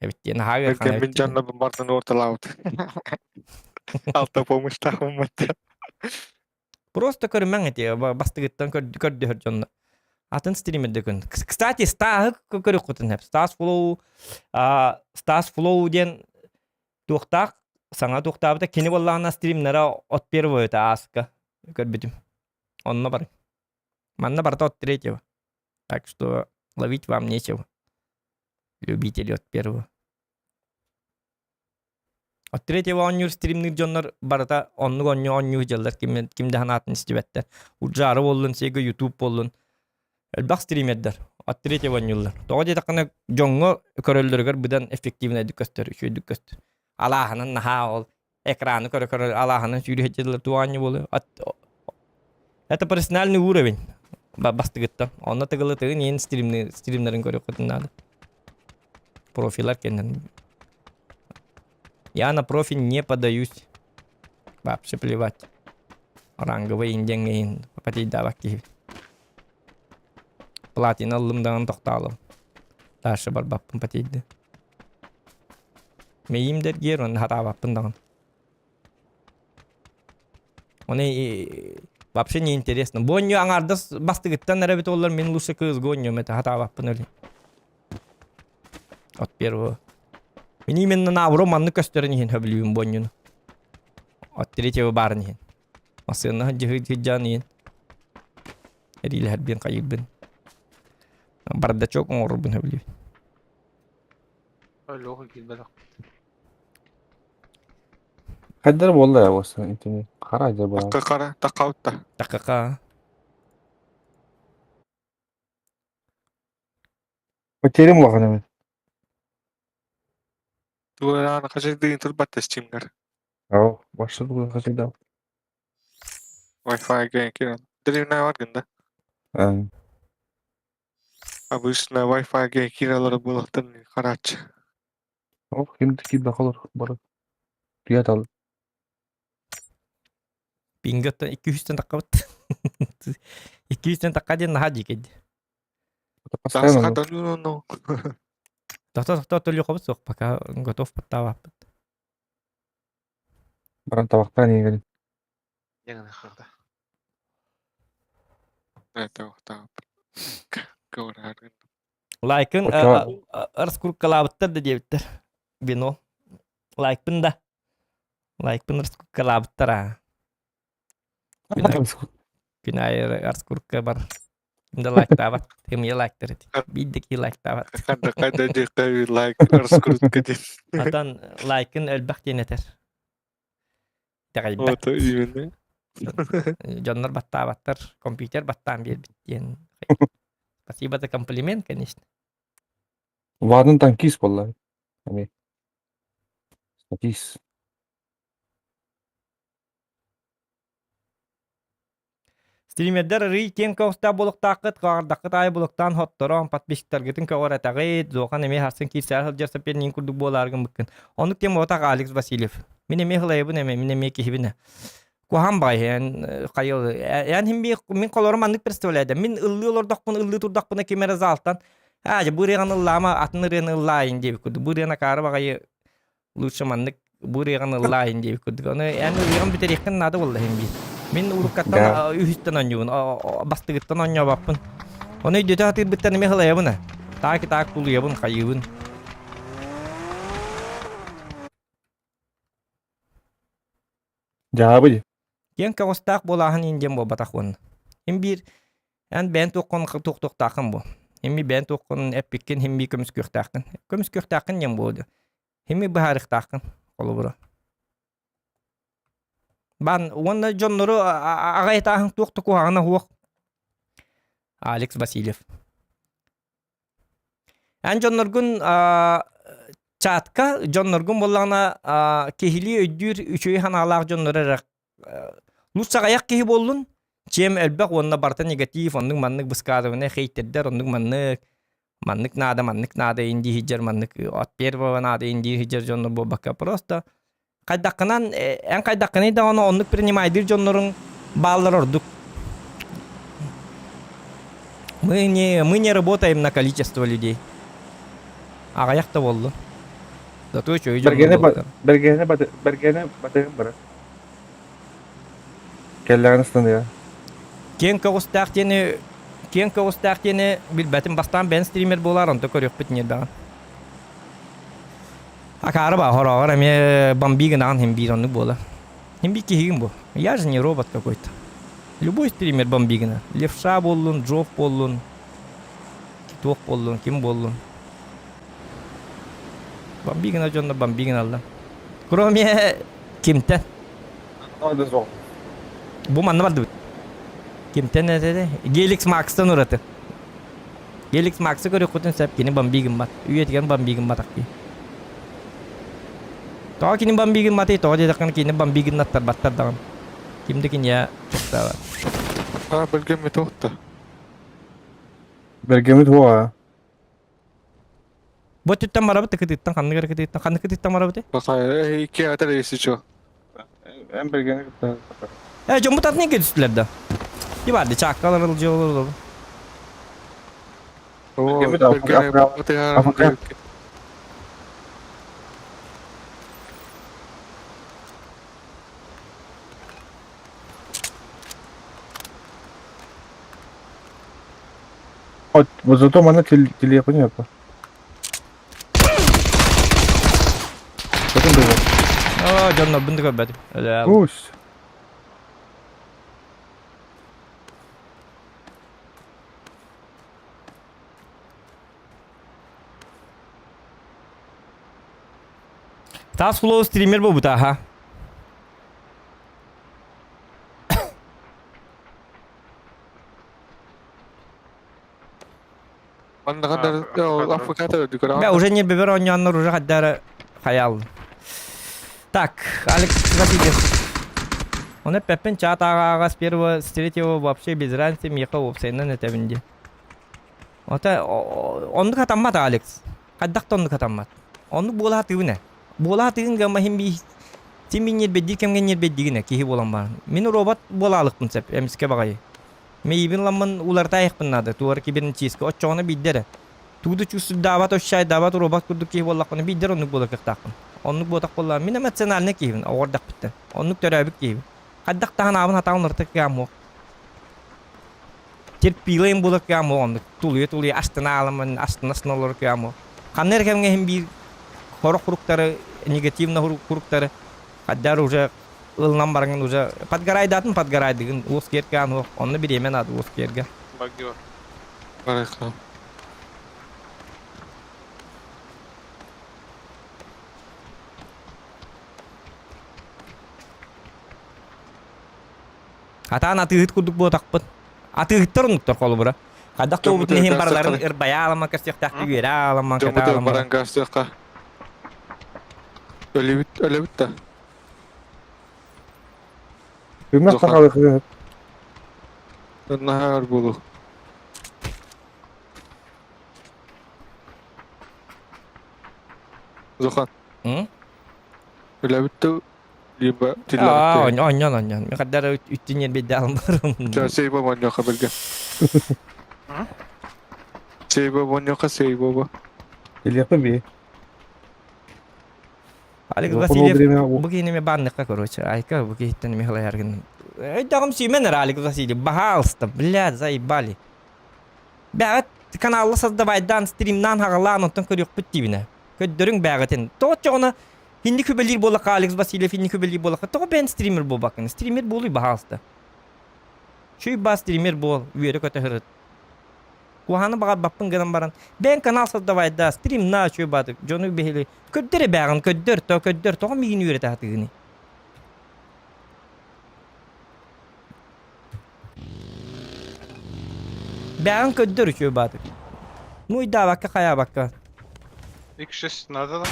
Эбиттен хагер Erken bin canla bu martın ortalavut. Altta pomuz tahmanmadı. Просто көрмәң эти бастыгыттан көрдү жонна. Атын стримде күн. Кстати, стаг көрүк кутун хеп. Stars Flow ден туктак саңа туктабыта кини боллана стримнера от первого это аска. Көрбүтүм. Он бар. Манна барта от третьего. Так что ловить вам нечего. Любители от первого. От третьего оннюр стримнер жоннор барта оннук онню жылдар кимде ханатын истебеттер. Уджары боллун, сега YouTube боллун. Элбак стримердер. От третьего оннюллар. Тога жетакана жоңго көрөлдөргөр будан эффективный дүкөстөр, үчүй дүкөстөр. Алаханын наха ол экраны көрө алаханын сүйрөтелер туаньы болу. Это профессиональный уровень. Бастыгыттан. Онна тыгылы тыгын ен стримнерин көрө кутунады. Профилар кенен. Я на профиль не подаюсь. Вообще плевать. Ранговый инден попадить Платина лымдан токталым. Ташы бар баппын патейді. Мейимдер гер он хата баппын дагын. Оны вообще не интересно. Бонью аңардас бастыгыттан әрәбет олар мен лучше кыз гонью это хата баппын өлі. От первого. Мен именно на романны көстөрін ехен хөбілуім бонюны. От третьего барын ехен. Масыны хыджан ехен. Әрейлі әрбен қайылбен. Бардачок оңырбын хөбілуім. Öyle oku gitmedi. Kaydar boldu ya bosan intini. Kara acaba. Kara takavutta. Такака. Потерим bakın. Duvarana kaçak değil tırbat testimler. Ya başladı bu kaçıydı. Wi-Fi gaya kiran. Dili ne var gında? Yani. Abi üstüne Wi-Fi gaya kiraları bulaktan karaç. Oh şimdi ki bakalım barı. Fiyat al. Пингаттан 200-тен такабыт. 200-тен такка ден хаджи кеди. Das Постоянно. hat er nur noch. Тохта төлү кабыт сок пока готов подтавап. Баран табактан егер. Yanına kırdı. Это вот так. Говорят. Лайкын Ока. раскуркалабыттар да дебиттер. Бино. Лайкпын да. Лайкпын раскуркалабыттар. Күнай раскурка бар. Şimdi like'ta bat. Hımıya like'tır edi. Bildeki like'ta bat. Kanda jekta like arskurt kedin. Atan like'ın ölbək deneter. Dağaybat. Oto iyene. Jonlar batta battar. Kompüter battan bir bitiyen. Спасибо за комплимент, конечно. Вадын танкист болла. Ами. Танкист. Стримердер рейтинг коста болуктакыт кардакыт ай болуктан хотторон подписчиктаргытын коворатагыт зохан эме харсын кирсер хылжар сапен курдук боларгын быккын. Онук тем отак Алекс Васильев. Мен эме хылайбын эме мен эме кихибине. Кухан бай кайыл. Ян химби мен колорум андык представляйда. Мен ыллы олордакпын ыллы турдакпын кемере залтан. Ажа буреган ыллама атнырын ыллайын деп курду. Бурена кары багай лучше мандык буреган ыллайын деп курду. Оны ян ыллыган битереккен нады болду химби. Мен уруккаттан үһүттен оньюун, бастыгыттан оньёбаппын. Оны өйдөтө атыр биттен эме хылайабын. Таки так кулуябын, кайыбын. Жабы. Кен кавастак болаһын индем бо батакын. Хим бир ан бен токкон токтоктакын бу. Хим бен токкон эпиккен хим би көмүс көктакын. Көмүс көктакын ем болду. Хим бахарыктакын колубура. Бан онна жоннору агайтаһын токтоку ана хуак. Алекс Васильев. Ан жонноргун чатка жонноргун боллана кехили өйдүр үчөй ханалак жоннору лучша гаяк кеhi боллун чем элбек онна барта негатив оннук маннык быскадыбыны хейттердер оннук маннык нада инди хиджер маннык от первого нада инди хиджер жоннор бобака просто кайдаккынан эн кайдакканы да оны оннук принимайдыр жоннорун баалар ордук. Мы не работаем на количество людей. Агаяк-то болду. Зато чөй Бергене батырын бара. Келлерин станды я. Кен кавустак тени билбетим бастан бен стример болар онто көрөк битнер даган. Акары ба хорогор эме бомбигинан хим биронну бола. Хим би кихигин бу. Я же не робот какой-то. Любой стример бомбигина. Левша боллун, Джов боллун, Киток боллун, ким боллун. Бомбигина жонда бомбигин алды. Кроме кимтен. Ады зол. Бу манна барды. Кимтен эде? Геликс Макстан ураты. Геликс Максы көрөк көтөн сап кини бомбигин бар. Үйетген бомбигин бар такки. Тоо кини бомбигин маты тоо дедакан кини бомбигин наттар баттар даган. Кимдикин я чокта бар. Белгеме тохта. Бергемит хуа. Бот туттан барабы тыкытыттан канны кытыттан барабы те? Бакай iki ата рейси чо. Эн бергене кытта. Жомбу татны кетүстүлөр да. Кибарды чаккалар ылжы болор. О, Белгеме да, Африка. Вот зато мана телефон нет. Потом было. Жоннор бунду көрбөдүм. Пусть. Тас флоу стример бу бута ха. Андаган Африкада дикара. Бе уже не бебер оньяннор уже хаддары хаял. Так, Алекс Васильев. Он пеппен чат ага с первого, с третьего вообще без разницы меха опсайна на тебенде. Вот он катаммат Алекс. Каддакта он катаммат. Он бола тыгыне. Бола тыгынга махимби тимин нербедди кемге нербеддигине кихи болан бар. Мен робот болалыкпын сеп эмиске багай. Мейбин ламын уларта айыкпын нады. Туар киберин чиске отчоғына биддері. Тугду чусу дават ошчай дават робот курду кихи боллақпыны биддер оннук болак ықтақпын. Оннук ботақ болла. Мен эмоциональны кихибин. Оғырдақ бітті. Оннук төрәбік кихибин. Қаддақтағын абын атауын ұртық киямуқ. Терпилейн болак киямуқ оннук. Тулуй астына аламын, астынасына олар киямуқ. Қаннер кемге хем бир хорық құруқтары, негативна құруқтары. Қаддар уже ылынан барыңын уже подгарайдатын подгарайдығын оскер киямуқ. Онны биремен ады оскерге. Багио. Baraka. Atan atıhıt kurduk bu takpın. Atıhıttır unuttur kolu bura. Kadak Jomu toğubut da nehin derse paraların kalın. ırbaya alamak istiyak takti güyere alamak Jomu kata da alamak. baran garsiyaka. Öyle bit de. Bilmem Zokan. takar. Nahar bulu. Zokan. Hı? Öyle bit de. Liba Aa, tilak. onyan. Ne kadar üstün yer bir dalım var. Seyba manyoka belge. Seyba manyoka seyba. Ele yapı bir. Alex Yok, Vasilyev oldu deme, bu gene banlıkka короче. Ayka bu gitten mi hala yargın. Dağım simen Alex Vasilyev. Bahalsta, блядь, заебали. Бәгәт каналлы создавайдан стримнан хагылан онтон көрүк биттибине. Көддөрүң бәгәтен. Тооча оны хинди күбелир болак Алекс Васильев хинди күбелир болак. То бен стример бу бакын. Стример болуй баhalsta. Шуй ба стример бол, үйөрө көтөрөт. Куханы бага баппын гынан баран. Бен канал создавайда стрим на чуй бады. Жону бехили. Көддөрө бәгән көддөр то мигин үйөрөт атыгыны. Бәгән көддөр чуй бады. Муйда бакка кая бакка. X6 nerede lan?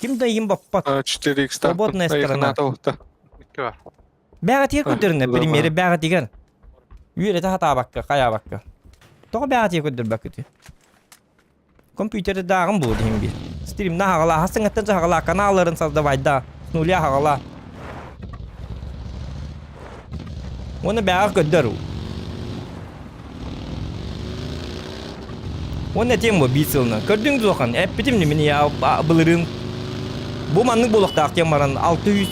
Kim dayım bappat. 4x Свободная сторона. İki var. Бәгәт yer көддөрүнө Ла, примери бәгәт дигән. Үйөрөт хата бакка кая бакка. То бәгәт yer көддөр бакка. Компьютерде дагым бу дим бир. Стримна хагала, хасыңаттан хагала каналларын создавайда. Нуля хагала. Оны бәгәт көддөрү. Оны тем бу бисылны. Көрдүң зохан, эппитим немени я былырын. Бу маннык болукта актемаран 600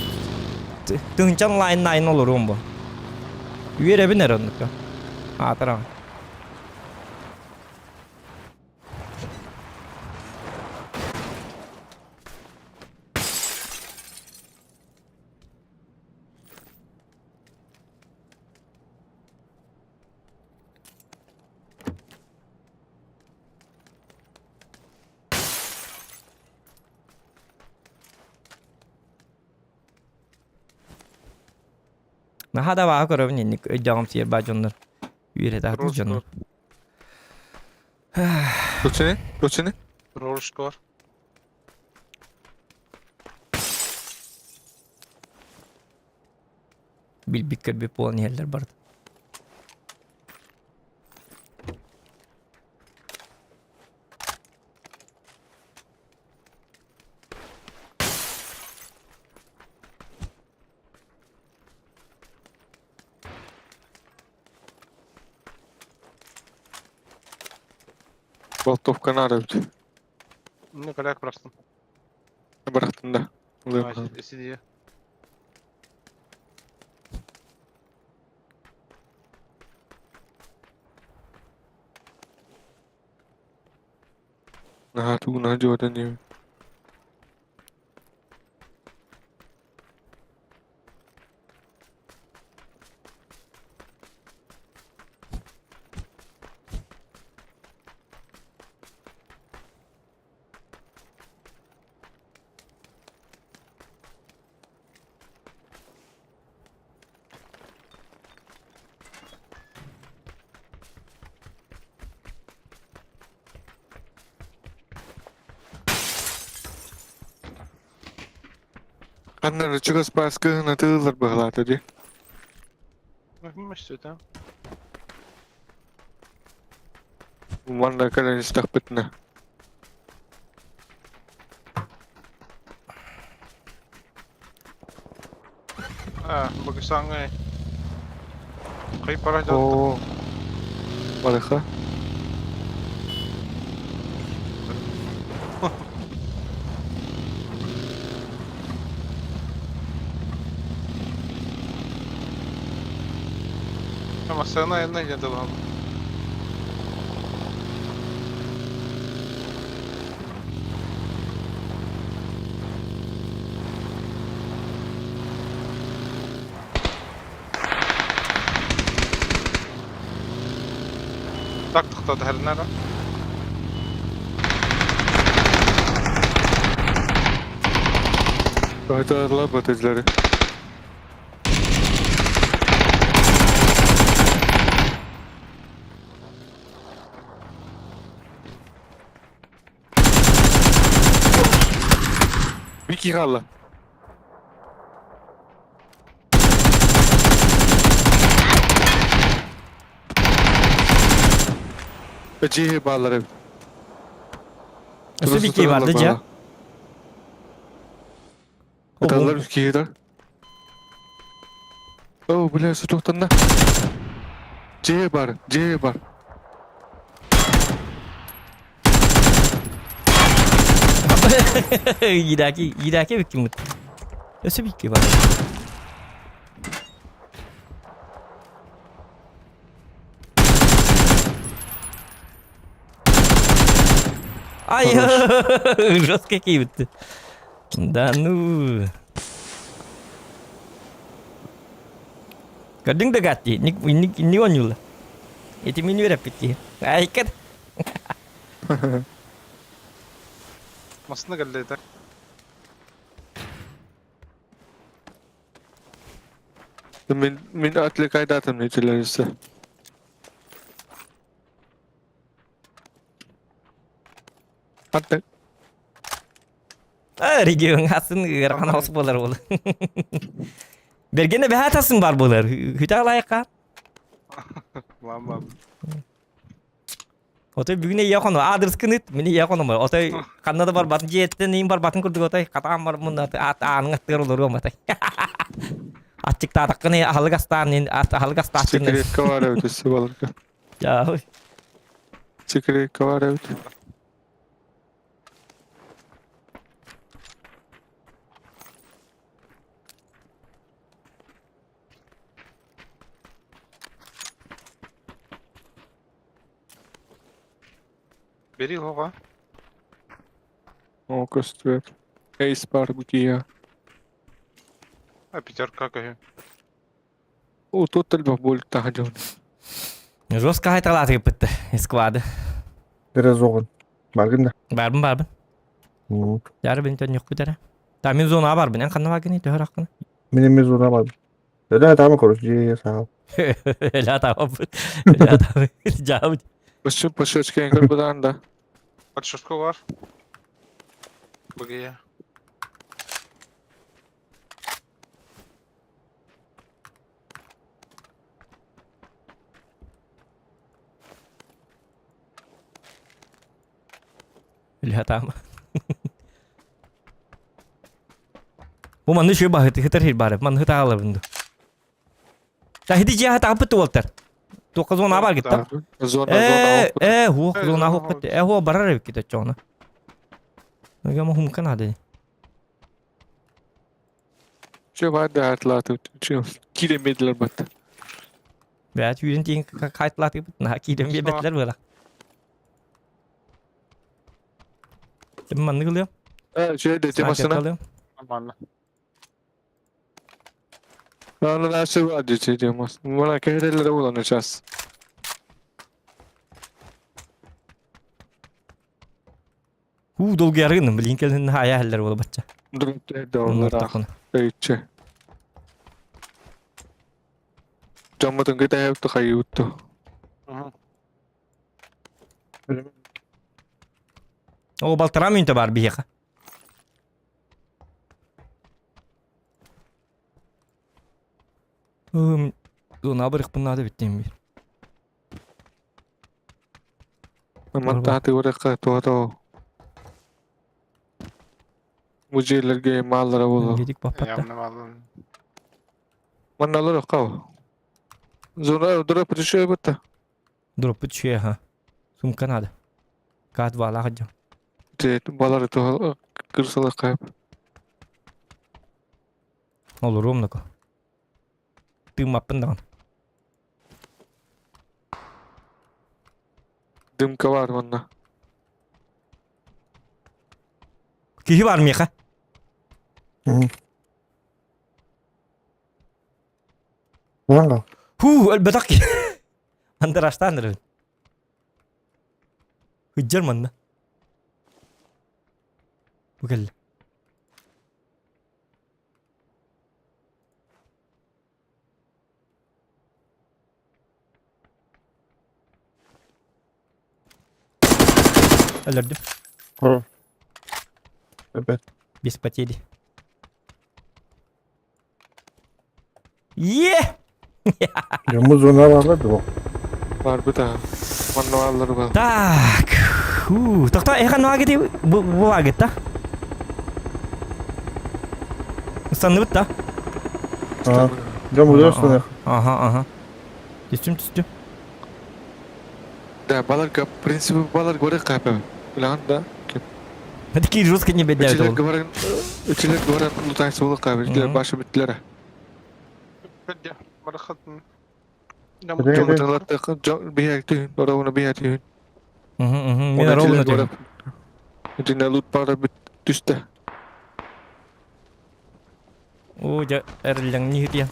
тыңчан лайн 9 олорум бу. Үйөрө бинер оннука. Атара. Nahada var körövün innik ödağım siyer baconlar. Üyre dağıtın canlar. Ruçini? Roruşka var. Bil bikkir bir puan yerler bardı. Boltovka narabdi. Ne kadar bıraktım. Bıraktın da. Esi diye. Nah, tu nah Jordan ya. Anlar çıkız baskı natılır bağlar dedi. Bakayım işte tamam. Umanda kalen istakbetna. Ha, bak sana. Kayıp para aldı. Oo. Baraka. Ama sana yanına geldi lan. Taktık da her nere? Kaytarlar batecileri. Bir kişi kaldı. Cihi bağları. Nasıl bir key vardı ca? Katallar bir kişi de. Oh, bile su tuhtanda. Cihi var, cihi var. Yidaki bir kim? Nasıl bir key var? Ay, Roska key bitti. Danu. Kadang dah gati. Ni on yula. Itu mini berapa key? Ay kan. Aslında galleydi. Min atlı kaydatım neceler ise. Hatta Region hasın gerakan hoş bolar bol. Bergene behat hasın bar bolar. Hüta layak kan. Lan. Otoy bugün yakon adres kınıt mini yakon var. Otoy kanada bar batın jette neyim bar batın kurdu otoy katam bar mun at anı ter olur o matay. Açık ta takını halgastan halgastan. sikret kavar ötesi balık. Ya. Sikret kavar ötesi. Beri hoga. O kostver. Ace bar bu ki ya. Ha Peter kakayı. O total bol tahjon. Roska hay talat yapıttı. Squad. Biraz zoğun. Bargın da. Barbun. Yarı beni yok bir tane. Tamin zona var benim kanına bakın itu hakkını. Minimiz ona var. Öyle tamam konuşuyor sağ ol. La tamam. La tamam. Jauh. Paşa çıkan kır budan da. Kaç şosko var? Bagi ya. Lihat ama. Bu mana şu bahit hitar hir bare man hita ala bundu. Tahidi jahat apa tu Walter? Tu ka zona var gitti. Zona. Hu zona hu kat. Hu barar kita chona. Naga ma mumkin ada. Şu var da atlatı. Şu kilometreler battı. Beat yürün ting kait lat itu nah kidem be betler bala. Man ni kılıyor. Şey de temasına. Aman lan. Lan nasıl acı çekiyoruz. Bana kehreler ulanacağız. Hu dol gergin bilinkelin haya haller ola bacca. Durup da onlara. Öyle. Camdan kita hep takayuttu. O baltaram inte var biha. Zona bırak bunlar bittim bir. Aman tahti oraya tuh. Muझे लगे माल रहा वो Dedik bapatta. Yamını alın. मन नालो रखा हो जोना उधर परिचय बता Drop düşüyor ha. Sumkan ada. Kat valla hacam. ते बाला रहता है किरसला का Olur oğlum ko. Tüm apın da. दिम का वार वरना Kişi var mı ya? Lan kal. Elbetak. Antara standar. Hıccar manna. Bu kelle. Öldürdüm. Hı. Evet. Без потери. Yeah! Yumuz ona varlardı bu. Var bir daha. Manualları var. Так. Тоқта, яка ноги ти влагат, та? Sanırım da. Ha. Yumuz olsun. Aha. Düştüm. Da balar prinsipi balar gore kapı. Ulan da. Hadi ki Rus kenya bedel Üçüler oldu. güveren. Üçüler güveren lutay soğuk kapı. Üçüler başı bittiler. بدي مرة خدم Çok bir tüyün. Orada onu bir tüyün. Ben arabamla diyorum. İçinde loot para düştü. O ja erlang ni hitiya.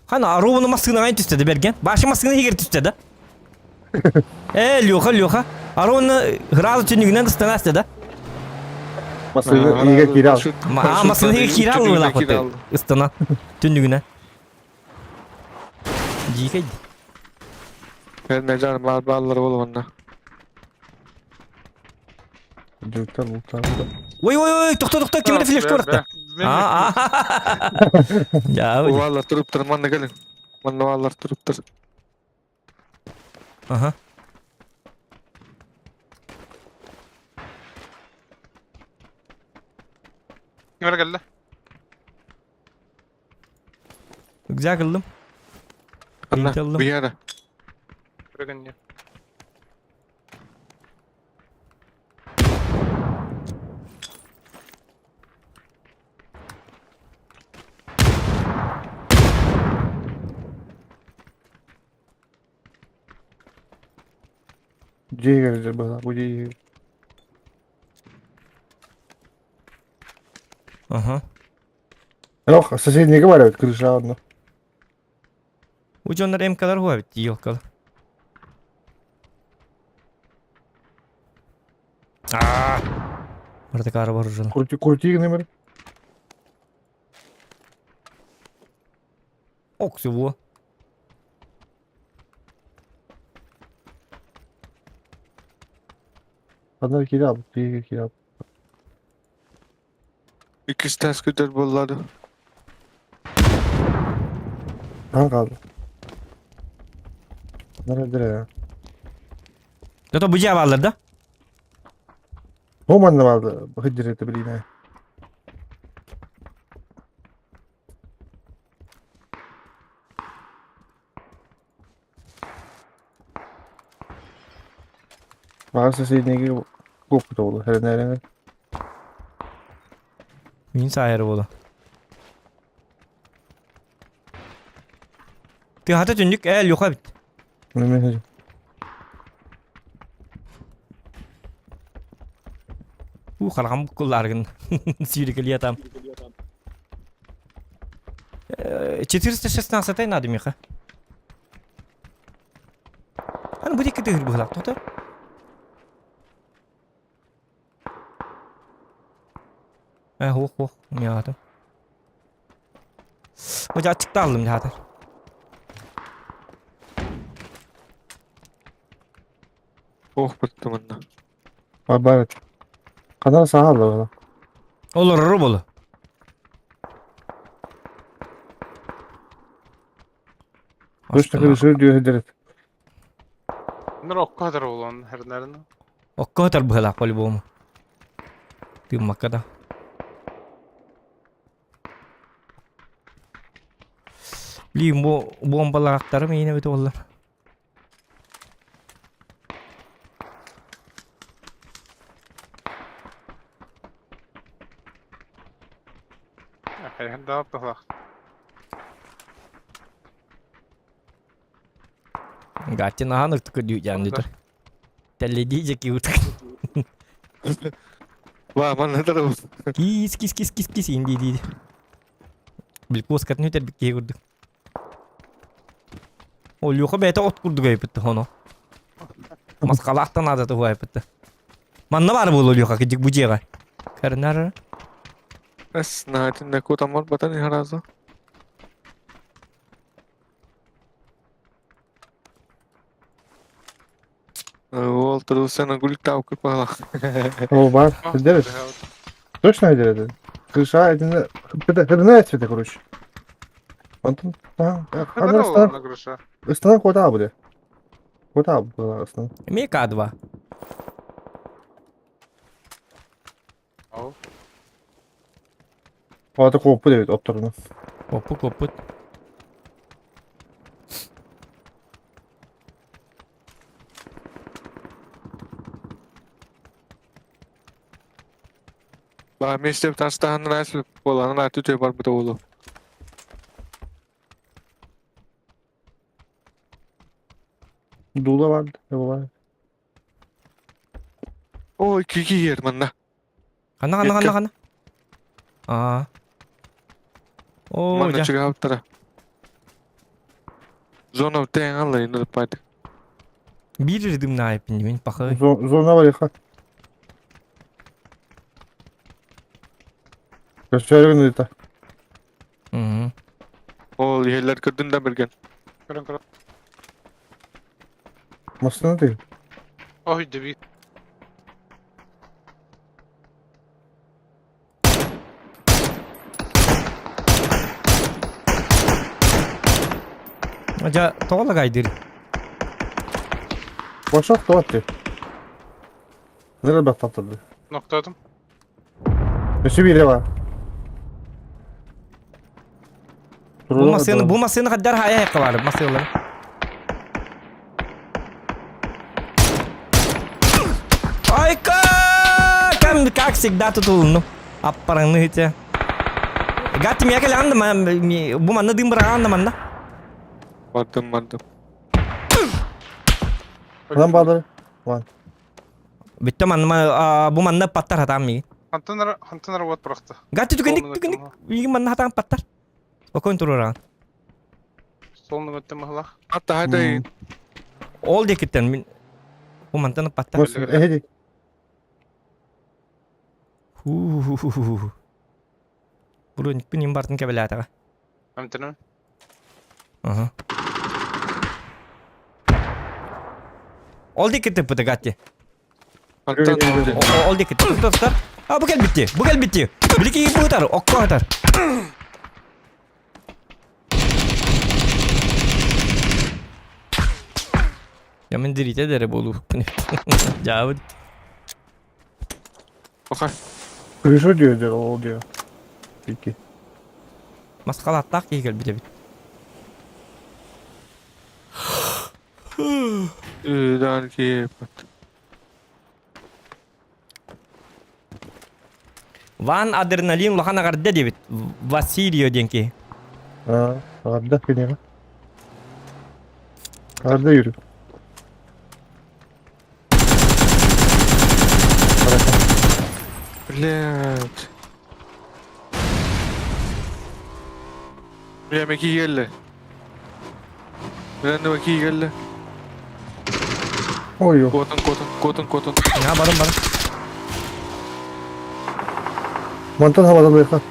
Hana arabamın maskını aynı tüstedi bergen. Başı maskını higer tüstedi. Lyoha. Arabamın hıralı tünüğünden ıstına istedi. Masayı iyi kira al. Maskını higer kira alıyor la kote. Istına tünüğüne. Jikaydı. Ben ne canım var balları oğlum Dürtler bultar. Oy tokta kimde flash korktu. Ya O vallar durup durun manna gelin. Manna vallar durup dur. aha. Nereye geldi? Güzel kıldım. Anla Aldım. bir yere. Nereye geldi? C'ye gelecek bana. Bu C'ye. Aha. Yok, соседние var evet kırışa onu. Ucu onlar kadar huwa bitti yok kala. Orada kara var hocam. Kurtiyi ne Oksu bu. Kadar kira al. C'ye kira al. İkisi ters güder bolladı. Kan kaldı. Neredir ya? Toto bu cevaplarda. Roman da vardı. Hıcreti birine. Varsa соседние koptu oldu. Her nereye? Min sayarı bolu. Ti hata tündük yok bit. Ne mesajı? Kalkam kullargın. Siri keliyatam. 416 tane adım yok ha. Hani bu dikkat edin bu lak tutar. Ho miyadım. Hoca açıkta aldım zaten. Oh bitti manna. Haber. Kadar sağa da. Olur bolu. Düştü kırışı diyor hıcret. Nereye o kadar olan her nerede? Okko tar bu lak poli bomu. Tim makada. Bileyim bu bombalar aktarım yine bir ollar. Hayır, daha yaptılar. Gacın aha nıktık diyor canım dedi. Telli diyecek yurtuk. Vah manna da olsun. Kis indi. Bilkos katını ter bir kere kurduk. Oluyor ki beta ot kurduk ayıp etti onu. Maskalaqtan azatı huay bitti. Manna var bulu yok akıcık bucığa. Karnar. Es natin de kutam var batan haraza. Walter sana gulik tavuk pala. О, бар. Гидерет. Точно гидерет? Крыша, это... Хрена цвета, короче. Антон, Хедерова на гроша. Остана кота буде. Кота буде остана. Мека 2. Ау. О, такого буде от сторони. Опут. Ba meşte taştan rasul bolan na tüte var bu da oğlu. Дула vardı. Ne bu var? O iki yer manna. Kana. Aa. Oo, Manna ja. çıga haptara. Zona ten alayın da paydı. Bir ridim na yapın men pakay. Zona var ya. Gösteriyor ne de. Hı. O yerler kırdın da bergen. Kırın. Masasına değil. Oy debi. Aja tola gaydır. Başak da attı. Nerede patladı? Noktaladım. Nasıl biri var? Bu masını kadar haya yakı var masayla. Ay kan kaksik datu tulunu. Apparang hiç ya. Gatti mi yakal anda bu manna dim bırak anda manna. Mandım. Lan bağları. Bitti manna bu manna pattar hatam mi? Hantınlar vat bıraktı. Gatti tükendik. İyi manna hatam pattar. O kontrol ran. Solunu öttüm mahla. Hatta hadi. Ol dekitten bu manna pattar. Nasıl? Hadi. Burun pinim bartın kebelata. Hamtını. Aha. Ol dekitten puta gatti. Hatta Ol dekitten. Tutar. Ha bu gel bitti. Bir iki putar. Okko atar. Ya men dirite dere bolu. Cevap. Okay. Kırışı diyor o diyor. Peki. Maskal attak ki gel bit. Dan ki pat. Van adrenalin lohana garde debit. Vasilio denki. Ha, arda beni. Arda yürü. Блядь. Buraya meki geldi. Ben de meki geldi. Oy yok. Kotun. Ya barın. Mantan havada bırakar.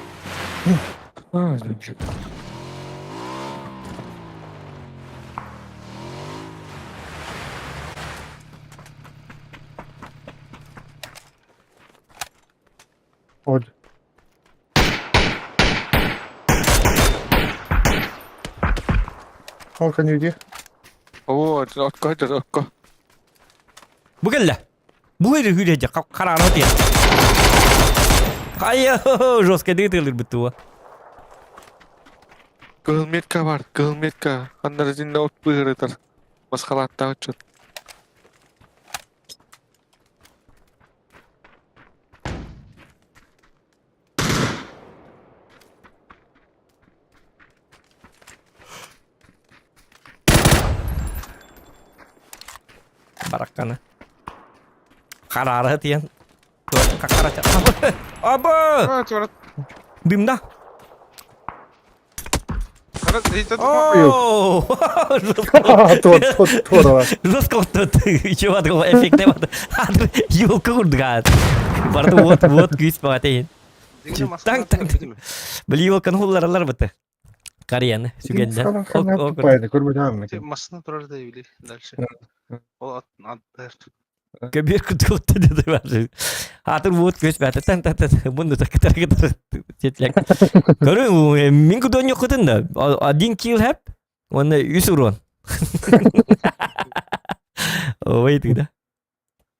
Orada. Halkan yürü. Oo, okko. Bu gel la. Bu heri hürece kararı diye. Hayır, Roska değil betul. Kılmetka var, kılmetka. Anlar zinda ot bıhırıdır. Maskalatta uçut. Barakana. Kararı diye. Kakara çatma. Aba! Ha çorap. Dimda. Ооо! Тура. Роскоттот еще одного эффекта вот. Юлка урдгат. Барды вот күс батейин. Танк. Били юлканы хулларалар быты. Карияны сүгенде. Пайда көрбөй тамам. Масына тұрар да үйли дальше. Ол аттар. Кебир күтүлтү деди бар. Атыр вот күс баты. Бунду тактар тетлек. Көрү мен күдөн жокутун да. Один kill hep. Оны 3 урон. Ой тыгда.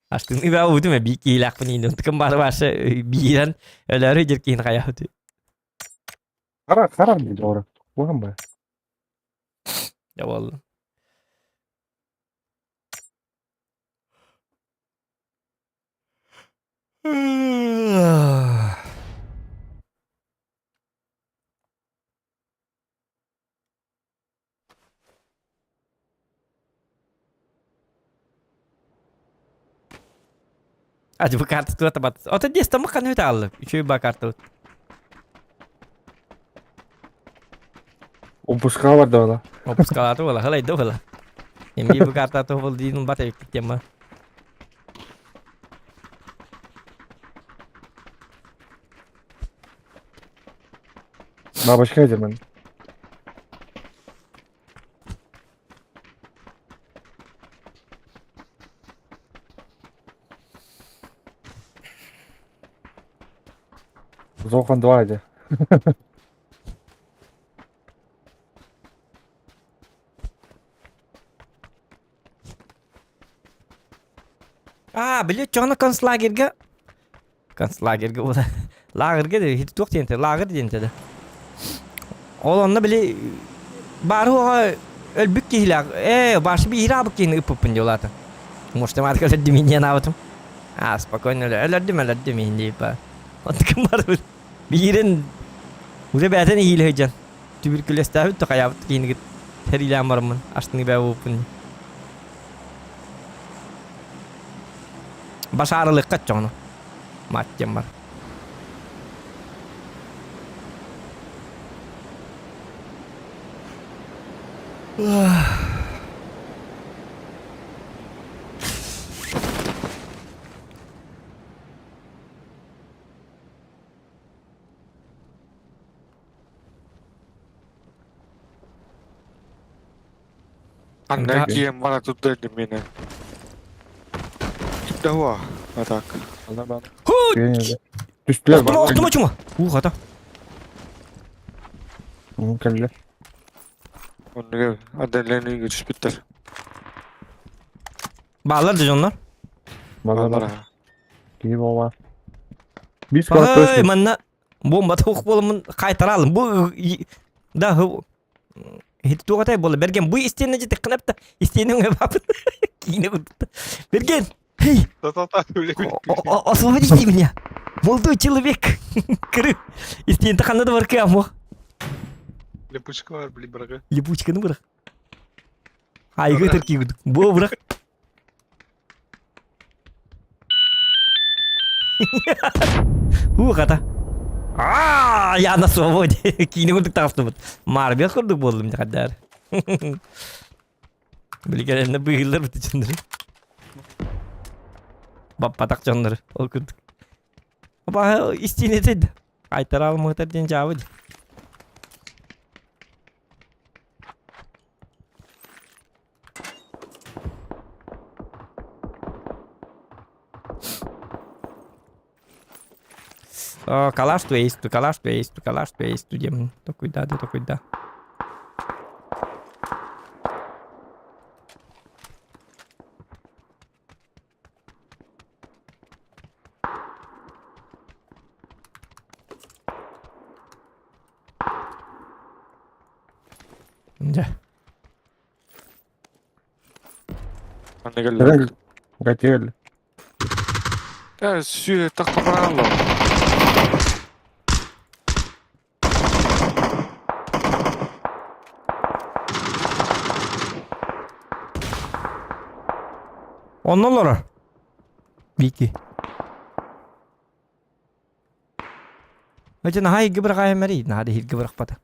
Астын ива удуме би килак пнин. Тукам бар башы бирен өлөрү жеркин каяты. Кара дейді ора. Оған ба? Ya vallahi. Aja bu kartu tuh tempat. Oh tadi dia makan itu al. Cuy bakar tuh. Опускава бар да бала. Опускала tuh lah. Halai itu lah. Yang bu kartu tuh vol di numbat ya kita Бабашка едем. Зохан 2 idi. Biliyor çoğunu konslagerge. Konslagerge o da. Lagerge de hiç yok diyente. Lager diyente de. Olanla bile baru ölbük kihilak. Başı bir hira bak yine ıpıpın diyorlar. Muhtemelen kadar diminyen avadım. Spokojno öldüm hindi pa. Antıkım var böyle. Bir yerin uza beten iyi heyecan. Tübürküles tabi to kayavat yine git. Her ilan var mı? Aslında ben ıpın. Başarılı kaç onu. Macam var. Anne kiyem bana tuttu mine. Sudah wah, atak. Allah ben. Huu! Düştüler bak. Oktum açma. Hata. Kelle. Onu gel. Adelerini güç bitter. Bağlar da onlar. Vallahi Allah. gibi baba. Biz Hey kalkıyoruz. manna bomba toq bolumun qaytaralım. Bu da hiç toqatay bola bergen bu isteyene jete qınap da isteyene ngapap. Kine guttu. Bergen. Hey, Та-та-та, öyle bir. освободите меня. Молодой человек. Кыры. Isteyene тақанда да бар кamo. Липучка var, bili bırakı. Липучканы бырак. Айгы тырки гуд. Бо бырак. Ката. Я на свободе. Кине гуд тафтым. Марбел курдук болдум кадар. Билгенде быйлар битичиндир. Баппатак жондар. Ол курдук. Ба истинете. Айтара алмыктар ден жабы. Калаш tu é калаш tu é isto, Diamond. Tô cuidado. Ya. Anne gel. Neden? Kaçıyor. Ya süre takma Allah. Onları. Biki. Aja nah hai gebrak ay mari, nah ada hit gebrak pada.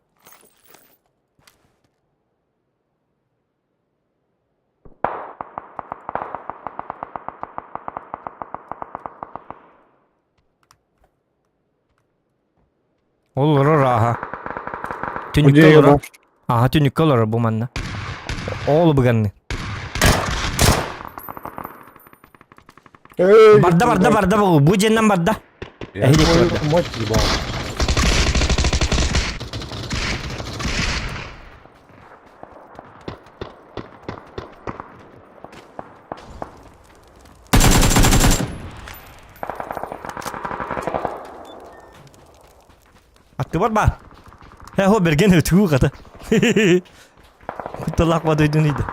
Olur aha. Bu Tünük diye olur. var. Aha tünük olur bu manna. Oğlu bu ganni. Ey, Barda bu. Bu cennet barda. Ya, Ehli bu gördü. maç gibi abi. Attı var ba. He ho bergen ötüğü kata. Kutalak va duydunuydu.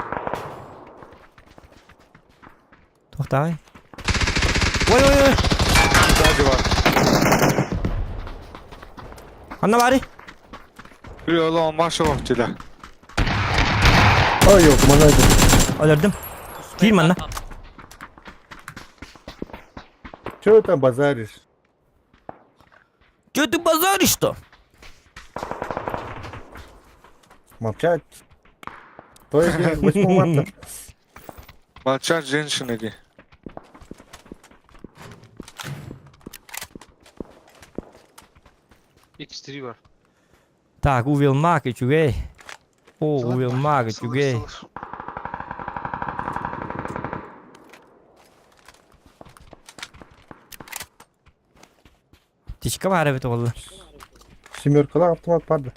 Tohtay. Vay vay vay. Sadece var. Anna bari. Bir yolu olmaz o vaktiyle. Ay yok bana hadi. Öldürdüm. Değil mi anna? Чего там базаришь? Kötü pazar işte. Молчать. То есть 8 марта. Молчать женщины. Ди. X3 var. Так, увел мак и чугей. О, увел мак и чугей. Тишка var evet oldu. Семеркада автомат vardı.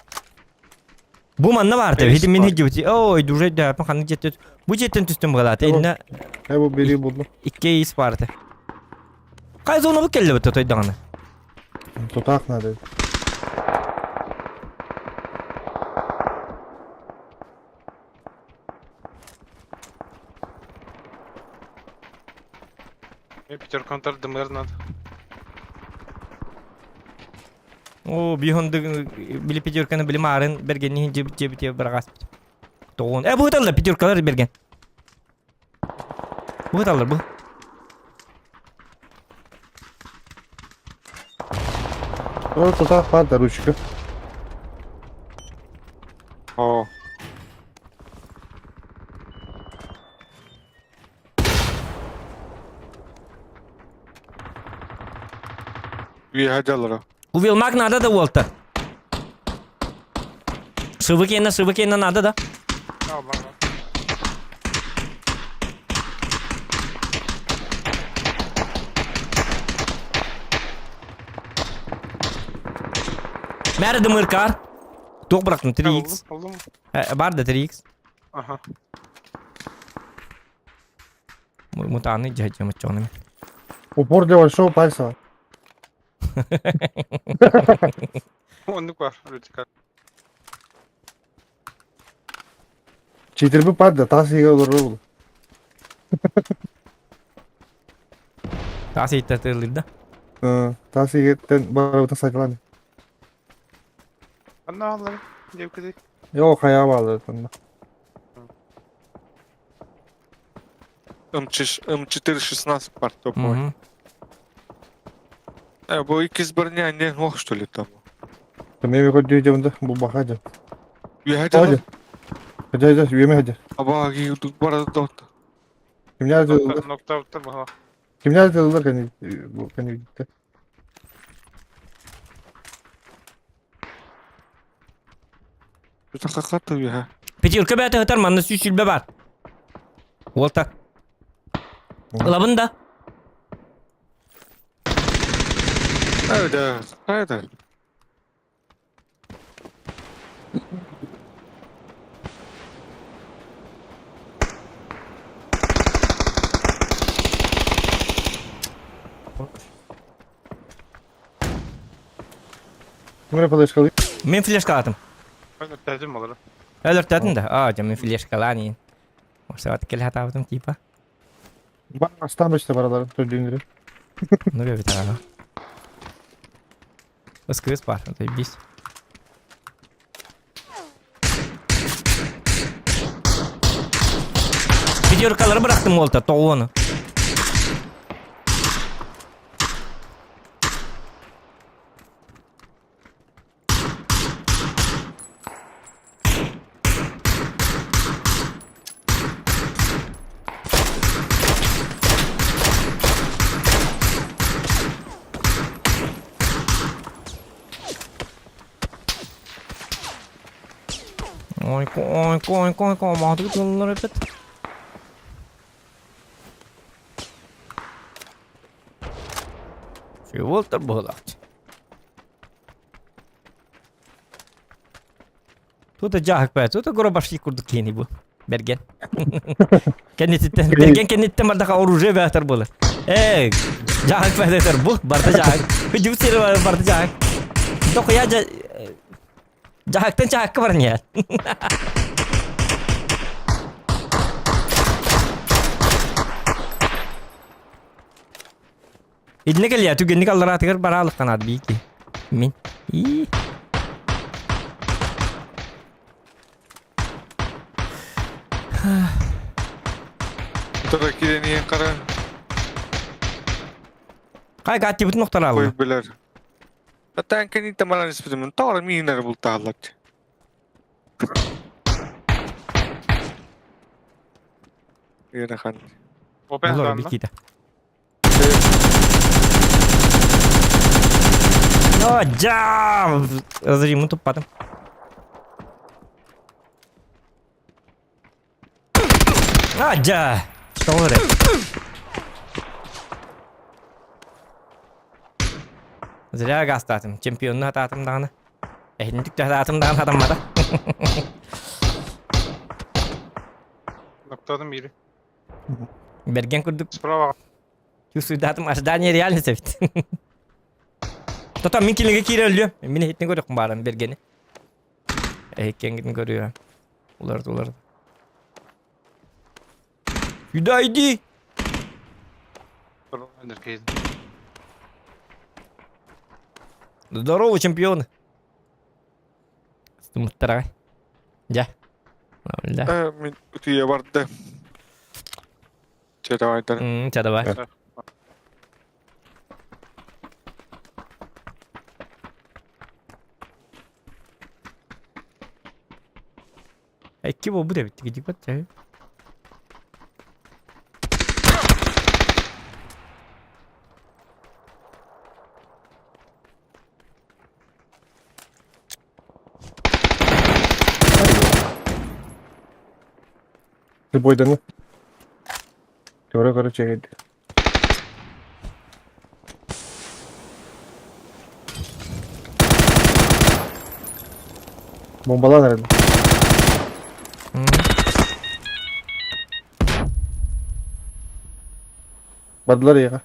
Bu manna vardı. Evet, Hidim min var. hicibti. Oy durje da yapan kanı jetti. Bu jetten tüstüm galat. Eline Ya bu biri buldum. iki is vardı. Kay zonu bu kelle bitti toydağını. Tutak надо. Мне пятеркантар дымыр надо. O bir honda bilip pijurkanı bilim arın bergeni hicibti bırakas. Toğun. Bu hıtalar pijurkalar bergen. Bu hıtalar bu. Ну, тутак vardı ручка. Oo. Bir hadi alır. Увел маг надо да волта. Шивыкена надо да. Al bak. Merdi mırkar. Tok bıraktım 3x. Aldım. Var da 3x. Aha. Mutanı cahacağım çoğunu. Упор для большого пальца. Onluk var. Radikal. Çiğdir bir padda. Tavsiye olur oldu. Tası ittatırılır da. Tavsiye etten bana saklandı. Ben ne alırım? Devki değil. Yok ayağa bağlı sonunda. М416 бар топовый. Bu ikiz birine annen hoş что ли там? Benim bir kodcu cebinde bu bakacağım. Bir hadi Hadi. alır. Hadi yeme hadi. Aba giydik bu arada dört. Kimler yazılır? Nokta bitti bu. Kimler yazılır hani bu hani gitti. Bir dakika katı bir ha. Peki ülke beyatı hıtar manna süsülbe var. Volta. Alabın da. Evet. Haydi. Kimler flash kalıyor? Men flash atım. Ben ötledim alırım. Alert dedin de. Aa men flash kalani. Orsa at kel hata atım tipa. Bak aslan işte paraları çocuğu indirim. Ну я витара. СКС пар, заебись. Пятеркалары bıraktım volta, toğunu. Oy, mantıklı tınlar hep. Şey oldu bulak. Tuta jahak be, tuta gora başlık kurduk keni bu. Bergen. Kendisi bergen kendisi mardaka orucu ve atar bola. Jahak be atar bu, barda jahak. Hücum seri barda jahak. Dok ya jahaktan jahak kabarnya ya. İdne gel ya, tu geni kallara atıkar baralık kanat bir iki. Min. İyi. Burada kireniyen kara Kay gatti bütün noktalar aldı. koyup biler. Hatta en kendi tamamen nispetimin tavır miyinler bulta ağlat. Yine kan. Open Olur bir zanna. iki de. No, jam! Разрежим тут потом. Aja! Что вы? Zira gaz dağıtım. Çempiyonluğu dağıtım dağını. Ehlinlik de dağıtım dağını adamlara. Noktadım biri. Bergen kurduk. Sprava. Justru dağıtım ожидание реально sevdi. Tata min kilinge kiri ölüyor. Mine hitini görüyor kumbaran Bergen'i. Kengini görüyor. Ulardı. Hüdaydi. Энергия. Здорово, чемпион. Стумуттарай. Ja. Да. Min ütüye vardı. Çete vardı. Çada var. Kim o bu da bitti. Gidip at ya. Любой даны. Теория, короче, Bombalar nerede? Badılar ya.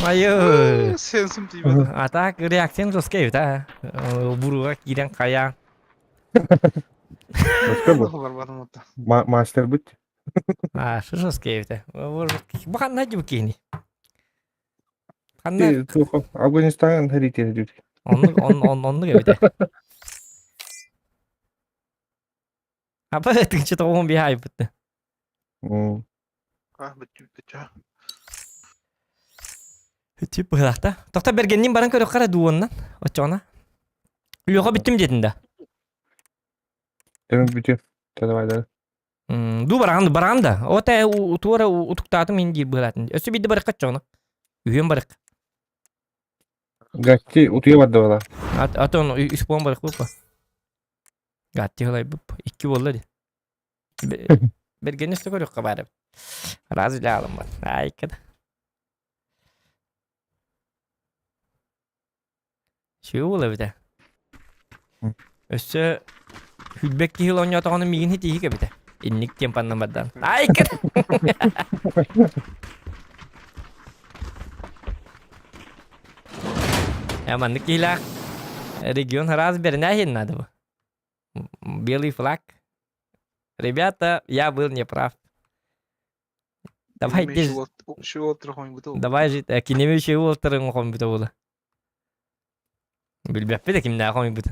Ayo. Sensim değmedi. Atak reaksiyon soske ta. Buruğa giren kaya. Başka bu. Var varım hatta. Master bit. Şu soske ta. Bukan aja begini. Karena Tuh, Afganistan heritage diyor. onu evde. Apa tinggi tahu bir hype betul. Ah bitti. Tip berata. Dokter Bergenin barang kau kara duonan. Ocona. Lu kau bitim jedinda. Demek bitiyor. Tadavaylar. Du baranda. O te utura utuk tatum indi beratin. Ösü bir de barakat çona. Üyem barak. Gatti utuya vardı valla. Aton 3 puan barak bu. Gatti olay bu. 2 vallahi. Bergenin üstü koyuyor kabarım. Razı lalım ben. Ay kada. Şey olur bir de. Össe hüdbek ki hilon yatağını migin hiti hike bir de. İnlik tempanlamadan. Ay kada. Ya mandık hilak. Region раз бернахин надо бы. Белый флаг. Ребята, я был неправ. Давайте, Şu oturuyorum bu da. давай жить. Кинеме şey oltırın kom bir ola. Bilbep bir de kimde kom bir.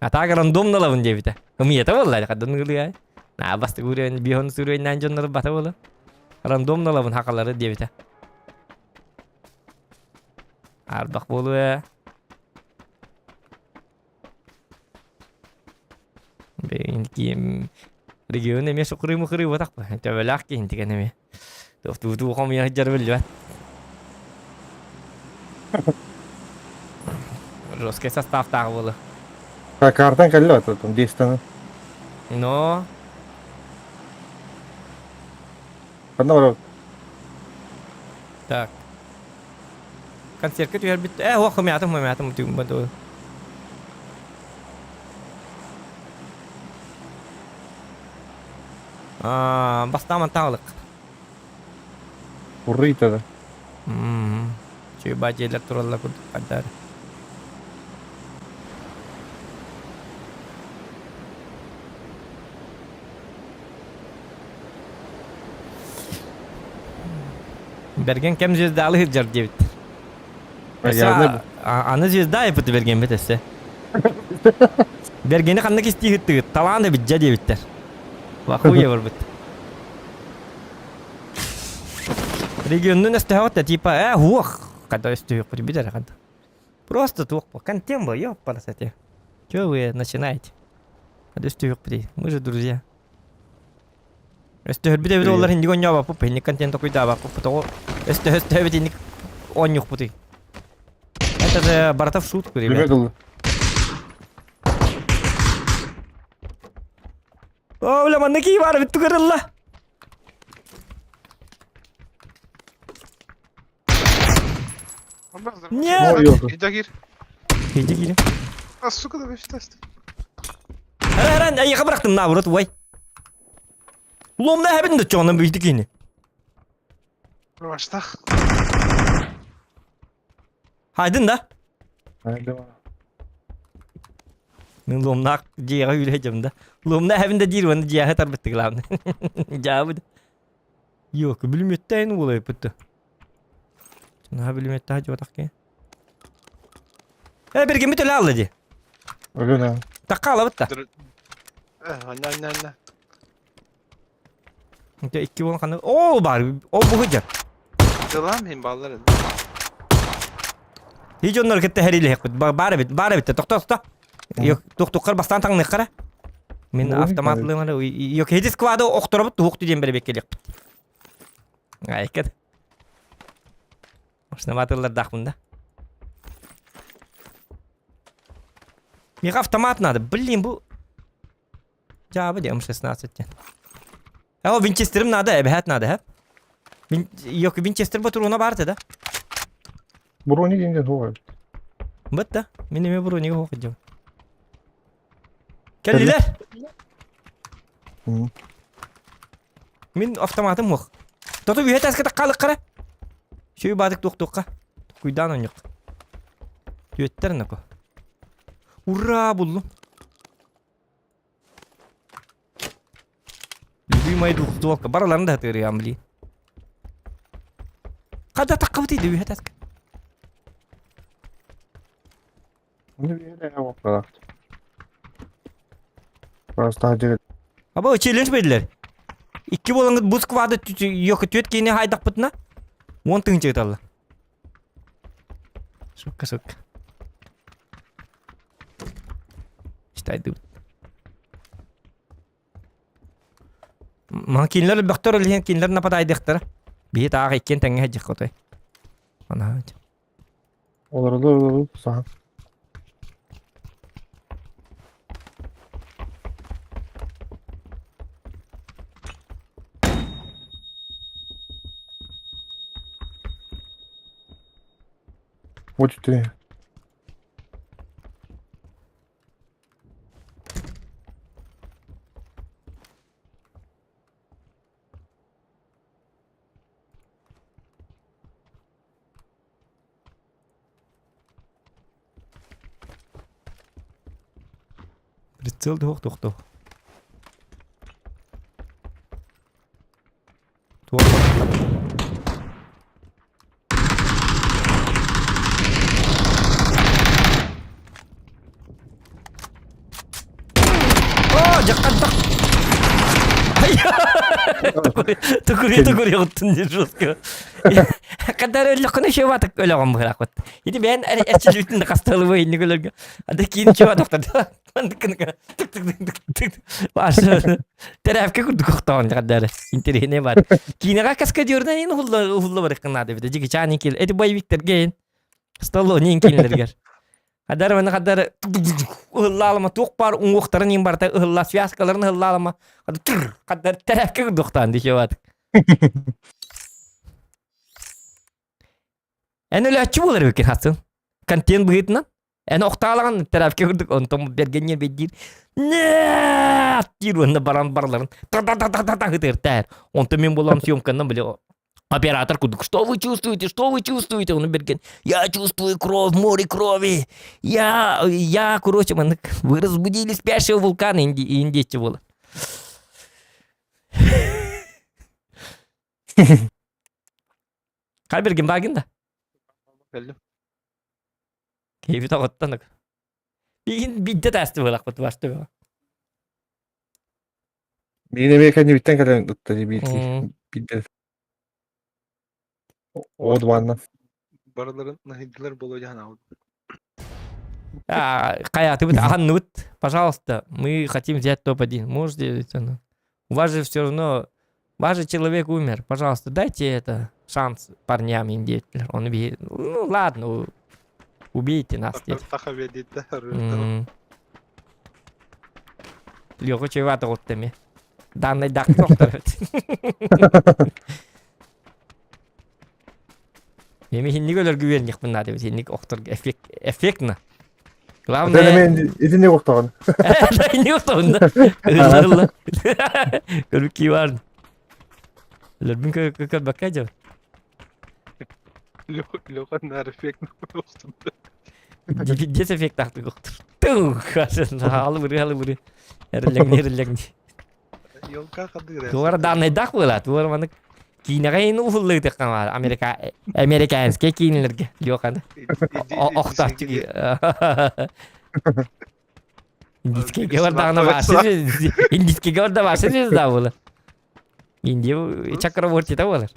Ata random na lavun diye bir de. Humiyete vallahi kadın gülüyor. Na bastı gülüyor. Bir hon sürüyor nanjonları bata ola. Random na lavun hakaları diye bir de. Ardaq bolu be. Beyin kim region neme sokri mukri batak ba. Tabelak ki inti kan neme. Tu kom ya hajar bel ba. Roske sa staff tak bolu. Kartan kallo там 10 tane. No. Одна ворот. Так. Концерт tu bit. Ho khamiatam tu betul. Basta mantaulik. Уррита да. Coba aja elektoral aku kadar. Bergen kem звездаlı hıcar cevit. Yardım. Ana звезда yapıtı Bergen betese. Bergen'i kandak istiyor hıttı. Talan da bitce cevitler. Vakuya var bit. Regionun istihawat da tipa huak. Когда истую прибежали, когда. Просто тух по контему, ёппара, кстати. Чё вы начинаете? Когда истую при. Мы же друзья. Истую биде биде олар хинди гоня бапу, хинди контент куйда бапу, потому истую биде ник онюх пути. Это же братов шутку, ребят. Привет. О, бля, манныки бар, битту кырылла. Нет! Иди гир. Иди гири. А сука да беш тест. Herhan ayıqa bıraktım na burası vay. Lomda hepin de çoğundan büyüdük yine. Başta. Haydın da. Haydi. Nung lomda ciğer yürüyeceğim da. Lomda hepin de ciğer ciğer tarbettik lan. Cevabı da. Yok bilmette aynı olay pıttı. Ne bilmette hacı batak ki. Bir gün bir türlü alıcı. Öyle ne? Takka bıtta. Anne. İşte 2 won kanı. Oo bari. O bu hıcar. Yalan mıyım balları? Hiç onlar gitti heriyle hep. Bari bitti. Tok. Yok tok bastan tang ne kara. Min avtomatlığına yok hiç skvada oktorabıt huktu diyem bere bekkelek. Ay kad. Başna matırlar dağında. Bir avtomat nadı. Bileyim bu. Cevabı diyorum 16 can. Ya o Winchester'ım nadı, ebehat nadı hep. Yok Winchester baturuna vardı da. Брони деньги ховай. Bitti. Benim bu ne okuyacağım. Kelliler. Min avtomatım yok. Toto bir hetas kata kalık kara. Şöyle badık dokka. Kuydan yok. Yeter ne ko. Urra buldum. Любимая двухстволка. Бараларında hatır ya amli. Kada takavti de bir hetas. Ne bir yere yok kadar. Просто acele. Aba challenge verdiler. 2 bolangıt bu skvada yok tüet kini haydak putna. 10 tın çıktalı. Sok. İşte Makinler baktır öyle kinler ne patay diktir. Bir daha iken tenge hacı kotoy. Ana. Olur. Sağ. Вот ты. Прицел doch. Oh, jakat dak. Tukuri ottun diye jostko. Kadar öyle konuşuyor batık öyle olan bu rakot. Yedi ben erçilütün de kastalı bu inni gölge. Adı kin çuva doktor. Tık tık tık tık. Başladı. Terapke kurduk oktan kadar. İnterine var. Kine kaska diyor da yine hulla bırakın adı bir de. Ciki çani kil. Edi boy Victor gen. Stalo ninkinlerger. Kadar bana kadar ıhlalama tok par unguqtarın in barta ıhla siyasakaların ıhlalama kadar terapke doktan diye var. En öyle açı olur bekin hasın. Kantin bugütünden. En oqtalagan terapke kurduk ontom bergen yer bedir. Ne atır onu baran barların. Ta hıtır. Ontom men bolam съемкадан bile оператор кудук, что вы чувствуете? Он берген, я чувствую кровь, море крови. Короче, вы разбудили спящего вулкана, индейцы было. Кай берген багин да? Geldim. Keyfi tağıttanık. Bir de testi var akbat başta. Yine bir kendi bitten kadar tuttu bir iki. Bir o dumandan. Baraların nahidler bolacağını aldım. Кая, ты вот Аннут, пожалуйста, мы хотим взять топ-1. Можете? У вас же все равно, ваш же человек умер. Пожалуйста, дайте это шанс парням индейцам. Он убьет. Ну ладно, убейте нас. Taka vedette. Yok çevata ottemi. Данный дак доктор. Yemin hindi göler güvenlik bunlar diyor. Hindi doktor efektna. Главное. Hemen izin yok ortağın. Hindi yok onda. Hırla. Görüki var. Lerbin kakal bakacağım. Lokan narifek olsun. Dia efekt taktı doktor. Tuh, halı buri. Erleng. Yol kalkadı ya. Tuara danay dak bola. Tuara mana Kina kayo uhulog tek kamar Americans kay kinilerge. Liyo ka na. Okta çünkü. İndiki gawar na bahsediyoruz. İndiki gawar da bahsediyoruz da bola. İndi Chakraborty da bola.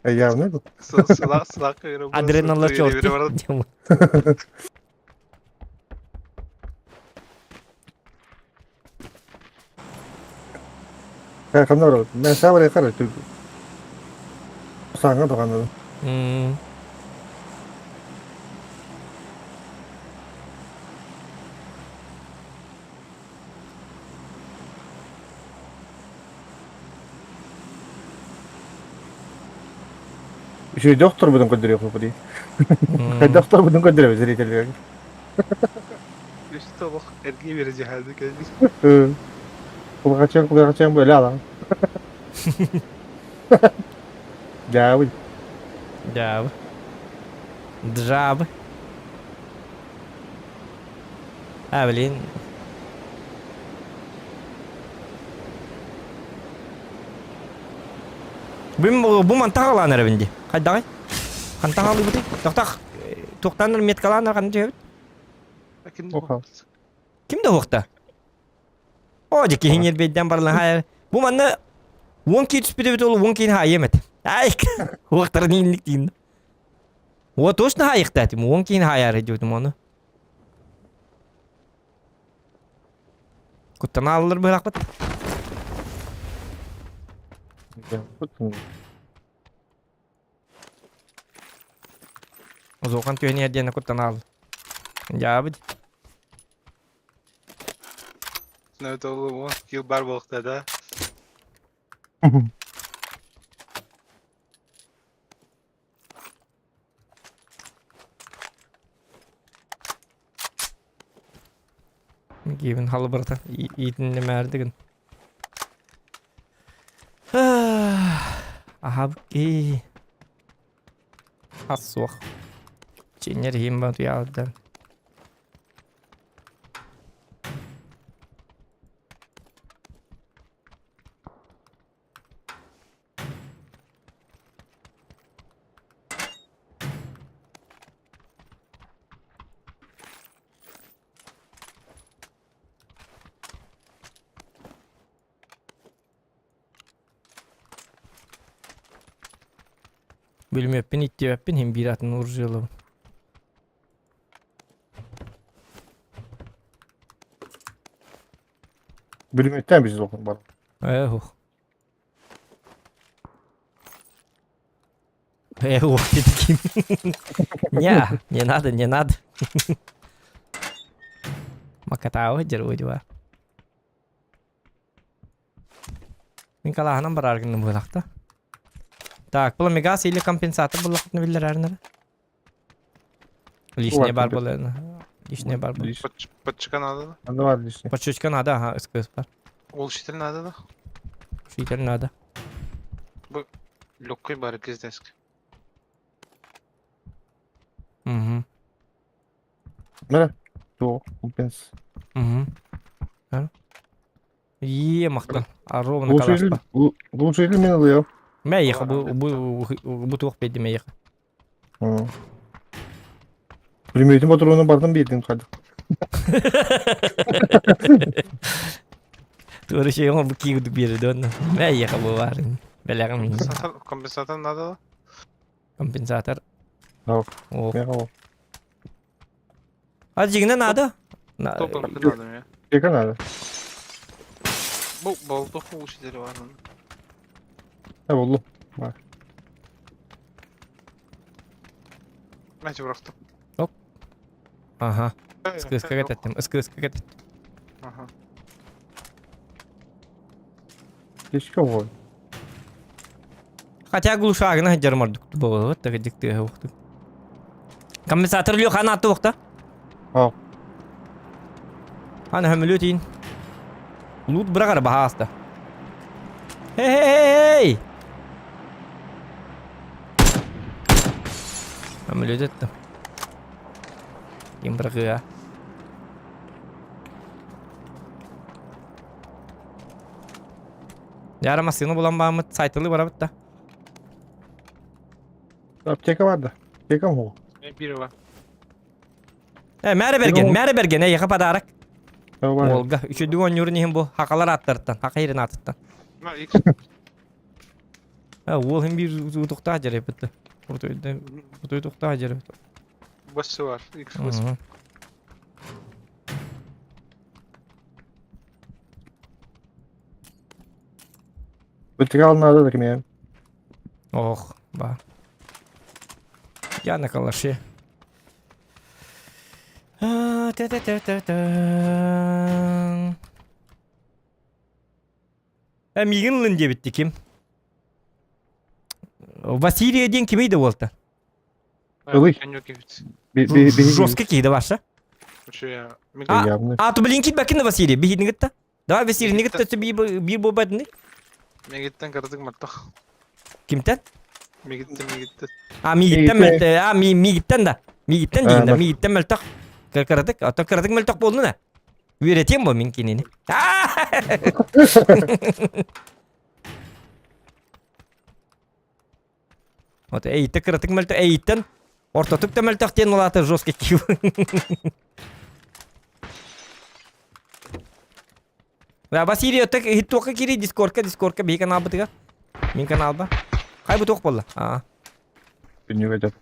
Ya ne bu? Sıla kayırım. Adrenallar çok. Kayak var. Ben sana buraya karar. Sana da kanalım. Еще доктор будем контролировать попади. Доктор будем контролировать зрителей. İşte bak erkeği vereceği halde geldik. Kulaçan böyle adam. Jauh. Drab. Блин. Bu mantak alanlar bindi. Hadi kan tahalı bu. Tak. Toktanlar metkalanlar kan diyor. Kim de hokta? O ki hinir bedden barlan hayır. Bu manna wonki spirit ol wonki ha yemet. Ay. Hoktar ninlik din. O точно hayık tatim. Wonki ha yar ediyordum onu. Kuttan alır bırak bat. O zaman tüyeni hediyen kuttan al. Ya abi. Evet oğlum o skill bar balıkta da. Given halı bıratan. İyitin de merdigan. Aha ki. Aswak. Cinyer himba tu yaldan. Bilmepin ittiyepin hem bir atın urjalı. Bölümden biz okun bana. Dedi kim? Не надо, не надо. Makatawa jero juga. Min kalahanam barargın bu lakta. Так, было мегас или компенсатор был на виллерарнер. Лишнее бар было. Лишнее бар был. Подчика надо да? Anda var işte. Почучка надо, ага, СКС бар. Ол шетел надо да? Шитер надо. Легкой бар кездеск. Угу. Nere? Doğu. Kompens. Угу. Мақта. А ровно калаш ба. Глушитель мен alıyor. Мәйеха bu туқ беді мәйеха. Пулеметin motorunu bardan bir yedim kaldı. Tuğru şey ama bu kiyuduk bir dön. Мәйеха bu var. Belağım ini. Компенсатор надо да? Компенсатор. Yok. О. Ne o? А жигне надо? Топливо надо мне. Yaka nerede? Bu bolda ол шетели var. Ha buldum. Мәте бıraktım. Ага. Ысқы кәтеттім. Ысқы кәтеттім. Ага. Keşke o. Хотя глушагына жармардык болот так дикте вакыт. Компенсатор лё ханаты вакыта. Ау. Ана хамлютин. Лут брагар бахаста. Хей! Хамлютетти. Ким брагыга. Ярамасыны булан бамыт сайтылы барабыт да. Apteka vardı. Apteka mı o? Biri var. Märe bergen, yaka padarak. Ha var. Olga, üçüncü oynuyorun hem bu hakalar attırttan, haka yerini attırttan. Var X. Ha, ol hem bir tutukta hacer yapıttı. Orada tutukta hacer yapıttı. Bası var. X bası. Apteka alın da kim ya? Oh, ba. Я на калаше. Мигин diye bitti kim? Василий ден kimiydi olta? Ылый. Жестко kiydi başta. Şu ya. А, то блин кит bakın da Василий. Bir hidin gitti. Daha Василий ne gitti? Bir bobadını. Megitten karadık martak. Kimden? Megitten. А, мигиттен мелтек. А, мигиттен да. Мигиттен дейін да. Мигиттен мелтек. Кырдык. Ата кырдык мелтек болды на. Үйретем бо мен кенені. Вот эйті кырдык мелтек. Эйттен. Ортотук та мелтектен олаты жестко киу. Василий өттік хиттуаққа кері дискордқа бей канал бітіға. Мен канал ба. Қай бұтуақ болды? Bilmiyorum acaba.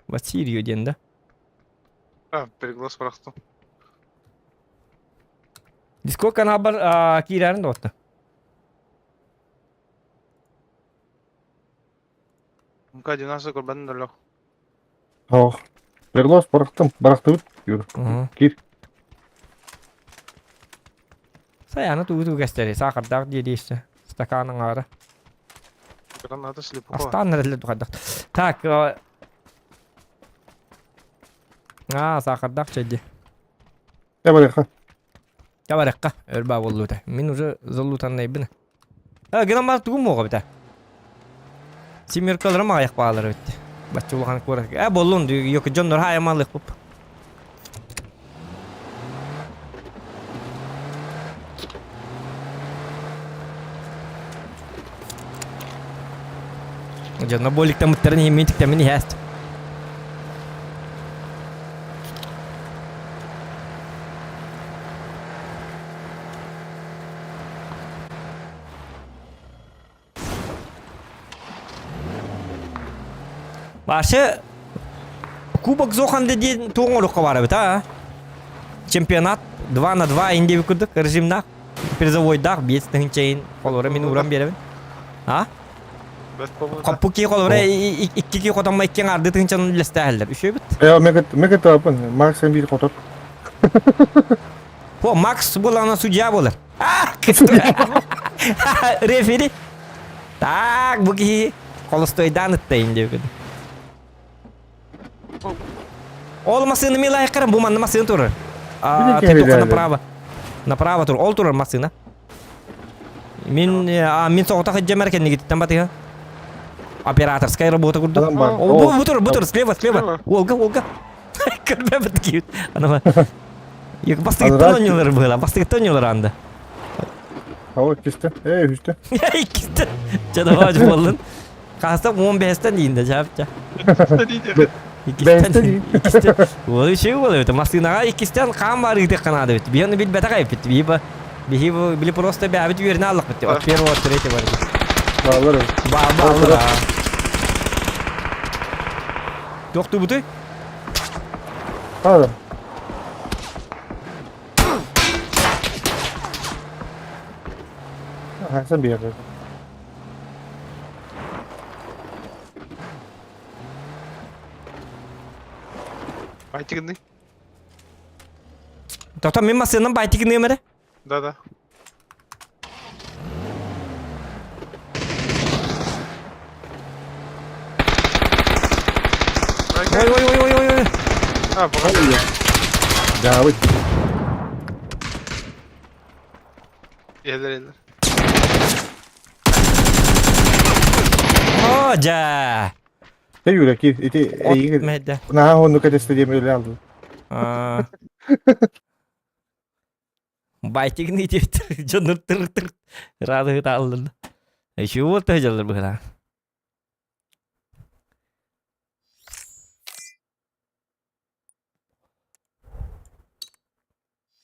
Василий ден да. Переглас bıraktım. Discord kanal бар кирәрін да отты. Muka dinası kurbanın da lo. Ha. Perlos bıraktım. Bıraktım. Yürü. Gir. Sayana tuğdu gösteri. Sakırdak diye işte. Stakanın ağrı. Granada slip var. Astan nerede tukaddak. Tak. Sakırdak çedi. Ne var ya? Kabarıkka. Örba bollu da. Min ucu zollu tanıyıbını. Gıdan bana tuğum mu bita? Simir kalırım ayak bağları bitti. Başçı uluğanı korak. Bollun diyor. Yok canlar hayamalık bu. Jangan boleh kita muter ni, minta kita mini hast. Başı Kubok Zohan dediğin toğunlukka var evet ha. Чемпионат 2-2 indi bükürdük rejimde. Призовойдах бес тыңчайын колора мен урам беребин. Ha? Бәс болмады. Капуки колора 2 котама 2 арды тыңчанын билестәһәлләр. Үшөй бит. Ya mega tapın. Max sen bir kotor. По Макс булана судья булар. Рефери. Так, буки колостойдан ыттайын деп. Olmasını mı layıklarım bu manlı masını turur. Tepuk направо tur. Ol turur masını. Min soğukta hıcca merkezine gittim batı. Операторская работа kurdu. Adam var. Bu tur слева. Волга. Körbe bit. Ana. Yok bastık tonyolar böyle. Bastık tonyolar anda. Hava kiste. Üstte. İkisi de canavar olun. Kastam 15'ten indi cevapça. İkisi de. O şey oluyor. Masına ikisinden kan var idi kanadı bit. Bir onu bil beta kayıp bit. Bir просто bir abi yerine aldık bit. O первого третьего var. Bağlar. Bağlar. Doktu butu. Hadi. Sen bir yerde. Байтигный? Doktor men masından baytik nemere. Да. Ой. А, погоди. Ya bu. Eller. Hoca. Ne yürek iti iyi. Medde. Nah onu kadar diye öyle aldı. Baytik ni diyor. Canır tır. Radı da aldı. Şu oldu hocalar böyle.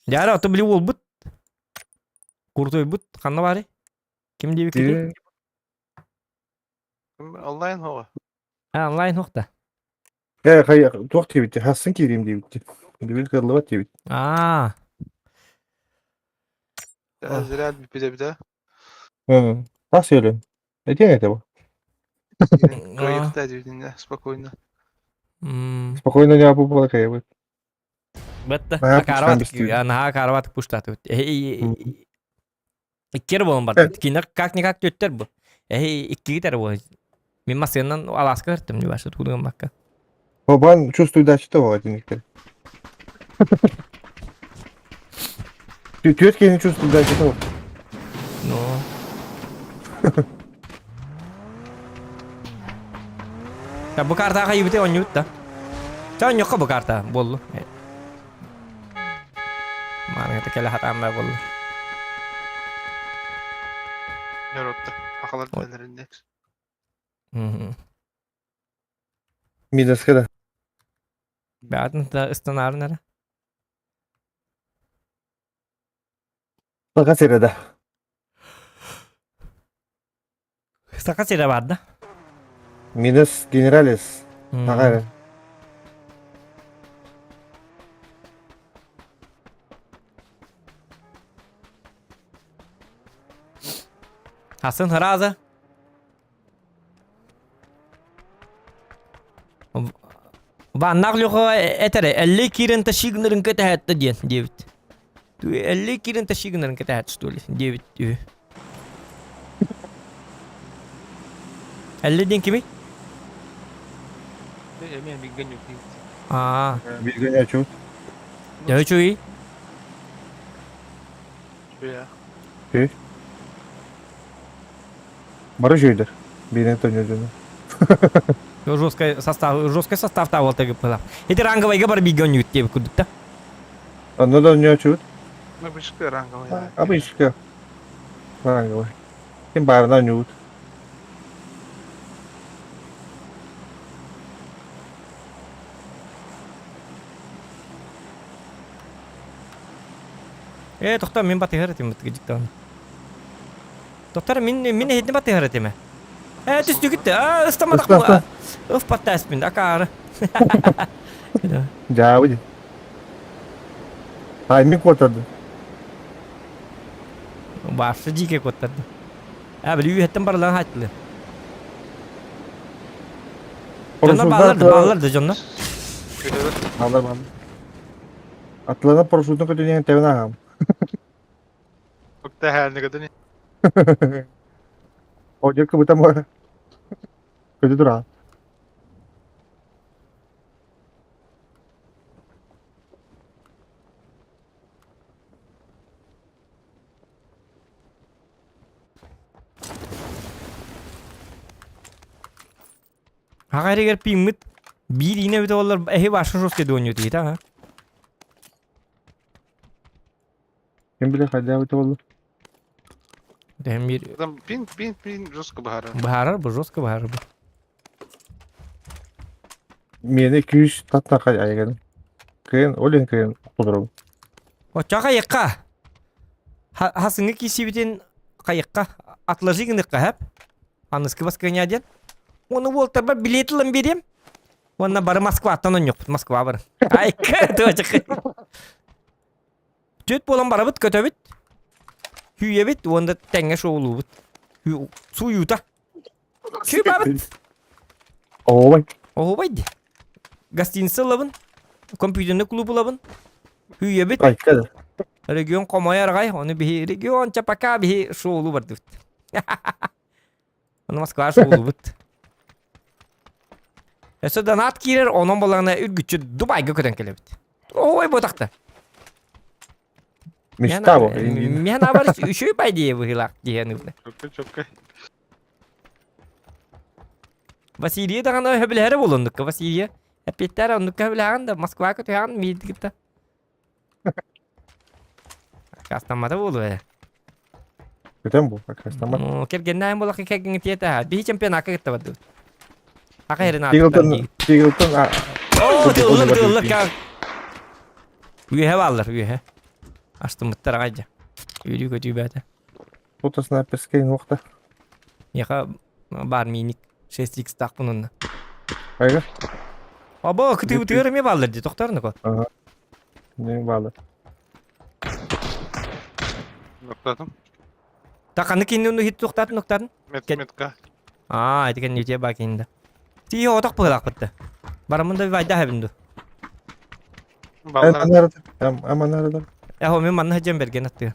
Yara atı bile ol but. Kurtoy but. Kanna bari. Kim diye bir Онлайн hava. Ha online nokta. Ya kay çok diye bitti. Hassın ki diyeyim diye bitti. Bir kırılı var diye bitti. Aa. Зря bir de. Hı. Nasıl öyle? Ne diye ne bu? Проехать dinle спокойно. Spokojno nie ma po kaya bu. Бетте. Bayağı Карават. пустан Ана карават пуштат. İkkeri bolun var. Evet. Kinder как götter bu. İkki gider bu. Min masyandan Alaska gittim diye başladı tuğduğum bakka. Baban чувствую дальше того один некоторые. Тетки не чувствуют дальше того. No. Ya bu karta kaybı bite on yutta. Sen yok bu karta bollu. Mana kata kala hatam ben bollu. Yorottu. Akalar ellerinde. Midas kadar. بعدين استنار نرى. Fakat sırada. Sakat sih بعد ده. Midas generales. Fakat. Hasan haraza. Vannak loko etere 50 kiren taşıgınların kete hatta diyen David. Tu 50 kiren taşıgınların kete hatta stoli David tu. 50 din kimi? Yemeyen bir gün yok. Aa, Bir gün açıyor. ya cuy. Şöyle. Barış öder. Beni tanıyordu. Жесткий состав того так было. Эти ранговые габар бегон ютте куда-то. Anladan ne açıyor? Мы бычка ранговая. Abi işte. Var var. Kim bardan yut. Доктор мен бат ярат юм гэдэг жигтэй. Доктор минь хідний бат ярат юм. Evet üstü gitti. Aa ıslamadık Isla, mı? ısla. Öf patta espinde akarı. Jauh aja. Timing kurtardı. Başta jike kotardı. Ha böyle üyetten baralan hatlı. Canlar bağlardı canlar. Bağlar. Atlarına paraşütün kötülüğünü tevene ağam. Çok değerli kadın. Ocak kebutan mı? Kötü dur ha. Hakari ger pimit. Bir yine bir de onlar ehe başın roske oynuyor diye ha. Kim bilir hadi abi oldu. Hem bir Adam bin Ruska baharı. baharar bu roske baharar bu. Mene 200 tatna kay ay geldim. Kıyın, olin kıyın. Kudurum. O çaka yakka. Hasını kisi bitin kayakka. Atlaşı gındıkka hep. Anıskı baskınya diyen. Onu Walter bar bilet lan vereyim. Ona barı Moskva'dan on yok. Moskva barı. Ay kötü açık. Cüt bolan bara bit kötü bit. Hüye bit. Onda tenge şoğlu bit. Su yuta. Köy babit. Oo bak. Oh baydı. Gastinsi labın. Kompütürünü klubu labın. Hüye bit. Ay kadar. Region komaya ragay. Onu bir region çapaka bir şoğlu vardı bit. Onu Moskva şoğlu bit. Esa danat kirer onun balana ürgüçü Dubai'ga köten kelebit. Oy botakta. Mişta bu. Men abar şu bay diye bu hilak diye ne. Çok. Vasiliye dağına hebilere bulunduk. Vasiliye. Hep yeter onduk hebileğen de Moskva kötüyen miydi gitti. Kastamada bulu ya. Kötü bu? Arkadaşlar. Kergenden bolak kekegin tiyata. Bir champion aka gitti vadu. Aka herin Tigleton. Oh, dıllık ya. Üye vallar üye. Açtım mıttara gayca. Yürü kötü bete. Fotoğrafına peskeyin vakti. Yaka bar minik 6x tak bununla. Hayır. Aba kıtı bıtıyorum ya vallar diye doktor ne ko. Ne bağlı. Nokladım. Takanı kendi onu hit doktor noktarın. Metka. Aa, itu kan dia baginda. Tiyo otak pulak bitti. Baramında bir vayda hebindu. Ballar. Ama nerede? Ya homi manna hacem bergen attı.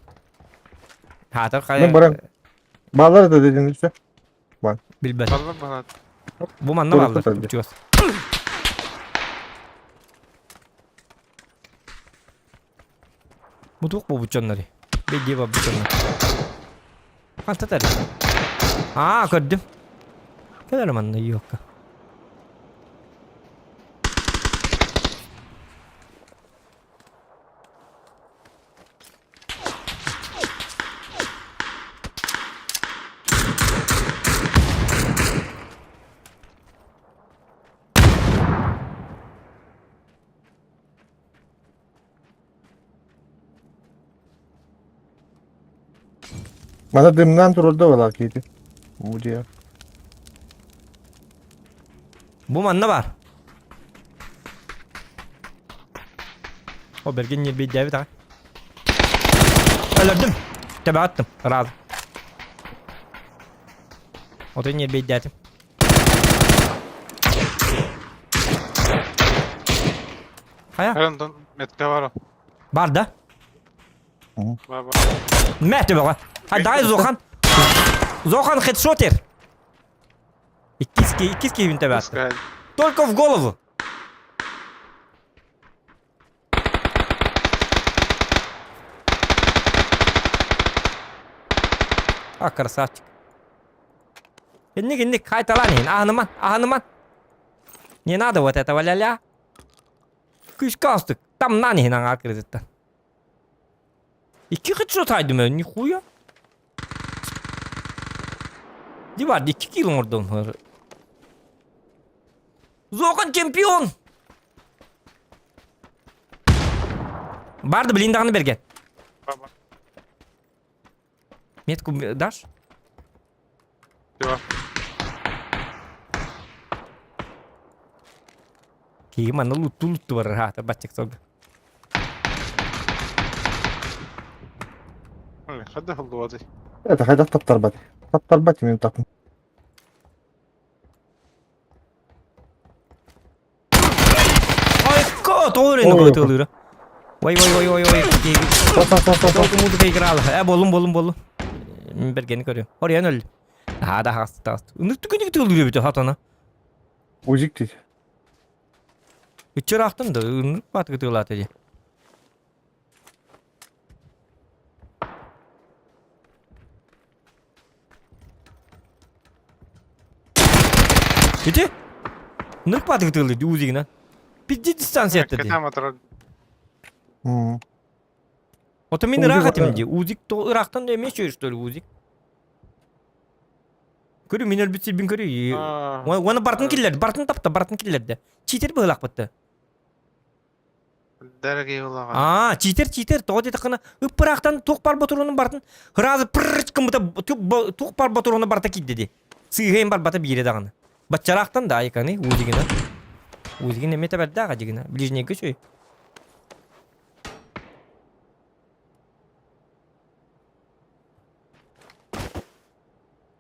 Hatar kaya. Ben baram. Bağlar da dedin işte. Bilber. Ballar. Bu manna Doğru ballar. tabii. Uçuyoruz. Mutuk bu buçonları. Bedi bu buçonları. Kanta tadi. Aa gördüm. Kadar manna yok. Mana dimden turuldu valla kiydi. Muci ya. Bu manna var. O bergen yer bir devi tak. Öldürdüm. Tebe attım. Razı. O da yer bir devi. Haya. Herandon metka var o. Barda. Var. Mehdi baba. Hadi daha Zokan. Zokan headshot'er. İkiz ki tebe attım. Ruska. Только в голову. А, красавчик. Инник, хай таланин. Ахныман. Не надо вот этого ля-ля. Кыш кастык. Там на них на открыто. İki headshot aydım ben. Nikuya. Divarda 2 kill oradan var. Zokan çempiyon. Bardı blindağını bergen. Baba. Metku daş. Yok. Ki mana luttu var ha ta bachak sok. Hadi oldu hadi. Это хотя таптар бати. Таптар бати мен тапым. Ay ko doğru ne Oy, koydu oluyor. Vay. Са. Doğru mudu kay kral. Bolum. Bergeni görüyorum. Oraya öldü. Ha da hasta. Unuttu günü oluyor bir de hatana. Узик дейді. İçeri aktım da unut batı gıtıyorlar dedi. Bitti. Unut batı gıtıyorlar uzigine. Bitti distansı etti dedi. Кетем атырар. Otomin Uzik Irak var, atayım diye. Uzik to Irak'tan da emeğe çözüyor Uzik. Görüyor minel bitsi bin görüyor. Onu Bartın killerdi. Bartın killerdi. Çiğter bıhlak battı. Дәрге олаған. Çiğter. Toğa dedi kına. Irak'tan tok par baturunu Bartın. Hırazı pırrrç kımıta tok par baturunu Bart'a kid dedi. Sığayım bar bata bir yere dağını. Batçarak'tan da ayıkanı Uzik'ine. Uzik'in emete verdi dağa cigine. Ближнее köşeyi.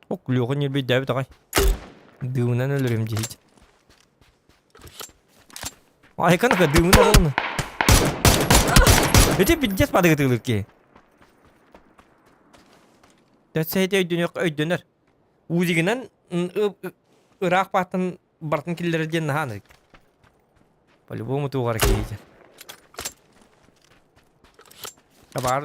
O kulüğün yer bir dev dağay. Dığımdan ölürüm diye hiç. Ay kanka dığımdan onu. Öte biteceğiz padı gıtılır ki. Dötseyde öydönür. Uziginden Irak Bartın killeri diye nahanır. Böyle bu mu tuğar ki hiç. Kabar.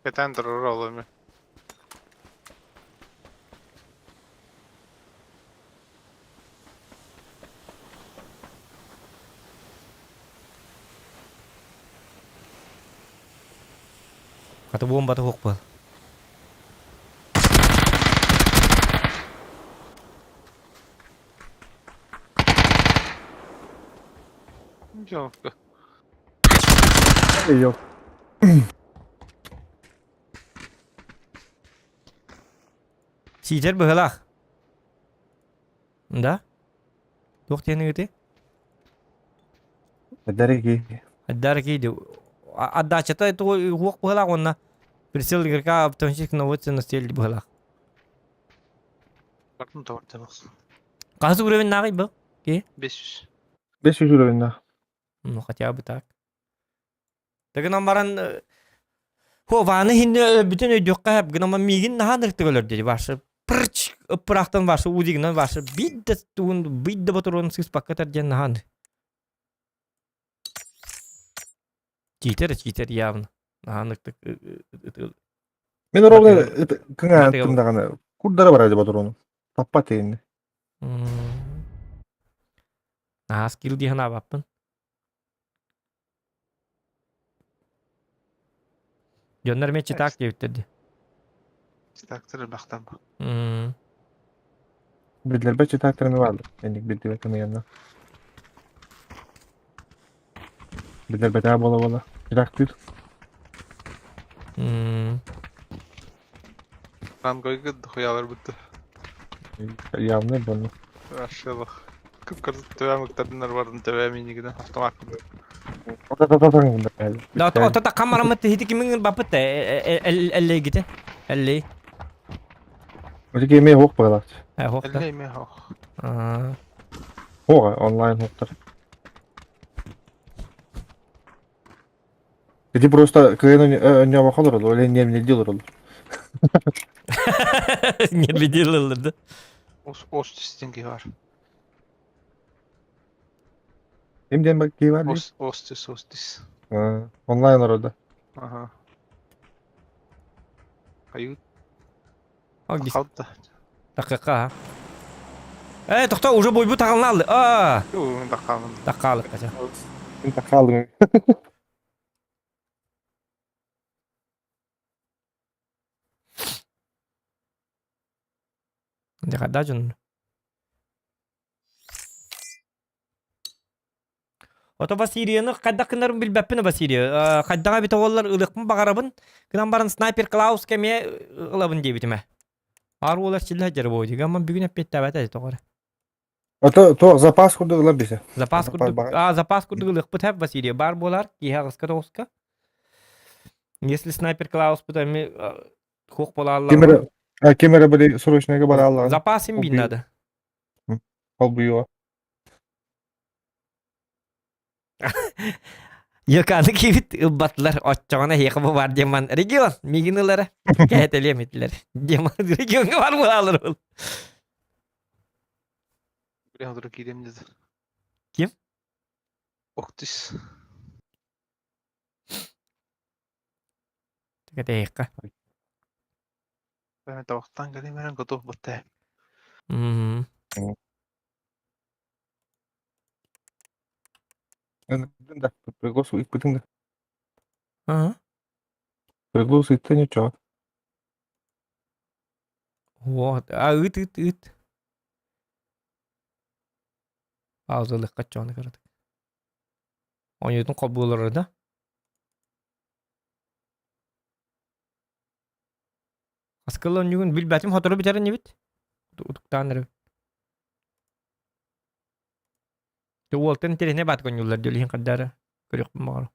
Кетен тұрыр олымы. Kata bomba da hokpal. Yok. Yok. Çiğter bıhlak. Da? Yok diye ne gidi? Дәреге. Dar ki Adda çata itu hok bıhlak onna. Персел игрока автоматически наводится на стрель быhlak. Бартын таварда бақ. Касы уровень нагы был? 500. 500 уровень. Ну хотя бы так. Так намбаран Хованы хинде bütün ödükka hep gınama migin nahanırtı gölür dedi. Başı pırç ıpıraktan başı udiginden başı bidde baturun sıkış pakkatar diyen nahanır. Çiğter явно. Nahanırtı. Мен ровно кыңа тыңдаганы курдары бар деп отур ону. Таппа тегинди. Skill diye hana bappın. Göndermeye çıtak diye bitirdi. Стактыры бақтан ба. Бирлер бече тактырымы барды. Эндик билди бекеме янда. Бирлер бета бола. Жактыр. Ран койғы дұхыялар бұтты. Явно bunu. Ашылық. Күпкірді төбәм ұқтардынар бардың төбәм енігіні автомат бұлды. Ota kameramı hiti kimin bappı da elle gidi. Elle. Öteki yemeği hok bağlar. He hokta. Әлі еме хоқ. Hoga онлайн хоктар. Эти просто КН не обходят, или не делают. Ne biliyorlardı. Ос түстенге бар. Им дем бак кей var değil. Ос түс. Онлайн orada. Ага. Ают. Hangi Қалды. dakika? Tohta уже boy bu tağını aldı. Yok, мен таққамын. Dakikalık kaça. Sen kaldın. Ne kadar canım. Ota Vasilia'nı kadda kınarım bilbeppine Vasilia. Kaddağa bir tavallar ılıkmı bagarabın. Kınan barın Sniper Klaus kemeye ılabın diye bitime. Arı olar çiller jarı boydu. Ama bir gün hep bitti evet hadi toğara. To zapas kurdu lan bize. Zapas Zapas kurduk. bagar. Zapas kurduk ılık hep Vasilia. Bar bolar ki hağıska toğuska. Если Sniper Klaus bu da mi kok bolarlar. Kemere böyle soroşnaya bara Allah. Запасым Ол bin бүй- adı. Ол буйуа. Yakanı kibit ıbbatlar açacağına heykamı var diyeman. Region miginilere. Keheteliyem ettiler. Diyeman regionu var mı alır ol. Bir hazır gideyim dedi. Kim? Oktis. Tekete heyka. Ben tavuktan geleyim ben kutu battı. Mhm. Да, пригласу их пытынды. Aha. Пригласу их ничего. What? Üt. Ağzılık kaçacağını kırdık. 17'in kabulları da. Askılan yugun bilbetim hatırı biterin ne bit? Utuktan nere. De Walton terine bat konyullar delihin kaddara. Kırık mağara.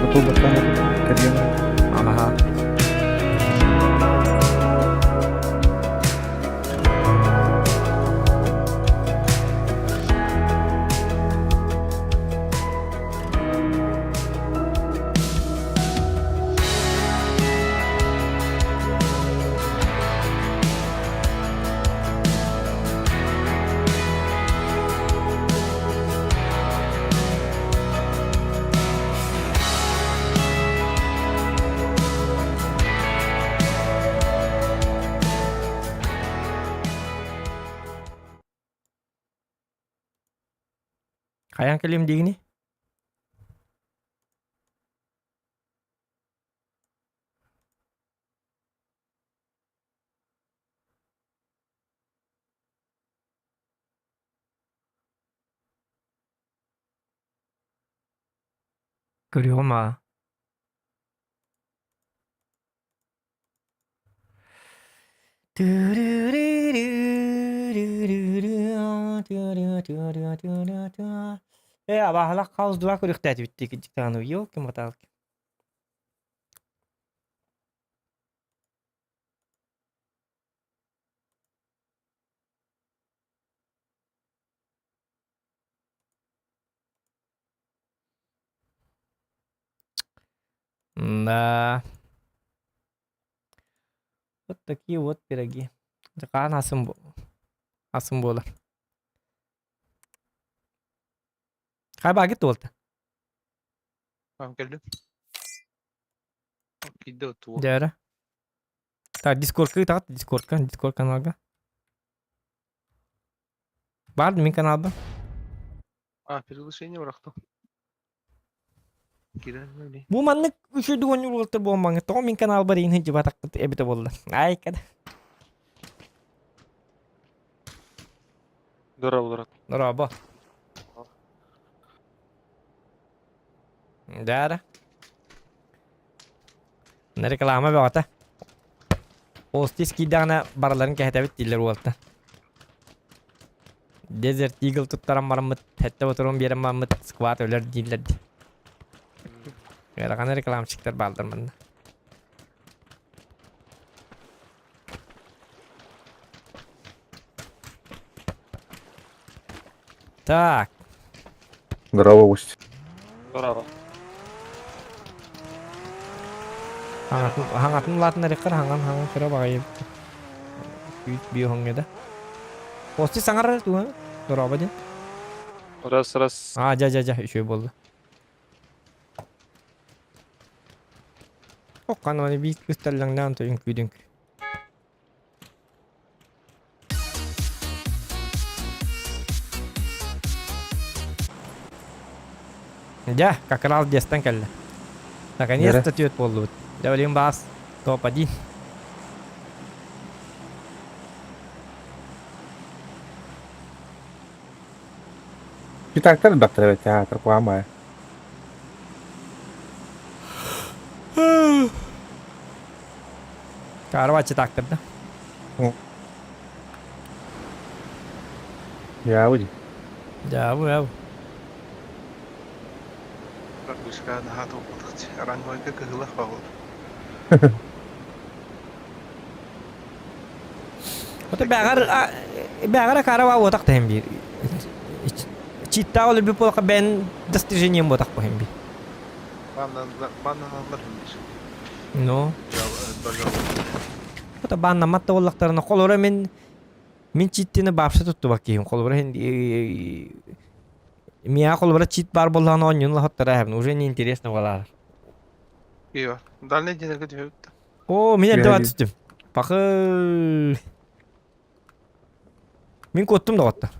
Kutu battan kadiyan. Aha. Kayan kelim dingini. Görüyor mu? Abah kaos dua kudu tadi bitti ki tanu yok ki matal. Nah. Вот такие вот пироги. Jakan asım bolar. Kay bagit oldu. Tamam geldim. Okey de otu. Jara. Ta Discord kanalga. Var mı kanalda? Bir şey ne bıraktım. Girelim öyle. Bu manlık üşüdü gönül oldu bu manlık. Tamam min kanal bari inhi cibatak ebite bollar. Ay kada. Dora olarak. Bravo. Jara. Ne reklama be ata. Ostis kidana baraların kehetebit diller oldu. Desert Eagle tuttaran maramıt. Hatta oturun bir yerim maramıt. Squat öler dillerdi. Yarakana reklam çıktır baldırmanda. Так. Здорово, гость. Bravo. Hangatın latın rekar hangan kira bakayım. Bir hongya da. Posti sangar tuh. Doraba din. Ras. Ja şöyle oldu. O kan hani bir gösterilen to including. Ya, kakral destan kalla. Наконец-то тёт болду. Давлим бас. Топ-1. Kita kan dokter teater ku ama ya. Карвачы тактырды. Ya uji. Жабу. Ракушка на хату подхч. Рангойка кыгылах багыл. Ота бягар карава отак тем бир. Читтаа ол би полка бен достижением отак по хем би. Бананlar bilmiş. Но, Cevap. ота банна матта оллактарына колора мен читтини бапсы тутту баккейим. Колора мия колора чит бар болған оньюн лахаттара хем. Уже не интересно болар. İyi var. Дальний день gidiyor. О, мен Я элде не- түстүм. Пакы. Мен коттум да коттар.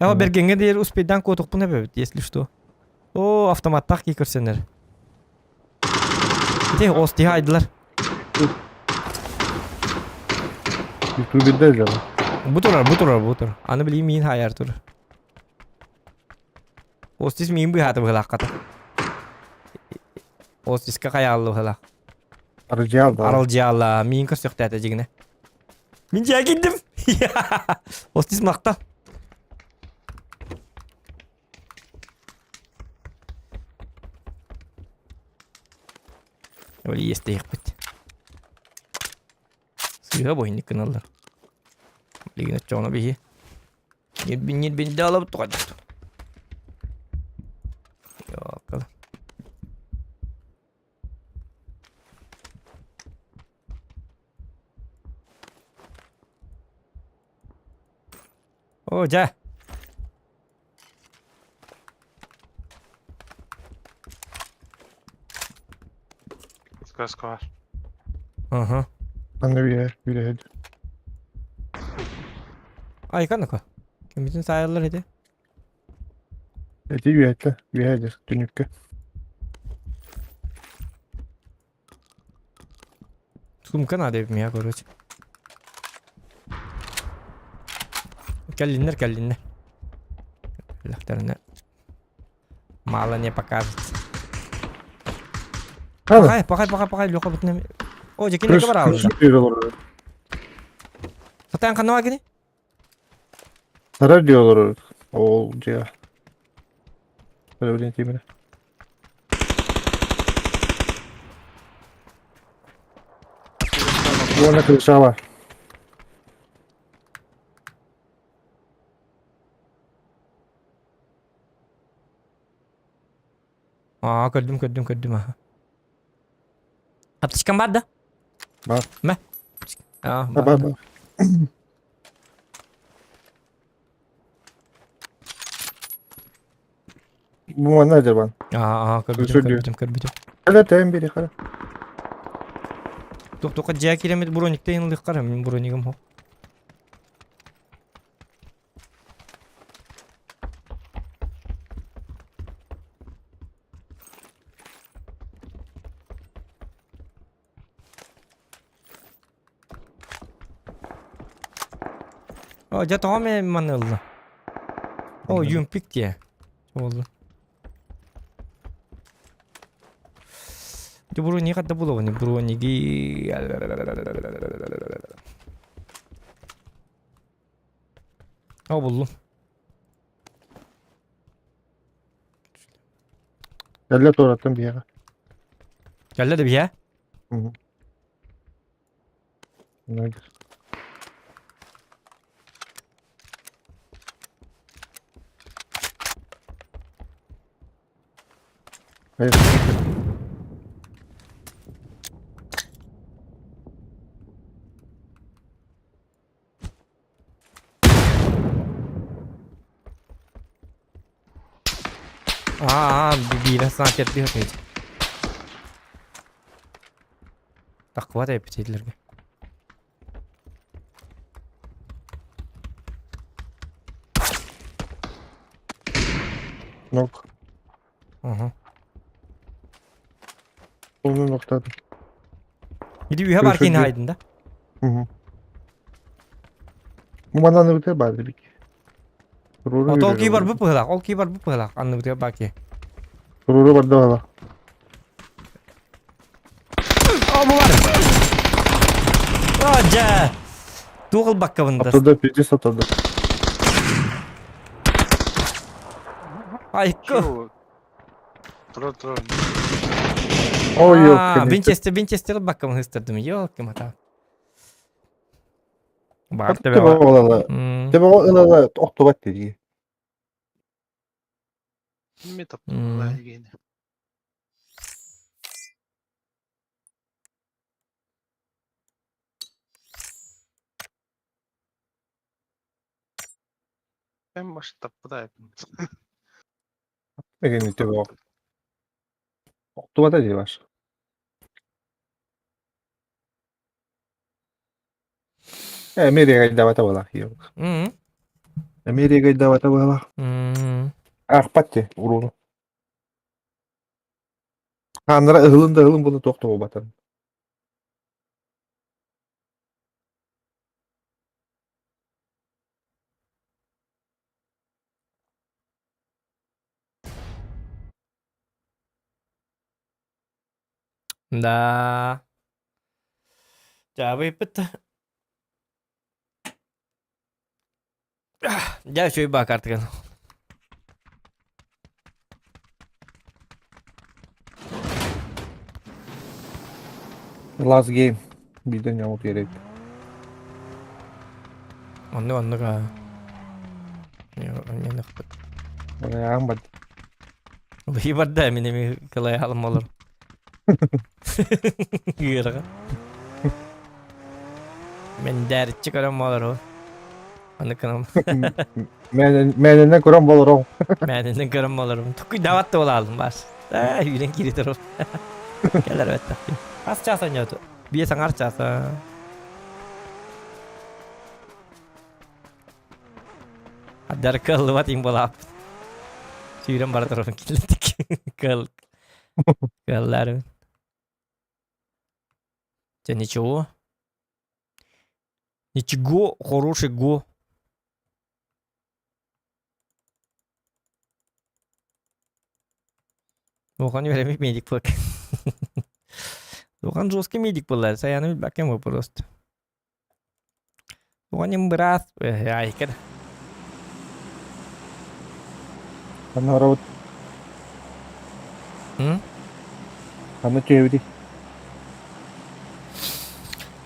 Я бергенге дейер успейдан котукпун эбебит, если что. О, автоматтак кикирсенер. Те ости айдылар. YouTube'da izledim. Бутурар. Аны билейм мен хайар тур. Остис мен бу хаты быгылак ката. Остиска каяллы быгылак. Arıcı da. Аралжаала, мен көрсөк тәтә жигине. Мен жа киндим. Остис макта. Öyle yesteyik bit. Suya boyunlu kınalar. Ligin çoğuna bir Nil de alıp tukacak. Yok kala. Hoca. Сказка var. Aha. Ben de bir hadi. Ay kanaka. Bütün sayarlar hadi. Hadi bir hadi. Dünükke. Sumka nade evim ya koruyucu. Kellinler. Lahtarına. Mala ne покажется. Hadi. Pakay. Loka bitne. O jekin ne kadar aldı? Bir olur. Satan kanı var gini? Sarar diyorlar. Olca. Böyle bir timine. Bu ana kılıçağı var. Aa gördüm ha. Aptışkan var da. Var. Ne? Aa, Bak. Bu ne acaba? Aa Özür dilerim. gördüm. Hadi tem biri kara. Тока жа керемет броникте янылык кара мен брониким хо. О, жа томе манылды. О, юмпик те. Oldu. Броник кадда булабы, брониги. О, булду. Gel doğrattım bir yere. Geldi de bir ya. Nedir? Hayır. Bila sanket bir hak edecek. Takva da yapacaklarga. Nok. Aha. Onu noktada. Gidip üye Görüşürüz. barkini haydında. Hı hı. Bu bana ne biter bari bir. Gururu Ol yürüyor. kibar bu pıhlak. Ol kibar bu pıhlak. Anlı bitiyor baki. Gururu var da valla. O bu var. Hoca. Tuğul bakka bunda. Atıldı. Birisi satıldı. Ay ko. Şu. Dur. O yok. Winchester bakka mı hıstırdım. Yok ki mata. Bak Tabii tabi var. oğlana. Tabii oğlana oktobat dedi. Mi taptı Hmm. vallahi yine. En başta taptı da yapayım. Egin tabii o. Oktobat dedi var. Amerika'ya gidavata valla. Amerika'ya gidavata valla. Akpatti urunu. Hanlara ıhılın bunu doktor o batan. Da. Cevabı yapıttı. Gel şöyle bak artık. Last game. Birden yamuk yere gitti. Onu ka. Yanık. Bana yağın bak. Bir barda eminim kalay halim olur. Gıra. Men der çıkarım olur o. Onu kanım. Menenden kuran bolur o. Menden karım olurum. Tukku davat da olalım bas. Yüren kiri taraf. Gelir evet. Az çasan ya tu. Bir sangar çasa. Adar kal wat imbolap. Suyuran bara tarafın kilitlik. Kal. Kallar. Це ничего. Ничего, хороший го. Оған веремек медик пак. Оған жесткий медик был, saya bakayım mı просто. Оған им брат, ай kad. Karena rawat. Karena cewek di.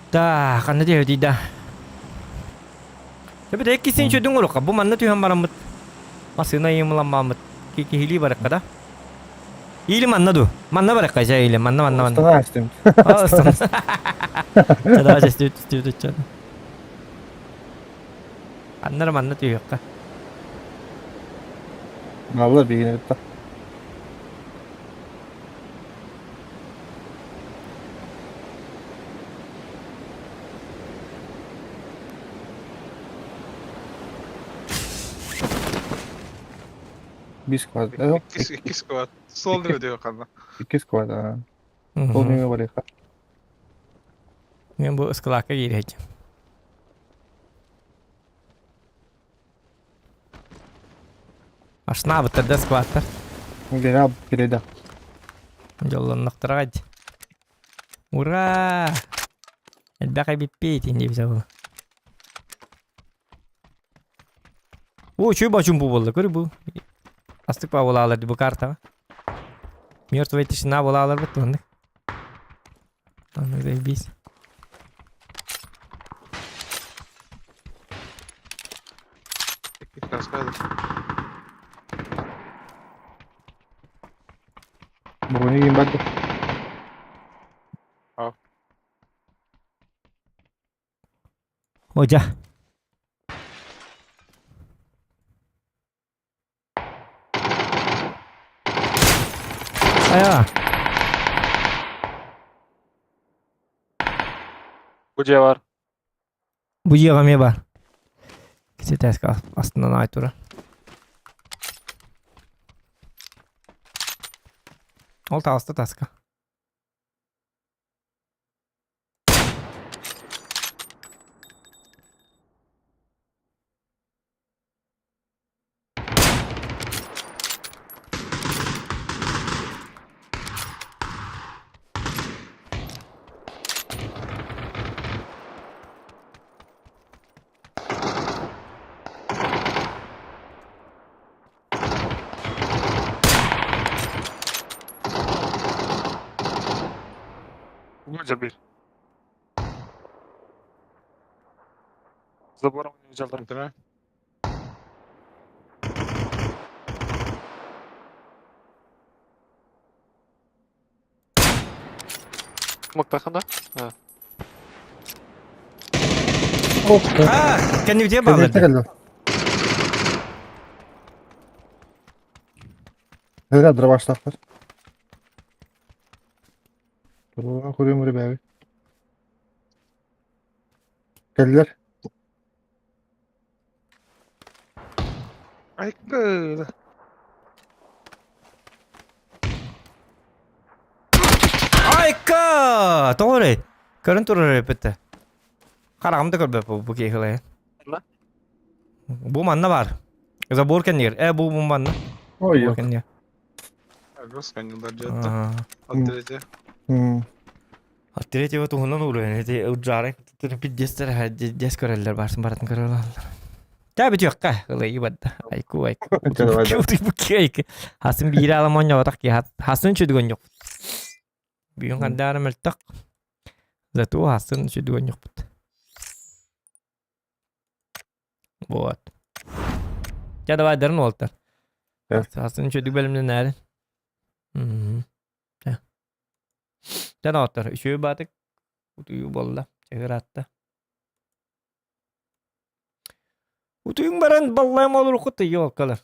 Да, kan dia tidak. Tapi dia kisin cuy dengar kah? Bukan nanti yang maramut. Masih na yang malam maramut. Kiki hili barak kada. Hili mana tu? Mana barak aja hili? Mana. Sana açtım. Oh, sana. Cada aja studio chan. Anlar mana tu yok kah? Vallahi bir yine bitti. Bir squad. Yok. İki squad. Sol ne diyor kanka? İki squad ha. Olmuyor var ya. Yang bu sekolah ke gini aja. Asna betul dah squatter. Gel abi bir de. Jalan nak teraj. Ura. Elbette bir ini bisa bu. Oh, cuy bacum bu bolda kör bu. Astık pa bolalar bu karta. Mертвые тишина bolalar betul ne? Anı da biz. İki kaskaydı. Bugün iyiyim ben de. Hoca. Aya. Bu civar. Bu yığamaya var. Kisi ters kal. Aslında ait ora. Olta hasta taska. Buca bir. Zabora oynayacaklar. Değil mi? Mutlaka. Oh. Ha, kendi videoya Kendisi bağladı. geldi. Herhalde başlar. Dur koyayım buraya be abi. Geldiler. Ay kız. Ayka! Doğru. Karın durur repete. Karamda kal be bu kehile. Bu manna var. Kıza borken yer. Bu manna. Oy yok. Borken yer. Rus kanyalar catta. Aa. Adresi. Hatire çeva tuhundan uğruyor. Ne de ucare. Terpit jester ha jeskoreller varsın baratın kararlar. Tabi yok ka. Kale ibadda. Ayku. Canım, hadi. Bu kek. Hasın bir alaman yok ki. Hasın çödügon yok. Biyun kan darım eltak. Zatu hasın çödügon yok. Вот. Ya давай дерн Уолтер. Hasın çödük bölümde nerede? Ya. Ya da Уолтер. Şu batık. Utuyu bolla. Çekir attı. Utuyun baran ballayım olur kutu yok kalır.